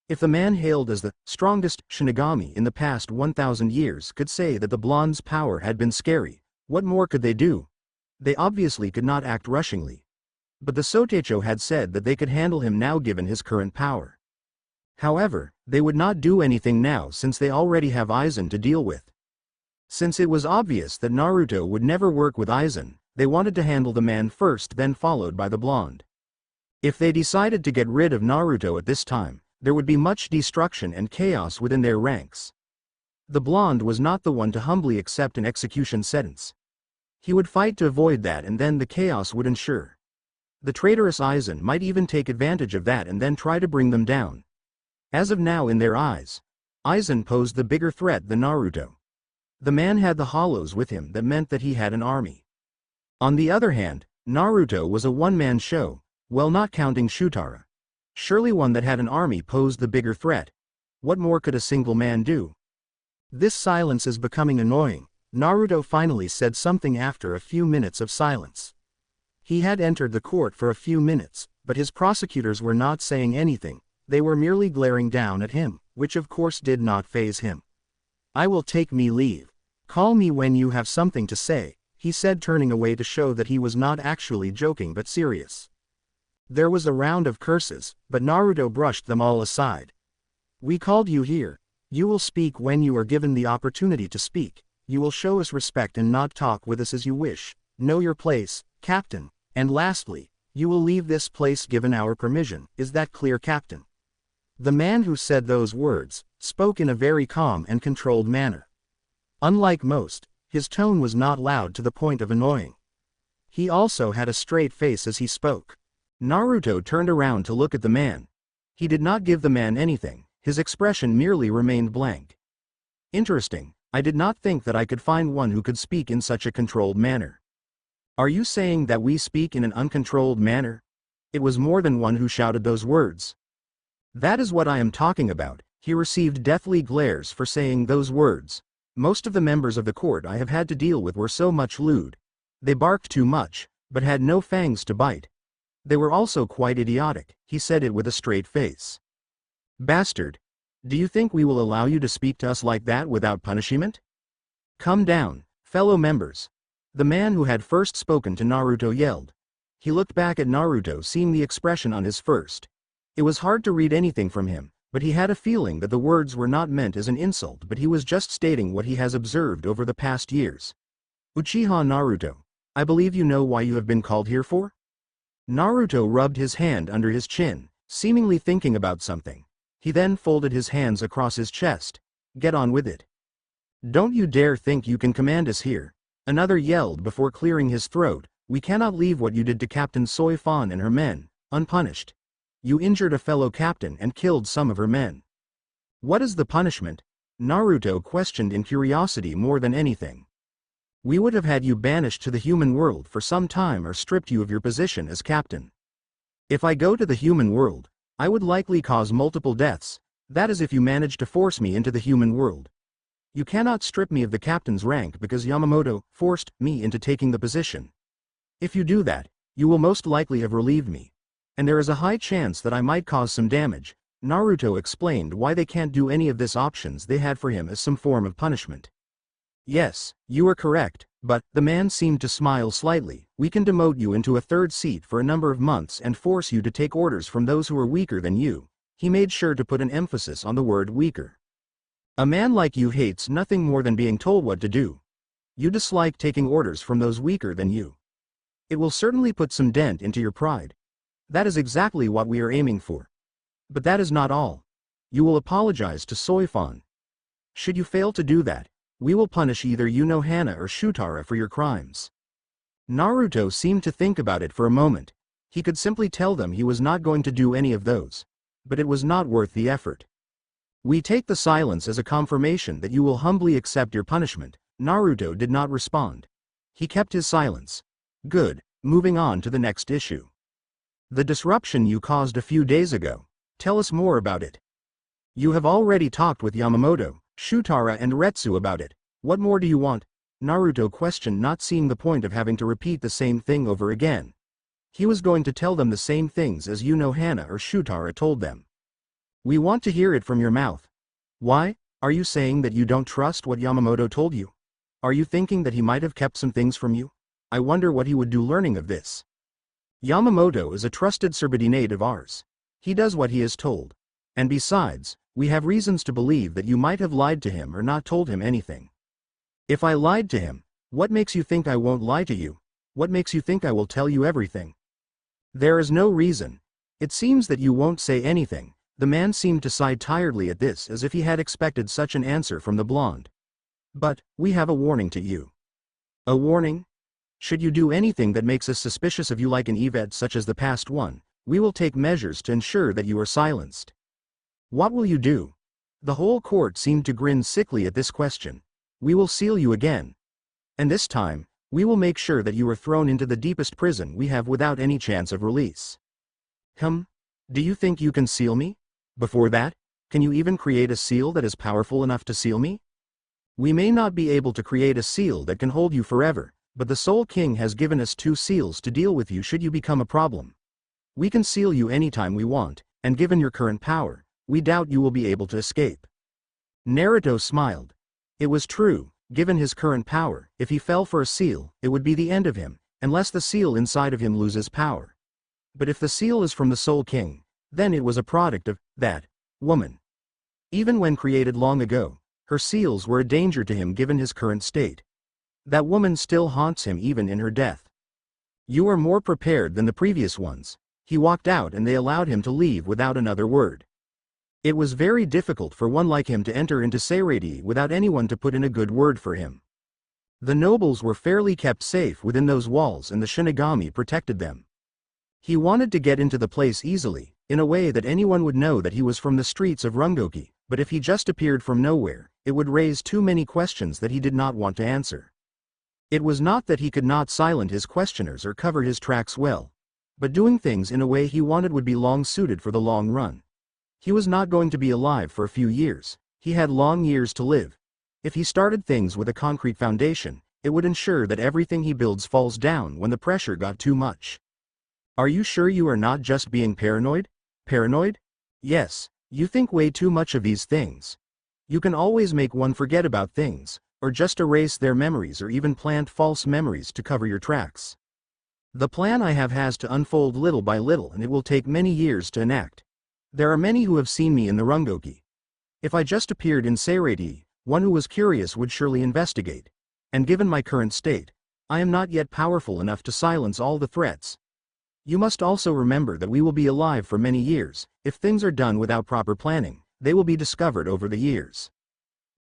A: If the man hailed as the strongest Shinigami in the past 1,000 years could say that the blonde's power had been scary, what more could they do? They obviously could not act rushingly. But the Sotaicho had said that they could handle him now given his current power. However, they would not do anything now since they already have Eisen to deal with. Since it was obvious that Naruto would never work with Eisen, they wanted to handle the man first, then followed by the blonde. If they decided to get rid of Naruto at this time, there would be much destruction and chaos within their ranks. The blonde was not the one to humbly accept an execution sentence. He would fight to avoid that and then the chaos would ensure. The traitorous Eisen might even take advantage of that and then try to bring them down. As of now in their eyes, Eisen posed the bigger threat than Naruto. The man had the hollows with him that meant that he had an army. On the other hand, Naruto was a one-man show, well not counting Shutara. Surely one that had an army posed the bigger threat. What more could a single man do?
B: This silence is becoming annoying, Naruto finally said something after a few minutes of silence. He had entered the court for a few minutes, but his prosecutors were not saying anything, they were merely glaring down at him, which of course did not faze him. I will take me leave. Call me when you have something to say, he said, turning away to show that he was not actually joking but serious. There was a round of curses, but Naruto brushed them all aside. We called you here. You will speak when you are given the opportunity to speak. You will show us respect and not talk with us as you wish. Know your place, Captain. And lastly, you will leave this place given our permission. Is that clear, Captain? The man who said those words spoke in a very calm and controlled manner. Unlike most, his tone was not loud to the point of annoying. He also had a straight face as he spoke.
A: Naruto turned around to look at the man. He did not give the man anything, his expression merely remained blank. Interesting, I did not think that I could find one who could speak in such a controlled manner. Are you saying that we speak in an uncontrolled manner? It was more than one who shouted those words. That is what I am talking about. He received deathly glares for saying those words. Most of the members of the court I have had to deal with were so much lewd. They barked too much, but had no fangs to bite. They were also quite idiotic. He said it with a straight face. Bastard! Do you think we will allow you to speak to us like that without punishment? Come down, fellow members. The man who had first spoken to Naruto yelled. He looked back at Naruto, seeing the expression on his first. It was hard to read anything from him, but he had a feeling that the words were not meant as an insult, but he was just stating what he has observed over the past years. Uchiha Naruto, I believe you know why you have been called here for? Naruto rubbed his hand under his chin, seemingly thinking about something. He then folded his hands across his chest. Get on with it. Don't you dare think you can command us here. Another yelled before clearing his throat. We cannot leave what you did to Captain Soi Fon and her men unpunished. You injured a fellow captain and killed some of her men. What is the punishment? Naruto questioned in curiosity more than anything. We would have had you banished to the human world for some time or stripped you of your position as captain. If I go to the human world, I would likely cause multiple deaths. That is if you manage to force me into the human world. You cannot strip me of the captain's rank because Yamamoto forced me into taking the position. If you do that, you will most likely have relieved me. And there is a high chance that I might cause some damage. Naruto explained why they can't do any of this options they had for him as some form of punishment. Yes, you are correct, but, the man seemed to smile slightly, we can demote you into a third seat for a number of months and force you to take orders from those who are weaker than you. He made sure to put an emphasis on the word weaker. A man like you hates nothing more than being told what to do. You dislike taking orders from those weaker than you. It will certainly put some dent into your pride. That is exactly what we are aiming for. But that is not all. You will apologize to Soi Fon. Should you fail to do that, we will punish either Unohana or Shutara for your crimes. Naruto seemed to think about it for a moment. He could simply tell them he was not going to do any of those. But it was not worth the effort. We take the silence as a confirmation that you will humbly accept your punishment. Naruto did not respond. He kept his silence. Good, moving on to the next issue. The disruption you caused a few days ago. Tell us more about it. You have already talked with Yamamoto, Shutara and Retsu about it. What more do you want? Naruto questioned, not seeing the point of having to repeat the same thing over again. He was going to tell them the same things as Unohana or Shutara told them. We want to hear it from your mouth. Why? Are you saying that you don't trust what Yamamoto told you? Are you thinking that he might have kept some things from you? I wonder what he would do learning of this. Yamamoto is a trusted subordinate of ours. He does what he is told. And besides, we have reasons to believe that you might have lied to him or not told him anything. If I lied to him, what makes you think I won't lie to you? What makes you think I will tell you everything? There is no reason. It seems that you won't say anything. The man seemed to sigh tiredly at this, as if he had expected such an answer from the blonde. But, we have a warning to you. A warning? Should you do anything that makes us suspicious of you, like an event such as the past one, we will take measures to ensure that you are silenced. What will you do? The whole court seemed to grin sickly at this question. We will seal you again. And this time, We will make sure that you are thrown into the deepest prison we have without any chance of release. Do you think you can seal me? Before that, can you even create a seal that is powerful enough to seal me? We may not be able to create a seal that can hold you forever, but the Soul King has given us 2 seals to deal with you should you become a problem. We can seal you anytime we want, and given your current power, we doubt you will be able to escape. Naruto smiled. It was true, given his current power, if he fell for a seal, it would be the end of him, unless the seal inside of him loses power. But if the seal is from the Soul King, then it was a product of that woman. Even when created long ago, her seals were a danger to him given his current state. That woman still haunts him even in her death. You are more prepared than the previous ones. He walked out and they allowed him to leave without another word. It was very difficult for one like him to enter into Seirei without anyone to put in a good word for him. The nobles were fairly kept safe within those walls and the Shinigami protected them. He wanted to get into the place easily, in a way that anyone would know that he was from the streets of Rungoki, but if he just appeared from nowhere, it would raise too many questions that he did not want to answer. It was not that he could not silence his questioners or cover his tracks well, but doing things in a way he wanted would be long suited for the long run. He was not going to be alive for a few years, he had long years to live. If he started things with a concrete foundation, it would ensure that everything he builds falls down when the pressure got too much. Are you sure you are not just being paranoid? Paranoid? Yes, you think way too much of these things. You can always make one forget about things, or just erase their memories or even plant false memories to cover your tracks. The plan I have has to unfold little by little and it will take many years to enact. There are many who have seen me in the Rungoki. If I just appeared in Seirei, one who was curious would surely investigate. And given my current state, I am not yet powerful enough to silence all the threats. You must also remember that we will be alive for many years. If things are done without proper planning, they will be discovered over the years.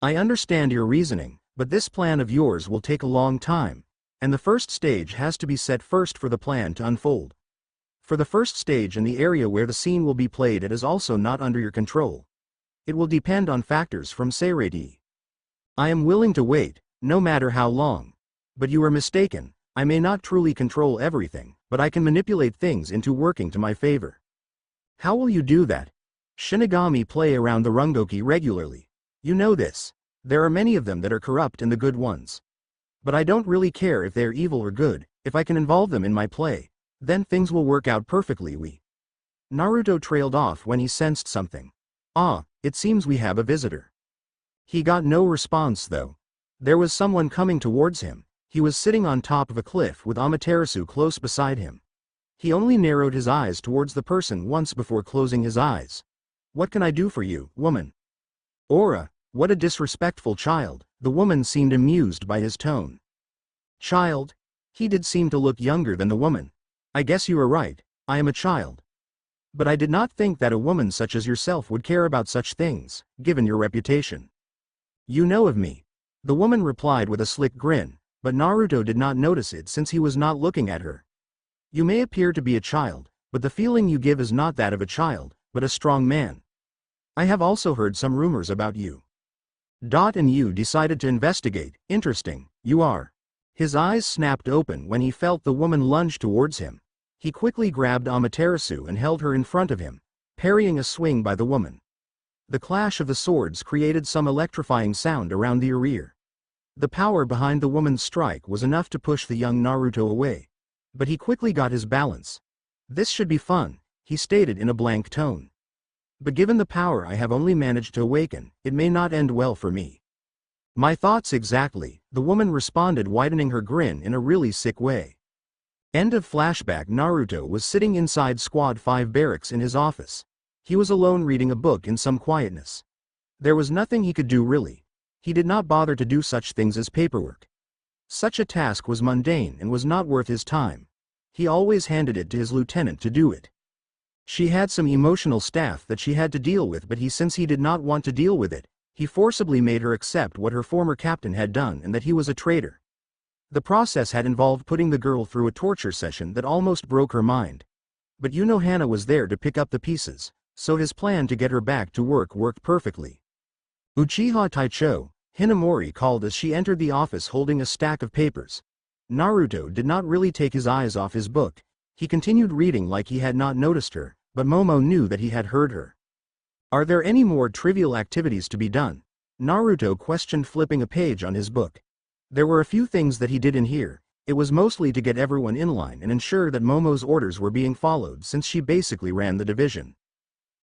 A: I understand your reasoning, but this plan of yours will take a long time, and the first stage has to be set first for the plan to unfold. For the first stage and the area where the scene will be played, it is also not under your control. It will depend on factors from Seirei. I am willing to wait, no matter how long. But you are mistaken, I may not truly control everything, but I can manipulate things into working to my favor. How will you do that? Shinigami play around the Rungoki regularly. You know this. There are many of them that are corrupt and the good ones. But I don't really care if they are evil or good, if I can involve them in my play, then things will work out perfectly. Naruto trailed off when he sensed something. It seems we have a visitor. He got no response though. There was someone coming towards him. He was sitting on top of a cliff with Amaterasu close beside him. He only narrowed his eyes towards the person once before closing his eyes. What can I do for you, woman? Ora, what a disrespectful child. The woman seemed amused by his tone. Child? He did seem to look younger than the woman. I guess you are right, I am a child. But I did not think that a woman such as yourself would care about such things, given your reputation. You know of me. The woman replied with a slick grin, but Naruto did not notice it since he was not looking at her. You may appear to be a child, but the feeling you give is not that of a child, but a strong man. I have also heard some rumors about you. And you decided to investigate. Interesting, you are. His eyes snapped open when he felt the woman lunge towards him. He quickly grabbed Amaterasu and held her in front of him, parrying a swing by the woman. The clash of the swords created some electrifying sound around the rear. The power behind the woman's strike was enough to push the young Naruto away. But he quickly got his balance. This should be fun, he stated in a blank tone. But given the power I have only managed to awaken, it may not end well for me. My thoughts exactly, the woman responded, widening her grin in a really sick way. End of flashback. Naruto was sitting inside Squad 5 barracks in his office. He was alone reading a book in some quietness. There was nothing he could do really. He did not bother to do such things as paperwork. Such a task was mundane and was not worth his time. He always handed it to his lieutenant to do it. She had some emotional stuff that she had to deal with, but since he did not want to deal with it, he forcibly made her accept what her former captain had done and that he was a traitor. The process had involved putting the girl through a torture session that almost broke her mind. But Unohana was there to pick up the pieces, so his plan to get her back to work worked perfectly. Uchiha Taicho, Hinamori called as she entered the office holding a stack of papers. Naruto did not really take his eyes off his book. He continued reading like he had not noticed her, but Momo knew that he had heard her. Are there any more trivial activities to be done? Naruto questioned, flipping a page on his book. There were a few things that he did in here. It was mostly to get everyone in line and ensure that Momo's orders were being followed, since she basically ran the division.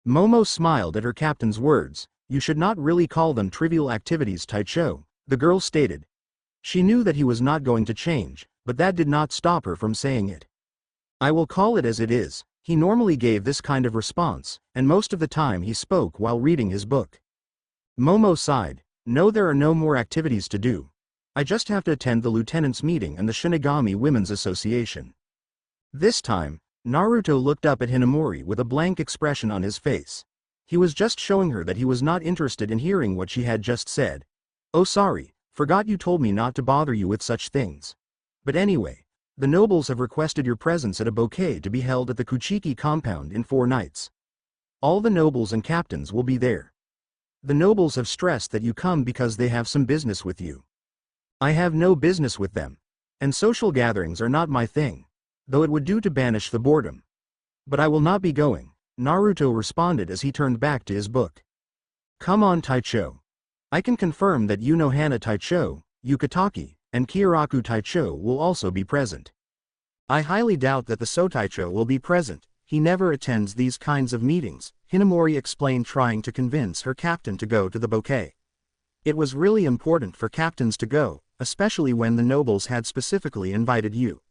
A: Momo smiled at her captain's words. You should not really call them trivial activities, Taicho, the girl stated. She knew that he was not going to change, but that did not stop her from saying it. I will call it as it is. He normally gave this kind of response, and most of the time he spoke while reading his book. Momo sighed. No, there are no more activities to do. I just have to attend the lieutenant's meeting and the Shinigami Women's Association. This time, Naruto looked up at Hinamori with a blank expression on his face. He was just showing her that he was not interested in hearing what she had just said. Oh, sorry, forgot you told me not to bother you with such things. But anyway, the nobles have requested your presence at a bouquet to be held at the Kuchiki compound in 4 nights. All the nobles and captains will be there. The nobles have stressed that you come because they have some business with you. I have no business with them. And social gatherings are not my thing. Though it would do to banish the boredom. But I will not be going, Naruto responded as he turned back to his book. Come on, Taicho. I can confirm that Unohana Taicho, Yukatake, and Kyoraku Taicho will also be present. I highly doubt that the Sotaicho will be present. He never attends these kinds of meetings, Hinamori explained, trying to convince her captain to go to the bouquet. It was really important for captains to go, especially when the nobles had specifically invited you.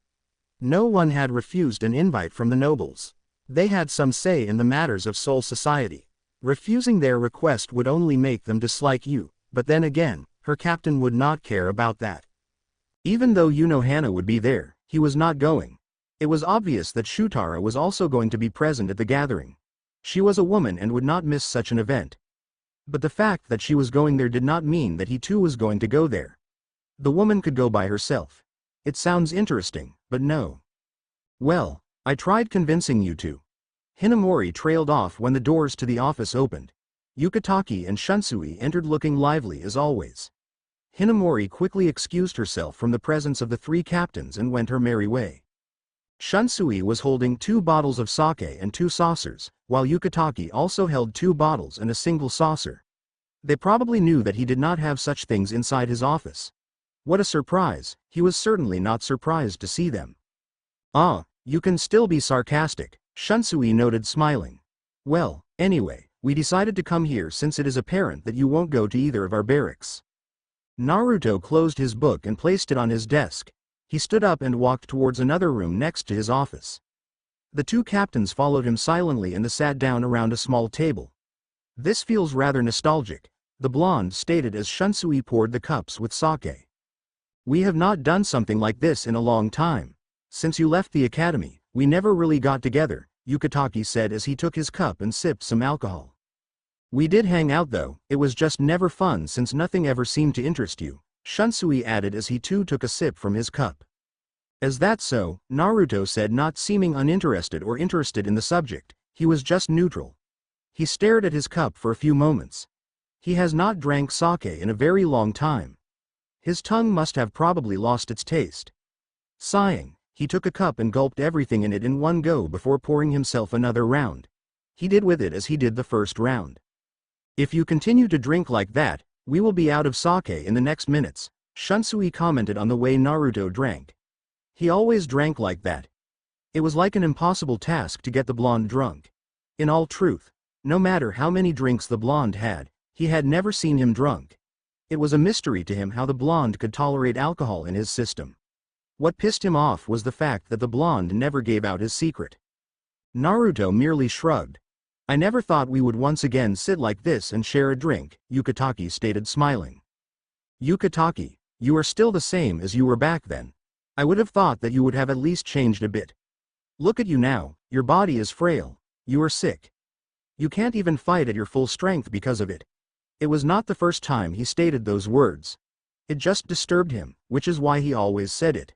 A: No one had refused an invite from the nobles. They had some say in the matters of Soul Society. Refusing their request would only make them dislike you, but then again, her captain would not care about that. Even though Unohana would be there, he was not going. It was obvious that Shutara was also going to be present at the gathering. She was a woman and would not miss such an event. But the fact that she was going there did not mean that he too was going to go there. The woman could go by herself. It sounds interesting, but no. Well, I tried convincing you to. Hinamori trailed off when the doors to the office opened. Yukatake and Shunsui entered looking lively as always. Hinamori quickly excused herself from the presence of the 3 captains and went her merry way. Shunsui was holding 2 bottles of sake and 2 saucers, while Yukatake also held 2 bottles and a single saucer. They probably knew that he did not have such things inside his office. What a surprise, he was certainly not surprised to see them. Ah, you can still be sarcastic, Shunsui noted, smiling. Well, anyway, we decided to come here since it is apparent that you won't go to either of our barracks. Naruto closed his book and placed it on his desk. He stood up and walked towards another room next to his office. The 2 captains followed him silently and sat down around a small table. This feels rather nostalgic, the blonde stated as Shunsui poured the cups with sake. We have not done something like this in a long time. Since you left the academy, we never really got together, Yukatake said as he took his cup and sipped some alcohol. We did hang out though, it was just never fun since nothing ever seemed to interest you, Shunsui added as he too took a sip from his cup. Is that so? Naruto said, not seeming uninterested or interested in the subject, he was just neutral. He stared at his cup for a few moments. He has not drank sake in a very long time. His tongue must have probably lost its taste. Sighing, he took a cup and gulped everything in it in one go before pouring himself another round. He did with it as he did the first round. If you continue to drink like that, we will be out of sake in the next minutes, Shunsui commented on the way Naruto drank. He always drank like that. It was like an impossible task to get the blonde drunk. In all truth, no matter how many drinks the blonde had, he had never seen him drunk. It was a mystery to him how the blonde could tolerate alcohol in his system. What pissed him off was the fact that the blonde never gave out his secret. Naruto merely shrugged. I never thought we would once again sit like this and share a drink, Yukatake stated, smiling. Yukatake, you are still the same as you were back then. I would have thought that you would have at least changed a bit. Look at you now, your body is frail, you are sick. You can't even fight at your full strength because of it. It was not the first time he stated those words. It just disturbed him, which is why he always said it.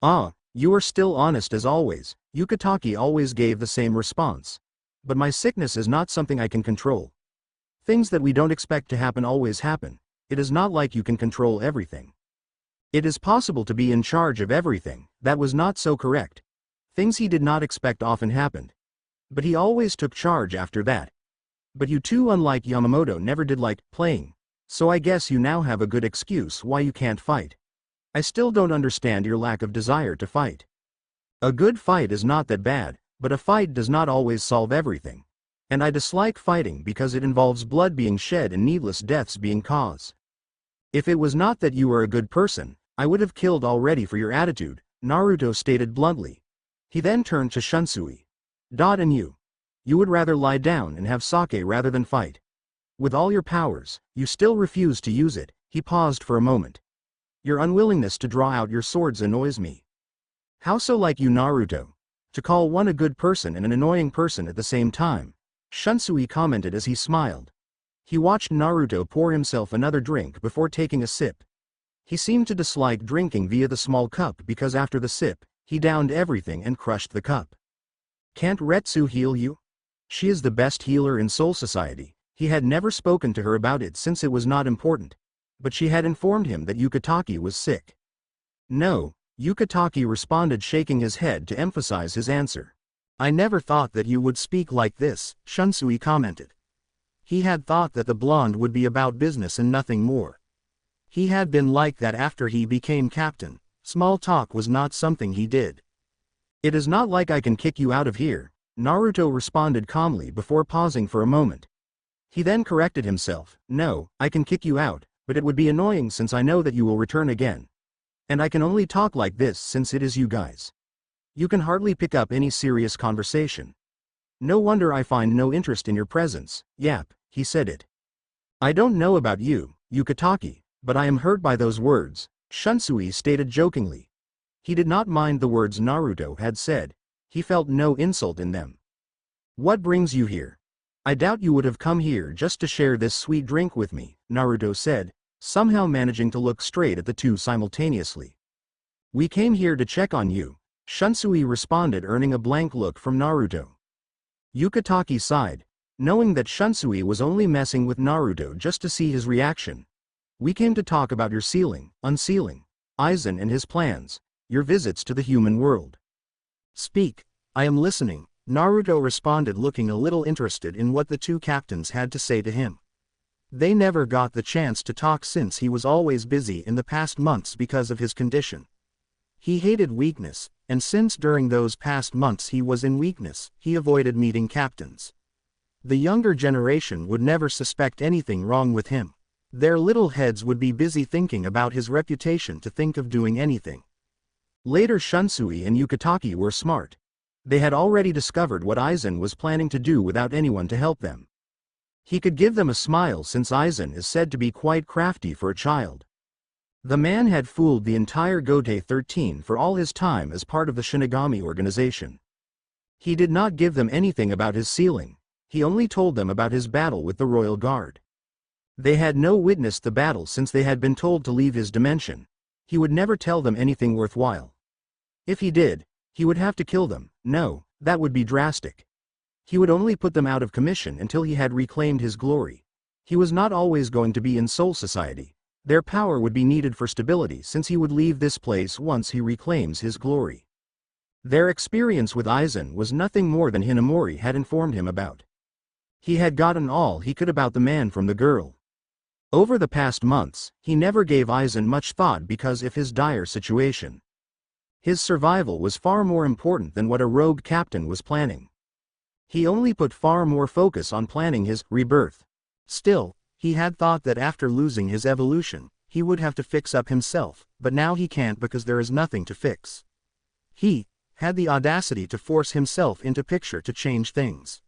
A: Ah, you are still honest as always, Yukatake always gave the same response. But my sickness is not something I can control. Things that we don't expect to happen always happen. It is not like you can control everything. It is possible to be in charge of everything. That was not so correct. Things he did not expect often happened. But he always took charge after that. But you two, unlike Yamamoto, never did like playing. So I guess you now have a good excuse why you can't fight. I still don't understand your lack of desire to fight. A good fight is not that bad, but a fight does not always solve everything. And I dislike fighting because it involves blood being shed and needless deaths being caused. If it was not that you were a good person, I would have killed already for your attitude, Naruto stated bluntly. He then turned to Shunsui. And you? You would rather lie down and have sake rather than fight. With all your powers, you still refuse to use it. He paused for a moment. Your unwillingness to draw out your swords annoys me. How so like you, Naruto? To call one a good person and an annoying person at the same time, Shunsui commented as he smiled. He watched Naruto pour himself another drink before taking a sip. He seemed to dislike drinking via the small cup because after the sip, he downed everything and crushed the cup. Can't Retsu heal you? She is the best healer in Soul Society. He had never spoken to her about it since it was not important. But she had informed him that Yukatake was sick. No, Yukatake responded, shaking his head to emphasize his answer. I never thought that you would speak like this, Shunsui commented. He had thought that the blonde would be about business and nothing more. He had been like that after he became captain. Small talk was not something he did. It is not like I can kick you out of here, Naruto responded calmly before pausing for a moment. He then corrected himself. No, I can kick you out, but it would be annoying since I know that you will return again. And I can only talk like this since it is you guys. You can hardly pick up any serious conversation. No wonder I find no interest in your presence. Yap, he said it. I don't know about you, Yukatake, but I am hurt by those words, Shunsui stated jokingly. He did not mind the words Naruto had said. He felt no insult in them. What brings you here? I doubt you would have come here just to share this sweet drink with me, Naruto said, somehow managing to look straight at the two simultaneously. We came here to check on you, Shunsui responded, earning a blank look from Naruto. Yukatake sighed, knowing that Shunsui was only messing with Naruto just to see his reaction. We came to talk about your unsealing, Eisen and his plans, your visits to the human world. Speak, I am listening, Naruto responded, looking a little interested in what the two captains had to say to him. They never got the chance to talk since he was always busy in the past months because of his condition. He hated weakness, and since during those past months he was in weakness, he avoided meeting captains. The younger generation would never suspect anything wrong with him. Their little heads would be busy thinking about his reputation to think of doing anything. Later, Shunsui and Yukatake were smart. They had already discovered what Eisen was planning to do without anyone to help them. He could give them a smile since Eisen is said to be quite crafty for a child. The man had fooled the entire Gotei 13 for all his time as part of the Shinigami organization. He did not give them anything about his sealing. He only told them about his battle with the Royal Guard. They had no witnessed the battle since they had been told to leave his dimension. He would never tell them anything worthwhile. If he did, he would have to kill them. No, that would be drastic. He would only put them out of commission until he had reclaimed his glory. He was not always going to be in Soul Society. Their power would be needed for stability since he would leave this place once he reclaims his glory. Their experience with Eisen was nothing more than Hinamori had informed him about. He had gotten all he could about the man from the girl. Over the past months, he never gave Eisen much thought because of his dire situation. His survival was far more important than what a rogue captain was planning. He only put far more focus on planning his rebirth. Still, he had thought that after losing his evolution, he would have to fix up himself, but now he can't because there is nothing to fix. He had the audacity to force himself into picture to change things.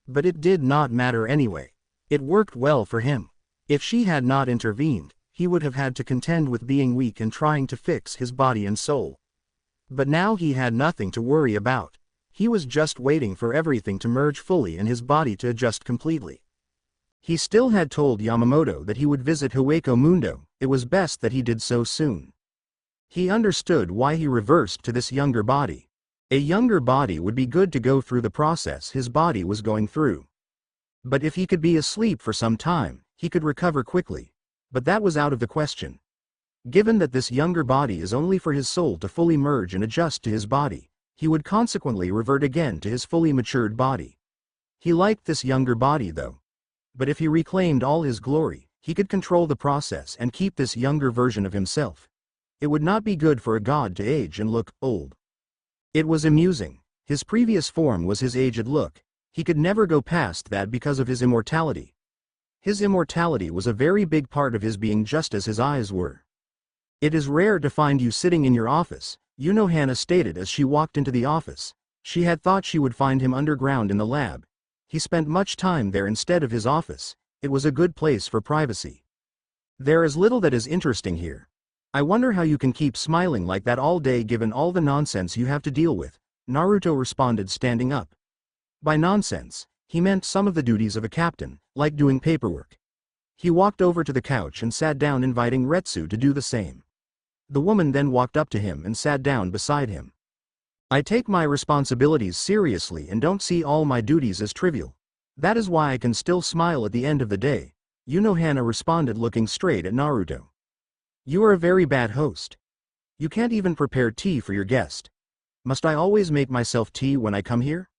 A: But it did not matter anyway. It worked well for him. If she had not intervened, he would have had to contend with being weak and trying to fix his body and soul. But now he had nothing to worry about. He was just waiting for everything to merge fully and his body to adjust completely. He still had told Yamamoto that he would visit Hueco Mundo. It was best that he did so soon. He understood why he reversed to this younger body. A younger body would be good to go through the process his body was going through. But if he could be asleep for some time, he could recover quickly. But that was out of the question. Given that this younger body is only for his soul to fully merge and adjust to his body, he would consequently revert again to his fully matured body. He liked this younger body though. But if he reclaimed all his glory, he could control the process and keep this younger version of himself. It would not be good for a god to age and look old. It was amusing. His previous form was his aged look. He could never go past that because of his immortality. His immortality was a very big part of his being, just as his eyes were. "It is rare to find you sitting in your office," Unohana stated as she walked into the office. She had thought she would find him underground in the lab. He spent much time there instead of his office. It was a good place for privacy. "There is little that is interesting here. I wonder how you can keep smiling like that all day given all the nonsense you have to deal with," Naruto responded, standing up. By nonsense, he meant some of the duties of a captain, like doing paperwork. He walked over to the couch and sat down, inviting Retsu to do the same. The woman then walked up to him and sat down beside him. "I take my responsibilities seriously and don't see all my duties as trivial. That is why I can still smile at the end of the day," Unohana responded, looking straight at Naruto. "You are a very bad host. You can't even prepare tea for your guest. Must I always make myself tea when I come here?"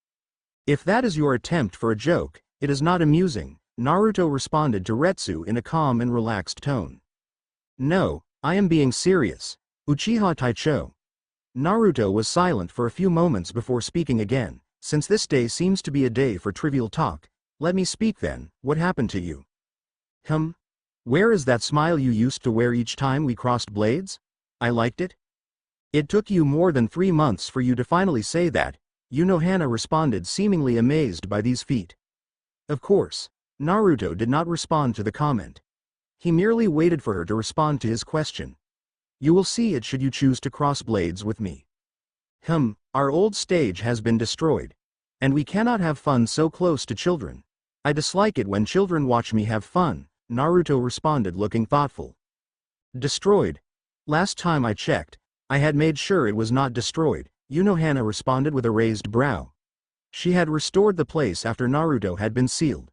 A: "If that is your attempt for a joke, it is not amusing," Naruto responded to Retsu in a calm and relaxed tone. "No, I am being serious, Uchiha Taicho." Naruto was silent for a few moments before speaking again. "Since this day seems to be a day for trivial talk, let me speak then. What happened to you?" Where is that smile you used to wear each time we crossed blades? I liked it." "It took you more than 3 months for you to finally say that," Unohana responded, seemingly amazed by these feet. Of course, Naruto did not respond to the comment. He merely waited for her to respond to his question. "You will see it should you choose to cross blades with me." Our old stage has been destroyed. And we cannot have fun so close to children. I dislike it when children watch me have fun," Naruto responded, looking thoughtful. "Destroyed? Last time I checked, I had made sure it was not destroyed," Unohana responded with a raised brow. She had restored the place after Naruto had been sealed.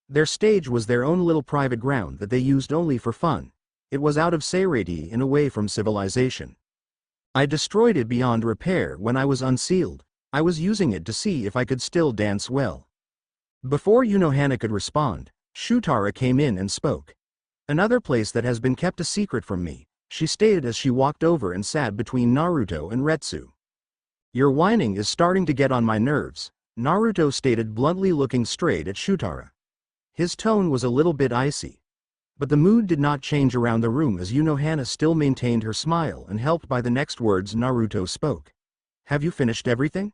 A: Their stage was their own little private ground that they used only for fun. It was out of Seirei and away from civilization. "I destroyed it beyond repair when I was unsealed. I was using it to see if I could still dance well." Before Unohana could respond, Shutara came in and spoke. "Another place that has been kept a secret from me," she stated as she walked over and sat between Naruto and Retsu. "Your whining is starting to get on my nerves," Naruto stated bluntly, looking straight at Shutara. His tone was a little bit icy. But the mood did not change around the room as Unohana still maintained her smile, and helped by the next words Naruto spoke. "Have you finished everything?"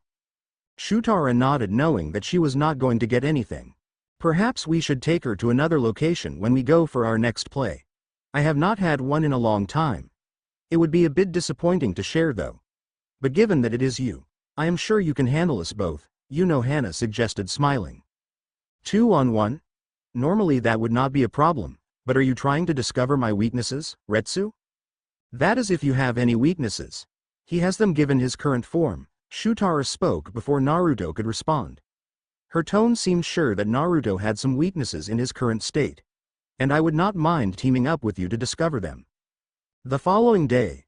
A: Shutara nodded, knowing that she was not going to get anything. "Perhaps we should take her to another location when we go for our next play. I have not had one in a long time. It would be a bit disappointing to share though. But given that it is you, I am sure you can handle us both," Unohana suggested, smiling. 2-on-1? Normally that would not be a problem, but are you trying to discover my weaknesses, Retsu? That is, if you have any weaknesses. He has them given his current form. Shutara spoke before Naruto could respond. Her tone seemed sure that Naruto had some weaknesses in his current state. "And I would not mind teaming up with you to discover them." The following day.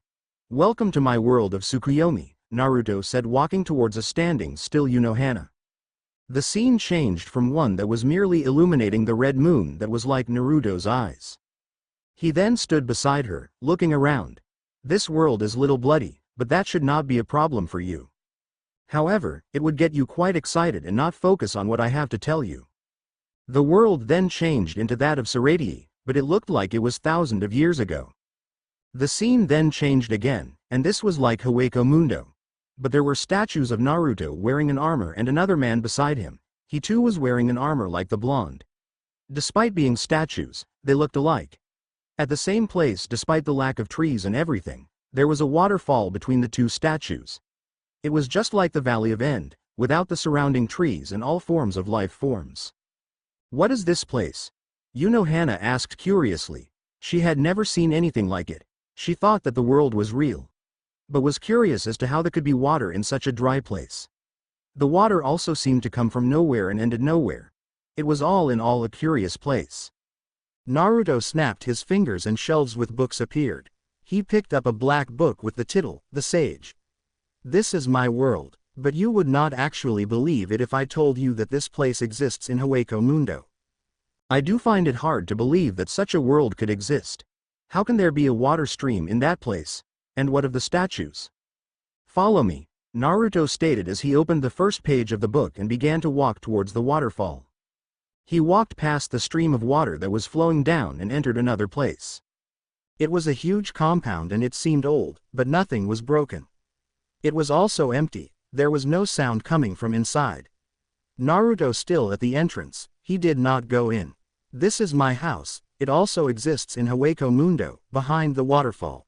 A: "Welcome to my world of Tsukuyomi," Naruto said, walking towards a standing still Unohana. The scene changed from one that was merely illuminating the red moon that was like Naruto's eyes. He then stood beside her, looking around. "This world is little bloody, but that should not be a problem for you. However, it would get you quite excited and not focus on what I have to tell you." The world then changed into that of Seirei, but it looked like it was thousands of years ago. The scene then changed again, and this was like Hueco Mundo. But there were statues of Naruto wearing an armor and another man beside him. He too was wearing an armor like the blonde. Despite being statues, they looked alike. At the same place, despite the lack of trees and everything, there was a waterfall between the two statues. It was just like the Valley of End, without the surrounding trees and all forms of life forms. "What is this place?" Unohana asked curiously. She had never seen anything like it. She thought that the world was real, but was curious as to how there could be water in such a dry place. The water also seemed to come from nowhere and ended nowhere. It was all in all a curious place. Naruto snapped his fingers and shelves with books appeared.
B: He picked up a black book with the title, The Sage. This is my world, but you would not actually believe it if I told you that this place exists in Hueco Mundo.
A: I do find it hard to believe that such a world could exist. How can there be a water stream in that place? And what of the statues? Follow me, Naruto stated as he opened the first page of the book and began to walk towards the waterfall. He walked past the stream of water that was flowing down and entered another place.
B: It was a huge compound and it seemed old, but nothing was broken. It was also empty, there was no sound coming from inside. Naruto still at the entrance, he did not go in. This is my house, it also exists in Hueco Mundo, behind the waterfall.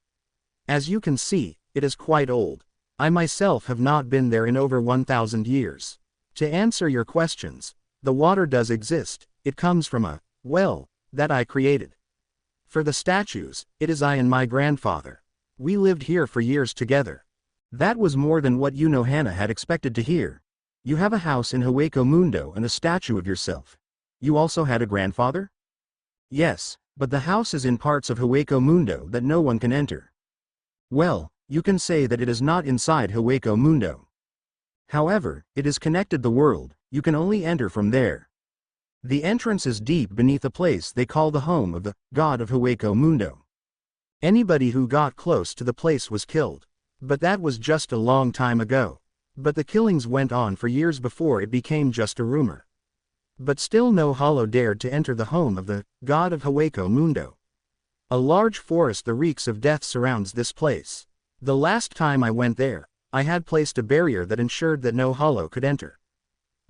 B: As you can see, it is quite old. I myself have not been there in over 1,000 years. To answer your questions, the water does exist, it comes from a well that I created. For the statues, it is I and my grandfather. We lived here for years together.
A: That was more than what Unohana had expected to hear. You have a house in Hueco Mundo and a statue of yourself. You also had a grandfather? Yes, but the house is in parts of Hueco Mundo that no one can enter. Well, you can say that it is not inside Hueco Mundo. However, it is connected the world, you can only enter from there. The entrance is deep beneath a place they call the home of the god of Hueco Mundo.
B: Anybody who got close to the place was killed. But that was just a long time ago. But the killings went on for years before it became just a rumor. But still no hollow dared to enter the home of the god of Hueco Mundo. A large forest the reeks of death surrounds this place. The last time I went there, I had placed a barrier that ensured that no hollow could enter.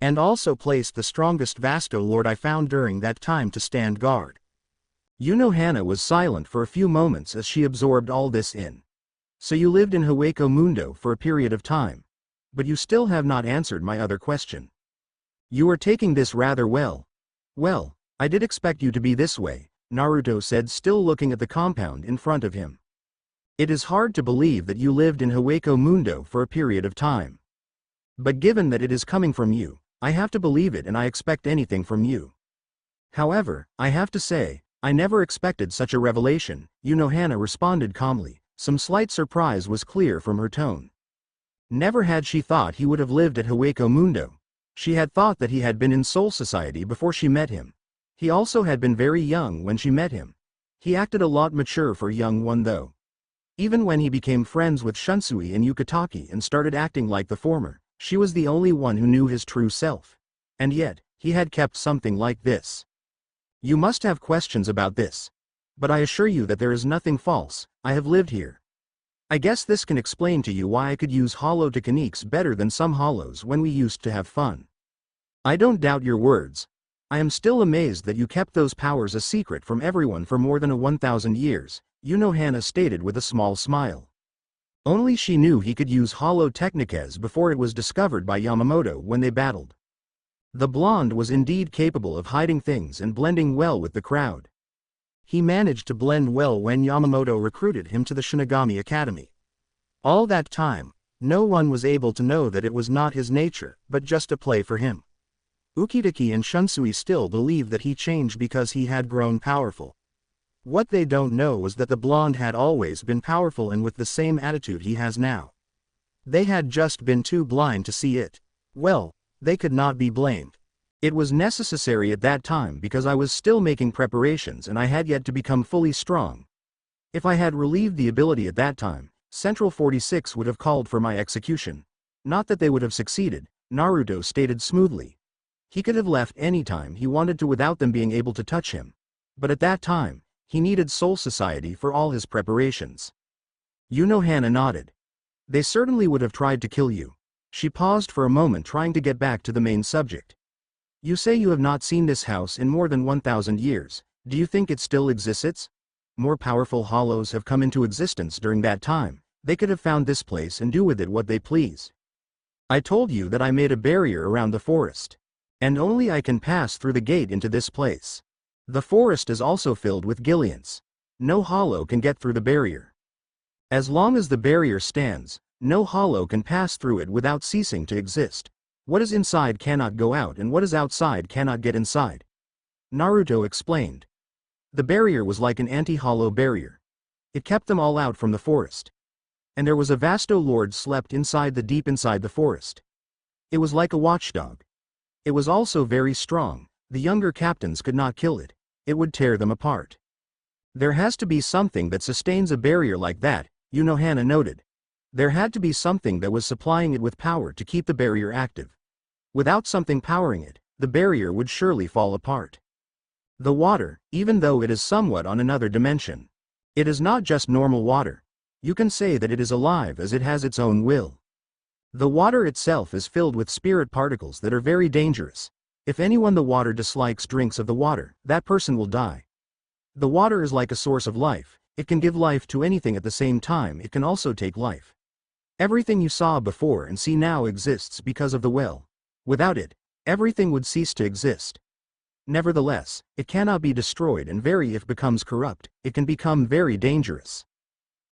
B: And also placed the strongest Vasto Lord I found during that time to stand guard.
A: Unohana was silent for a few moments as she absorbed all this in. So you lived in Hueco Mundo for a period of time. But you still have not answered my other question. You are taking this rather well. Well, I did expect you to be this way, Naruto said, still looking at the compound in front of him. It is hard to believe that you lived in Hueco Mundo for a period of time. But given that it is coming from you, I have to believe it and I expect anything from you. However, I have to say, I never expected such a revelation, Unohana responded calmly. Some slight surprise was clear from her tone. Never had she thought he would have lived at Hueco Mundo. She had thought that he had been in Soul Society before she met him. He also had been very young when she met him. He acted a lot mature for a young one though. Even when he became friends with Shunsui and Yukitaki and started acting like the former, she was the only one who knew his true self. And yet, he had kept something like this. You must have questions about this. But I assure you that there is nothing false, I have lived here. I guess this can explain to you why I could use hollow techniques better than some hollows when we used to have fun. I don't doubt your words. I am still amazed that you kept those powers a secret from everyone for more than 1,000 years, Unohana stated with a small smile. Only she knew he could use hollow techniques before it was discovered by Yamamoto when they battled. The blonde was indeed capable of hiding things and blending well with the crowd. He managed to blend well when Yamamoto recruited him to the Shinigami Academy. All that time, no one was able to know that it was not his nature, but just a play for him. Ukitake and Shunsui still believed that he changed because he had grown powerful. What they don't know was that the blonde had always been powerful and with the same attitude he has now. They had just been too blind to see it. Well, they could not be blamed. It was necessary at that time because I was still making preparations and I had yet to become fully strong. If I had relieved the ability at that time, Central 46 would have called for my execution. Not that they would have succeeded, Naruto stated smoothly. He could have left any time he wanted to without them being able to touch him. But at that time, he needed Soul Society for all his preparations. Unohana nodded. They certainly would have tried to kill you. She paused for a moment trying to get back to the main subject. You say you have not seen this house in more than 1,000 years, do you think it still exists? More powerful hollows have come into existence during that time, they could have found this place and do with it what they please. I told you that I made a barrier around the forest. And only I can pass through the gate into this place. The forest is also filled with Gillians. No hollow can get through the barrier. As long as the barrier stands, no hollow can pass through it without ceasing to exist. What is inside cannot go out and what is outside cannot get inside. Naruto explained. The barrier was like an anti-hollow barrier. It kept them all out from the forest. And there was a vasto lord slept inside the deep inside the forest. It was like a watchdog. It was also very strong. The younger captains could not kill it. It would tear them apart. There has to be something that sustains a barrier like that, Unohana noted. There had to be something that was supplying it with power to keep the barrier active. Without something powering it, the barrier would surely fall apart. The water, even though it is somewhat on another dimension. It is not just normal water. You can say that it is alive as it has its own will. The water itself is filled with spirit particles that are very dangerous. If anyone the water dislikes drinks of the water, that person will die. The water is like a source of life. It can give life to anything at the same time. It can also take life. Everything you saw before and see now exists because of the well. Without it, everything would cease to exist. Nevertheless, it cannot be destroyed, and if it becomes corrupt, it can become very dangerous.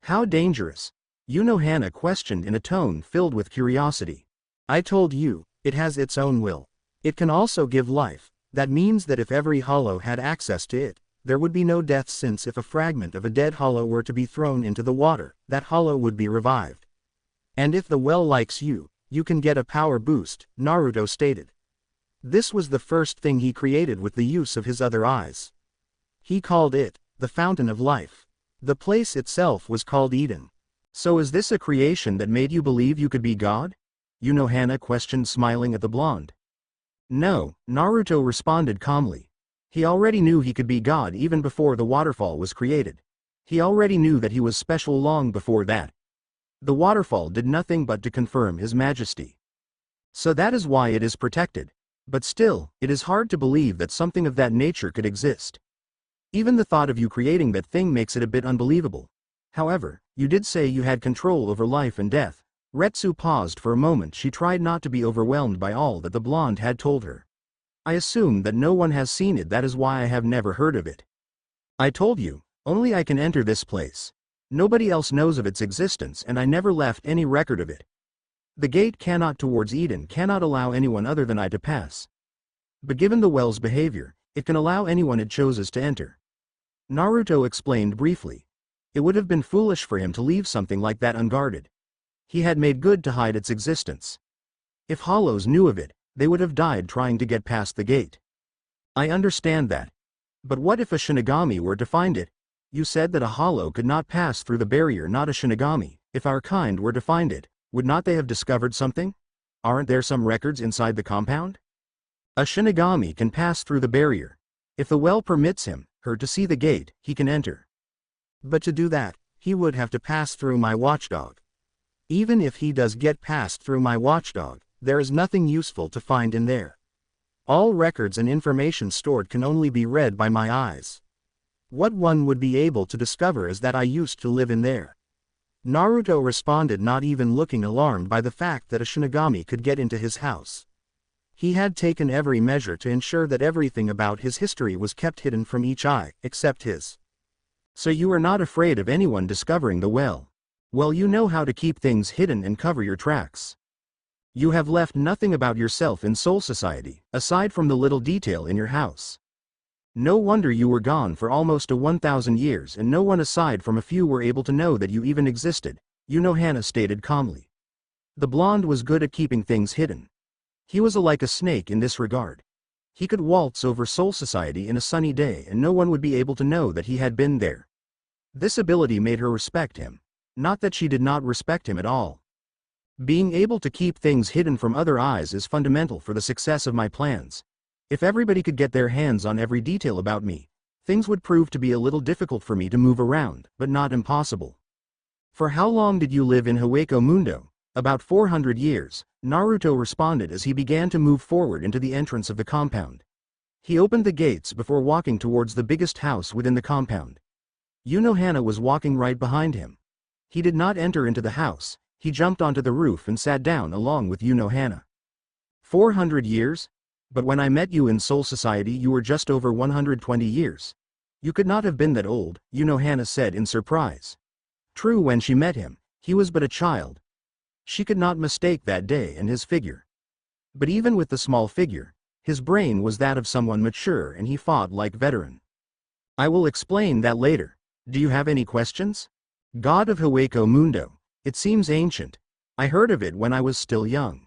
A: How dangerous? Unohana questioned in a tone filled with curiosity.
B: I told you, it has its own will. It can also give life. That means that if every hollow had access to it, there would be no death, since if a fragment of a dead hollow were to be thrown into the water, that hollow would be revived. And if the well likes you, you can get a power boost, Naruto stated. This was the first thing he created with the use of his other eyes. He called it, the Fountain of Life. The place itself was called Eden.
A: So is this a creation that made you believe you could be God? Unohana questioned, smiling at the blonde. No, Naruto responded calmly. He already knew he could be God even before the waterfall was created. He already knew that he was special long before that. The waterfall did nothing but to confirm his majesty. So that is why it is protected. But still, it is hard to believe that something of that nature could exist. Even the thought of you creating that thing makes it a bit unbelievable. However, you did say you had control over life and death. Retsu paused for a moment. She tried not to be overwhelmed by all that the blonde had told her. I assume that no one has seen it. That is why I have never heard of it. I told you, only I can enter this place. Nobody else knows of its existence, and I never left any record of it. The gate towards Eden cannot allow anyone other than I to pass. But given the well's behavior, it can allow anyone it chooses to enter. Naruto explained briefly. It would have been foolish for him to leave something like that unguarded. He had made good to hide its existence. If hollows knew of it, they would have died trying to get past the gate. I understand that. But what if a Shinigami were to find it? You said that a hollow could not pass through the barrier, not a Shinigami. If our kind were to find it, would not they have discovered something? Aren't there some records inside the compound? A Shinigami can pass through the barrier. If the well permits her to see the gate, he can enter.
B: But to do that, he would have to pass through my watchdog. Even if he does get passed through my watchdog, there is nothing useful to find in there. All records and information stored can only be read by my eyes. What one would be able to discover is that I used to live in there. Naruto responded, not even looking alarmed by the fact that a Shinigami could get into his house. He had taken every measure to ensure that everything about his history was kept hidden from each eye, except his.
A: So you are not afraid of anyone discovering the well? Well, you know how to keep things hidden and cover your tracks. You have left nothing about yourself in Soul Society, aside from the little detail in your house. No wonder you were gone for almost 1,000 years, and no one aside from a few were able to know that you even existed, Unohana stated calmly. The blonde was good at keeping things hidden. He was like a snake in this regard. He could waltz over Soul Society in a sunny day and no one would be able to know that he had been there. This ability made her respect him. Not that she did not respect him at all. Being able to keep things hidden from other eyes is fundamental for the success of my plans. If everybody could get their hands on every detail about me, things would prove to be a little difficult for me to move around, but not impossible. For how long did you live in Hueco Mundo? About 400 years, Naruto responded as he began to move forward into the entrance of the compound. He opened the gates before walking towards the biggest house within the compound. Unohana was walking right behind him. He did not enter into the house, he jumped onto the roof and sat down along with Unohana. 400 years? But when I met you in Soul Society you were just over 120 years. You could not have been that old, Unohana said in surprise. True, when she met him, he was but a child. She could not mistake that day and his figure. But even with the small figure, his brain was that of someone mature and he fought like veteran. I will explain that later. Do you have any questions? God of Hueco Mundo. It seems ancient. I heard of it when I was still young.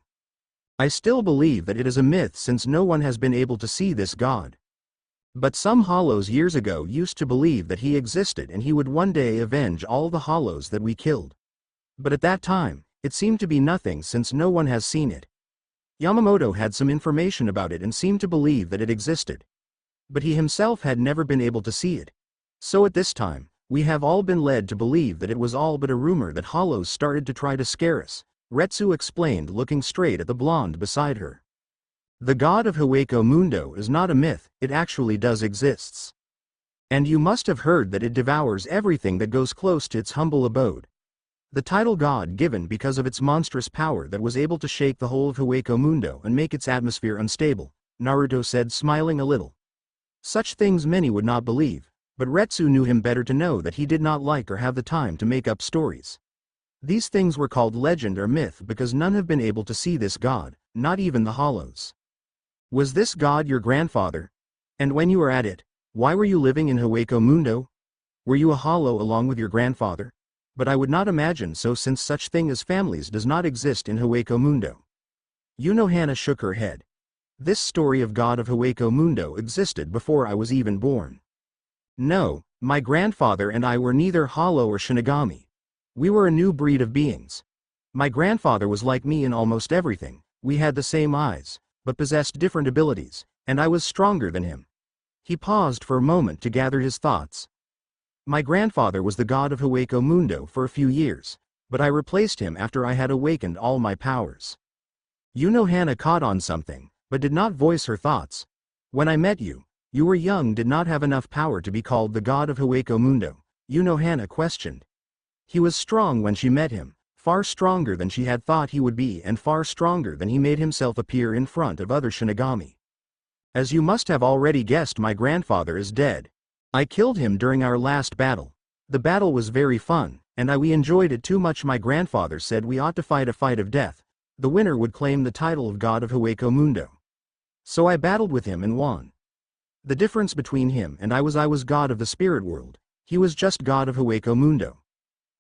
A: I still believe that it is a myth since no one has been able to see this god. But some hollows years ago used to believe that he existed and he would one day avenge all the hollows that we killed. But at that time, it seemed to be nothing since no one has seen it. Yamamoto had some information about it and seemed to believe that it existed. But he himself had never been able to see it. So at this time, we have all been led to believe that it was all but a rumor that hollows started to try to scare us, Retsu explained, looking straight at the blonde beside her. The god of Hueco Mundo is not a myth, it actually does exists. And you must have heard that it devours everything that goes close to its humble abode. The title god given because of its monstrous power that was able to shake the whole of Hueco Mundo and make its atmosphere unstable, Naruto said, smiling a little. Such things many would not believe, but Retsu knew him better to know that he did not like or have the time to make up stories. These things were called legend or myth because none have been able to see this god, not even the hollows. Was this god your grandfather? And when you were at it, why were you living in Hueco Mundo? Were you a hollow along with your grandfather? But I would not imagine so since such thing as families does not exist in Hueco Mundo. Unohana shook her head. This story of god of Hueco Mundo existed before I was even born. No, my grandfather and I were neither hollow or Shinigami. We were a new breed of beings. My grandfather was like me in almost everything, we had the same eyes, but possessed different abilities, and I was stronger than him. He paused for a moment to gather his thoughts. My grandfather was the god of Hueco Mundo for a few years, but I replaced him after I had awakened all my powers. Unohana caught on something, but did not voice her thoughts. When I met you, you were young, did not have enough power to be called the god of Hueco Mundo, Unohana questioned. He was strong when she met him, far stronger than she had thought he would be and far stronger than he made himself appear in front of other Shinigami. As you must have already guessed, my grandfather is dead. I killed him during our last battle. The battle was very fun, and we enjoyed it too much. My grandfather said we ought to fight a fight of death. The winner would claim the title of god of Hueco Mundo. So I battled with him and won. The difference between him and I was god of the spirit world, he was just god of Hueco Mundo.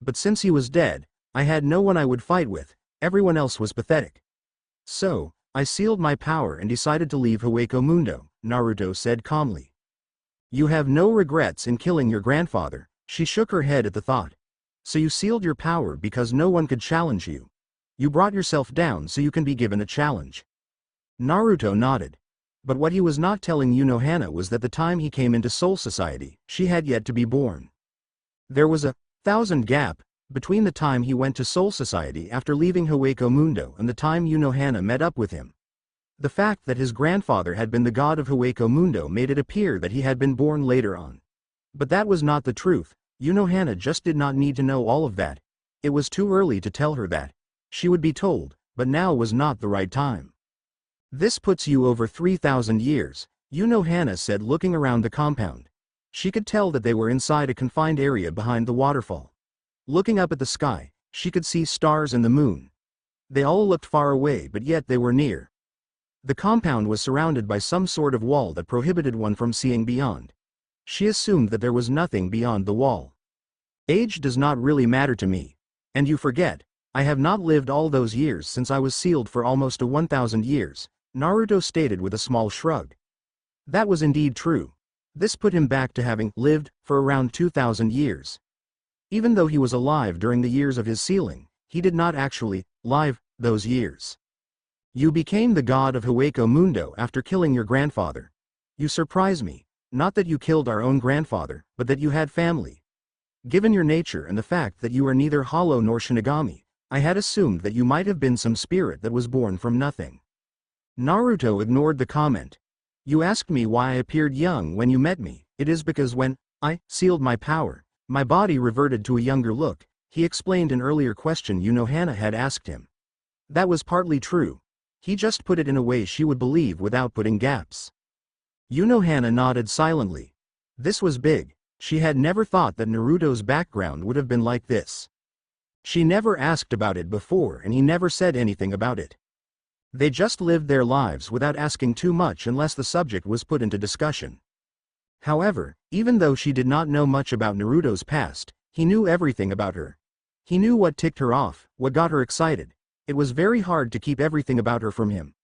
A: But since he was dead, I had no one I would fight with, everyone else was pathetic. So, I sealed my power and decided to leave Hueco Mundo, Naruto said calmly. You have no regrets in killing your grandfather, she shook her head at the thought. So you sealed your power because no one could challenge you. You brought yourself down so you can be given a challenge. Naruto nodded. But what he was not telling Unohana was that the time he came into Soul Society, she had yet to be born. There was a 1,000 gap between the time he went to Soul Society after leaving Hueco Mundo and the time Unohana met up with him. The fact that his grandfather had been the god of Hueco Mundo made it appear that he had been born later on. But that was not the truth. Unohana just did not need to know all of that. It was too early to tell her that. She would be told, but now was not the right time. This puts you over 3,000 years, Unohana said, looking around the compound. She could tell that they were inside a confined area behind the waterfall. Looking up at the sky, she could see stars and the moon. They all looked far away, but yet they were near. The compound was surrounded by some sort of wall that prohibited one from seeing beyond. She assumed that there was nothing beyond the wall. Age does not really matter to me. And you forget, I have not lived all those years since I was sealed for almost 1,000 years, Naruto stated with a small shrug. That was indeed true. This put him back to having lived for around 2,000 years. Even though he was alive during the years of his sealing, he did not actually live those years. You became the god of Hueco Mundo after killing your grandfather. You surprise me, not that you killed our own grandfather, but that you had family. Given your nature and the fact that you are neither hollow nor Shinigami, I had assumed that you might have been some spirit that was born from nothing. Naruto ignored the comment. You asked me why I appeared young when you met me. It is because when I sealed my power, my body reverted to a younger look, he explained an earlier question Unohana had asked him. That was partly true. He just put it in a way she would believe without putting gaps. Unohana nodded silently. This was big. She had never thought that Naruto's background would have been like this. She never asked about it before and he never said anything about it. They just lived their lives without asking too much unless the subject was put into discussion. However, Even though she did not know much about Naruto's past, he knew everything about her. He knew what ticked her off, what got her excited. It was very hard to keep everything about her from him.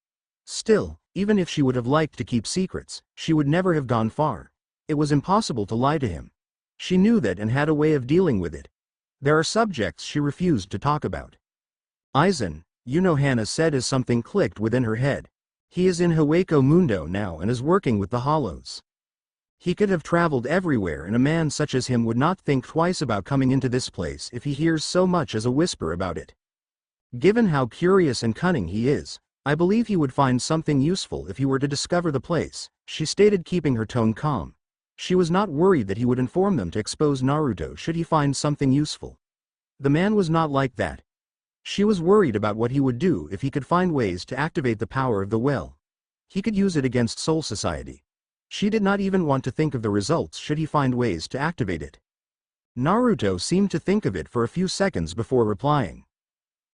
A: Still, even if she would have liked to keep secrets, she would never have gone far. It was impossible to lie to him. She knew that and had a way of dealing with it. There are subjects she refused to talk about. Eisen, Unohana said as something clicked within her head. He is in Hueco Mundo now and is working with the Hollows. He could have traveled everywhere, and a man such as him would not think twice about coming into this place if he hears so much as a whisper about it. Given how curious and cunning he is, I believe he would find something useful if he were to discover the place, she stated, keeping her tone calm. She was not worried that he would inform them to expose Naruto should he find something useful. The man was not like that. She was worried about what he would do if he could find ways to activate the power of the well. He could use it against Soul Society. She did not even want to think of the results should he find ways to activate it. Naruto seemed to think of it for a few seconds before replying.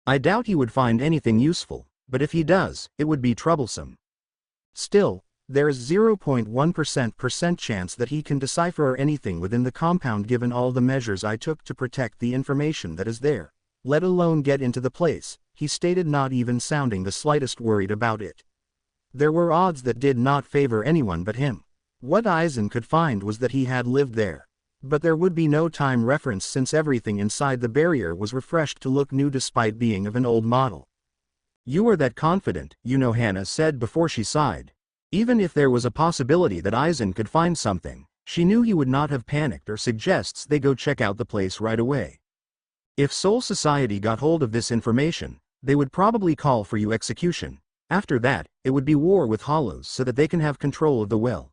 A: I doubt he would find anything useful, but if he does, it would be troublesome.
B: Still, there is 0.1% chance that he can decipher anything within the compound given all the measures I took to protect the information that is there, let alone get into the place, he stated, not even sounding the slightest worried about it. There were odds that did not favor anyone but him. What Eisen could find was that he had lived there. But there would be no time reference since everything inside the barrier was refreshed to look new despite being of an old model.
A: You are that confident, Unohana said before she sighed. Even if there was a possibility that Eisen could find something, she knew he would not have panicked or suggests they go check out the place right away. If Soul Society got hold of this information, they would probably call for you execution. After that, it would be war with Hollows so that they can have control of the well.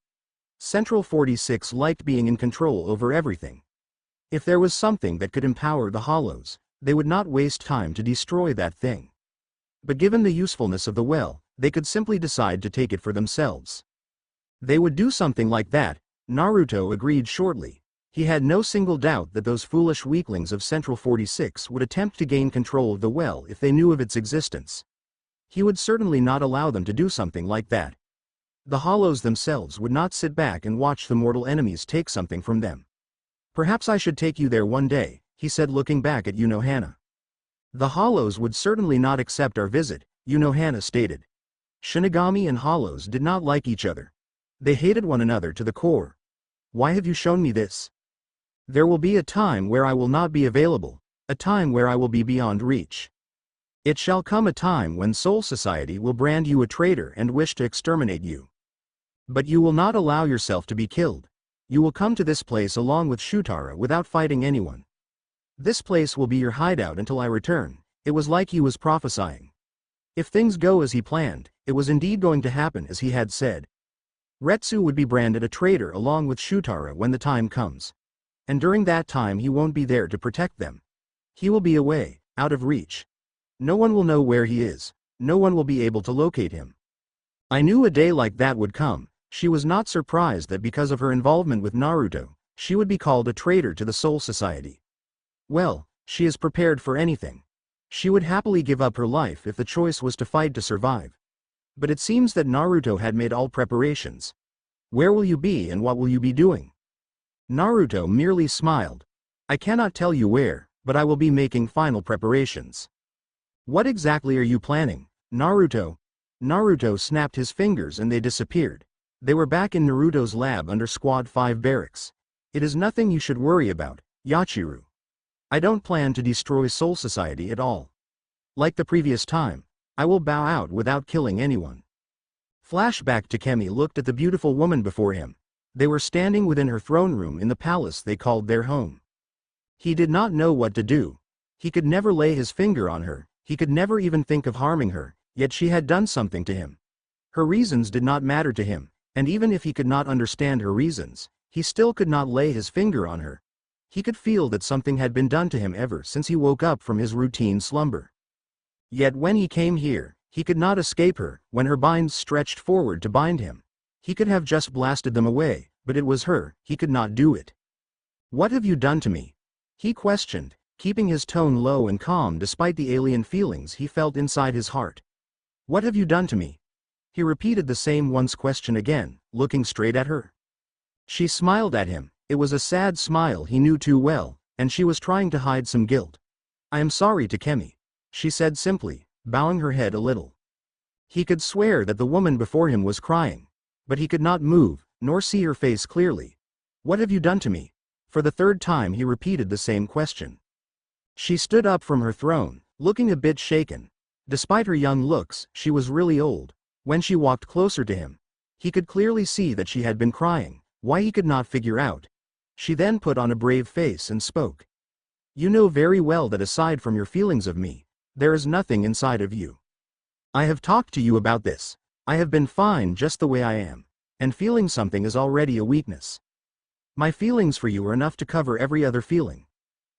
A: Central 46 liked being in control over everything. If there was something that could empower the Hollows, they would not waste time to destroy that thing. But given the usefulness of the well, they could simply decide to take it for themselves. They would do something like that, Naruto agreed shortly. He had no single doubt that those foolish weaklings of Central 46 would attempt to gain control of the well if they knew of its existence. He would certainly not allow them to do something like that. The Hollows themselves would not sit back and watch the mortal enemies take something from them. Perhaps I should take you there one day, he said, looking back at Unohana. The Hollows would certainly not accept our visit, Unohana stated. Shinigami and Hollows did not like each other. They hated one another to the core. Why have you shown me this? There will be a time where I will not be available, a time where I will be beyond reach. It shall come a time when Soul Society will brand you a traitor and wish to exterminate you. But you will not allow yourself to be killed. You will come to this place along with Shutara without fighting anyone. This place will be your hideout until I return. It was like he was prophesying. If things go as he planned, it was indeed going to happen as he had said. Retsu would be branded a traitor along with Shutara when the time comes. And during that time he won't be there to protect them. He will be away, out of reach. No one will know where he is. No one will be able to locate him. I knew a day like that would come. She was not surprised that because of her involvement with Naruto, she would be called a traitor to the Soul Society. Well, she is prepared for anything. She would happily give up her life if the choice was to fight to survive. But it seems that Naruto had made all preparations. Where will you be and what will you be doing? Naruto merely smiled. I cannot tell you where, but I will be making final preparations. What exactly are you planning, Naruto? Naruto snapped his fingers and they disappeared. They were back in Naruto's lab under Squad 5 barracks. It is nothing you should worry about, Yachiru. I don't plan to destroy Soul Society at all. Like the previous time, I will bow out without killing anyone. Flashback to Kemi looked at the beautiful woman before him. They were standing within her throne room in the palace they called their home. He did not know what to do. He could never lay his finger on her, he could never even think of harming her, yet she had done something to him. Her reasons did not matter to him, and even if he could not understand her reasons, he still could not lay his finger on her. He could feel that something had been done to him ever since he woke up from his routine slumber. Yet when he came here, he could not escape her. When her binds stretched forward to bind him, he could have just blasted them away, but it was her, he could not do it. What have you done to me? He questioned, keeping his tone low and calm despite the alien feelings he felt inside his heart. What have you done to me? He repeated the same once question again, looking straight at her. She smiled at him. It was a sad smile he knew too well, and she was trying to hide some guilt. I am sorry, Takemi, she said simply, bowing her head a little. He could swear that the woman before him was crying, but he could not move, nor see her face clearly. What have you done to me? For the third time he repeated the same question. She stood up from her throne, looking a bit shaken. Despite her young looks, she was really old. When she walked closer to him, he could clearly see that she had been crying, why he could not figure out. She then put on a brave face and spoke. You know very well that aside from your feelings of me, there is nothing inside of you. I have talked to you about this. I have been fine just the way I am, and feeling something is already a weakness. My feelings for you are enough to cover every other feeling.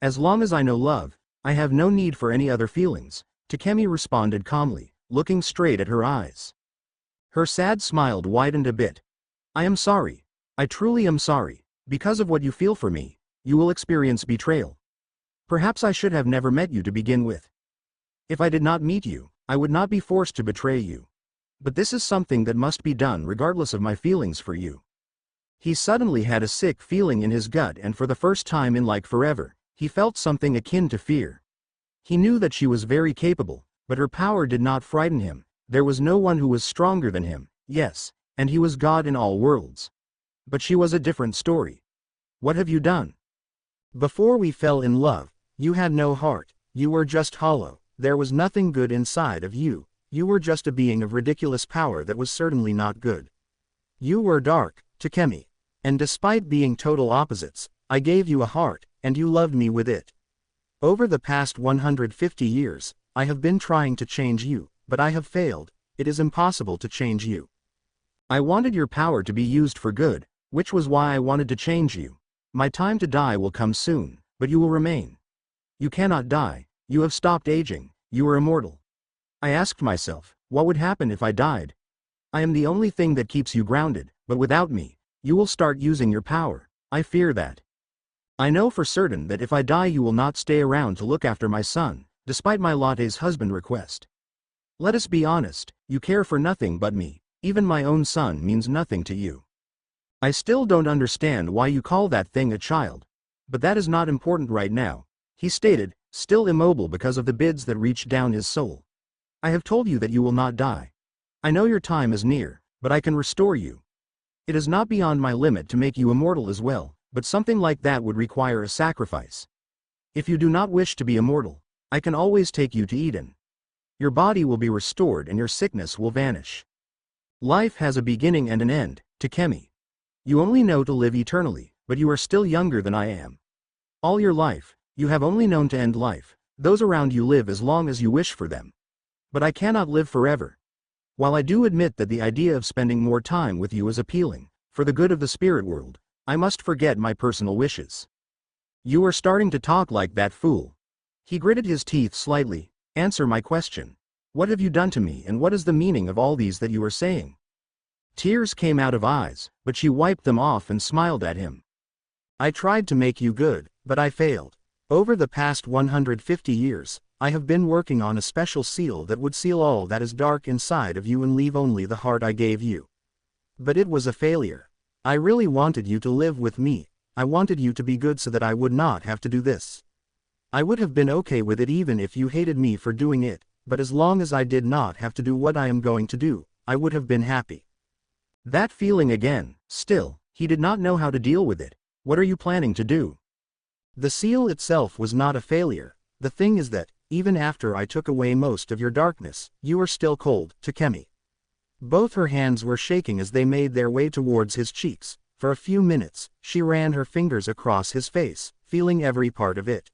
A: As long as I know love, I have no need for any other feelings, Takemi responded calmly, looking straight at her eyes. Her sad smile widened a bit. I am sorry. I truly am sorry. Because of what you feel for me, you will experience betrayal. Perhaps I should have never met you to begin with. If I did not meet you, I would not be forced to betray you. But this is something that must be done regardless of my feelings for you. He suddenly had a sick feeling in his gut, and for the first time in like forever, he felt something akin to fear. He knew that she was very capable, but her power did not frighten him. There was no one who was stronger than him, yes, and he was God in all worlds. But she was a different story. What have you done?
B: Before we fell in love, you had no heart, you were just hollow, there was nothing good inside of you, you were just a being of ridiculous power that was certainly not good. You were dark, Takemi. And despite being total opposites, I gave you a heart, and you loved me with it. Over the past 150 years, I have been trying to change you, but I have failed. It is impossible to change you.
A: I wanted your power to be used for good, which was why I wanted to change you. My time to die will come soon, but you will remain. You cannot die, you have stopped aging, you are immortal. I asked myself, what would happen if I died? I am the only thing that keeps you grounded, but without me, you will start using your power. I fear that. I know for certain that if I die you will not stay around to look after my son, despite my latte's husband request. Let us be honest, you care for nothing but me, even my own son means nothing to you. I still don't understand why you call that thing a child. But that is not important right now, he stated, still immobile because of the bids that reached down his soul. I have told you that you will not die. I know your time is near, but I can restore you. It is not beyond my limit to make you immortal as well. But something like that would require a sacrifice. If you do not wish to be immortal, I can always take you to Eden. Your body will be restored and your sickness will vanish. Life has a beginning and an end, Takemi. You only know to live eternally, but you are still younger than I am. All your life, you have only known to end life. Those around you live as long as you wish for them. But I cannot live forever. While I do admit that the idea of spending more time with you is appealing, for the good of the spirit world, I must forget my personal wishes. You are starting to talk like that fool. He gritted his teeth slightly. Answer my question. What have you done to me and what is the meaning of all these that you are saying? Tears came out of eyes, but she wiped them off and smiled at him. I tried to make you good, but I failed. Over the past 150 years, I have been working on a special seal that would seal all that is dark inside of you and leave only the heart I gave you. But it was a failure. I really wanted you to live with me. I wanted you to be good so that I would not have to do this. I would have been okay with it even if you hated me for doing it, but as long as I did not have to do what I am going to do, I would have been happy. That feeling again, still, he did not know how to deal with it. What are you planning to do? The seal itself was not a failure. The thing is that, even after I took away most of your darkness, you are still cold, Takemi. Both her hands were shaking as they made their way towards his cheeks. For a few minutes, she ran her fingers across his face, feeling every part of it.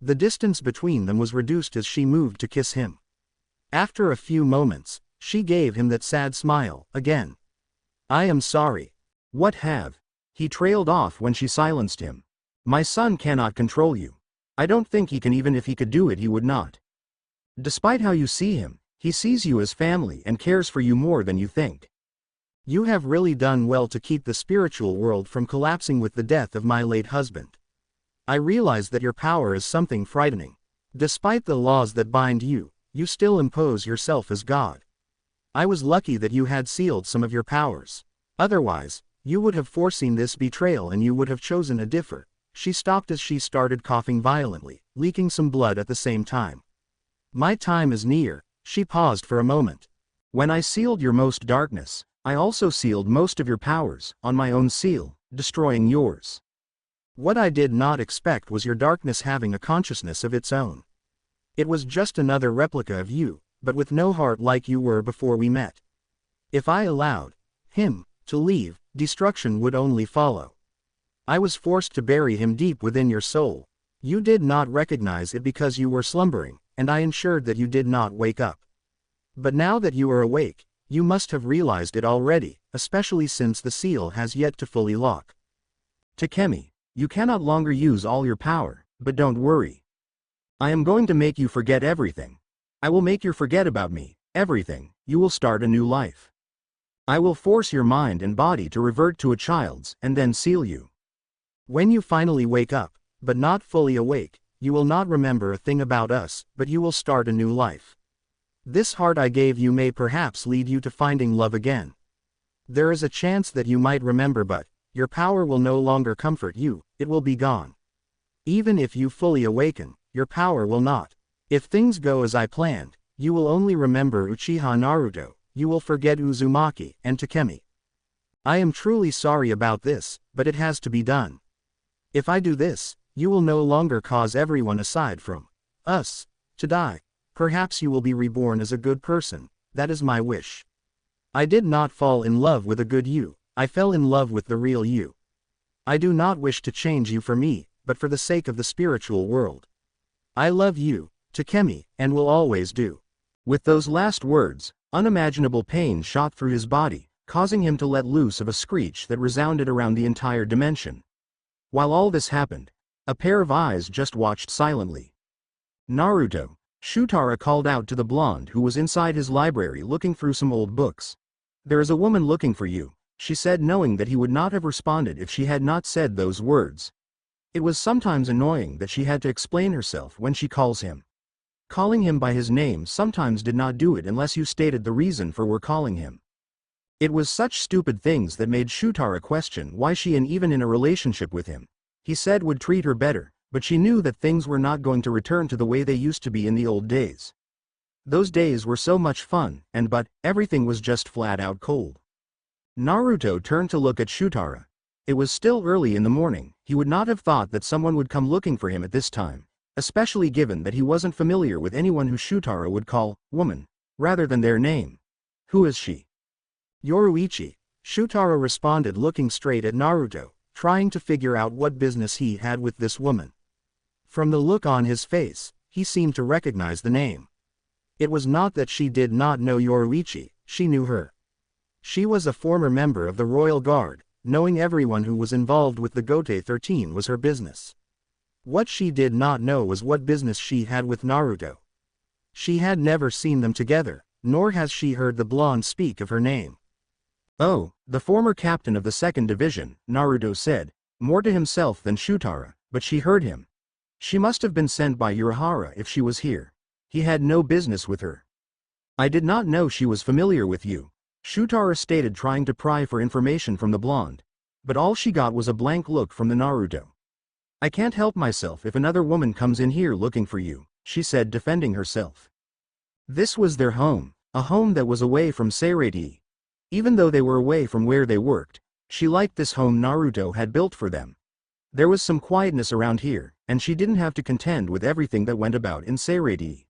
A: The distance between them was reduced as she moved to kiss him. After a few moments, she gave him that sad smile, again. I am sorry. What have? He trailed off when she silenced him. My son cannot control you. I don't think he can. Even if he could do it he would not. Despite how you see him, he sees you as family and cares for you more than you think. You have really done well to keep the spiritual world from collapsing with the death of my late husband. I realize that your power is something frightening. Despite the laws that bind you, you still impose yourself as God. I was lucky that you had sealed some of your powers. Otherwise,
B: You would have foreseen this betrayal and you would have chosen a differ. She stopped as she started coughing violently, leaking some blood at the same time. My time is near. She paused for a moment.
A: When I sealed your most darkness, I also sealed most of your powers, on my own seal, destroying yours.
B: What I did not expect was your darkness having a consciousness of its own. It was just another replica of you, but with no heart like you were before we met. If I allowed him to leave, destruction would only follow. I was forced to bury him deep within your soul. You did not recognize it because you were slumbering, and I ensured that you did not wake up. But now that you are awake, you must have realized it already, especially since the seal has yet to fully lock.
A: Takemi, you cannot longer use all your power, but don't worry. I am going to make you forget everything. I will make you forget about me, everything. You will start a new life. I will force your mind and body to revert to a child's and then seal you.
B: When you finally wake up, but not fully awake, you will not remember a thing about us, but you will start a new life. This heart I gave you may perhaps lead you to finding love again. There is a chance that you might remember, but your power will no longer comfort you, it will be gone. Even if you fully awaken, your power will not. If things go as I planned, you will only remember Uchiha Naruto, you will forget Uzumaki and Takemi. I am truly sorry about this, but it has to be done. If I do this, you will no longer cause everyone aside from us to die. Perhaps you will be reborn as a good person, that is my wish. I did not fall in love with a good you, I fell in love with the real you. I do not wish to change you for me, but for the sake of the spiritual world. I love you, Takemi, and will always do.
A: With those last words, unimaginable pain shot through his body, causing him to let loose of a screech that resounded around the entire dimension. While all this happened, a pair of eyes just watched silently. Naruto, Shutara called out to the blonde who was inside his library looking through some old books. There is a woman looking for you, she said, knowing that he would not have responded if she had not said those words. It was sometimes annoying that she had to explain herself when she calls him. Calling him by his name sometimes did not do it unless you stated the reason for were calling him. It was such stupid things that made Shutara question why she, and even in a relationship with him, he said would treat her better, but she knew that things were not going to return to the way they used to be in the old days. Those days were so much fun, but everything was just flat out cold. Naruto turned to look at Shutara. It was still early in the morning, he would not have thought that someone would come looking for him at this time, especially given that he wasn't familiar with anyone who Shutara would call woman, rather than their name. Who is she?
B: Yoruichi, Shutara responded, looking straight at Naruto, trying to figure out what business he had with this woman. From the look on his face, he seemed to recognize the name. It was not that she did not know Yoruichi, she knew her. She was a former member of the Royal Guard, knowing everyone who was involved with the Gote 13 was her business. What she did not know was what business she had with Naruto. She had never seen them together, nor has she heard the blonde speak of her name.
A: Oh, the former captain of the 2nd Division, Naruto said, more to himself than Shutara, but she heard him. She must have been sent by Urahara if she was here. He had no business with her. I did not know she was familiar with you, Shutara stated, trying to pry for information from the blonde, but all she got was a blank look from the Naruto. I can't help myself if another woman comes in here looking for you, she said, defending herself. This was their home, a home that was away from Seirei. Even though they were away from where they worked, she liked this home Naruto had built for them. There was some quietness around here, and she didn't have to contend with everything that went about in Seirei.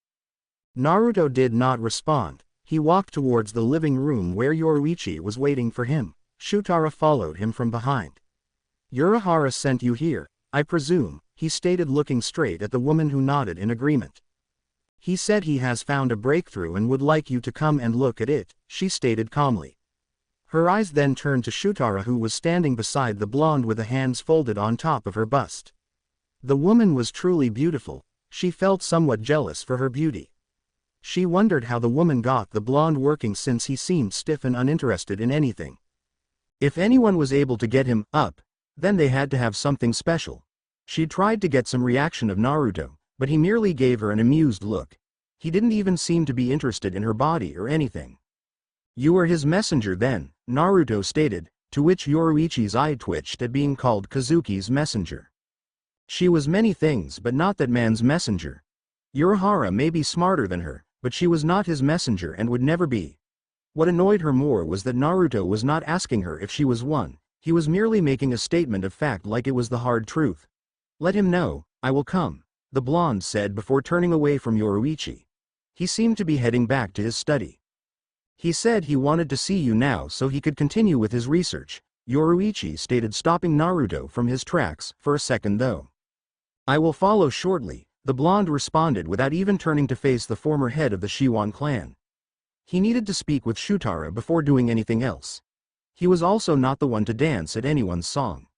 B: Naruto did not respond. He walked towards the living room where Yoruichi was waiting for him. Shutara followed him from behind. Urahara sent you here, I presume, he stated, looking straight at the woman who nodded in agreement. He said he has found a breakthrough and would like you to come and look at it, she stated calmly. Her eyes then turned to Shutara, who was standing beside the blonde with the hands folded on top of her bust. The woman was truly beautiful. She felt somewhat jealous for her beauty. She wondered how the woman got the blonde working, since he seemed stiff and uninterested in anything. If anyone was able to get him up, then they had to have something special. She tried to get some reaction of Naruto, but he merely gave her an amused look. He didn't even seem to be interested in her body or anything. You were his messenger then, Naruto stated,
A: to which Yoruichi's eye twitched at being called Kazuki's messenger. She was many things but not that man's messenger. Urahara may be smarter than her, but she was not his messenger and would never be. What annoyed her more was that Naruto was not asking her if she was one, he was merely making a statement of fact like it was the hard truth. "Let him know, I will come," the blonde said before turning away from Yoruichi. He seemed to be heading back to his study. "He said he wanted to see you now so he could continue with his research," Yoruichi stated, stopping Naruto from his tracks for a second though. "I will follow shortly," the blonde responded without even turning to face the former head of the Shiwan clan. He needed to speak with Shutara before doing anything else. He was also not the one to dance at anyone's song.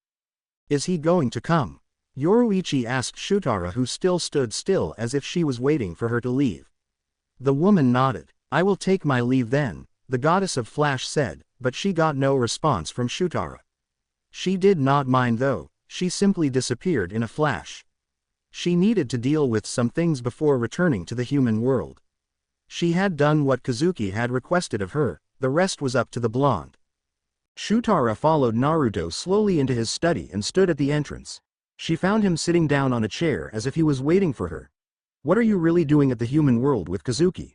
B: "Is he going to come?" Yoruichi asked Shutara, who still stood still as if she was waiting for her to leave. The woman nodded. "I will take my leave then," the goddess of Flash said, but she got no response from Shutara. She did not mind though, she simply disappeared in a flash. She needed to deal with some things before returning to the human world. She had done what Kazuki had requested of her, the rest was up to the blonde.
A: Shutara followed Naruto slowly into his study and stood at the entrance. She found him sitting down on a chair as if he was waiting for her. "What are you really doing at the human world with Kazuki?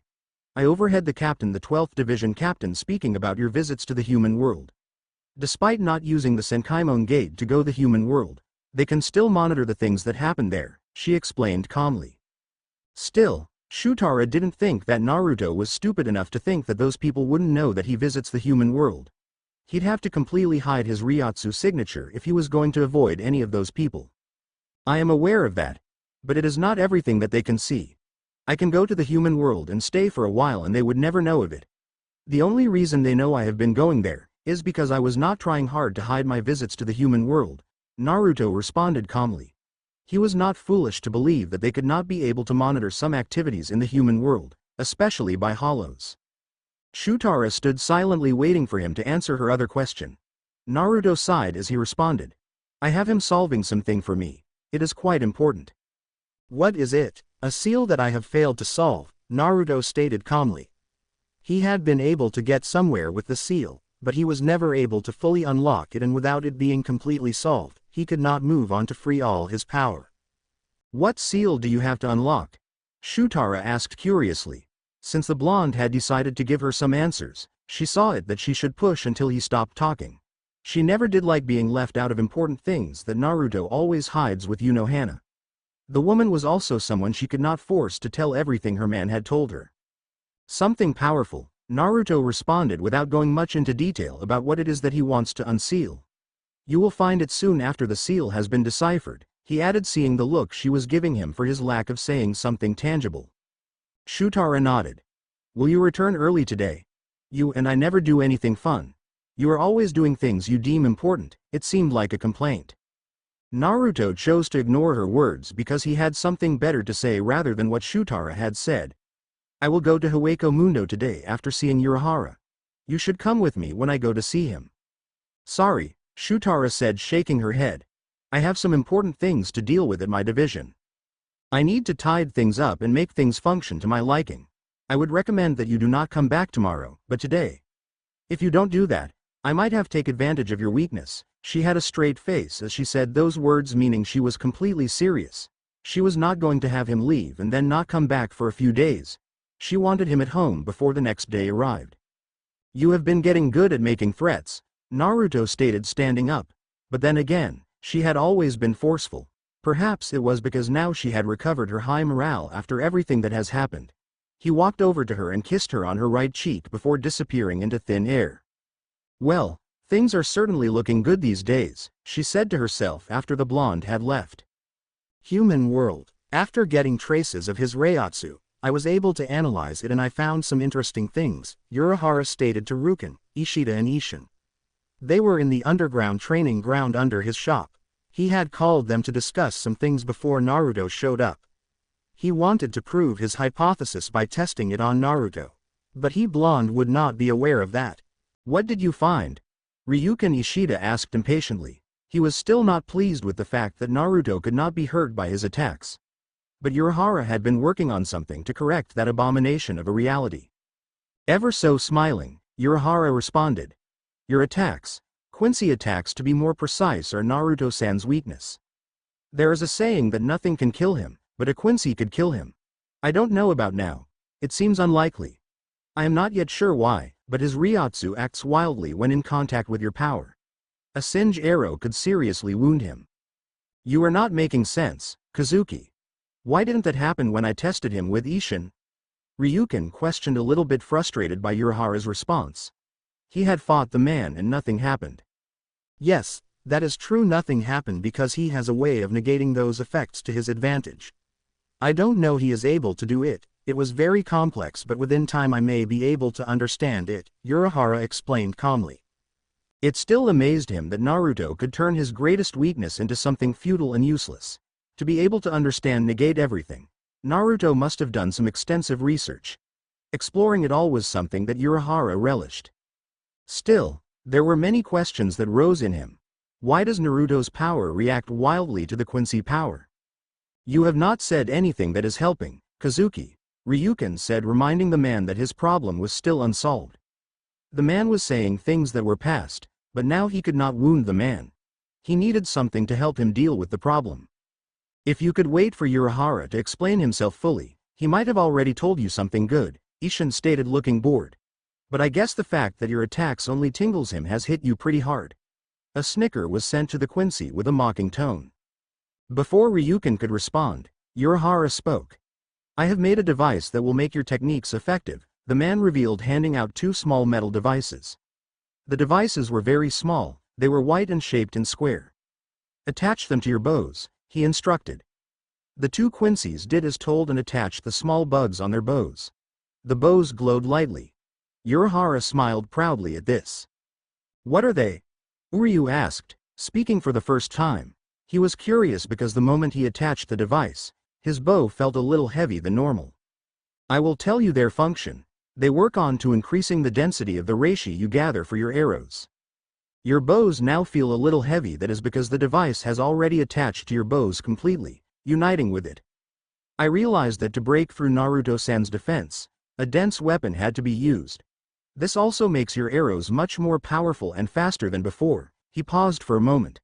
A: I overheard the 12th Division captain speaking about your visits to the human world. Despite not using the Senkaimon gate to go the human world, they can still monitor the things that happen there," she explained calmly. Still, Shutara didn't think that Naruto was stupid enough to think that those people wouldn't know that he visits the human world. He'd have to completely hide his Ryatsu signature if he was going to avoid any of those people. "I am aware of that. But it is not everything that they can see. I can go to the human world and stay for a while and they would never know of it. The only reason they know I have been going there is because I was not trying hard to hide my visits to the human world," Naruto responded calmly. He was not foolish to believe that they could not be able to monitor some activities in the human world, especially by hollows. Shutara stood silently waiting for him to answer her other question. Naruto sighed as he responded. "I have him solving something for me. It is quite important."
B: "What is it?" "A seal that I have failed to solve," Naruto stated calmly. He had been able to get somewhere with the seal, but he was never able to fully unlock it, and without it being completely solved, he could not move on to free all his power.
A: "What seal do you have to unlock?" Shutara asked curiously. Since the blonde had decided to give her some answers, she saw it that she should push until he stopped talking. She never did like being left out of important things that Naruto always hides with Unohana. The woman was also someone she could not force to tell everything her man had told her. "Something powerful," Naruto responded without going much into detail about what it is that he wants to unseal. "You will find it soon after the seal has been deciphered," he added, seeing the look she was giving him for his lack of saying something tangible. Shutara nodded. "Will you return early today? You and I never do anything fun. You are always doing things you deem important," it seemed like a complaint. Naruto chose to ignore her words because he had something better to say rather than what Shutara had said. "I will go to Hueco Mundo today after seeing Urahara. You should come with me when I go to see him." "Sorry," Shutara said, shaking her head. "I have some important things to deal with at my division. I need to tidy things up and make things function to my liking. I would recommend that you do not come back tomorrow, but today. If you don't do that, I might have to take advantage of your weakness." She had a straight face as she said those words, meaning she was completely serious. She was not going to have him leave and then not come back for a few days. She wanted him at home before the next day arrived. "You have been getting good at making threats," Naruto stated, standing up. But then again, she had always been forceful. Perhaps it was because now she had recovered her high morale after everything that has happened. He walked over to her and kissed her on her right cheek before disappearing into thin air. "Well, things are certainly looking good these days," she said to herself after the blonde had left.
B: Human world. After getting traces of his Reiatsu, I was able to analyze it and I found some interesting things, Urahara stated to Ryuken, Ishida and Isshin. They were in the underground training ground under his shop. He had called them to discuss some things before Naruto showed up. He wanted to prove his hypothesis by testing it on Naruto. But he blonde would not be aware of that.
A: "What did you find?" Ryuken Ishida asked impatiently. He was still not pleased with the fact that Naruto could not be hurt by his attacks. But Urahara had been working on something to correct that abomination of a reality. Ever so smiling, Urahara responded. "Your attacks?" Quincy attacks to be more precise are Naruto-san's weakness. There is a saying that nothing can kill him, but a Quincy could kill him. I don't know about now. It seems unlikely. I am not yet sure why, but his Ryatsu acts wildly when in contact with your power. A singe arrow could seriously wound him. You are not making sense, Kazuki. Why didn't that happen when I tested him with Isshin? Ryuken questioned, a little bit frustrated by Urahara's response. He had fought the man and nothing happened.
B: Yes, that is true, nothing happened because he has a way of negating those effects to his advantage. I don't know he is able to do it, it was very complex, but within time I may be able to understand it, Urahara explained calmly.
A: It still amazed him that Naruto could turn his greatest weakness into something futile and useless. To be able to understand negate everything, Naruto must have done some extensive research. Exploring it all was something that Urahara relished. Still, there were many questions that rose in him. Why does Naruto's power react wildly to the Quincy power? You have not said anything that is helping, Kazuki, Ryuken said, reminding the man that his problem was still unsolved. The man was saying things that were past, but now he could not wound the man. He needed something to help him deal with the problem. If you could wait for Urahara to explain himself fully, he might have already told you something good, Isshin stated, looking bored. But I guess the fact that your attacks only tingles him has hit you pretty hard. A snicker was sent to the Quincy with a mocking tone. Before Ryuken could respond, Urahara spoke. I have made a device that will make your techniques effective, the man revealed, handing out two small metal devices. The devices were very small, they were white and shaped in square. Attach them to your bows, he instructed. The two Quincies did as told and attached the small bugs on their bows. The bows glowed lightly. Urahara smiled proudly at this. What are they? Uryu asked, speaking for the first time. He was curious because the moment he attached the device, his bow felt a little heavy than normal. I will tell you their function. They work on to increasing the density of the reishi you gather for your arrows. Your bows now feel a little heavy. That is because the device has already attached to your bows completely, uniting with it. I realized that to break through Naruto-san's defense, a dense weapon had to be used. This also makes your arrows much more powerful and faster than before. He paused for a moment.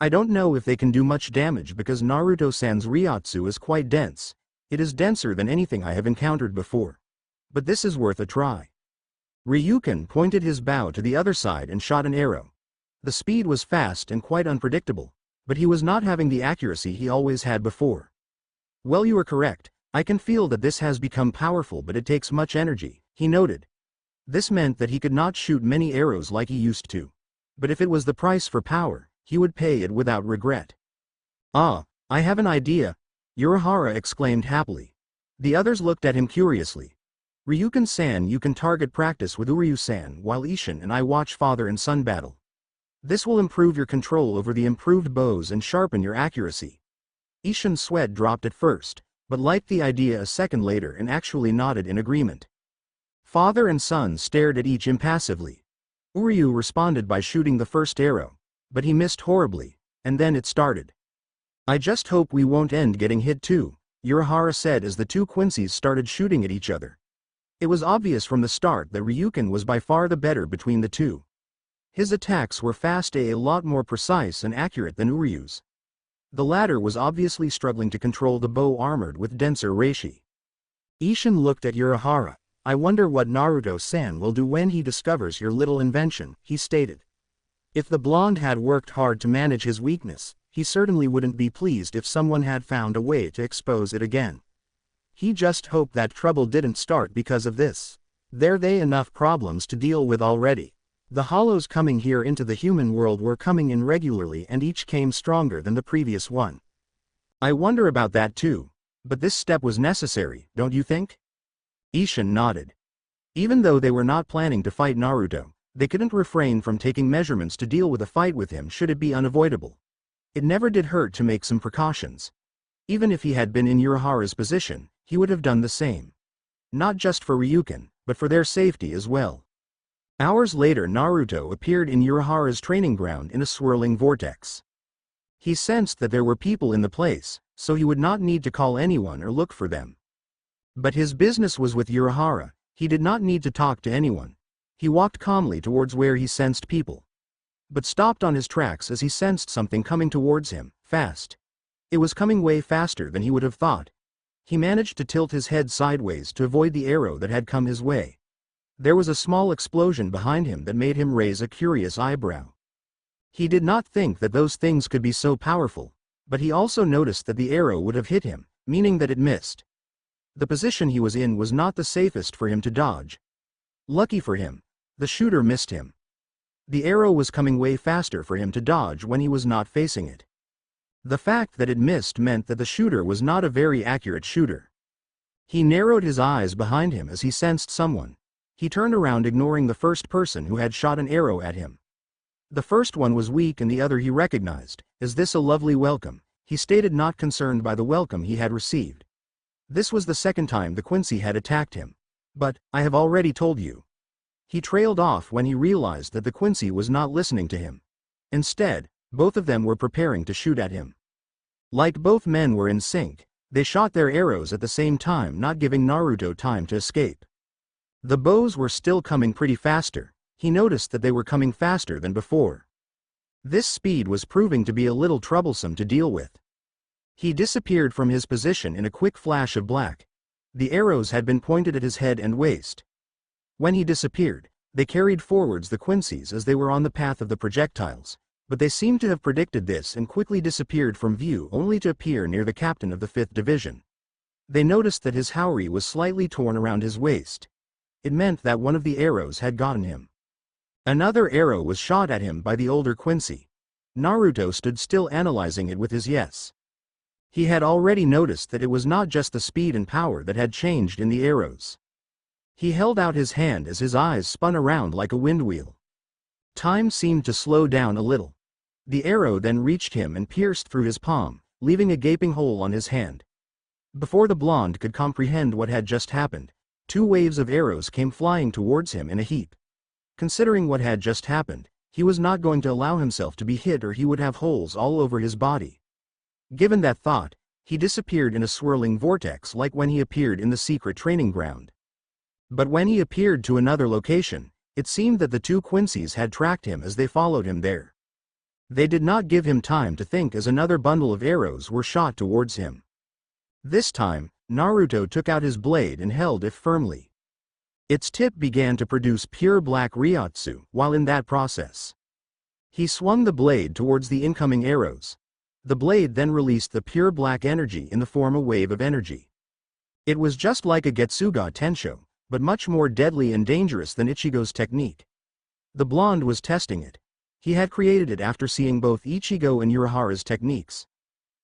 A: I don't know if they can do much damage because Naruto-san's Ryatsu is quite dense. It is denser than anything I have encountered before. But this is worth a try. Ryuken pointed his bow to the other side and shot an arrow. The speed was fast and quite unpredictable, but he was not having the accuracy he always had before. Well, you are correct. I can feel that this has become powerful, but it takes much energy, he noted. This meant that he could not shoot many arrows like he used to. But if it was the price for power, he would pay it without regret. Ah, I have an idea, Urahara exclaimed happily. The others looked at him curiously. Ryuken-san, you can target practice with Uryu-san while Isshin and I watch father and son battle. This will improve your control over the improved bows and sharpen your accuracy. Isshin's sweat dropped at first, but liked the idea a second later and actually nodded in agreement. Father and son stared at each impassively. Uryu responded by shooting the first arrow, but he missed horribly, and then it started. I just hope we won't end getting hit too, Urahara said as the two Quincies started shooting at each other. It was obvious from the start that Ryuken was by far the better between the two. His attacks were fast, a lot more precise and accurate than Uryu's. The latter was obviously struggling to control the bow armored with denser reishi.
B: Isshin looked at Urahara. I wonder what Naruto-san will do when he discovers your little invention, he stated. If the blonde had worked hard to manage his weakness, he certainly wouldn't be pleased if someone had found a way to expose it again. He just hoped that trouble didn't start because of this. There're enough problems to deal with already. The hollows coming here into the human world were coming in regularly and each came stronger than the previous one.
A: I wonder about that too. But this step was necessary, don't you think? Isshin nodded. Even though they were not planning to fight Naruto, they couldn't refrain from taking measurements to deal with a fight with him should it be unavoidable. It never did hurt to make some precautions. Even if he had been in Urahara's position, he would have done the same. Not just for Ryuken, but for their safety as well. Hours later, Naruto appeared in Urahara's training ground in a swirling vortex. He sensed that there were people in the place, so he would not need to call anyone or look for them. But his business was with Urahara. He did not need to talk to anyone. He walked calmly towards where he sensed people. but stopped on his tracks as he sensed something coming towards him, fast. It was coming way faster than he would have thought. He managed to tilt his head sideways to avoid the arrow that had come his way. There was a small explosion behind him that made him raise a curious eyebrow. He did not think that those things could be so powerful, but he also noticed that the arrow would have hit him, meaning that it missed. The position he was in was not the safest for him to dodge. Lucky for him, the shooter missed him. The arrow was coming way faster for him to dodge when he was not facing it. The fact that it missed meant that the shooter was not a very accurate shooter. He narrowed his eyes behind him as he sensed someone. He turned around, ignoring the first person who had shot an arrow at him. The first one was weak and the other he recognized. "Is this a lovely welcome?" he stated, not concerned by the welcome he had received. This was the second time the Quincy had attacked him. "But, I have already told you." He trailed off when he realized that the Quincy was not listening to him. Instead, both of them were preparing to shoot at him. Like both men were in sync, they shot their arrows at the same time, not giving Naruto time to escape. The bows were still coming pretty faster. He noticed that they were coming faster than before. This speed was proving to be a little troublesome to deal with. He disappeared from his position in a quick flash of black. The arrows had been pointed at his head and waist. When he disappeared, they carried forwards the Quincies as they were on the path of the projectiles, but they seemed to have predicted this and quickly disappeared from view, only to appear near the captain of the 5th Division. They noticed that his haori was slightly torn around his waist. It meant that one of the arrows had gotten him. Another arrow was shot at him by the older Quincy. Naruto stood still, analyzing it with his yes. He had already noticed that it was not just the speed and power that had changed in the arrows. He held out his hand as his eyes spun around like a windwheel. Time seemed to slow down a little. The arrow then reached him and pierced through his palm, leaving a gaping hole on his hand. Before the blonde could comprehend what had just happened, 2 waves of arrows came flying towards him in a heap. Considering what had just happened, he was not going to allow himself to be hit or he would have holes all over his body. Given that thought, he disappeared in a swirling vortex like when he appeared in the secret training ground. But when he appeared to another location, it seemed that the 2 Quincies had tracked him as they followed him there. They did not give him time to think as another bundle of arrows were shot towards him. This time, Naruto took out his blade and held it firmly. Its tip began to produce pure black Ryutsu while in that process. He swung the blade towards the incoming arrows. The blade then released the pure black energy in the form of a wave of energy. It was just like a Getsuga Tensho, but much more deadly and dangerous than Ichigo's technique. The blonde was testing it. He had created it after seeing both Ichigo and Urahara's techniques.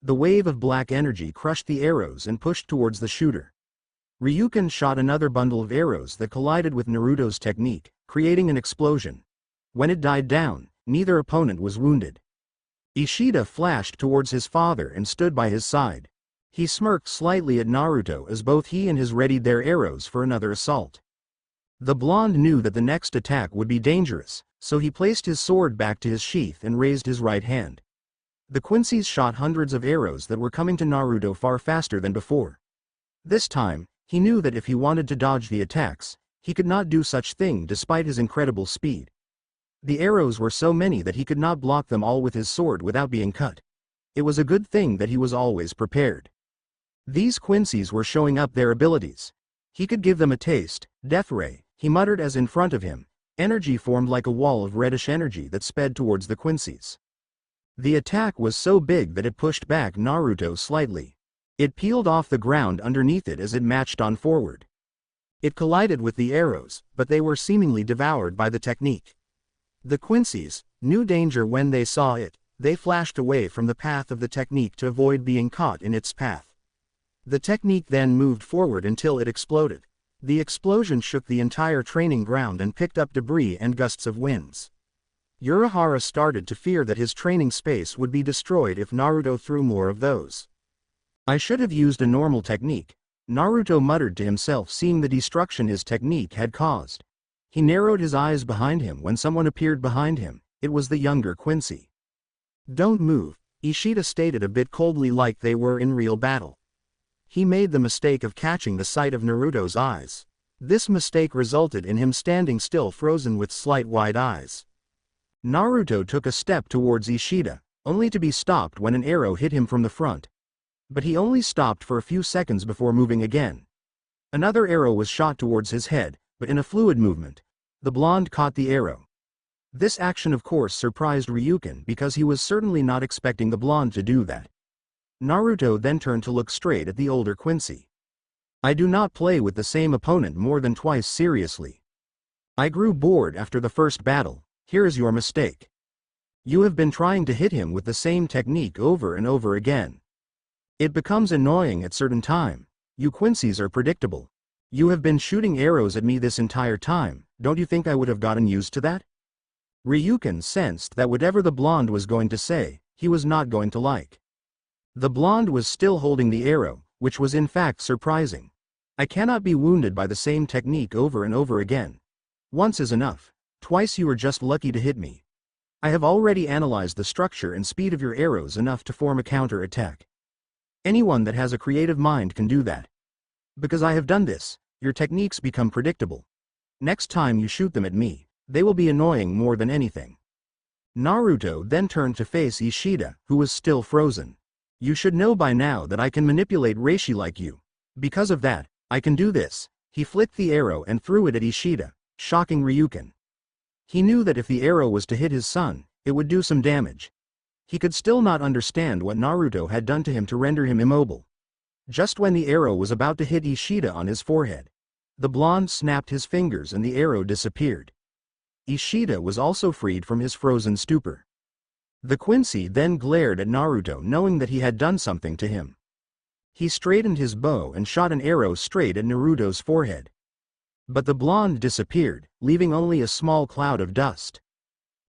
A: The wave of black energy crushed the arrows and pushed towards the shooter. Ryuken shot another bundle of arrows that collided with Naruto's technique, creating an explosion. When it died down, neither opponent was wounded. Ishida flashed towards his father and stood by his side. He smirked slightly at Naruto as both he and his readied their arrows for another assault. The blonde knew that the next attack would be dangerous, so he placed his sword back to his sheath and raised his right hand. The Quincies shot hundreds of arrows that were coming to Naruto far faster than before. This time, he knew that if he wanted to dodge the attacks, he could not do such thing despite his incredible speed. The arrows were so many that he could not block them all with his sword without being cut. It was a good thing that he was always prepared. These Quincies were showing up their abilities. He could give them a taste. Death Ray, he muttered as in front of him, energy formed like a wall of reddish energy that sped towards the Quincies. The attack was so big that it pushed back Naruto slightly. It peeled off the ground underneath it as it matched on forward. It collided with the arrows, but they were seemingly devoured by the technique. The Quincies knew danger when they saw it. They flashed away from the path of the technique to avoid being caught in its path. The technique then moved forward until it exploded. The explosion shook the entire training ground and picked up debris and gusts of winds. Urahara started to fear that his training space would be destroyed if Naruto threw more of those. "I should have used a normal technique," Naruto muttered to himself, seeing the destruction his technique had caused. He narrowed his eyes behind him when someone appeared behind him. It was the younger Quincy. "Don't move," Ishida stated a bit coldly, like they were in real battle. He made the mistake of catching the sight of Naruto's eyes. This mistake resulted in him standing still, frozen with slight wide eyes. Naruto took a step towards Ishida, only to be stopped when an arrow hit him from the front. But he only stopped for a few seconds before moving again. Another arrow was shot towards his head, but in a fluid movement. The blonde caught the arrow. This action of course surprised Ryuken because he was certainly not expecting the blonde to do that. Naruto then turned to look straight at the older Quincy. I do not play with the same opponent more than twice seriously. I grew bored after the first battle. Here is your mistake. You have been trying to hit him with the same technique over and over again. It becomes annoying at certain time. You Quincies are predictable. You have been shooting arrows at me this entire time, don't you think I would have gotten used to that? Ryuken sensed that whatever the blonde was going to say, he was not going to like. The blonde was still holding the arrow, which was in fact surprising. I cannot be wounded by the same technique over and over again. Once is enough. Twice you were just lucky to hit me. I have already analyzed the structure and speed of your arrows enough to form a counter-attack. Anyone that has a creative mind can do that. Because I have done this, your techniques become predictable. Next time you shoot them at me, they will be annoying more than anything. Naruto then turned to face Ishida, who was still frozen. You should know by now that I can manipulate reishi like you. Because of that, I can do this. He flicked the arrow and threw it at Ishida, shocking Ryuken. He knew that if the arrow was to hit his son, it would do some damage. He could still not understand what Naruto had done to him to render him immobile. Just when the arrow was about to hit Ishida on his forehead, the blonde snapped his fingers and the arrow disappeared. Ishida was also freed from his frozen stupor. The Quincy then glared at Naruto knowing that he had done something to him. He straightened his bow and shot an arrow straight at Naruto's forehead. But the blonde disappeared, leaving only a small cloud of dust.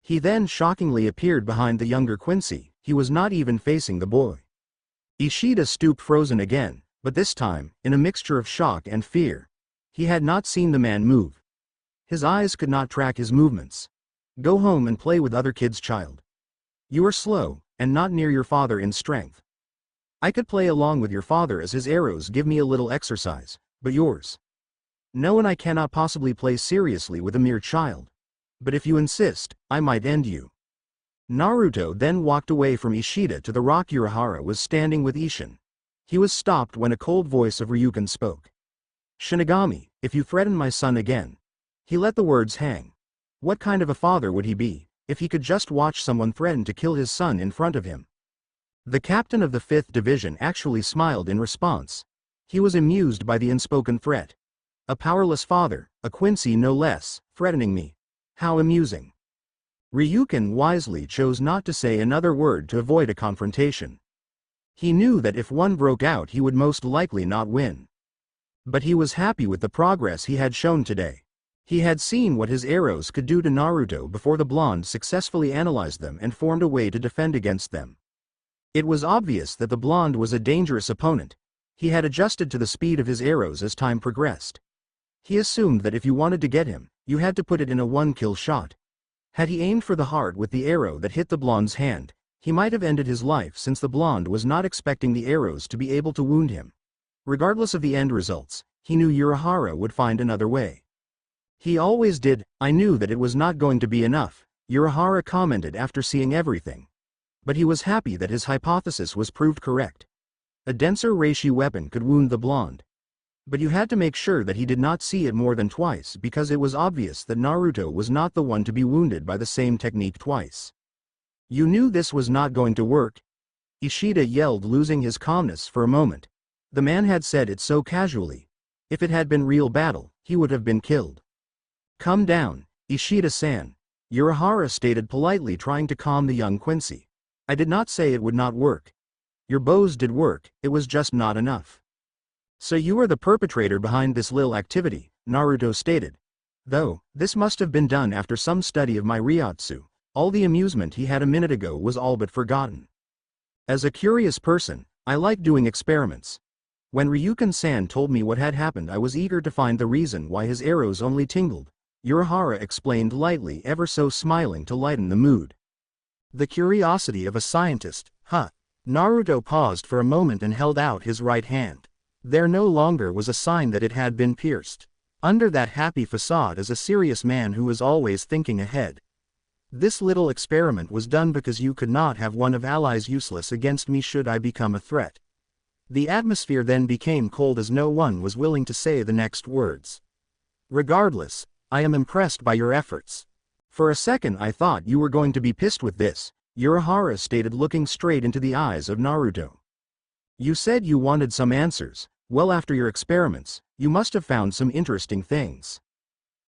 A: He then shockingly appeared behind the younger Quincy. He was not even facing the boy. Ishida stooped frozen again, but this time, in a mixture of shock and fear. He had not seen the man move. His eyes could not track his movements. Go home and play with other kids, child. You are slow, and not near your father in strength. I could play along with your father as his arrows give me a little exercise, but yours. No, and I cannot possibly play seriously with a mere child. But if you insist, I might end you. Naruto then walked away from Ishida to the rock. Urahara was standing with Isshin. He was stopped when a cold voice of Ryuken spoke. Shinigami, if you threaten my son again. He let the words hang. What kind of a father would he be, if he could just watch someone threaten to kill his son in front of him? The captain of the 5th Division actually smiled in response. He was amused by the unspoken threat. A powerless father, a Quincy no less, threatening me. How amusing. Ryuken wisely chose not to say another word to avoid a confrontation. He knew that if one broke out he would most likely not win. But he was happy with the progress he had shown today. He had seen what his arrows could do to Naruto before the blonde successfully analyzed them and formed a way to defend against them. It was obvious that the blonde was a dangerous opponent. He had adjusted to the speed of his arrows as time progressed. He assumed that if you wanted to get him, you had to put it in a one-kill shot. Had he aimed for the heart with the arrow that hit the blonde's hand, he might have ended his life since the blonde was not expecting the arrows to be able to wound him. Regardless of the end results, he knew Urahara would find another way. He always did. I knew that it was not going to be enough, Urahara commented after seeing everything. But he was happy that his hypothesis was proved correct. A denser reishi weapon could wound the blonde. But you had to make sure that he did not see it more than twice because it was obvious that Naruto was not the one to be wounded by the same technique twice. You knew this was not going to work? Ishida yelled, losing his calmness for a moment. The man had said it so casually. If it had been real battle, he would have been killed. Come down, Ishida-san. Urahara stated politely, trying to calm the young Quincy. I did not say it would not work. Your bows did work, it was just not enough. So you are the perpetrator behind this little activity, Naruto stated. Though, this must have been done after some study of my Ryatsu. All the amusement he had a minute ago was all but forgotten. As a curious person, I like doing experiments. When Ryuken-san told me what had happened, I was eager to find the reason why his arrows only tingled. Urahara explained lightly, ever so smiling to lighten the mood. The curiosity of a scientist, huh? Naruto paused for a moment and held out his right hand. There no longer was a sign that it had been pierced. Under that happy facade is a serious man who is always thinking ahead.
B: This little experiment was done because you could not have one of allies useless against me should I become a threat. The atmosphere then became cold as no one was willing to say the next words. Regardless, I am impressed by your efforts.
A: For a second I thought you were going to be pissed with this, Urahara stated looking straight into the eyes of Naruto. You said you wanted some answers. Well, after your experiments, you must have found some interesting things.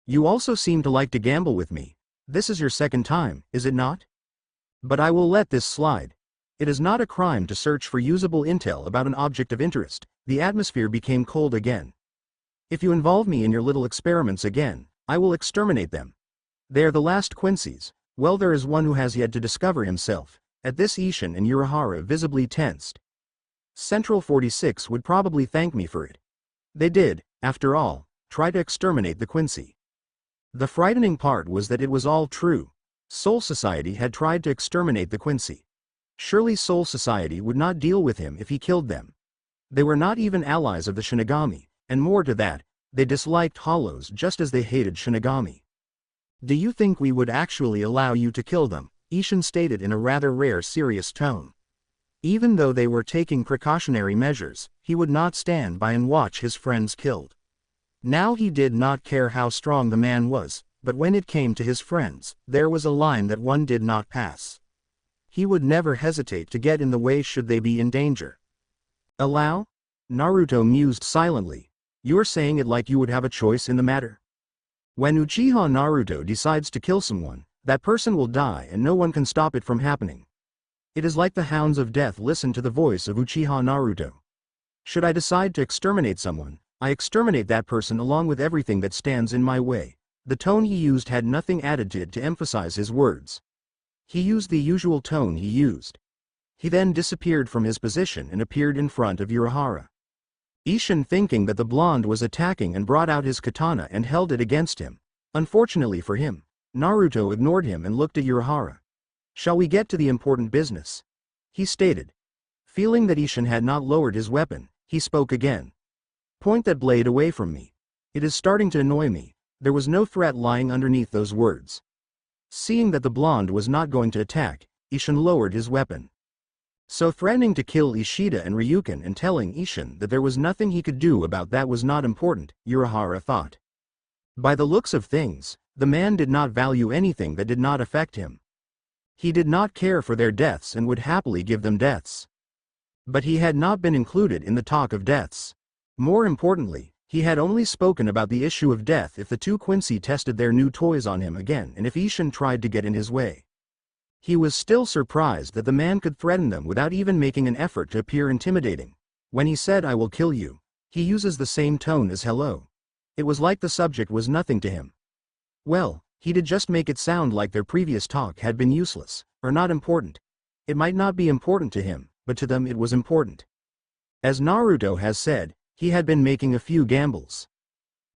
A: You also seem to like to gamble with me. This is your second time, is it not? But I will let this slide. It is not a crime to search for usable intel about an object of interest. The atmosphere became cold again. If you involve me in your little experiments again, I will exterminate them. They are the last Quincies. Well, there is one who has yet to discover himself. At this, Isshin and Urahara visibly tensed. Central 46 would probably thank me for it. They did, after all, try to exterminate the Quincy. The frightening part was that it was all true. Soul Society had tried to exterminate the Quincy. Surely Soul Society would not deal with him if he killed them. They were not even allies of the Shinigami, and more to that, they disliked Hollows just as they hated Shinigami.
B: Do you think we would actually allow you to kill them? Isshin stated in a rather rare serious tone. Even though they were taking precautionary measures, he would not stand by and watch his friends killed. Now he did not care how strong the man was, but when it came to his friends, there was a line that one did not pass. He would never hesitate to get in the way should they be in danger.
A: Allow? Naruto mused silently. You're saying it like you would have a choice in the matter. When Uchiha Naruto decides to kill someone, that person will die and no one can stop it from happening. It is like the hounds of death listen to the voice of Uchiha Naruto. Should I decide to exterminate someone, I exterminate that person along with everything that stands in my way. The tone he used had nothing added to it to emphasize his words. He used the usual tone he used. He then disappeared from his position and appeared in front of Urahara. Isshin, thinking that the blonde was attacking, and brought out his katana and held it against him. Unfortunately for him, Naruto ignored him and looked at Urahara. Shall we get to the important business? He stated. Feeling that Isshin had not lowered his weapon, he spoke again. Point that blade away from me. It is starting to annoy me. There was no threat lying underneath those words. Seeing that the blonde was not going to attack, Isshin lowered his weapon. So threatening to kill Ishida and Ryuken and telling Isshin that there was nothing he could do about that was not important, Urahara thought. By the looks of things, the man did not value anything that did not affect him. He did not care for their deaths and would happily give them deaths. But he had not been included in the talk of deaths. More importantly, he had only spoken about the issue of death if the two Quincy tested their new toys on him again and if Isshin tried to get in his way. He was still surprised that the man could threaten them without even making an effort to appear intimidating. When he said "I will kill you," he uses the same tone as "hello." It was like the subject was nothing to him. Well, he did just make it sound like their previous talk had been useless, or not important. It might not be important to him, but to them it was important. As Naruto has said, he had been making a few gambles.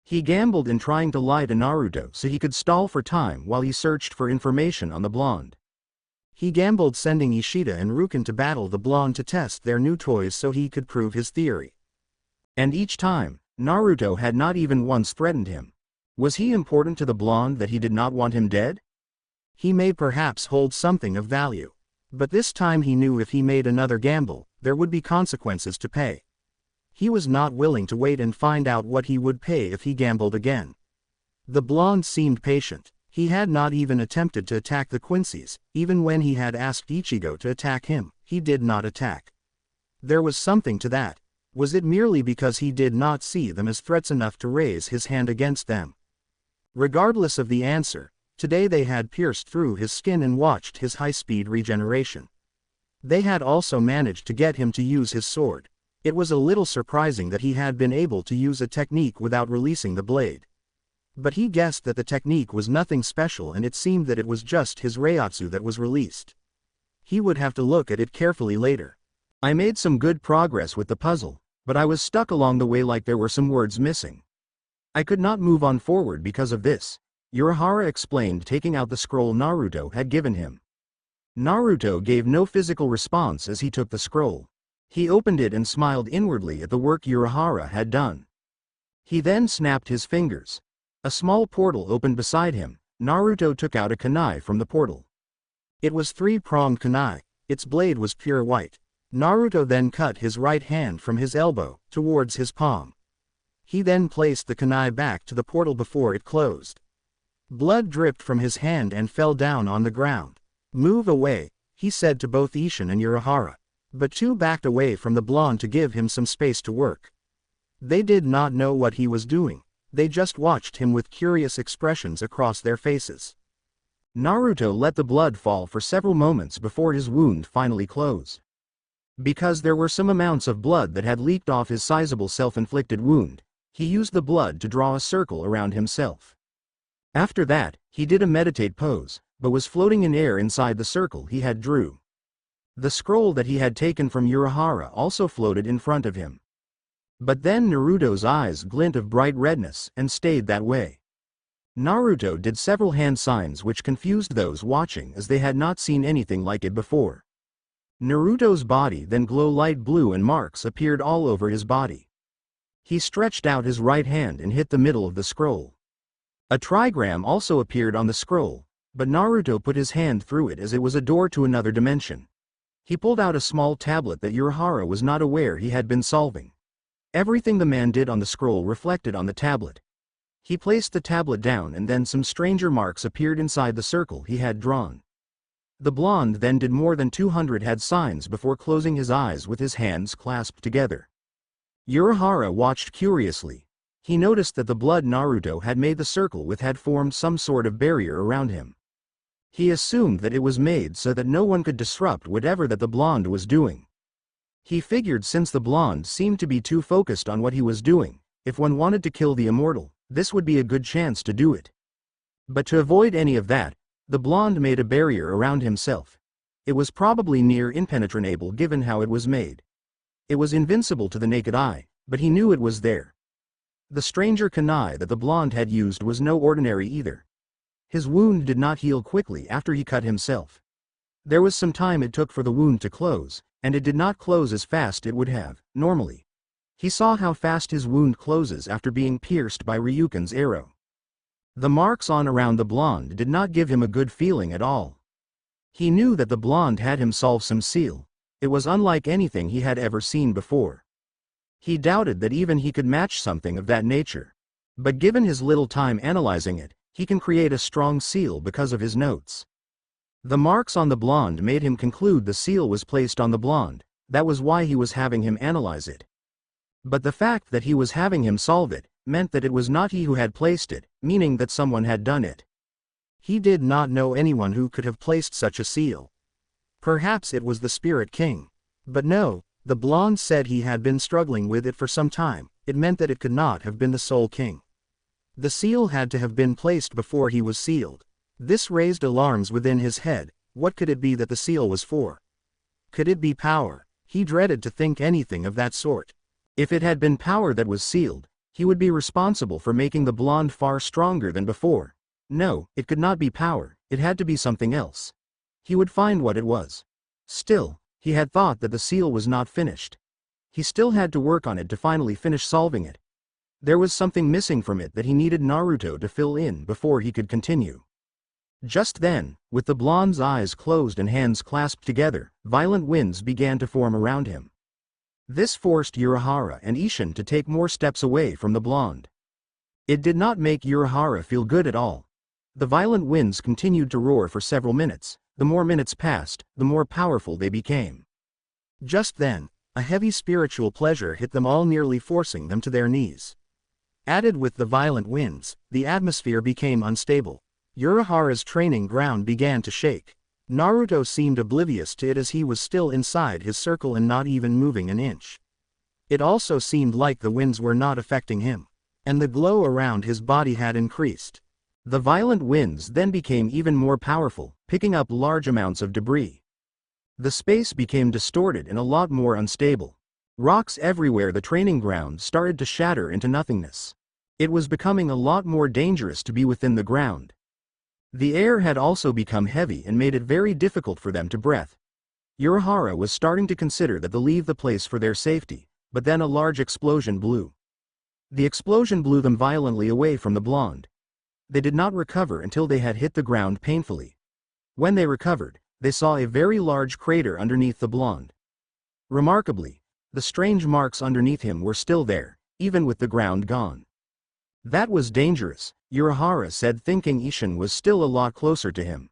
A: He gambled in trying to lie to Naruto so he could stall for time while he searched for information on the blonde. He gambled sending Ishida and Ryuken to battle the blonde to test their new toys so he could prove his theory. And each time, Naruto had not even once threatened him. Was he important to the blonde that he did not want him dead? He may perhaps hold something of value. But this time he knew if he made another gamble, there would be consequences to pay. He was not willing to wait and find out what he would pay if he gambled again. The blonde seemed patient. He had not even attempted to attack the Quincies. Even when he had asked Ichigo to attack him, he did not attack. There was something to that. Was it merely because he did not see them as threats enough to raise his hand against them? Regardless of the answer, today they had pierced through his skin and watched his high-speed regeneration. They had also managed to get him to use his sword. It was a little surprising that he had been able to use a technique without releasing the blade. But he guessed that the technique was nothing special and it seemed that it was just his Reiatsu that was released. He would have to look at it carefully later. I made some good progress with the puzzle, but I was stuck along the way like there were some words missing. I could not move on forward because of this, Urahara explained, taking out the scroll Naruto had given him. Naruto gave no physical response as he took the scroll. He opened it and smiled inwardly at the work Urahara had done. He then snapped his fingers. A small portal opened beside him, Naruto took out a kunai from the portal.
B: It was three-pronged kunai, its blade was pure white. Naruto then cut his right hand from his elbow, towards his palm. He then placed the kunai back to the portal before it closed. Blood dripped from his hand and fell down on the ground. "Move away," he said to both Isshin and Urahara. But two backed away from the blonde to give him some space to work. They did not know what he was doing, they just watched him with curious expressions across their faces.
A: Naruto let the blood fall for several moments before his wound finally closed. Because there were some amounts of blood that had leaked off his sizable self-inflicted wound, he used the blood to draw a circle around himself. After that, he did a meditate pose, but was floating in air inside the circle he had drew. The scroll that he had taken from Urahara also floated in front of him. But then Naruto's eyes glint of bright redness and stayed that way. Naruto did several hand signs which confused those watching as they had not seen anything like it before. Naruto's body then glowed light blue and marks appeared all over his body. He stretched out his right hand and hit the middle of the scroll. A trigram also appeared on the scroll, but Naruto put his hand through it as it was a door to another dimension. He pulled out a small tablet that Urahara was not aware he had been solving. Everything the man did on the scroll reflected on the tablet. He placed the tablet down and then some stranger marks appeared inside the circle he had drawn. The blonde then did more than 200 hand signs before closing his eyes with his hands clasped together. Urahara watched curiously. He noticed that the blood Naruto had made the circle with had formed some sort of barrier around him. He assumed that it was made so that no one could disrupt whatever that the blonde was doing. He figured since the blonde seemed to be too focused on what he was doing, if one wanted to kill the immortal, this would be a good chance to do it. But to avoid any of that, the blonde made a barrier around himself. It was probably near impenetrable given how it was made. It was invincible to the naked eye, but he knew it was there. The stranger kunai that the blonde had used was no ordinary either. His wound did not heal quickly after he cut himself. There was some time it took for the wound to close, and it did not close as fast it would have, normally. He saw how fast his wound closes after being pierced by Ryuken's arrow. The marks on around the blonde did not give him a good feeling at all. He knew that the blonde had him solve some seal. It was unlike anything he had ever seen before. He doubted that even he could match something of that nature. But given his little time analyzing it, he can create a strong seal because of his notes. The marks on the blonde made him conclude the seal was placed on the blonde, that was why he was having him analyze it. But the fact that he was having him solve it, meant that it was not he who had placed it, meaning that someone had done it. He did not know anyone who could have placed such a seal. Perhaps it was the Spirit King. But no, the blonde said he had been struggling with it for some time, it meant that it could not have been the Soul King. The seal had to have been placed before he was sealed. This raised alarms within his head. What could it be that the seal was for? Could it be power? He dreaded to think anything of that sort. If it had been power that was sealed, he would be responsible for making the blonde far stronger than before. No, it could not be power, it had to be something else. He would find what it was. Still, he had thought that the seal was not finished. He still had to work on it to finally finish solving it. There was something missing from it that he needed Naruto to fill in before he could continue. Just then, with the blonde's eyes closed and hands clasped together, violent winds began to form around him. This forced Urahara and Isshin to take more steps away from the blonde. It did not make Urahara feel good at all. The violent winds continued to roar for several minutes. The more minutes passed, the more powerful they became. Just then, a heavy spiritual pleasure hit them all, nearly forcing them to their knees. Added with the violent winds, the atmosphere became unstable. Urahara's training ground began to shake. Naruto seemed oblivious to it as he was still inside his circle and not even moving an inch. It also seemed like the winds were not affecting him, and the glow around his body had increased. The violent winds then became even more powerful, picking up large amounts of debris. The space became distorted and a lot more unstable. Rocks everywhere, the training ground started to shatter into nothingness. It was becoming a lot more dangerous to be within the ground. The air had also become heavy and made it very difficult for them to breathe. Urahara was starting to consider that they leave the place for their safety, but then a large explosion blew. The explosion blew them violently away from the blonde. they did not recover until they had hit the ground painfully. When they recovered, they saw a very large crater underneath the blonde. Remarkably, the strange marks underneath him were still there, even with the ground gone. That was dangerous, Urahara said, thinking Isshin was still a lot closer to him.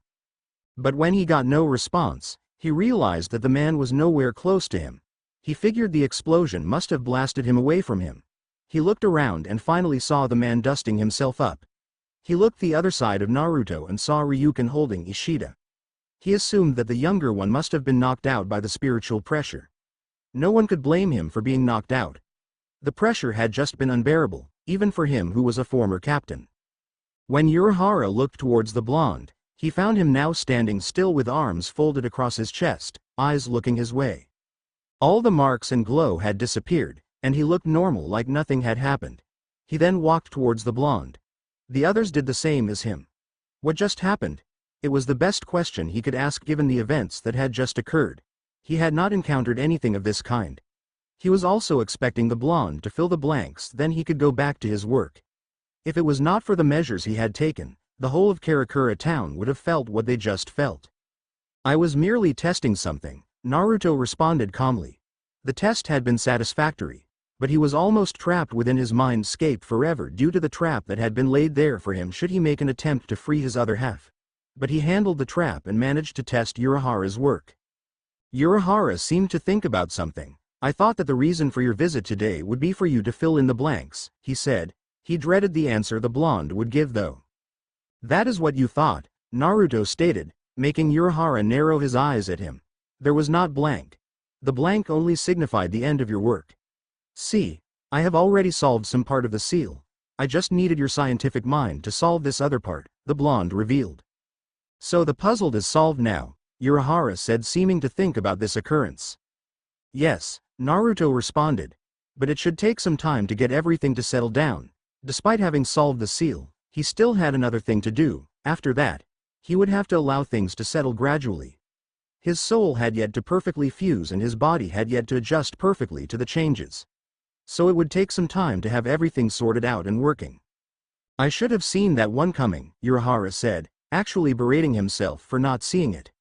A: But when he got no response, he realized that the man was nowhere close to him. He figured the explosion must have blasted him away from him. He looked around and finally saw the man dusting himself up. He looked the other side of Naruto and saw Ryuken holding Ishida. He assumed that the younger one must have been knocked out by the spiritual pressure. No one could blame him for being knocked out. The pressure had just been unbearable, even for him who was a former captain. When Urahara looked towards the blonde, he found him now standing still with arms folded across his chest, eyes looking his way. All the marks and glow had disappeared, and he looked normal, like nothing had happened. He then walked towards the blonde. The others did the same as him. What just happened? It was the best question he could ask given the events that had just occurred. He had not encountered anything of this kind. He was also expecting the blonde to fill the blanks, then he could go back to his work. If it was not for the measures he had taken, the whole of Karakura town would have felt what they just felt. I was merely testing something, Naruto responded calmly. The test had been satisfactory, but he was almost trapped within his mindscape forever due to the trap that had been laid there for him should he make an attempt to free his other half. But he handled the trap and managed to test Urahara's work. Urahara seemed to think about something. I thought that the reason for your visit today would be for you to fill in the blanks, he said. He dreaded the answer the blonde would give though. That is what you thought, Naruto stated, making Urahara narrow his eyes at him. There was not blank. The blank only signified the end of your work. See, I have already solved some part of the seal. I just needed your scientific mind to solve this other part, the blonde revealed. So the puzzle is solved now, Urahara said, seeming to think about this occurrence. Yes, Naruto responded. But it should take some time to get everything to settle down. Despite having solved the seal, he still had another thing to do. After that, he would have to allow things to settle gradually. His soul had yet to perfectly fuse and his body had yet to adjust perfectly to the changes. So it would take some time to have everything sorted out and working. I should have seen that one coming, Urahara said, actually berating himself for not seeing it.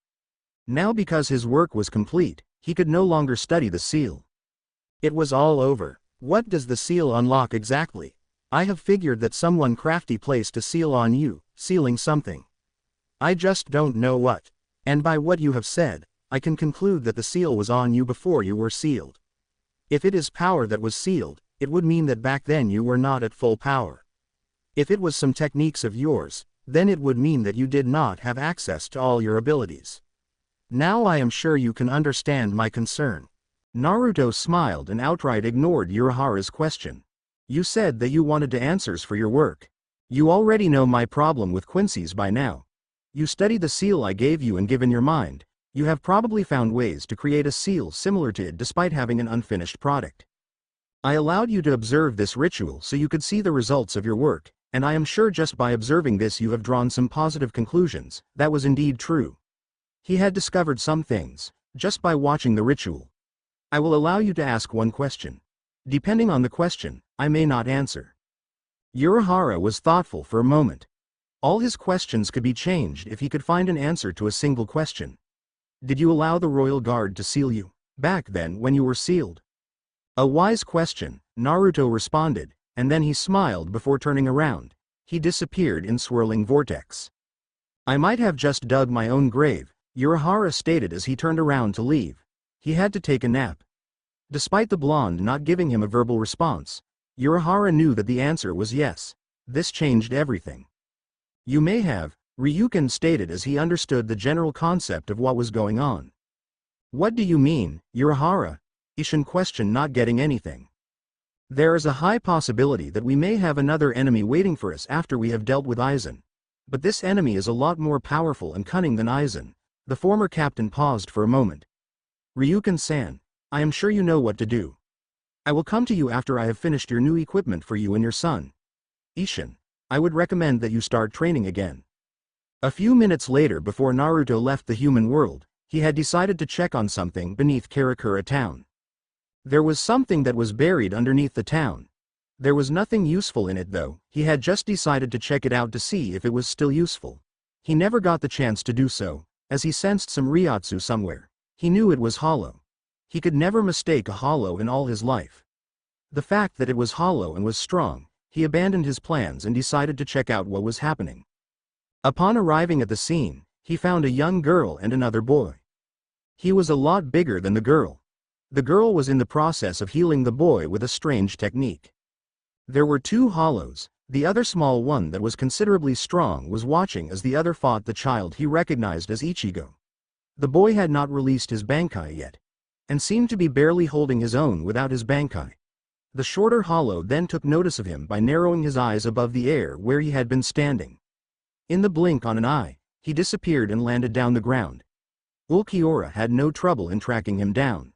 A: Now because his work was complete, he could no longer study the seal. It was all over. What does the seal unlock exactly? I have figured that someone crafty placed a seal on you, sealing something. I just don't know what. And by what you have said, I can conclude that the seal was on you before you were sealed. If it is power that was sealed, it would mean that back then you were not at full power. If it was some techniques of yours, then it would mean that you did not have access to all your abilities. Now I am sure you can understand my concern. Naruto smiled and outright ignored Urahara's question. You said that you wanted answers for your work. You already know my problem with Quincy's by now. You studied the seal I gave you and given your mind. You have probably found ways to create a seal similar to it despite having an unfinished product. I allowed you to observe this ritual so you could see the results of your work, and I am sure just by observing this you have drawn some positive conclusions. That was indeed true. He had discovered some things, just by watching the ritual. I will allow you to ask one question. Depending on the question, I may not answer. Urahara was thoughtful for a moment. All his questions could be changed if he could find an answer to a single question. Did you allow the royal guard to seal you, back then when you were sealed? A wise question, Naruto responded, and then he smiled before turning around. He disappeared in swirling vortex. I might have just dug my own grave, Urahara stated as he turned around to leave. He had to take a nap. Despite the blonde not giving him a verbal response, Urahara knew that the answer was yes. This changed everything. You may have, Ryuken stated as he understood the general concept of what was going on. What do you mean, Urahara? Isshin questioned, not getting anything. There is a high possibility that we may have another enemy waiting for us after we have dealt with Eisen. But this enemy is a lot more powerful and cunning than Eisen. The former captain paused for a moment. Ryuken-san, I am sure you know what to do. I will come to you after I have finished your new equipment for you and your son. Isshin, I would recommend that you start training again. A few minutes later, before Naruto left the human world, he had decided to check on something beneath Karakura town. There was something that was buried underneath the town. There was nothing useful in it though, he had just decided to check it out to see if it was still useful. He never got the chance to do so, as he sensed some Ryatsu somewhere. He knew it was hollow. He could never mistake a hollow in all his life. The fact that it was hollow and was strong, he abandoned his plans and decided to check out what was happening. Upon arriving at the scene, he found a young girl and another boy. He was a lot bigger than the girl. The girl was in the process of healing the boy with a strange technique. There were two hollows. The other small one that was considerably strong was watching as the other fought the child he recognized as Ichigo. The boy had not released his Bankai yet, and seemed to be barely holding his own without his Bankai. The shorter hollow then took notice of him by narrowing his eyes above the air where he had been standing. In the blink on an eye, he disappeared and landed down the ground. Ulquiorra had no trouble in tracking him down.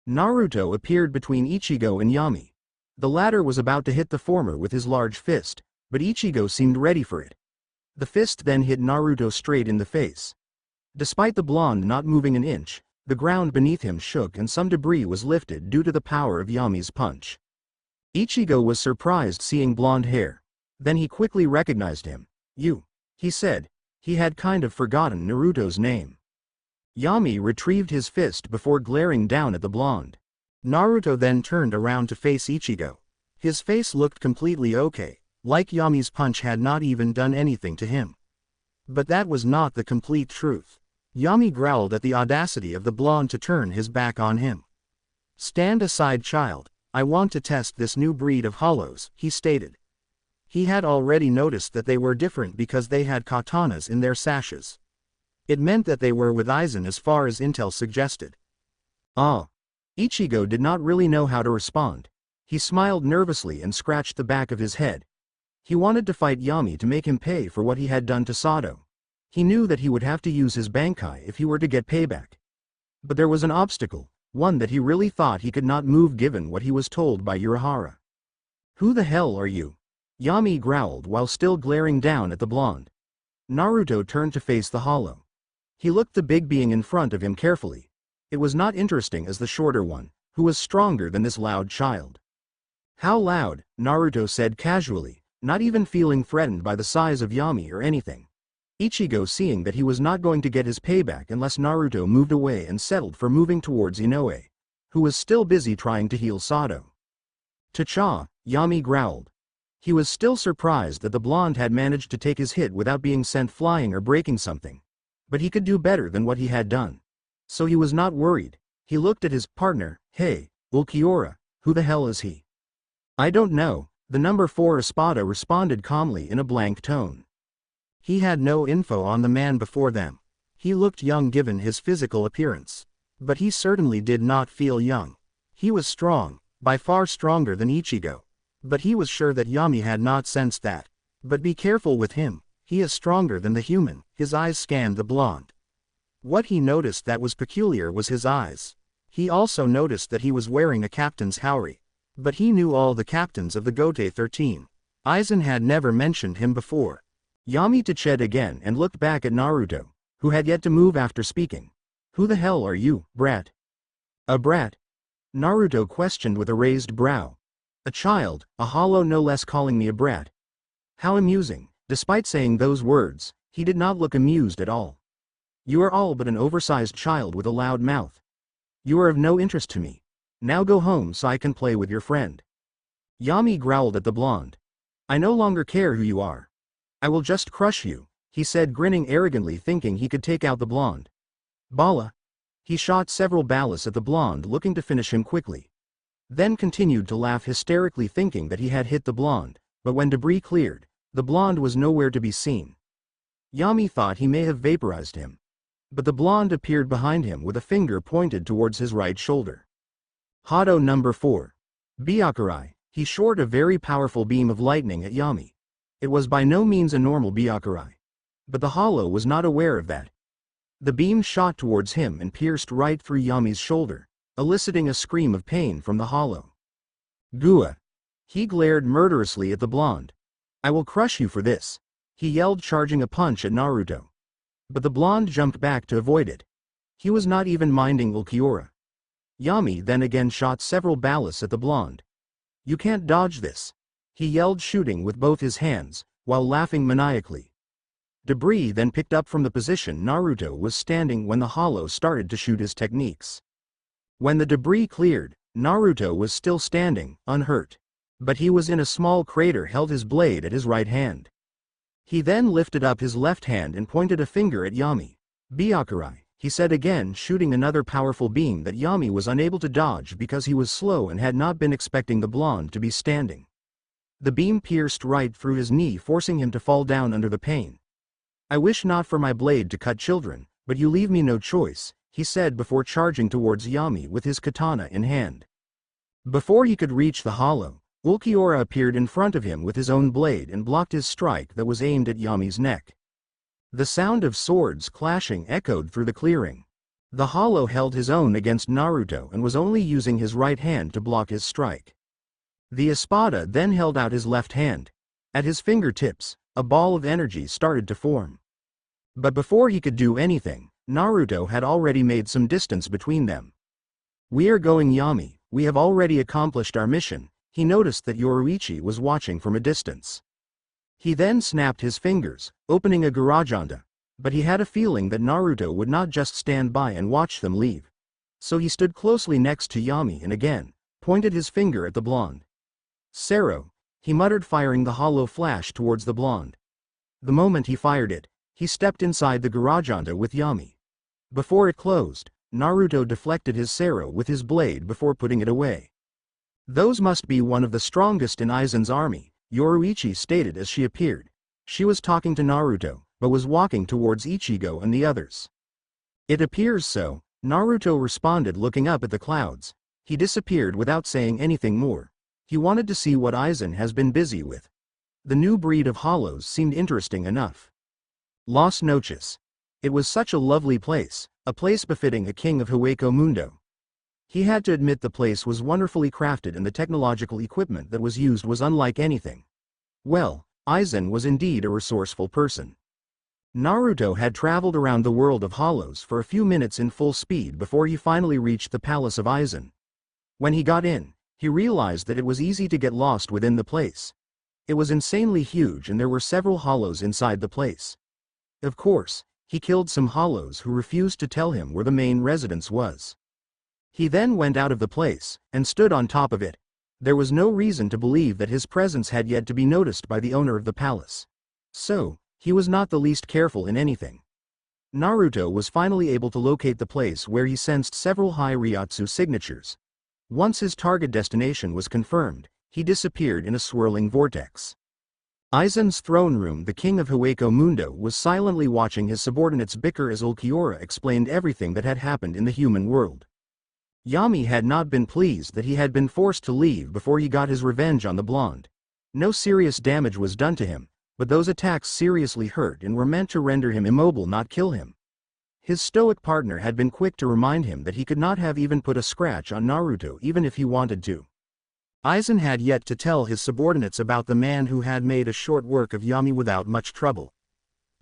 A: Naruto appeared between Ichigo and Yami. The latter was about to hit the former with his large fist, but Ichigo seemed ready for it. The fist then hit Naruto straight in the face. Despite the blonde not moving an inch, the ground beneath him shook and some debris was lifted due to the power of Yami's punch. Ichigo was surprised seeing blonde hair. Then he quickly recognized him. "You," he said. He had kind of forgotten Naruto's name. Yami retrieved his fist before glaring down at the blonde.
B: Naruto then turned around to face Ichigo. His face looked completely okay, like Yami's punch had not even done anything to him. But that was not the complete truth. Yami growled at the audacity of the blonde to turn his back on him. "Stand aside, child. I want to test this new breed of hollows," he stated. He had already noticed that they were different because they had katanas in their sashes. It meant that they were with Eisen as far as intel suggested.
A: Ah. Ichigo did not really know how to respond. He smiled nervously and scratched the back of his head. He wanted to fight Yami to make him pay for what he had done to Sado. He knew that he would have to use his Bankai if he were to get payback. But there was an obstacle, one that he really thought he could not move given what he was told by Urahara. "Who the hell are you?" Yami growled while still glaring down at the blonde. Naruto turned to face the hollow. He looked the big being in front of him carefully. It was not interesting as the shorter one, who was stronger than this loud child. "How loud?" Naruto said casually, not even feeling threatened by the size of Yami or anything. Ichigo seeing that he was not going to get his payback unless Naruto moved away and settled for moving towards Inoue, who was still busy trying to heal Sado. "Tacha," Yami growled. He was still surprised that the blonde had managed to take his hit without being sent flying or breaking something. But he could do better than what he had done. So he was not worried. He looked at his partner. "Hey, Ulquiorra, who the hell is he?" "I don't know," the number 4 Espada responded calmly in a blank tone. He had no info on the man before them. He looked young given his physical appearance. But he certainly did not feel young. He was strong, by far stronger than Ichigo. But he was sure that Yami had not sensed that. But be careful with him, he is stronger than the human. His eyes scanned the blonde. What he noticed that was peculiar was his eyes. He also noticed that he was wearing a captain's haori. But he knew all the captains of the Gote 13. Eisen had never mentioned him before. Yami tached again and looked back at Naruto, who had yet to move after speaking. "Who the hell are you, brat?" "A brat?" Naruto questioned with a raised brow. "A child, a hollow no less, calling me a brat. How amusing." Despite saying those words, he did not look amused at all. "You are all but an oversized child with a loud mouth. You are of no interest to me. Now go home so I can play with your friend." Yami growled at the blonde. "I no longer care who you are. I will just crush you," he said, grinning arrogantly, thinking he could take out the blonde. "Bala." He shot several ballas at the blonde, looking to finish him quickly. Then continued to laugh hysterically, thinking that he had hit the blonde, but when debris cleared, the blonde was nowhere to be seen. Yami thought he may have vaporized him. But the blonde appeared behind him with a finger pointed towards his right shoulder. Hado number 4. Byakurai. He shot a very powerful beam of lightning at Yami. It was by no means a normal Byakurai. But the hollow was not aware of that. The beam shot towards him and pierced right through Yami's shoulder, eliciting a scream of pain from the hollow. "Gua." He glared murderously at the blonde. "I will crush you for this," he yelled, charging a punch at Naruto. But the blonde jumped back to avoid it. He was not even minding Ulquiorra. Yami then again shot several ballas at the blonde. You can't dodge this. He yelled, shooting with both his hands, while laughing maniacally. Debris then picked up from the position Naruto was standing when the hollow started to shoot his techniques. When the debris cleared, Naruto was still standing, unhurt. But he was in a small crater, held his blade at his right hand. He then lifted up his left hand and pointed a finger at Yami. Byakurai, he said again, shooting another powerful beam that Yami was unable to dodge because he was slow and had not been expecting the blonde to be standing. The beam pierced right through his knee, forcing him to fall down under the pain. I wish not for my blade to cut children, but you leave me no choice, he said before charging towards Yami with his katana in hand. Before he could reach the hollow, Ulquiorra appeared in front of him with his own blade and blocked his strike that was aimed at Yami's neck. The sound of swords clashing echoed through the clearing. The hollow held his own against Naruto and was only using his right hand to block his strike. The Espada then held out his left hand. At his fingertips, a ball of energy started to form. But before he could do anything, Naruto had already made some distance between them. We are going, Yami, we have already accomplished our mission. He noticed that Yoruichi was watching from a distance. He then snapped his fingers, opening a garaganda, but he had a feeling that Naruto would not just stand by and watch them leave. So he stood closely next to Yami and again pointed his finger at the blonde. Sero, he muttered, firing the hollow flash towards the blonde. The moment he fired it, he stepped inside the garaganda with Yami. Before it closed, Naruto deflected his Sero with his blade before putting it away. Those must be one of the strongest in Aizen's army, Yoruichi stated as she appeared. She was talking to Naruto, but was walking towards Ichigo and the others. It appears so, Naruto responded, looking up at the clouds. He disappeared without saying anything more. He wanted to see what Eisen has been busy with. The new breed of hollows seemed interesting enough. Los Noches. It was such a lovely place, a place befitting a king of Hueco Mundo. He had to admit the place was wonderfully crafted and the technological equipment that was used was unlike anything. Well, Eisen was indeed a resourceful person. Naruto had traveled around the world of hollows for a few minutes in full speed before he finally reached the palace of Eisen. When he got in, he realized that it was easy to get lost within the place. It was insanely huge and there were several hollows inside the place. Of course, he killed some hollows who refused to tell him where the main residence was. He then went out of the place, and stood on top of it. There was no reason to believe that his presence had yet to be noticed by the owner of the palace. So, he was not the least careful in anything. Naruto was finally able to locate the place where he sensed several high Ryatsu signatures. Once his target destination was confirmed, he disappeared in a swirling vortex. Aizen's throne room. The king of Hueco Mundo was silently watching his subordinates bicker as Ulquiorra explained everything that had happened in the human world. Yami had not been pleased that he had been forced to leave before he got his revenge on the blonde. No serious damage was done to him, but those attacks seriously hurt and were meant to render him immobile, not kill him. His stoic partner had been quick to remind him that he could not have even put a scratch on Naruto even if he wanted to. Eisen had yet to tell his subordinates about the man who had made a short work of Yami without much trouble.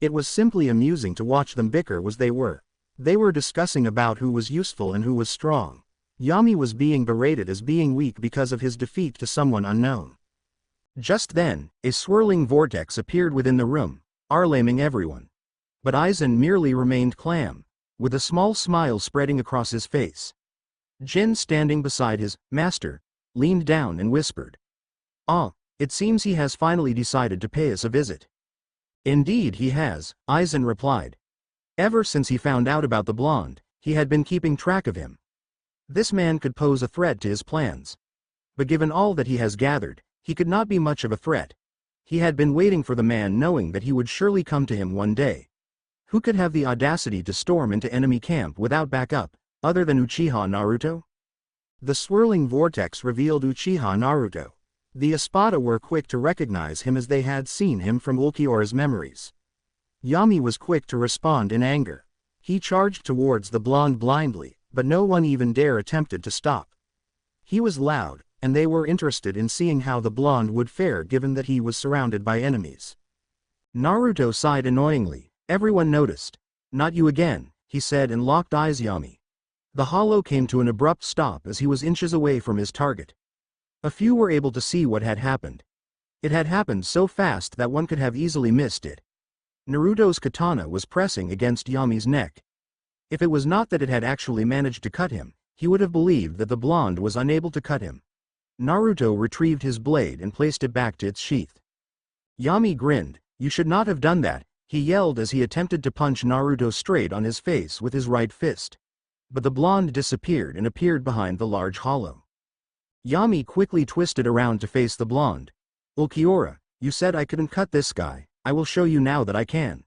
A: It was simply amusing to watch them bicker as they were. They were discussing about who was useful and who was strong. Yami was being berated as being weak because of his defeat to someone unknown. Just then, a swirling vortex appeared within the room, alarming everyone. But Eisen merely remained calm, with a small smile spreading across his face. Jin, standing beside his master, leaned down and whispered, "Ah, it seems he has finally decided to pay us a visit." "Indeed he has," Eisen replied. "Ever since he found out about the blonde, he had been keeping track of him. This man could pose a threat to his plans. But given all that he has gathered, he could not be much of a threat. He had been waiting for the man, knowing that he would surely come to him one day. Who could have the audacity to storm into enemy camp without backup, other than Uchiha Naruto?" The swirling vortex revealed Uchiha Naruto. The Espada were quick to recognize him as they had seen him from Ulquiorra's memories. Yami was quick to respond in anger. He charged towards the blonde blindly, but no one even dare attempted to stop. He was loud, and they were interested in seeing how the blonde would fare given that he was surrounded by enemies. Naruto sighed annoyingly. Everyone noticed. "Not you again," he said and locked eyes Yami. The hollow came to an abrupt stop as he was inches away from his target. A few were able to see what had happened. It had happened so fast that one could have easily missed it. Naruto's katana was pressing against Yami's neck. If it was not that it had actually managed to cut him, he would have believed that the blonde was unable to cut him. Naruto retrieved his blade and placed it back to its sheath. Yami grinned. "You should not have done that," he yelled as he attempted to punch Naruto straight on his face with his right fist. But the blonde disappeared and appeared behind the large hollow. Yami quickly twisted around to face the blonde. "Ulquiorra, you said I couldn't cut this guy. I will show you now that I can."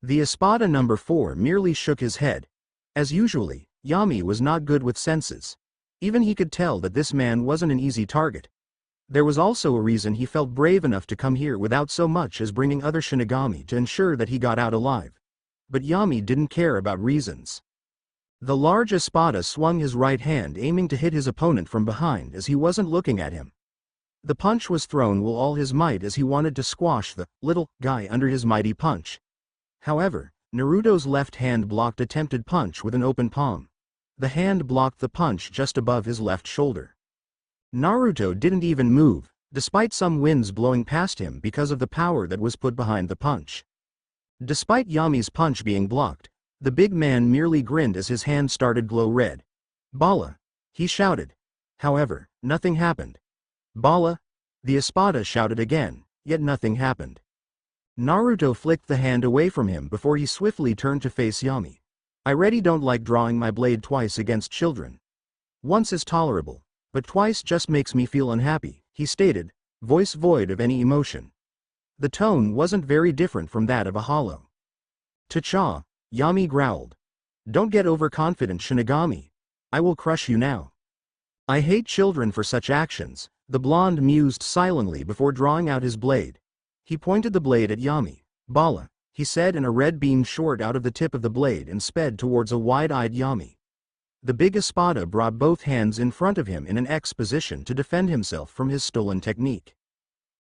A: The Espada number 4 merely shook his head. As usually, Yami was not good with senses. Even he could tell that this man wasn't an easy target. There was also a reason he felt brave enough to come here without so much as bringing other Shinigami to ensure that he got out alive. But Yami didn't care about reasons. The large Espada swung his right hand, aiming to hit his opponent from behind as he wasn't looking at him. The punch was thrown with all his might as he wanted to squash the little guy under his mighty punch. However, Naruto's left hand blocked attempted punch with an open palm. The hand blocked the punch just above his left shoulder. Naruto didn't even move, despite some winds blowing past him because of the power that was put behind the punch. Despite Yami's punch being blocked, the big man merely grinned as his hand started glow red. "Bala!" he shouted. However, nothing happened. "Bala!" the Espada shouted again, yet nothing happened. Naruto flicked the hand away from him before he swiftly turned to face Yami. "I really don't like drawing my blade twice against children. Once is tolerable, but twice just makes me feel unhappy," he stated, voice void of any emotion. The tone wasn't very different from that of a hollow. "Tacha!" Yami growled. "Don't get overconfident, Shinigami. I will crush you now." "I hate children for such actions," the blonde mused silently before drawing out his blade. He pointed the blade at Yami. "Bala," he said, and a red beam shot out of the tip of the blade and sped towards a wide-eyed Yami. The big Espada brought both hands in front of him in an X position to defend himself from his stolen technique.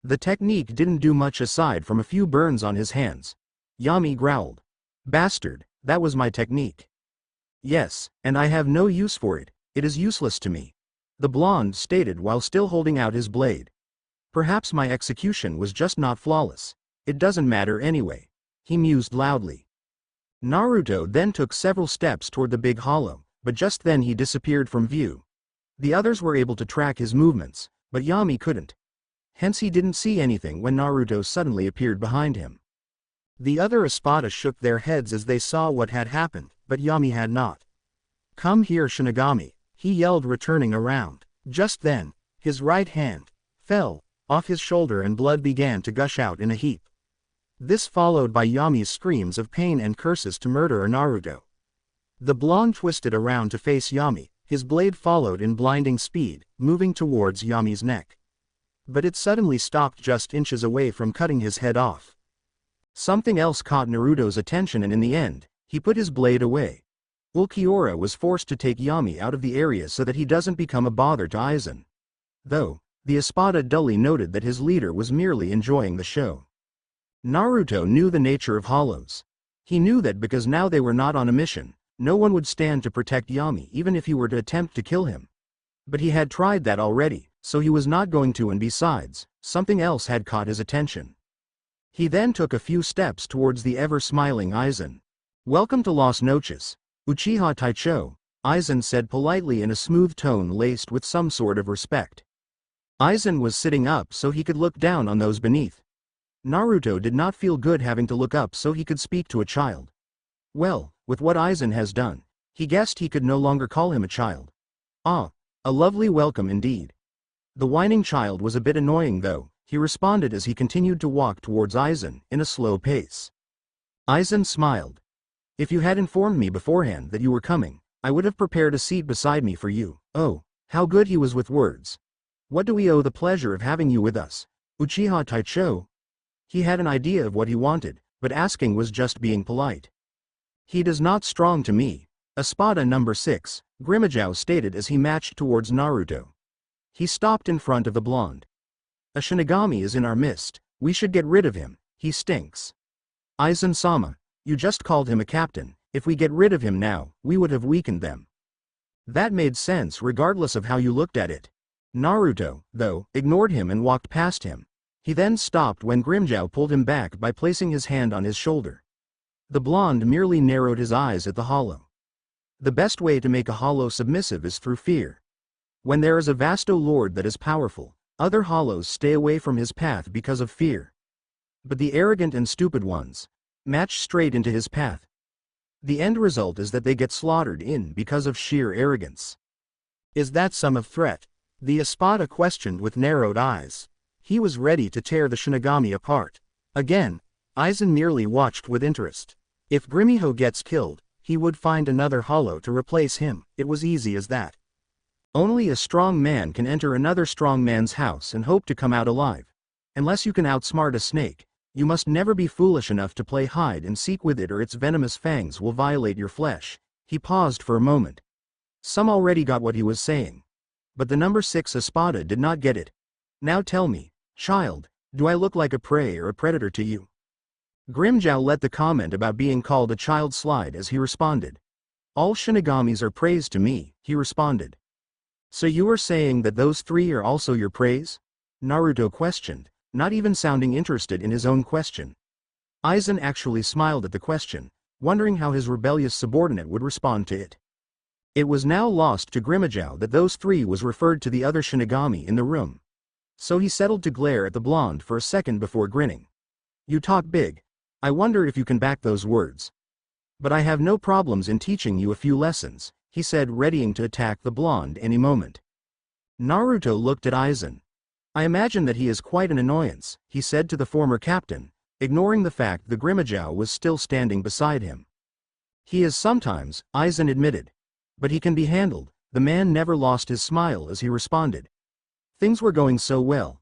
A: The technique didn't do much aside from a few burns on his hands. Yami growled. "Bastard, that was my technique." "Yes, and I have no use for it. It is useless to me," the blonde stated while still holding out his blade. "Perhaps my execution was just not flawless. It doesn't matter anyway," he mused loudly. Naruto then took several steps toward the big hollow, but just then he disappeared from view. The others were able to track his movements, but Yami couldn't. Hence he didn't see anything when Naruto suddenly appeared behind him. The other Espada shook their heads as they saw what had happened, but Yami had not. "Come here, Shinigami," he yelled, returning around. Just then, his right hand fell off his shoulder and blood began to gush out in a heap. This followed by Yami's screams of pain and curses to murderer Naruto. The blonde twisted around to face Yami, his blade followed in blinding speed, moving towards Yami's neck. But it suddenly stopped just inches away from cutting his head off. Something else caught Naruto's attention, and in the end, he put his blade away. Ulquiorra was forced to take Yami out of the area so that he doesn't become a bother to Eisen. Though, the Espada dully noted that his leader was merely enjoying the show. Naruto knew the nature of hollows. He knew that because now they were not on a mission, no one would stand to protect Yami even if he were to attempt to kill him. But he had tried that already, so he was not going to, and besides, something else had caught his attention. He then took a few steps towards the ever-smiling Eisen. "Welcome to Los Noches, Uchiha Taicho," Eisen said politely in a smooth tone laced with some sort of respect. Eisen was sitting up so he could look down on those beneath. Naruto did not feel good having to look up so he could speak to a child. Well, with what Eisen has done, he guessed he could no longer call him a child. Ah, a lovely welcome indeed. The whining child was a bit annoying though, he responded as he continued to walk towards Eisen in a slow pace. Eisen smiled. "If you had informed me beforehand that you were coming, I would have prepared a seat beside me for you." Oh, how good he was with words. "What do we owe the pleasure of having you with us, Uchiha Taicho?" He had an idea of what he wanted, but asking was just being polite. "He does not strong to me," Espada number 6, Grimajou stated as he marched towards Naruto. He stopped in front of the blonde. "A Shinigami is in our midst, we should get rid of him, he stinks." "Eisen-sama, you just called him a captain, if we get rid of him now, we would have weakened them." That made sense regardless of how you looked at it. Naruto, though, ignored him and walked past him. He then stopped when Grimmjow pulled him back by placing his hand on his shoulder. The blonde merely narrowed his eyes at the hollow. The best way to make a hollow submissive is through fear. When there is a vasto lord that is powerful, other hollows stay away from his path because of fear. But the arrogant and stupid ones match straight into his path. The end result is that they get slaughtered because of sheer arrogance.
B: Is that some of threat? The Espada questioned with narrowed eyes. He was ready to tear the Shinigami apart. Again, Eisen merely watched with interest. If Grimiho gets killed, he would find another hollow to replace him. It was easy as that.
A: Only a strong man can enter another strong man's house and hope to come out alive. Unless you can outsmart a snake, you must never be foolish enough to play hide and seek with it, or its venomous fangs will violate your flesh. He paused for a moment. Some already got what he was saying. But the number 6 Espada did not get it. Now tell me, child, do I look like a prey or a predator to you? Grimmjow let the comment about being called a child slide as he responded. All Shinigamis are preys to me, he responded. So you are saying that those 3 are also your preys? Naruto questioned, not even sounding interested in his own question. Eisen actually smiled at the question, wondering how his rebellious subordinate would respond to it. It was now lost to Grimmjow that those 3 was referred to the other Shinigami in the room. So he settled to glare at the blonde for a second before grinning. You talk big. I wonder if you can back those words. But I have no problems in teaching you a few lessons, he said, readying to attack the blonde any moment. Naruto looked at Eisen. I imagine that he is quite an annoyance, he said to the former captain, ignoring the fact that Grimmjow was still standing beside him. He is sometimes, Eisen admitted. But he can be handled. The man never lost his smile as he responded. Things were going so well.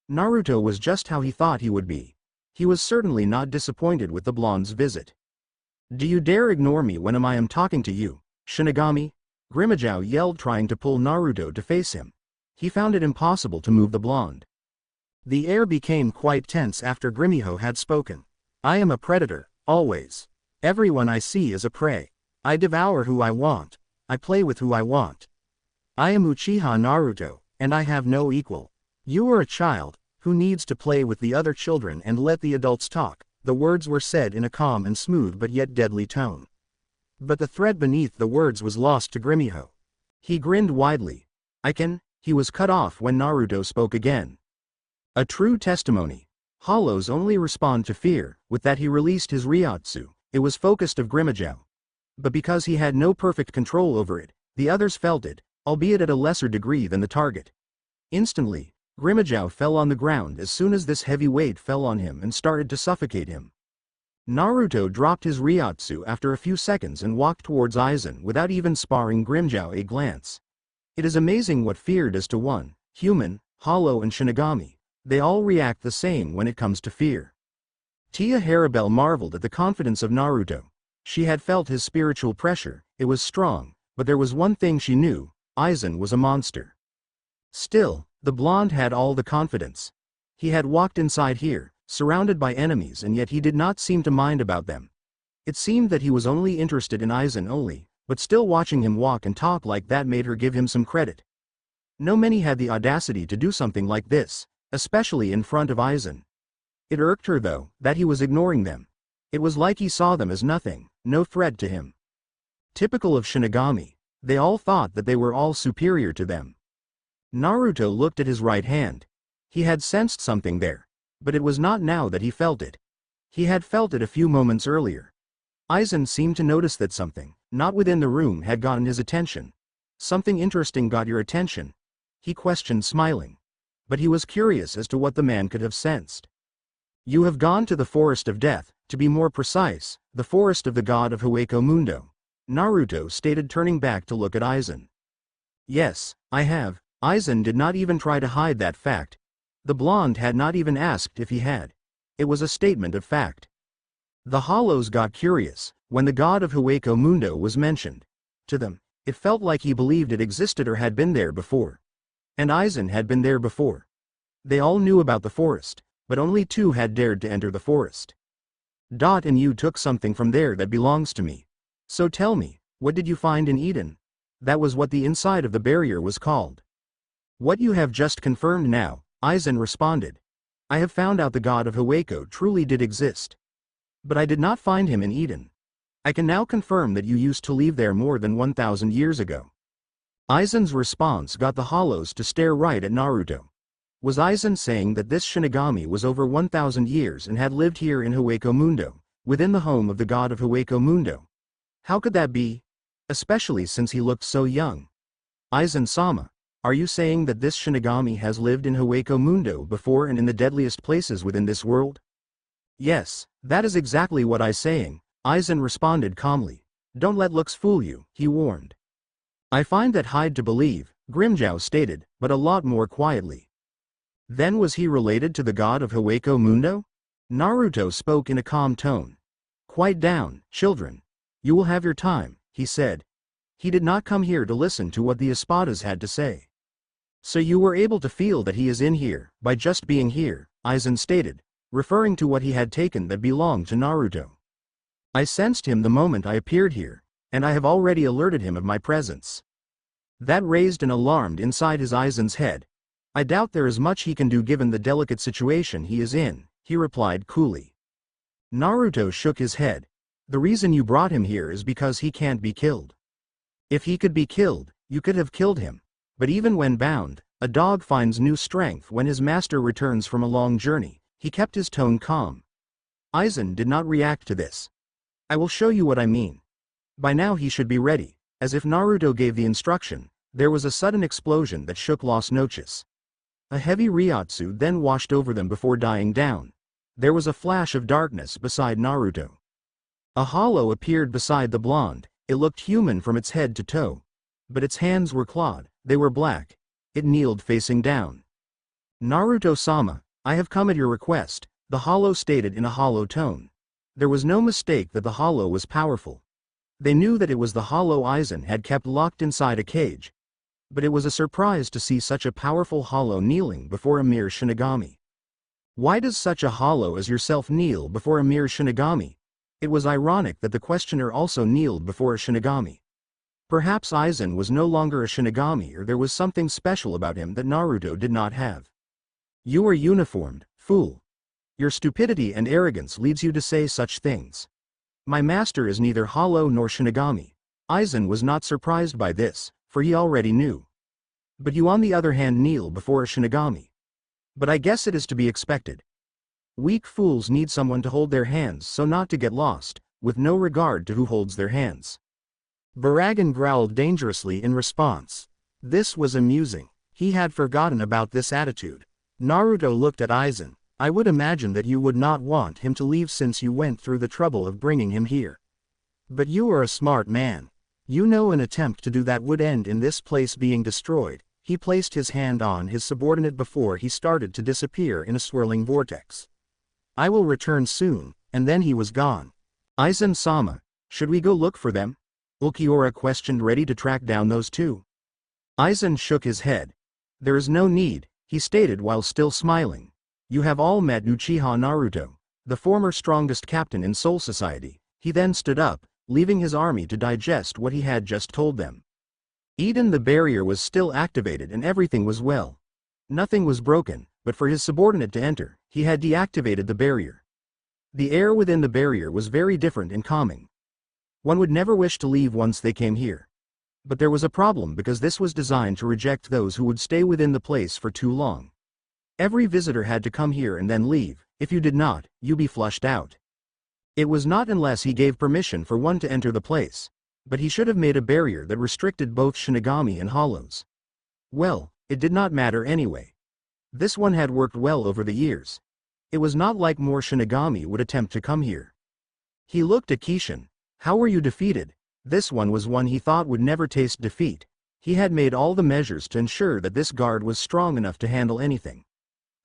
A: Naruto was just how he thought he would be. He was certainly not disappointed with the blonde's visit. Do you dare ignore me when I am talking to you, Shinigami? Grimmjow yelled, trying to pull Naruto to face him. He found it impossible to move the blonde.
B: The air became quite tense after Grimiho had spoken. I am a predator, always. Everyone I see is a prey. I devour who I want. I play with who I want. I am Uchiha Naruto, and I have no equal. You are a child, who needs to play with the other children and let the adults talk. The words were said in a calm and smooth but yet deadly tone. But the thread beneath the words was lost to Grimiho.
A: He grinned widely. He was cut off when Naruto spoke again. A true testimony. Hollows only respond to fear. With that he released his Ryatsu. It was focused of Grimmjow. But because he had no perfect control over it, the others felt it, albeit at a lesser degree than the target. Instantly, Grimmjow fell on the ground as soon as this heavy weight fell on him and started to suffocate him. Naruto dropped his Ryatsu after a few seconds and walked towards Eisen without even sparing Grimmjow a glance. It is amazing what fear does to one, human, hollow and Shinigami. They all react the same when it comes to fear. Tia Haribel marveled at the confidence of Naruto. She had felt his spiritual pressure, it was strong, but there was one thing she knew, Eisen was a monster. Still, the blonde had all the confidence. He had walked inside here, surrounded by enemies, and yet he did not seem to mind about them. It seemed that he was only interested in Eisen only, but still watching him walk and talk like that made her give him some credit. No many had the audacity to do something like this, especially in front of Eisen. It irked her, though, that he was ignoring them. It was like he saw them as nothing, no threat to him. Typical of Shinigami, they all thought that they were all superior to them. Naruto looked at his right hand. He had sensed something there, but it was not now that he felt it. He had felt it a few moments earlier. Eisen seemed to notice that something, not within the room, had gotten his attention. Something interesting got your attention? He questioned, smiling. But he was curious as to what the man could have sensed. You have gone to the Forest of Death, to be more precise, the forest of the god of Hueco Mundo, Naruto stated, turning back to look at Eisen. Yes, I have. Eisen did not even try to hide that fact. The blonde had not even asked if he had. It was a statement of fact. The Hollows got curious when the god of Hueco Mundo was mentioned. To them, it felt like he believed it existed or had been there before. And Eisen had been there before. They all knew about the forest, but only 2 had dared to enter the forest. And you took something from there that belongs to me. So tell me, what did you find in Eden? That was what the inside of the barrier was called. What you have just confirmed now, Eisen responded. I have found out the god of Hueco truly did exist. But I did not find him in Eden. I can now confirm that you used to live there more than 1,000 years ago. Aizen's response got the hollows to stare right at Naruto. Was Eisen saying that this Shinigami was over 1,000 years and had lived here in Hueco Mundo, within the home of the god of Hueco Mundo? How could that be? Especially since he looked so young. Aizen-sama, are you saying that this Shinigami has lived in Hueco Mundo before and in the deadliest places within this world? Yes, that is exactly what I'm saying, Eisen responded calmly. Don't let looks fool you, he warned. I find that hard to believe, Grimmjow stated, but a lot more quietly. Then was he related to the god of Hueco Mundo? Naruto spoke in a calm tone. Quiet down, children. You will have your time, he said. He did not come here to listen to what the Espadas had to say. So you were able to feel that he is in here, by just being here, Eisen stated, referring to what he had taken that belonged to Naruto. I sensed him the moment I appeared here, and I have already alerted him of my presence. That raised an alarm inside his Aizen's head. I doubt there is much he can do given the delicate situation he is in, he replied coolly. Naruto shook his head. The reason you brought him here is because he can't be killed. If he could be killed, you could have killed him. But even when bound, a dog finds new strength when his master returns from a long journey, he kept his tone calm. Eisen did not react to this. I will show you what I mean. By now he should be ready. As if Naruto gave the instruction, there was a sudden explosion that shook Los Noches. A heavy Ryatsu then washed over them before dying down. There was a flash of darkness beside Naruto. A hollow appeared beside the blonde. It looked human from its head to toe. But its hands were clawed, they were black. It kneeled facing down. Naruto-sama, I have come at your request, the hollow stated in a hollow tone. There was no mistake that the hollow was powerful. They knew that it was the hollow Eisen had kept locked inside a cage. But it was a surprise to see such a powerful hollow kneeling before a mere Shinigami. Why does such a hollow as yourself kneel before a mere Shinigami? It was ironic that the questioner also kneeled before a Shinigami. Perhaps Eisen was no longer a Shinigami, or there was something special about him that Naruto did not have. You are uniformed, fool. Your stupidity and arrogance leads you to say such things. My master is neither hollow nor Shinigami. Eisen was not surprised by this, for he already knew. But you on the other hand kneel before a Shinigami. But I guess it is to be expected. Weak fools need someone to hold their hands so not to get lost, with no regard to who holds their hands. Baragan growled dangerously in response. This was amusing. He had forgotten about this attitude. Naruto looked at Eisen. I would imagine that you would not want him to leave since you went through the trouble of bringing him here. But you are a smart man. You know an attempt to do that would end in this place being destroyed. He placed his hand on his subordinate before he started to disappear in a swirling vortex. I will return soon, and then he was gone. Eisen-sama, should we go look for them? Ulquiorra questioned, ready to track down those two. Eisen shook his head. There is no need, he stated while still smiling. You have all met Uchiha Naruto, the former strongest captain in Soul Society. He then stood up, leaving his army to digest what he had just told them. Eden, the barrier was still activated and everything was well. Nothing was broken, but for his subordinate to enter, he had deactivated the barrier. The air within the barrier was very different and calming. One would never wish to leave once they came here. But there was a problem because this was designed to reject those who would stay within the place for too long. Every visitor had to come here and then leave. If you did not, you be flushed out. It was not unless he gave permission for one to enter the place. But he should have made a barrier that restricted both Shinigami and hollows. Well, it did not matter anyway. This one had worked well over the years. It was not like more Shinigami would attempt to come here. He looked at Kishin. How were you defeated? This one was one he thought would never taste defeat. He had made all the measures to ensure that this guard was strong enough to handle anything.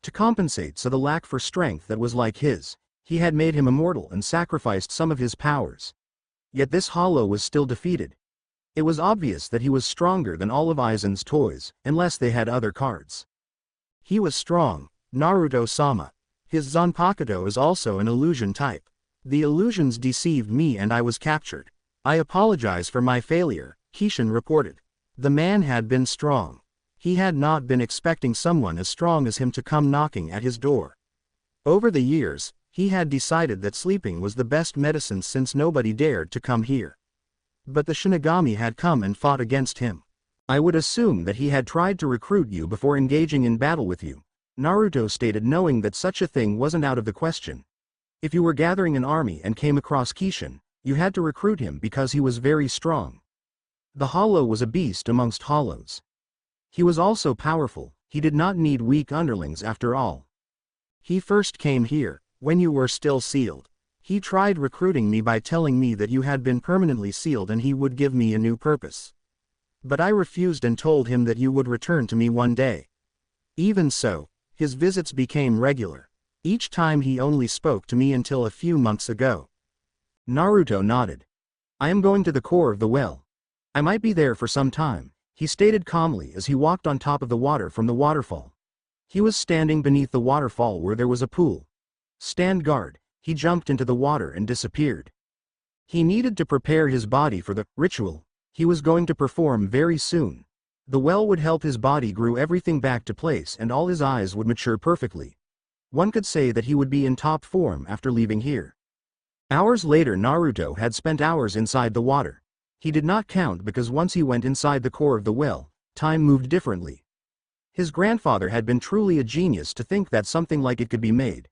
A: To compensate so the lack for strength that was like his, he had made him immortal and sacrificed some of his powers. Yet this hollow was still defeated. It was obvious that he was stronger than all of Aizen's toys, unless they had other cards. He was strong, Naruto-sama. His Zanpakuto is also an illusion type. The illusions deceived me and I was captured. I apologize for my failure, Kishin reported. The man had been strong.
B: He had not been expecting someone as strong as him to come knocking at his door. Over the years, he had decided that sleeping was the best medicine since nobody dared to come here. But the Shinigami had come and fought against him.
A: I would assume that he had tried to recruit you before engaging in battle with you, Naruto stated, knowing that such a thing wasn't out of the question. If you were gathering an army and came across Kishin, you had to recruit him because he was very strong. The hollow was a beast amongst hollows. He was also powerful, he did not need weak underlings after all.
B: He first came here, when you were still sealed. He tried recruiting me by telling me that you had been permanently sealed and he would give me a new purpose. But I refused and told him that you would return to me one day. Even so, his visits became regular. Each time he only spoke to me until a few months ago.
A: Naruto nodded. I am going to the core of the well. I might be there for some time, he stated calmly as he walked on top of the water from the waterfall. He was standing beneath the waterfall where there was a pool. Stand guard, he jumped into the water and disappeared. He needed to prepare his body for the ritual he was going to perform very soon. The well would help his body grow everything back to place and all his eyes would mature perfectly. One could say that he would be in top form after leaving here. Hours later, Naruto had spent hours inside the water. He did not count because once he went inside the core of the well, time moved differently. His grandfather had been truly a genius to think that something like it could be made.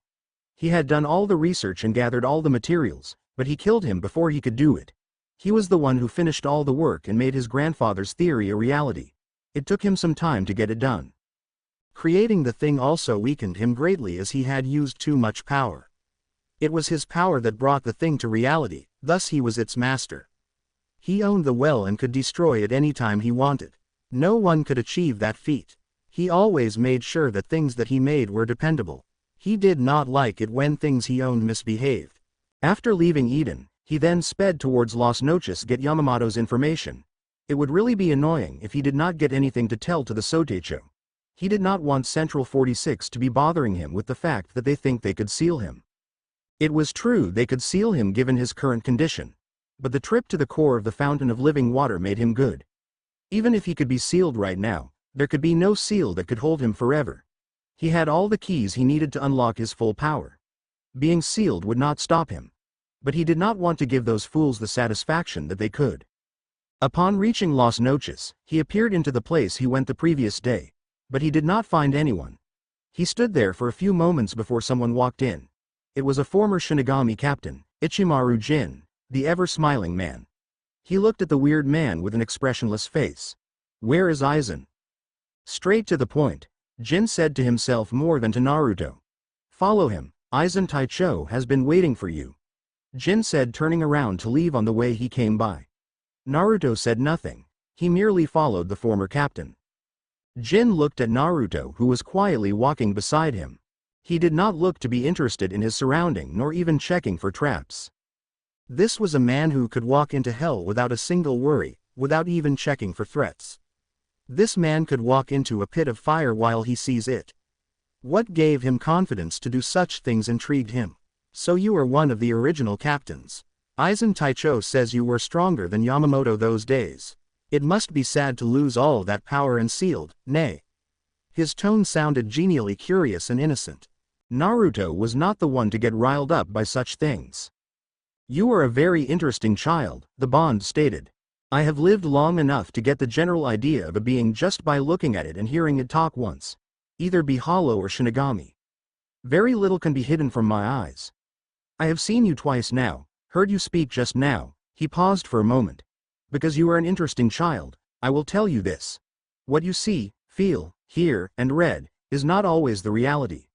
A: He had done all the research and gathered all the materials, but he killed him before he could do it. He was the one who finished all the work and made his grandfather's theory a reality. It took him some time to get it done.
B: Creating the thing also weakened him greatly as he had used too much power. It was his power that brought the thing to reality, thus he was its master. He owned the well and could destroy it any time he wanted. No one could achieve that feat. He always made sure that things that he made were dependable. He did not like it when things he owned misbehaved.
A: After leaving Eden, he then sped towards Los Noches to get Yamamoto's information. It would really be annoying if he did not get anything to tell to the Sotecho. He did not want Central 46 to be bothering him with the fact that they think they could seal him. It was true they could seal him given his current condition. But the trip to the core of the Fountain of Living Water made him good. Even if he could be sealed right now, there could be no seal that could hold him forever. He had all the keys he needed to unlock his full power. Being sealed would not stop him. But he did not want to give those fools the satisfaction that they could. Upon reaching Los Noches, he appeared into the place he went the previous day. But he did not find anyone. He stood there for a few moments before someone walked in. It was a former Shinigami captain, Ichimaru Jin, the ever-smiling man. He looked at the weird man with an expressionless face. Where is Eisen? Straight to the point, Jin said to himself more than to Naruto. Follow him, Eisen Taicho has been waiting for you. Jin said, turning around to leave on the way he came by. Naruto said nothing, he merely followed the former captain. Jin looked at Naruto, who was quietly walking beside him. He did not look to be interested in his surrounding nor even checking for traps. This was a man who could walk into hell without a single worry, without even checking for threats. This man could walk into a pit of fire while he sees it. What gave him confidence to do such things intrigued him. So you are one of the original captains. Eisen Taicho says you were stronger than Yamamoto those days. It must be sad to lose all that power and sealed, nay. His tone sounded genially curious and innocent. Naruto was not the one to get riled up by such things. You are a very interesting child, the Bond stated. I have lived long enough to get the general idea of a being just by looking at it and hearing it talk once. Either be hollow or Shinigami. Very little can be hidden from my eyes. I have seen you twice now, heard you speak just now. He paused for a moment. Because you are an interesting child, I will tell you this. What you see, feel, hear, and read, is not always the reality.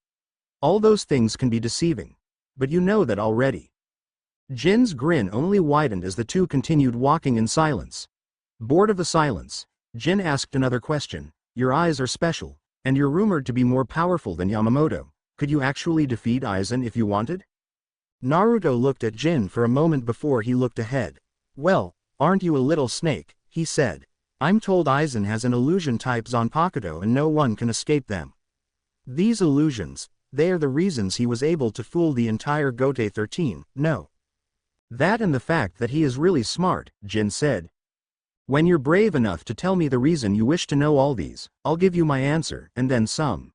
A: All those things can be deceiving. But you know that already. Jin's grin only widened as the two continued walking in silence. Bored of the silence, Jin asked another question. Your eyes are special, and you're rumored to be more powerful than Yamamoto. Could you actually defeat Eisen if you wanted? Naruto looked at Jin for a moment before he looked ahead. Well, aren't you a little snake, he said. I'm told Eisen has an illusion type Zanpakuto and no one can escape them. These illusions, they are the reasons he was able to fool the entire Gote 13, no. That and the fact that he is really smart, Jin said. When you're brave enough to tell me the reason you wish to know all these, I'll give you my answer, and then some.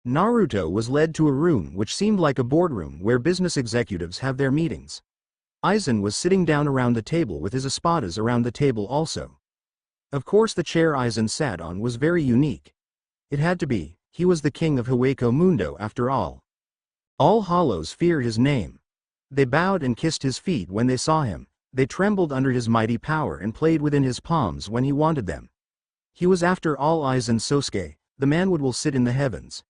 A: Naruto was led to a room which seemed like a boardroom where business executives have their meetings. Eisen was sitting down around the table with his espadas around the table also. Of course the chair Eisen sat on was very unique. It had to be, he was the king of Hueco Mundo after all. All hollows fear his name. They bowed and kissed his feet when they saw him, they trembled under his mighty power and played within his palms when he wanted them. He was after all Eisen Sosuke, the man who will sit in the heavens.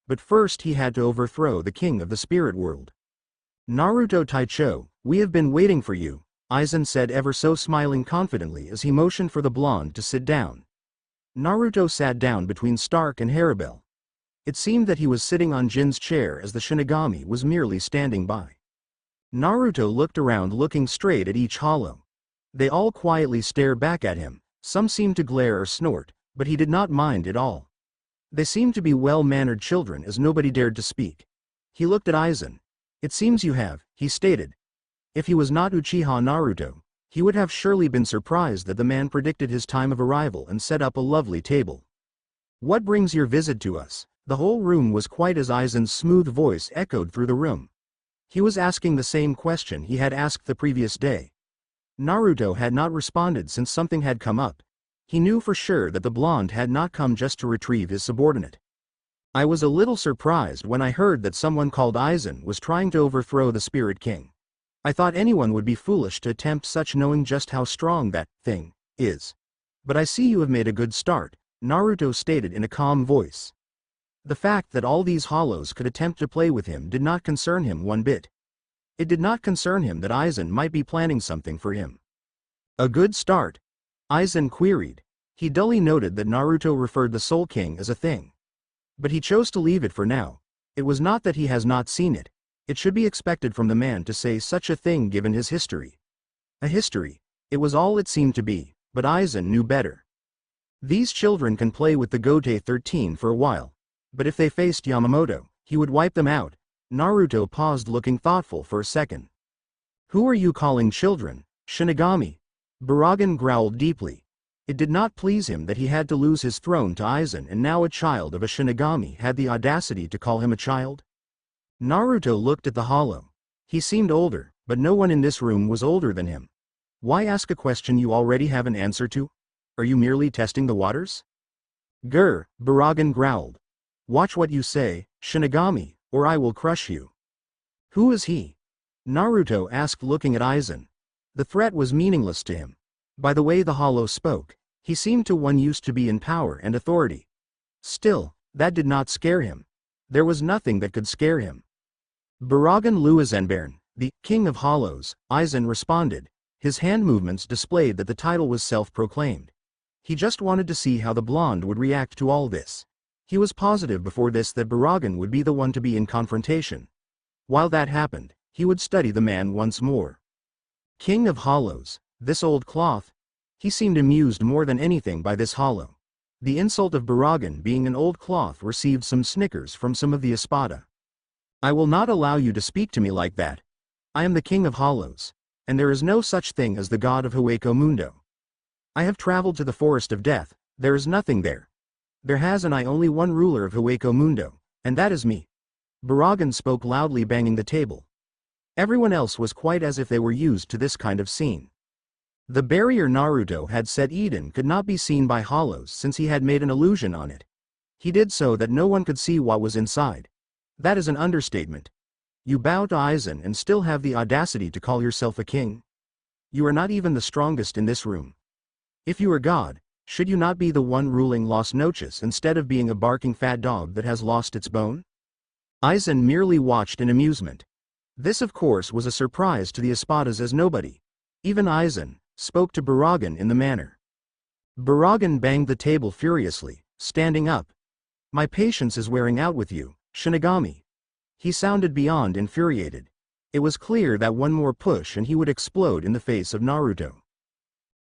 A: But first he had to overthrow the king of the spirit world. Naruto Taicho, we have been waiting for you, Eisen said ever so smiling confidently as he motioned for the blonde to sit down. Naruto sat down between Stark and Haribel. It seemed that he was sitting on Jin's chair as the Shinigami was merely standing by. Naruto looked around looking straight at each hollow. They all quietly stare back at him, some seemed to glare or snort, but he did not mind at all. They seemed to be well-mannered children as nobody dared to speak. He looked at Eisen. It seems you have, he stated. If he was not Uchiha Naruto, he would have surely been surprised that the man predicted his time of arrival and set up a lovely table. What brings your visit to us? The whole room was quiet as Aizen's smooth voice echoed through the room. He was asking the same question he had asked the previous day. Naruto had not responded since something had come up. He knew for sure that the blonde had not come just to retrieve his subordinate. I was a little surprised when I heard that someone called Eisen was trying to overthrow the Spirit King. I thought anyone would be foolish to attempt such knowing just how strong that thing is. But I see you have made a good start, Naruto stated in a calm voice. The fact that all these hollows could attempt to play with him did not concern him one bit. It did not concern him that Eisen might be planning something for him. A good start? Eisen queried. He dully noted that Naruto referred the Soul King as a thing. But he chose to leave it for now. It was not that he has not seen it. It should be expected from the man to say such a thing given his history. A history. It was all it seemed to be, but Eisen knew better. These children can play with the Gote 13 for a while. But if they faced Yamamoto, he would wipe them out. Naruto paused looking thoughtful for a second. Who are you calling children? Shinigami. Baragan growled deeply. It did not please him that he had to lose his throne to Eisen and now a child of a Shinigami had the audacity to call him a child. Naruto looked at the hollow. He seemed older, but no one in this room was older than him. Why ask a question you already have an answer to? Are you merely testing the waters? Grr, Baragan growled. Watch what you say, Shinigami, or I will crush you. Who is he? Naruto asked looking at Eisen. The threat was meaningless to him. By the way the hollow spoke, he seemed to one used to be in power and authority. Still, that did not scare him. There was nothing that could scare him. Baragan Luisenbern, the King of Hollows, Eisen responded. His hand movements displayed that the title was self-proclaimed. He just wanted to see how the blonde would react to all this. He was positive before this that Baragan would be the one to be in confrontation. While that happened, he would study the man once more. King of Hollows, this old cloth? He seemed amused more than anything by this hollow. The insult of Baragan being an old cloth received some snickers from some of the Espada. I will not allow you to speak to me like that. I am the King of Hollows, and there is no such thing as the god of Hueco Mundo. I have traveled to the Forest of Death, there is nothing there. There has and I only one ruler of Hueco Mundo, and that is me. Baragan spoke loudly banging the table. Everyone else was quite as if they were used to this kind of scene. The barrier Naruto had set Eden could not be seen by hollows since he had made an illusion on it. He did so that no one could see what was inside. That is an understatement. You bow to Eisen and still have the audacity to call yourself a king? You are not even the strongest in this room. If you are God, should you not be the one ruling Los Noches instead of being a barking fat dog that has lost its bone? Eisen merely watched in amusement. This of course was a surprise to the Espadas as nobody, even Eisen, spoke to Baragan in the manner. Baragan banged the table furiously, standing up. My patience is wearing out with you, Shinigami. He sounded beyond infuriated. It was clear that one more push and he would explode in the face of Naruto.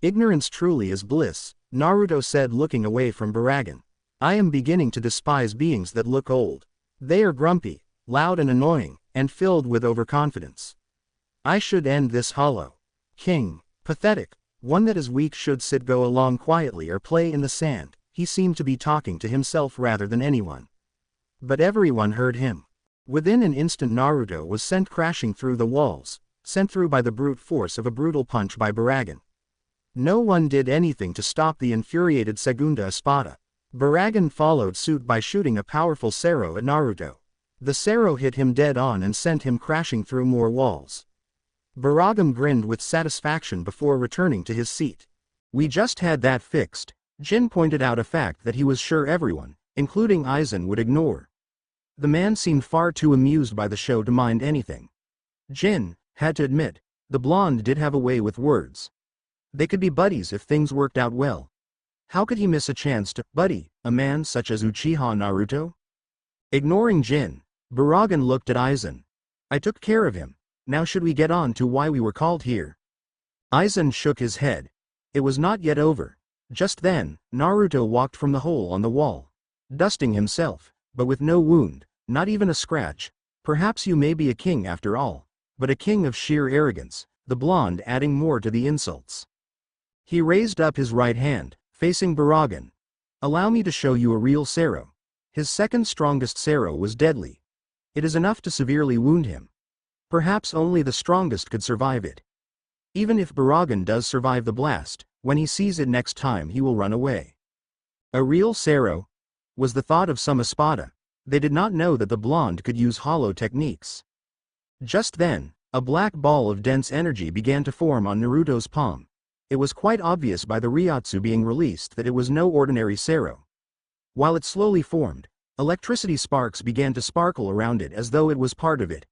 A: Ignorance truly is bliss, Naruto said looking away from Baragan. I am beginning to despise beings that look old. They are grumpy, loud and annoying, and filled with overconfidence. I should end this hollow. King, pathetic.
B: One that is weak should sit go along quietly or play in the sand. He seemed to be talking to himself rather than anyone. But everyone heard him. Within an instant Naruto was sent crashing through the walls, sent through by the brute force of a brutal punch by Baragan. No one did anything to stop the infuriated Segunda Espada. Baragan followed suit by shooting a powerful Sero at Naruto. The Sero hit him dead on and sent him crashing through more walls. Baragan grinned with satisfaction before returning to his seat.
A: We just had that fixed. Jin pointed out a fact that he was sure everyone, including Eisen, would ignore. The man seemed far too amused by the show to mind anything. Jin had to admit, the blonde did have a way with words. They could be buddies if things worked out well. How could he miss a chance to buddy a man such as Uchiha Naruto? Ignoring Jin, Baragan looked at Eisen. I took care of him. Now should we get on to why we were called here? Eisen shook his head. It was not yet over. Just then, Naruto walked from the hole on the wall, dusting himself, but with no wound, not even a scratch. Perhaps you may be a king after all, but a king of sheer arrogance, the blonde adding more to the insults. He raised up his right hand, facing Baragan. Allow me to show you a real Sero. His second strongest Sero was deadly. It is enough to severely wound him. Perhaps only the strongest could survive it. Even if Baragan does survive the blast, when he sees it next time he will run away. A real Sero? Was the thought of some Espada. They did not know that the blonde could use hollow techniques. Just then, a black ball of dense energy began to form on Naruto's palm. It was quite obvious by the Ryatsu being released that it was no ordinary Sero. While it slowly formed, electricity sparks began to sparkle around it as though it was part of it.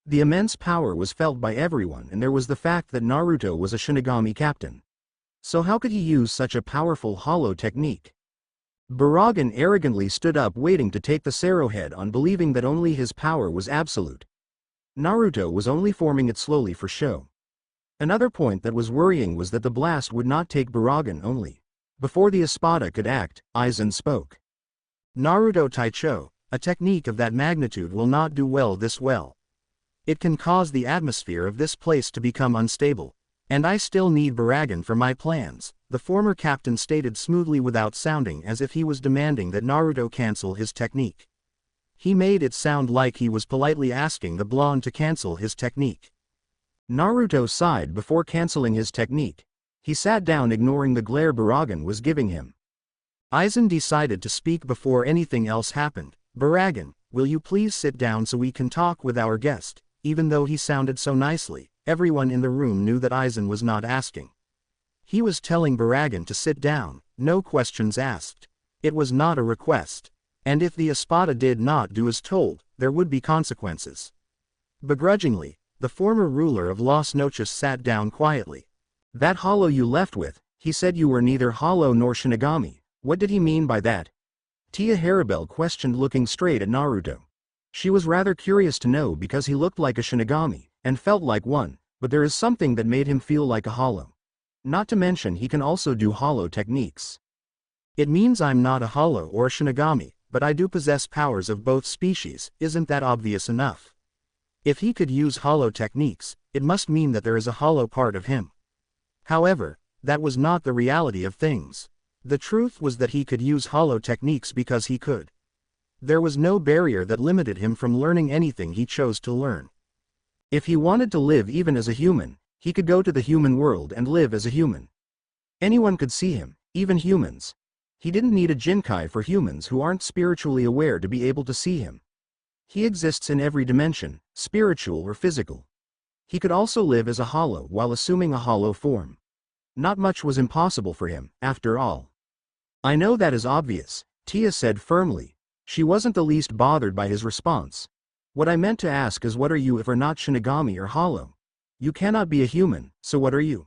A: The immense power was felt by everyone, and there was the fact that Naruto was a Shinigami captain. So how could he use such a powerful hollow technique? Baragan arrogantly stood up waiting to take the Sero head on, believing that only his power was absolute. Naruto was only forming it slowly for show. Another point that was worrying was that the blast would not take Baragan only. Before the Espada could act, Eisen spoke.
B: Naruto Taicho, a technique of that magnitude will not do well this well. It can cause the atmosphere of this place to become unstable. And I still need Baragan for my plans, the former captain stated smoothly without sounding as if he was demanding that Naruto cancel his technique. He made it sound like he was politely asking the blonde to cancel his technique.
A: Naruto sighed before canceling his technique. He sat down, ignoring the glare Baragan was giving him.
B: Eisen decided to speak before anything else happened. Baragan, will you please sit down so we can talk with our guest? Even though he sounded so nicely, everyone in the room knew that Eisen was not asking. He was telling Baragan to sit down, no questions asked. It was not a request. And if the Espada did not do as told, there would be consequences. Begrudgingly, the former ruler of Los Noches sat down quietly. That hollow you left with, he said you were neither hollow nor Shinigami. What did he mean by that? Tia Haribel questioned, looking straight at Naruto. She was rather curious to know because he looked like a Shinigami, and felt like one, but there is something that made him feel like a hollow. Not to mention he can also do hollow techniques. It means I'm not a hollow or a Shinigami, but I do possess powers of both species. Isn't that obvious enough? If he could use hollow techniques, it must mean that there is a hollow part of him. However, that was not the reality of things. The truth was that he could use hollow techniques because he could. There was no barrier that limited him from learning anything he chose to learn. If he wanted to live even as a human, he could go to the human world and live as a human. Anyone could see him, even humans. He didn't need a Jinkai for humans who aren't spiritually aware to be able to see him. He exists in every dimension, spiritual or physical. He could also live as a hollow while assuming a hollow form. Not much was impossible for him, after all. I know that is obvious, Tia said firmly. She wasn't the least bothered by his response. What I meant to ask is, what are you if are not Shinigami or hollow? You cannot be a human, so what are you?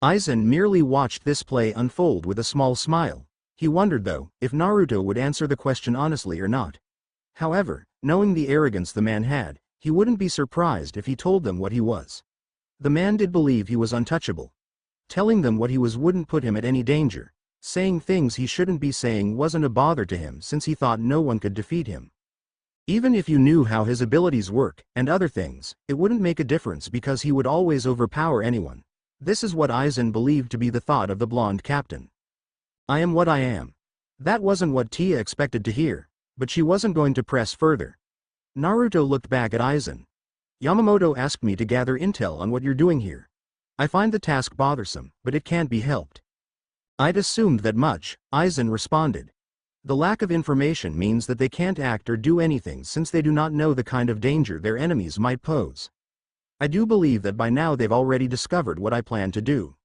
B: Eisen merely watched this play unfold with a small smile. He wondered though, if Naruto would answer the question honestly or not. However, knowing the arrogance the man had, he wouldn't be surprised if he told them what he was. The man did believe he was untouchable. Telling them what he was wouldn't put him at any danger. Saying things he shouldn't be saying wasn't a bother to him since he thought no one could defeat him. Even if you knew how his abilities work, and other things, it wouldn't make a difference because he would always overpower anyone.
A: This is what Eisen believed to be the thought of the blonde captain. I am what I am. That wasn't what Tia expected to hear, but she wasn't going to press further. Naruto looked back at Eisen. Yamamoto asked me to gather intel on what you're doing here. I find the task bothersome, but it can't be helped. I'd assumed that much, Eisen responded. The lack of information means that they can't act or do anything since they do not know the kind of danger their enemies might pose. I do believe that by now they've already discovered what I plan to do.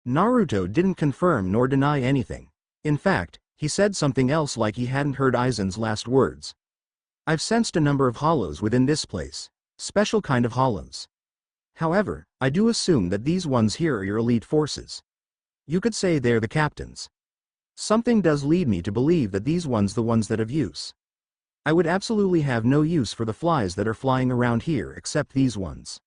A: Naruto didn't confirm nor deny anything. In fact, he said something else like he hadn't heard Aizen's last words. I've sensed a number of hollows within this place. Special kind of hollows. However, I do assume that these ones here are your elite forces. You could say they're the captains. Something does lead me to believe that these ones the ones that have use. I would absolutely have no use for the flies that are flying around here except these ones.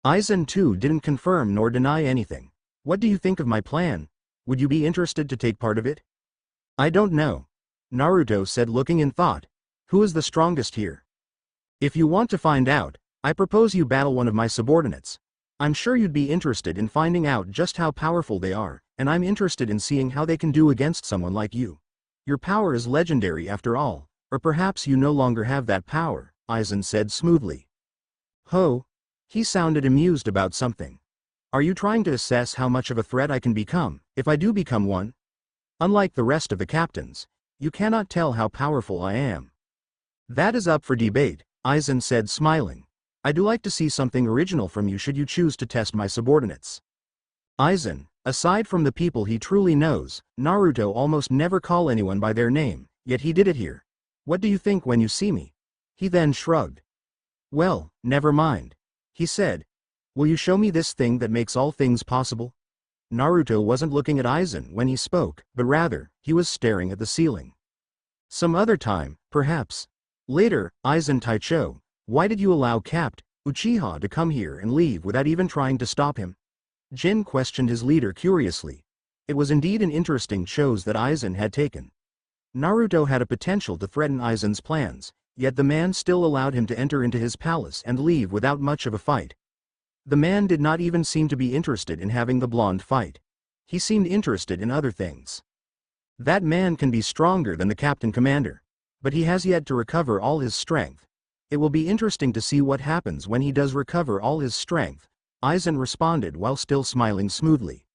A: Eisen too didn't confirm nor deny anything. What do you think of my plan? Would you be interested to take part of it? I don't know. Naruto said, looking in thought. Who is the strongest here? If you want to find out, I propose you battle one of my subordinates. I'm sure you'd be interested in finding out just how powerful they are, and I'm interested in seeing how they can do against someone like you. Your power is legendary after all, or perhaps you no longer have that power, Eisen said smoothly. Ho! He sounded amused about something. Are you trying to assess how much of a threat I can become, if I do become one? Unlike the rest of the captains, you cannot tell how powerful I am. That is up for debate, Eisen said, smiling. I do like to see something original from you should you choose to test my subordinates. Eisen, aside from the people he truly knows, Naruto almost never call anyone by their name, yet he did it here. What do you think when you see me? He then shrugged. Well, never mind. He said. Will you show me this thing that makes all things possible? Naruto wasn't looking at Eisen when he spoke, but rather, he was staring at the ceiling. Some other time, perhaps. Later, Eisen Taicho, why did you allow Capt. Uchiha to come here and leave without even trying to stop him? Jin questioned his leader curiously. It was indeed an interesting chose that Eisen had taken. Naruto had a potential to threaten Aizen's plans, yet the man still allowed him to enter into his palace and leave without much of a fight. The man did not even seem to be interested in having the blonde fight. He seemed interested in other things. That man can be stronger than the captain commander. But he has yet to recover all his strength. It will be interesting to see what happens when he does recover all his strength, Eisen responded while still smiling smoothly.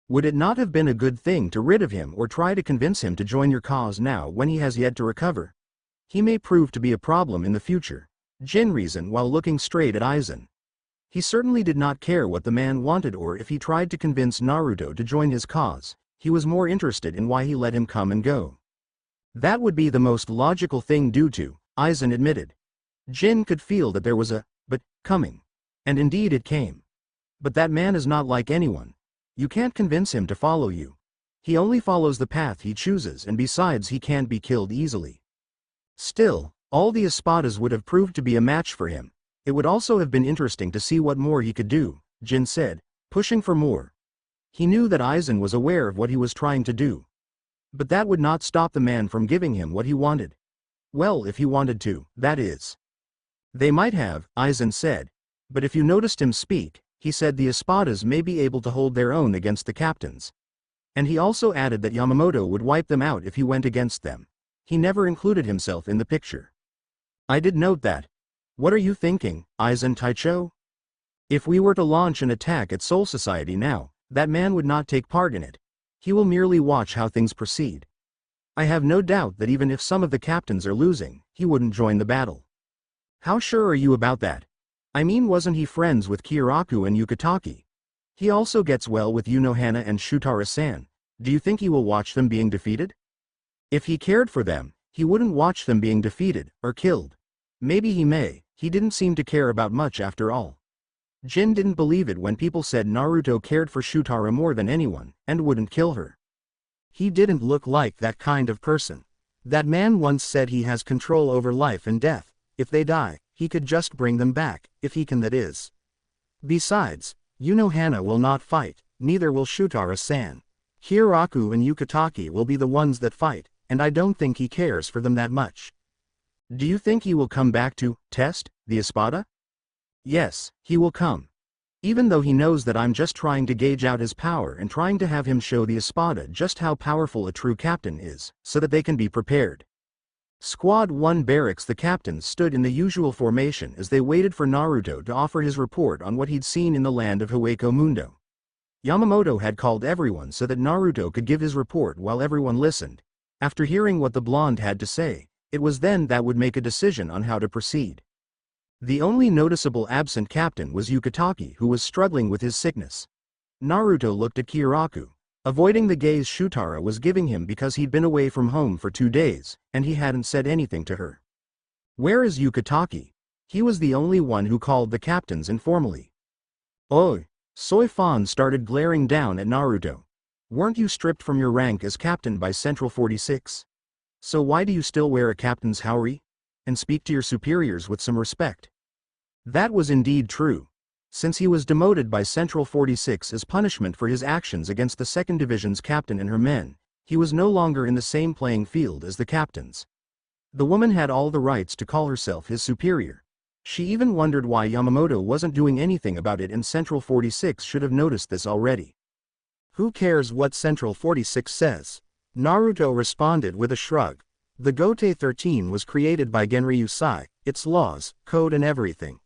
A: Would it not have been a good thing to rid of him or try to convince him to join your cause now when he has yet to recover? He may prove to be a problem in the future, Jin reasoned while looking straight at Eisen. He certainly did not care what the man wanted or if he tried to convince Naruto to join his cause, he was more interested in why he let him come and go. That would be the most logical thing due to, Eisen admitted. Jin could feel that there was a but coming. And indeed it came. But that man is not like anyone. You can't convince him to follow you. He only follows the path he chooses, and besides he can't be killed easily. Still, all the Espadas would have proved to be a match for him. It would also have been interesting to see what more he could do, Jin said, pushing for more. He knew that Eisen was aware of what he was trying to do. But that would not stop the man from giving him what he wanted. Well, if he wanted to, that is. They might have, Eisen said. But if you noticed him speak, he said the Espadas may be able to hold their own against the captains. And he also added that Yamamoto would wipe them out if he went against them. He never included himself in the picture. I did note that. What are you thinking, Eisen Taicho? If we were to launch an attack at Soul Society now, that man would not take part in it. He will merely watch how things proceed. I have no doubt that even if some of the captains are losing, he wouldn't join the battle. How sure are you about that? I mean, wasn't he friends with Kyoraku and Yukitaki? He also gets well with Unohana and Shutara-san. Do you think he will watch them being defeated? If he cared for them, he wouldn't watch them being defeated, or killed. Maybe he may, he didn't seem to care about much after all. Jin didn't believe it when people said Naruto cared for Shutara more than anyone, and wouldn't kill her. He didn't look like that kind of person. That man once said he has control over life and death. If they die, he could just bring them back, if he can, that is. Besides, Unohana will not fight, neither will Shutara-san. Kyoraku and Yukitaki will be the ones that fight, and I don't think he cares for them that much. Do you think he will come back to test the Espada? Yes, he will come. Even though he knows that I'm just trying to gauge out his power and trying to have him show the Espada just how powerful a true captain is, so that they can be prepared. Squad 1 barracks. The captains stood in the usual formation as they waited for Naruto to offer his report on what he'd seen in the land of Hueco Mundo. Yamamoto had called everyone so that Naruto could give his report while everyone listened. After hearing what the blonde had to say, it was then that would make a decision on how to proceed. The only noticeable absent captain was Yukitake, who was struggling with his sickness. Naruto looked at Kiraku, avoiding the gaze Shutara was giving him because he'd been away from home for 2 days, and he hadn't said anything to her. Where is Yukitake? He was the only one who called the captains informally. Oh, Soi Fon started glaring down at Naruto. Weren't you stripped from your rank as captain by Central 46? So why do you still wear a captain's haori? And speak to your superiors with some respect. That was indeed true. Since he was demoted by Central 46 as punishment for his actions against the 2nd Division's captain and her men, he was no longer in the same playing field as the captains. The woman had all the rights to call herself his superior. She even wondered why Yamamoto wasn't doing anything about it, and Central 46 should have noticed this already.
B: Who cares what Central 46 says? Naruto responded with a shrug. The Gote 13 was created by Genryu Sai, its laws, code and everything.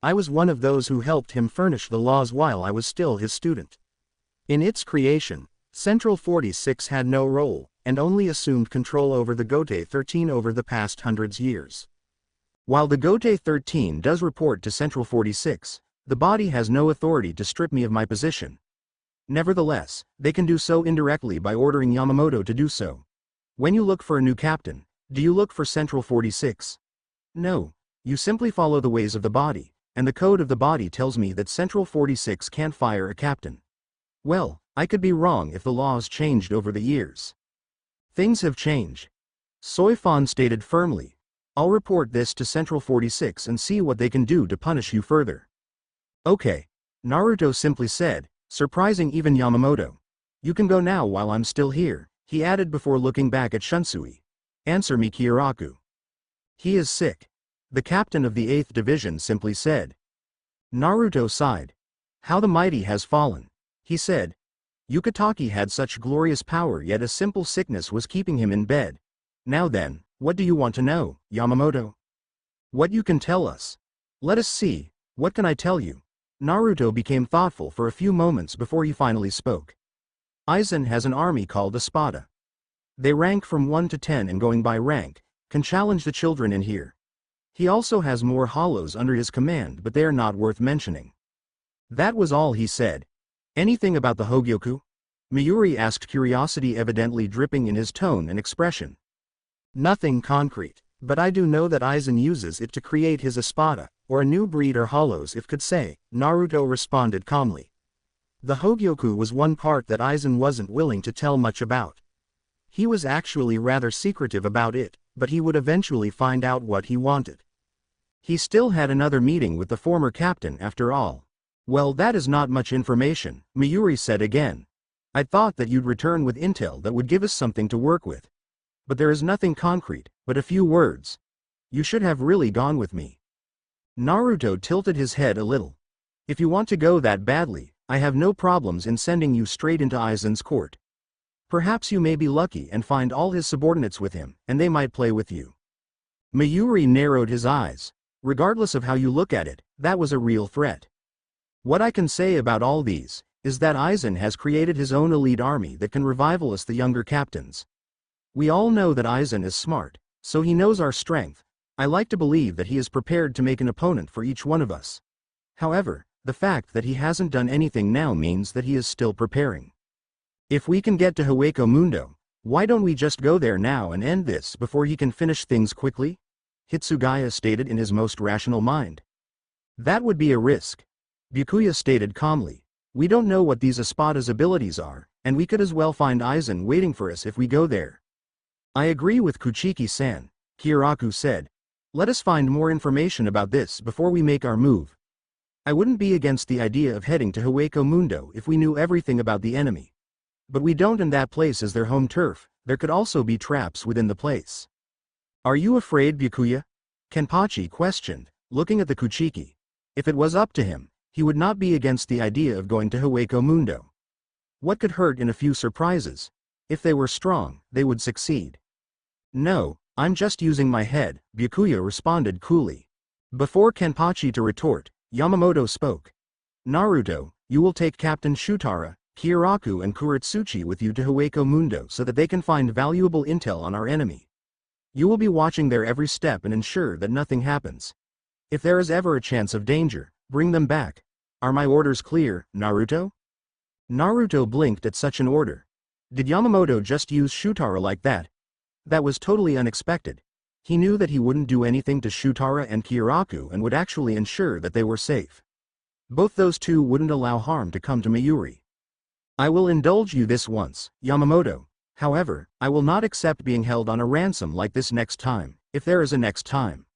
B: I was one of those who helped him furnish the laws while I was still his student. In its creation, Central 46 had no role, and only assumed control over the Gote 13 over the past hundreds years.
A: While the Gote 13 does report to Central 46, the body has no authority to strip me of my position. Nevertheless, they can do so indirectly by ordering Yamamoto to do so. When you look for a new captain, do you look for Central 46? No. You simply follow the ways of the body, and the code of the body tells me that Central 46 can't fire a captain. Well, I could be wrong if the laws changed over the years. Things have changed. Soi Fon stated firmly. I'll report this to Central 46 and see what they can do to punish you further. Okay. Naruto simply said, surprising even Yamamoto. You can go now while I'm still here, he added before looking back at Shunsui. Answer me, Kiraku. He is sick. The captain of the 8th Division simply said. Naruto sighed. How the mighty has fallen, he said. Yukitake had such glorious power, yet a simple sickness was keeping him in bed. Now then, what do you want to know, Yamamoto? What you can tell us. Let us see, what can I tell you? Naruto became thoughtful for a few moments before he finally spoke. Eisen has an army called Espada. They rank from 1 to 10 and going by rank, can challenge the children in here. He also has more hollows under his command, but they are not worth mentioning. That was all he said. Anything about the Hogyoku? Miyuri asked, curiosity evidently dripping in his tone and expression.
B: Nothing concrete, but I do know that Eisen uses it to create his Espada, or a new breed or hollows if could say, Naruto responded calmly. The Hogyoku was one part that Eisen wasn't willing to tell much about. He was actually rather secretive about it, but he would eventually find out what he wanted.
A: He still had another meeting with the former captain after all. Well, that is not much information, Miyuri said again. I thought that you'd return with intel that would give us something to work with. But there is nothing concrete, but a few words. You should have really gone with me. Naruto tilted his head a little. If you want to go that badly, I have no problems in sending you straight into Aizen's court. Perhaps you may be lucky and find all his subordinates with him, and they might play with you. Miyuri narrowed his eyes. Regardless of how you look at it, that was a real threat. What I can say about all these is that Eisen has created his own elite army that can revival us, the younger captains. We all know that Eisen is smart, so he knows our strength. I like to believe that he is prepared to make an opponent for each one of us. However, the fact that he hasn't done anything now means that he is still preparing. If we can get to Hueco Mundo, why don't we just go there now and end this before he can finish things quickly? Hitsugaya stated in his most rational mind. That would be a risk. Byakuya stated calmly. We don't know what these Espada's abilities are, and we could as well find Eisen waiting for us if we go there. I agree with Kuchiki-san, Kiraku said. Let us find more information about this before we make our move. I wouldn't be against the idea of heading to Hueco Mundo if we knew everything about the enemy. But we don't, and that place is their home turf. There could also be traps within the place. Are you afraid, Byakuya? Kenpachi questioned, looking at the Kuchiki. If it was up to him, He would not be against the idea of going to Hueco Mundo. What could hurt in a few surprises? If they were strong, they would succeed. No, I'm just using my head, Byakuya responded coolly. Before Kenpachi to retort, Yamamoto spoke. Naruto, you will take Captain Shutara, Kiraku and Kuretsuchi with you to Hueco Mundo so that they can find valuable intel on our enemy. You will be watching their every step and ensure that nothing happens. If there is ever a chance of danger, bring them back. Are my orders clear, Naruto? Naruto blinked at such an order. Did Yamamoto just use Shutara like that? That was totally unexpected. He knew that he wouldn't do anything to Shutara and Kiraku and would actually ensure that they were safe. Both those two wouldn't allow harm to come to Mayuri. I will indulge you this once, Yamamoto. However, I will not accept being held on a ransom like this next time, if there is a next time.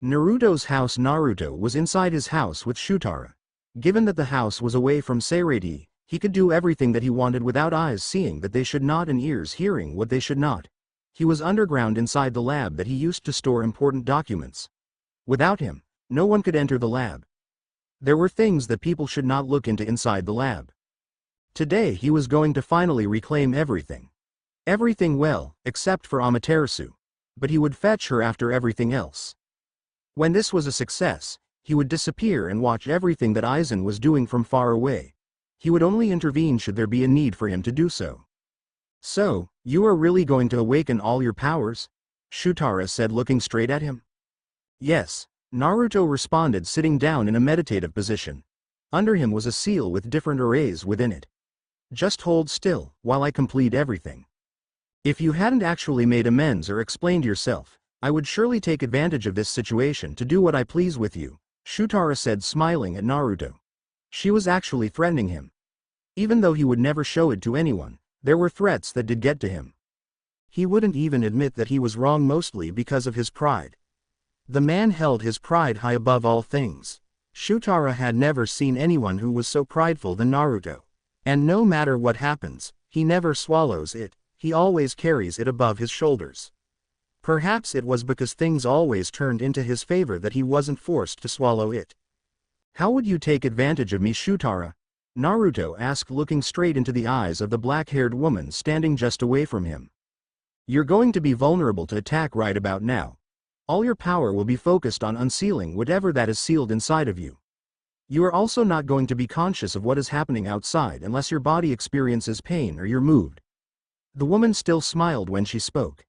A: Naruto's house. Naruto was inside his house with Shutara. Given that the house was away from Seirei, he could do everything that he wanted without eyes seeing that they should not and ears hearing what they should not. He was underground inside the lab that he used to store important documents. Without him, no one could enter the lab. There were things that people should not look into inside the lab. Today he was going to finally reclaim everything. Everything well, except for Amaterasu. But he would fetch her after everything else. When this was a success, he would disappear and watch everything that Eisen was doing from far away. He would only intervene should there be a need for him to do so. So, you are really going to awaken all your powers? Shutara said looking straight at him. Yes, Naruto responded sitting down in a meditative position. Under him was a seal with different arrays within it. Just hold still, while I complete everything. If you hadn't actually made amends or explained yourself, I would surely take advantage of this situation to do what I please with you, Shutara said smiling at Naruto. She was actually threatening him. Even though he would never show it to anyone, there were threats that did get to him. He wouldn't even admit that he was wrong mostly because of his pride. The man held his pride high above all things. Shutara had never seen anyone who was so prideful than Naruto. And no matter what happens, he never swallows it, he always carries it above his shoulders. Perhaps it was because things always turned into his favor that he wasn't forced to swallow it. How would you take advantage of me, Shutara? Naruto asked looking straight into the eyes of the black-haired woman standing just away from him. You're going to be vulnerable to attack right about now. All your power will be focused on unsealing whatever that is sealed inside of you. You are also not going to be conscious of what is happening outside unless your body experiences pain or you're moved. The woman still smiled when she spoke.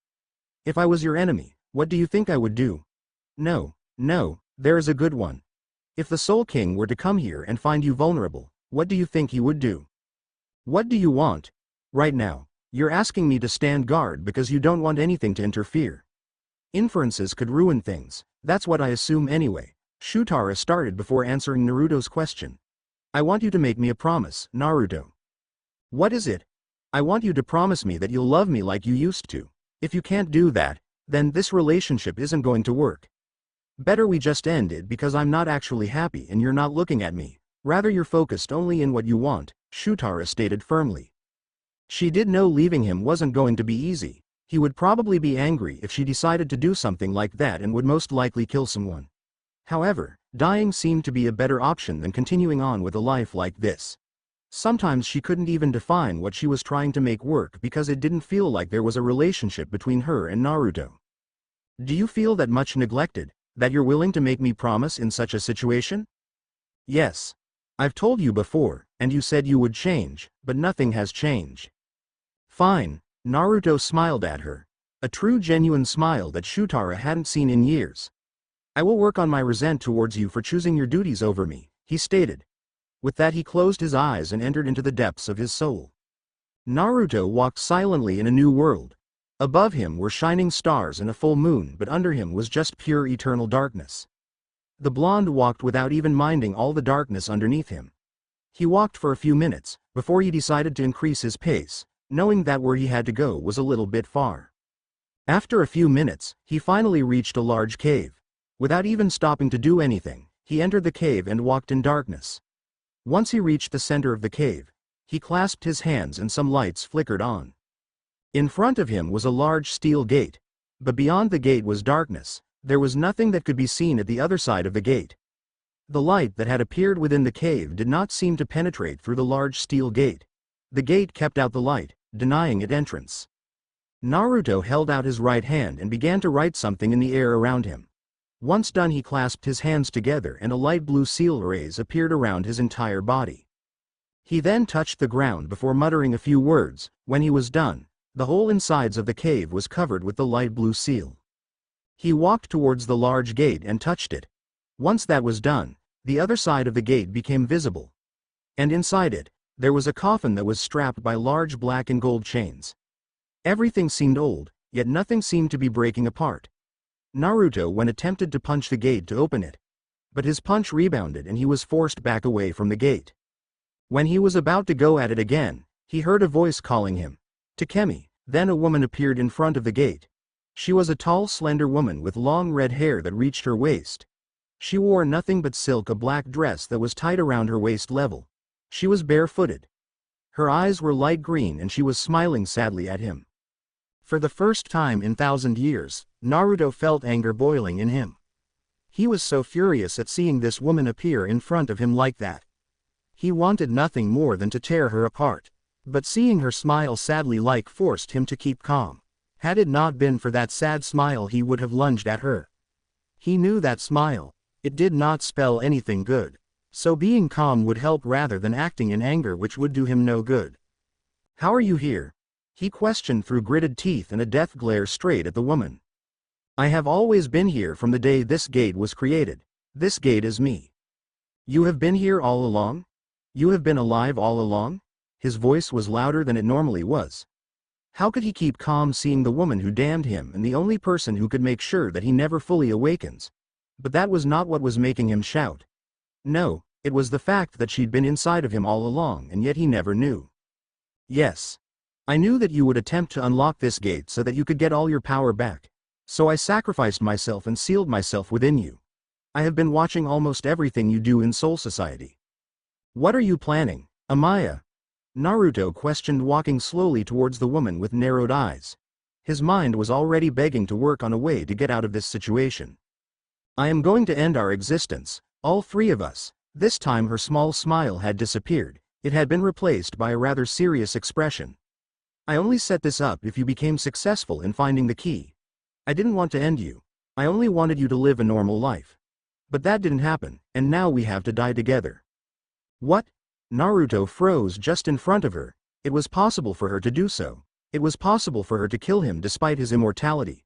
A: If I was your enemy, what do you think I would do? No, there is a good one. If the Soul King were to come here and find you vulnerable, what do you think he would do? What do you want? Right now, you're asking me to stand guard because you don't want anything to interfere. Inferences could ruin things, that's what I assume anyway. Shutara started before answering Naruto's question. I want you to make me a promise, Naruto. What is it? I want you to promise me that you'll love me like you used to. If you can't do that, then this relationship isn't going to work. Better we just end it because I'm not actually happy and you're not looking at me. Rather you're focused only in what you want, Shutara stated firmly. She did know leaving him wasn't going to be easy. He would probably be angry if she decided to do something like that and would most likely kill someone. However, dying seemed to be a better option than continuing on with a life like this. Sometimes she couldn't even define what she was trying to make work because it didn't feel like there was a relationship between her and Naruto. Do you feel that much neglected, that you're willing to make me promise in such a situation? Yes. I've told you before, and you said you would change, but nothing has changed. Fine, Naruto smiled at her. A true genuine smile that Shutara hadn't seen in years. I will work on my resent towards you for choosing your duties over me, he stated. With that he closed his eyes and entered into the depths of his soul. Naruto walked silently in a new world. Above him were shining stars and a full moon, but under him was just pure eternal darkness. The blonde walked without even minding all the darkness underneath him. He walked for a few minutes, before he decided to increase his pace, knowing that where he had to go was a little bit far. After a few minutes, he finally reached a large cave. Without even stopping to do anything, he entered the cave and walked in darkness. Once he reached the center of the cave, he clasped his hands and some lights flickered on. In front of him was a large steel gate, but beyond the gate was darkness. There was nothing that could be seen at the other side of the gate. The light that had appeared within the cave did not seem to penetrate through the large steel gate. The gate kept out the light, denying it entrance. Naruto held out his right hand and began to write something in the air around him. Once done, he clasped his hands together and a light blue seal rays appeared around his entire body. He then touched the ground before muttering a few words. When he was done, the whole insides of the cave was covered with the light blue seal. He walked towards the large gate and touched it. Once that was done, the other side of the gate became visible. And inside it, there was a coffin that was strapped by large black and gold chains. Everything seemed old, yet nothing seemed to be breaking apart. Naruto attempted to punch the gate to open it. But his punch rebounded and he was forced back away from the gate. When he was about to go at it again, he heard a voice calling him. Takemi. Then a woman appeared in front of the gate. She was a tall, slender woman with long red hair that reached her waist. She wore nothing but a black dress that was tied around her waist level. She was barefooted. Her eyes were light green and she was smiling sadly at him. For the first time in 1,000 years, Naruto felt anger boiling in him. He was so furious at seeing this woman appear in front of him like that. He wanted nothing more than to tear her apart. But seeing her smile sadly forced him to keep calm. Had it not been for that sad smile, he would have lunged at her. He knew that smile. It did not spell anything good. So being calm would help rather than acting in anger, which would do him no good. How are you here? He questioned through gritted teeth and a death glare straight at the woman. I have always been here from the day this gate was created. This gate is me. You have been here all along? You have been alive all along? His voice was louder than it normally was. How could he keep calm seeing the woman who damned him and the only person who could make sure that he never fully awakens? But that was not what was making him shout. No, it was the fact that she'd been inside of him all along and yet he never knew. Yes. I knew that you would attempt to unlock this gate so that you could get all your power back. So I sacrificed myself and sealed myself within you. I have been watching almost everything you do in Soul Society. What are you planning, Amaya? Naruto questioned, walking slowly towards the woman with narrowed eyes. His mind was already begging to work on a way to get out of this situation. I am going to end our existence, all three of us. This time her small smile had disappeared. It had been replaced by a rather serious expression. I only set this up if you became successful in finding the key. I didn't want to end you. I only wanted you to live a normal life. But that didn't happen, and now we have to die together. What? Naruto froze just in front of her. It was possible for her to do so. It was possible for her to kill him despite his immortality.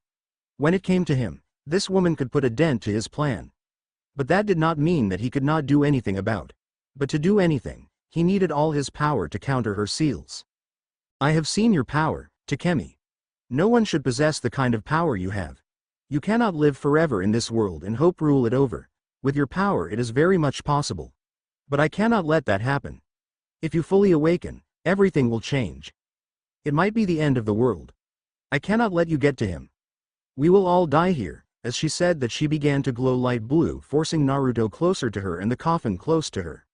A: When it came to him, this woman could put a dent to his plan. But that did not mean that he could not do anything about. But to do anything, he needed all his power to counter her seals. I have seen your power, Takemi. No one should possess the kind of power you have. You cannot live forever in this world and hope rule it over. With your power it is very much possible. But I cannot let that happen. If you fully awaken, everything will change. It might be the end of the world. I cannot let you get to him. We will all die here. As she said that, she began to glow light blue, forcing Naruto closer to her and the coffin close to her.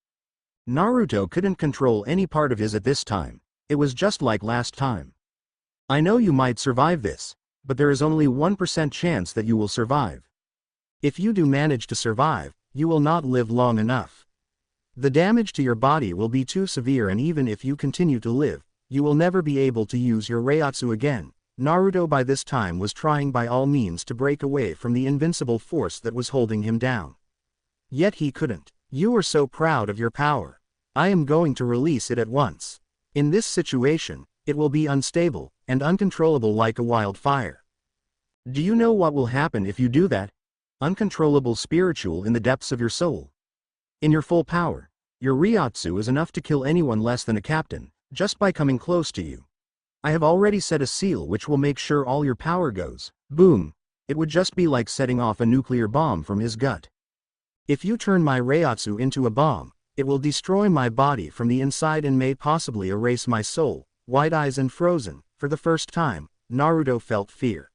A: Naruto couldn't control any part of his at this time. It was just like last time. I know you might survive this, but there is only 1% chance that you will survive. If you do manage to survive, you will not live long enough. The damage to your body will be too severe, and even if you continue to live, you will never be able to use your Reiatsu again. Naruto by this time was trying by all means to break away from the invincible force that was holding him down. Yet he couldn't. You are so proud of your power. I am going to release it at once. In this situation, it will be unstable and uncontrollable like a wildfire. Do you know what will happen if you do that? Uncontrollable spiritual in the depths of your soul. In your full power, your Reiatsu is enough to kill anyone less than a captain, just by coming close to you. I have already set a seal which will make sure all your power goes. Boom. It would just be like setting off a nuclear bomb from his gut. If you turn my Reiatsu into a bomb, it will destroy my body from the inside and may possibly erase my soul. Wide eyes and frozen, for the first time, Naruto felt fear.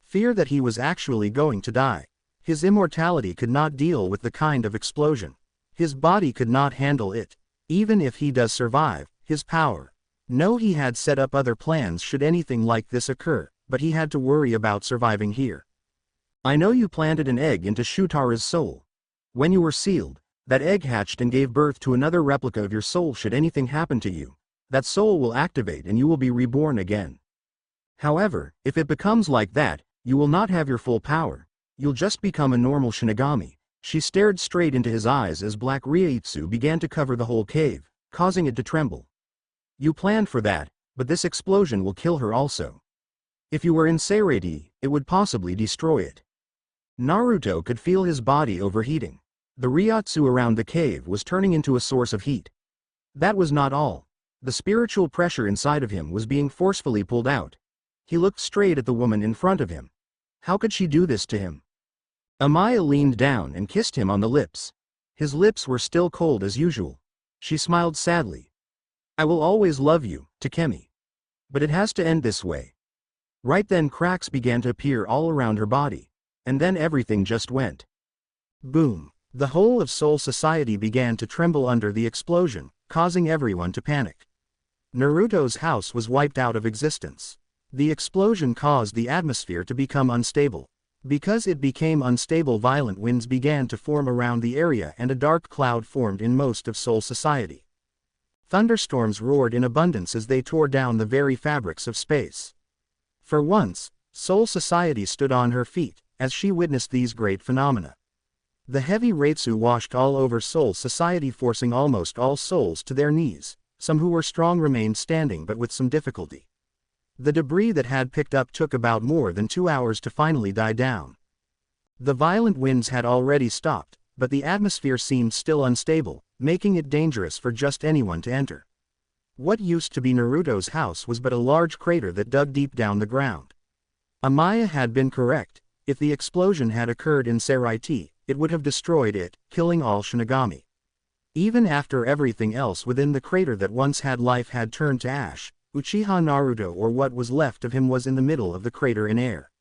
A: Fear that he was actually going to die. His immortality could not deal with the kind of explosion. His body could not handle it. Even if he does survive, his power. No, he had set up other plans should anything like this occur, but he had to worry about surviving here. I know you planted an egg into Shutara's soul. When you were sealed, that egg hatched and gave birth to another replica of your soul. Should anything happen to you, that soul will activate and you will be reborn again. However, if it becomes like that, you will not have your full power. You'll just become a normal Shinigami. She stared straight into his eyes as black Ryutsu began to cover the whole cave, causing it to tremble. You planned for that, but this explosion will kill her also. If you were in Seirei, it would possibly destroy it. Naruto could feel his body overheating. The Ryutsu around the cave was turning into a source of heat. That was not all. The spiritual pressure inside of him was being forcefully pulled out. He looked straight at the woman in front of him. How could she do this to him? Amaya leaned down and kissed him on the lips. His lips were still cold as usual. She smiled sadly. I will always love you, Takemi. But it has to end this way. Right then cracks began to appear all around her body. And then everything just went.
B: Boom. The whole of Soul Society began to tremble under the explosion, causing everyone to panic. Naruto's house was wiped out of existence. The explosion caused the atmosphere to become unstable. Because it became unstable, violent winds began to form around the area and a dark cloud formed in most of Soul Society. Thunderstorms roared in abundance as they tore down the very fabrics of space. For once, Soul Society stood on her feet, as she witnessed these great phenomena. The heavy Retsu washed all over Soul Society, forcing almost all souls to their knees. Some who were strong remained standing but with some difficulty. The debris that had picked up took about more than 2 hours to finally die down. The violent winds had already stopped, but the atmosphere seemed still unstable, making it dangerous for just anyone to enter. What used to be Naruto's house was but a large crater that dug deep down the ground. Amaya had been correct. If the explosion had occurred in Seirei, it would have destroyed it, killing all Shinigami. Even after everything else within the crater that once had life had turned to ash, Uchiha Naruto, or what was left of him, was in the middle of the crater in air.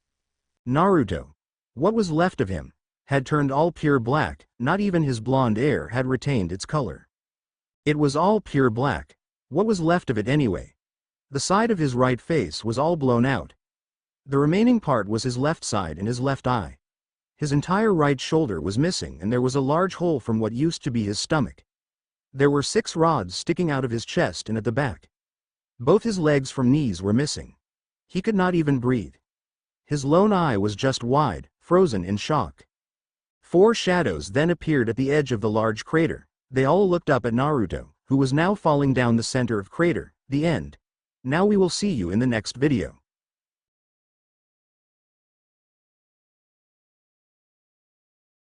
A: Naruto, what was left of him, had turned all pure black. Not even his blonde hair had retained its color. It was all pure black. What was left of it anyway? The side of his right face was all blown out. The remaining part was his left side and his left eye. His entire right shoulder was missing, and there was a large hole from what used to be his stomach. There were 6 rods sticking out of his chest and at the back. Both his legs from knees were missing. He could not even breathe. His lone eye was just wide, frozen in shock. 4 shadows then appeared at the edge of the large crater. They all looked up at Naruto, who was now falling down the center of crater. The end. Now we will see you in the next video.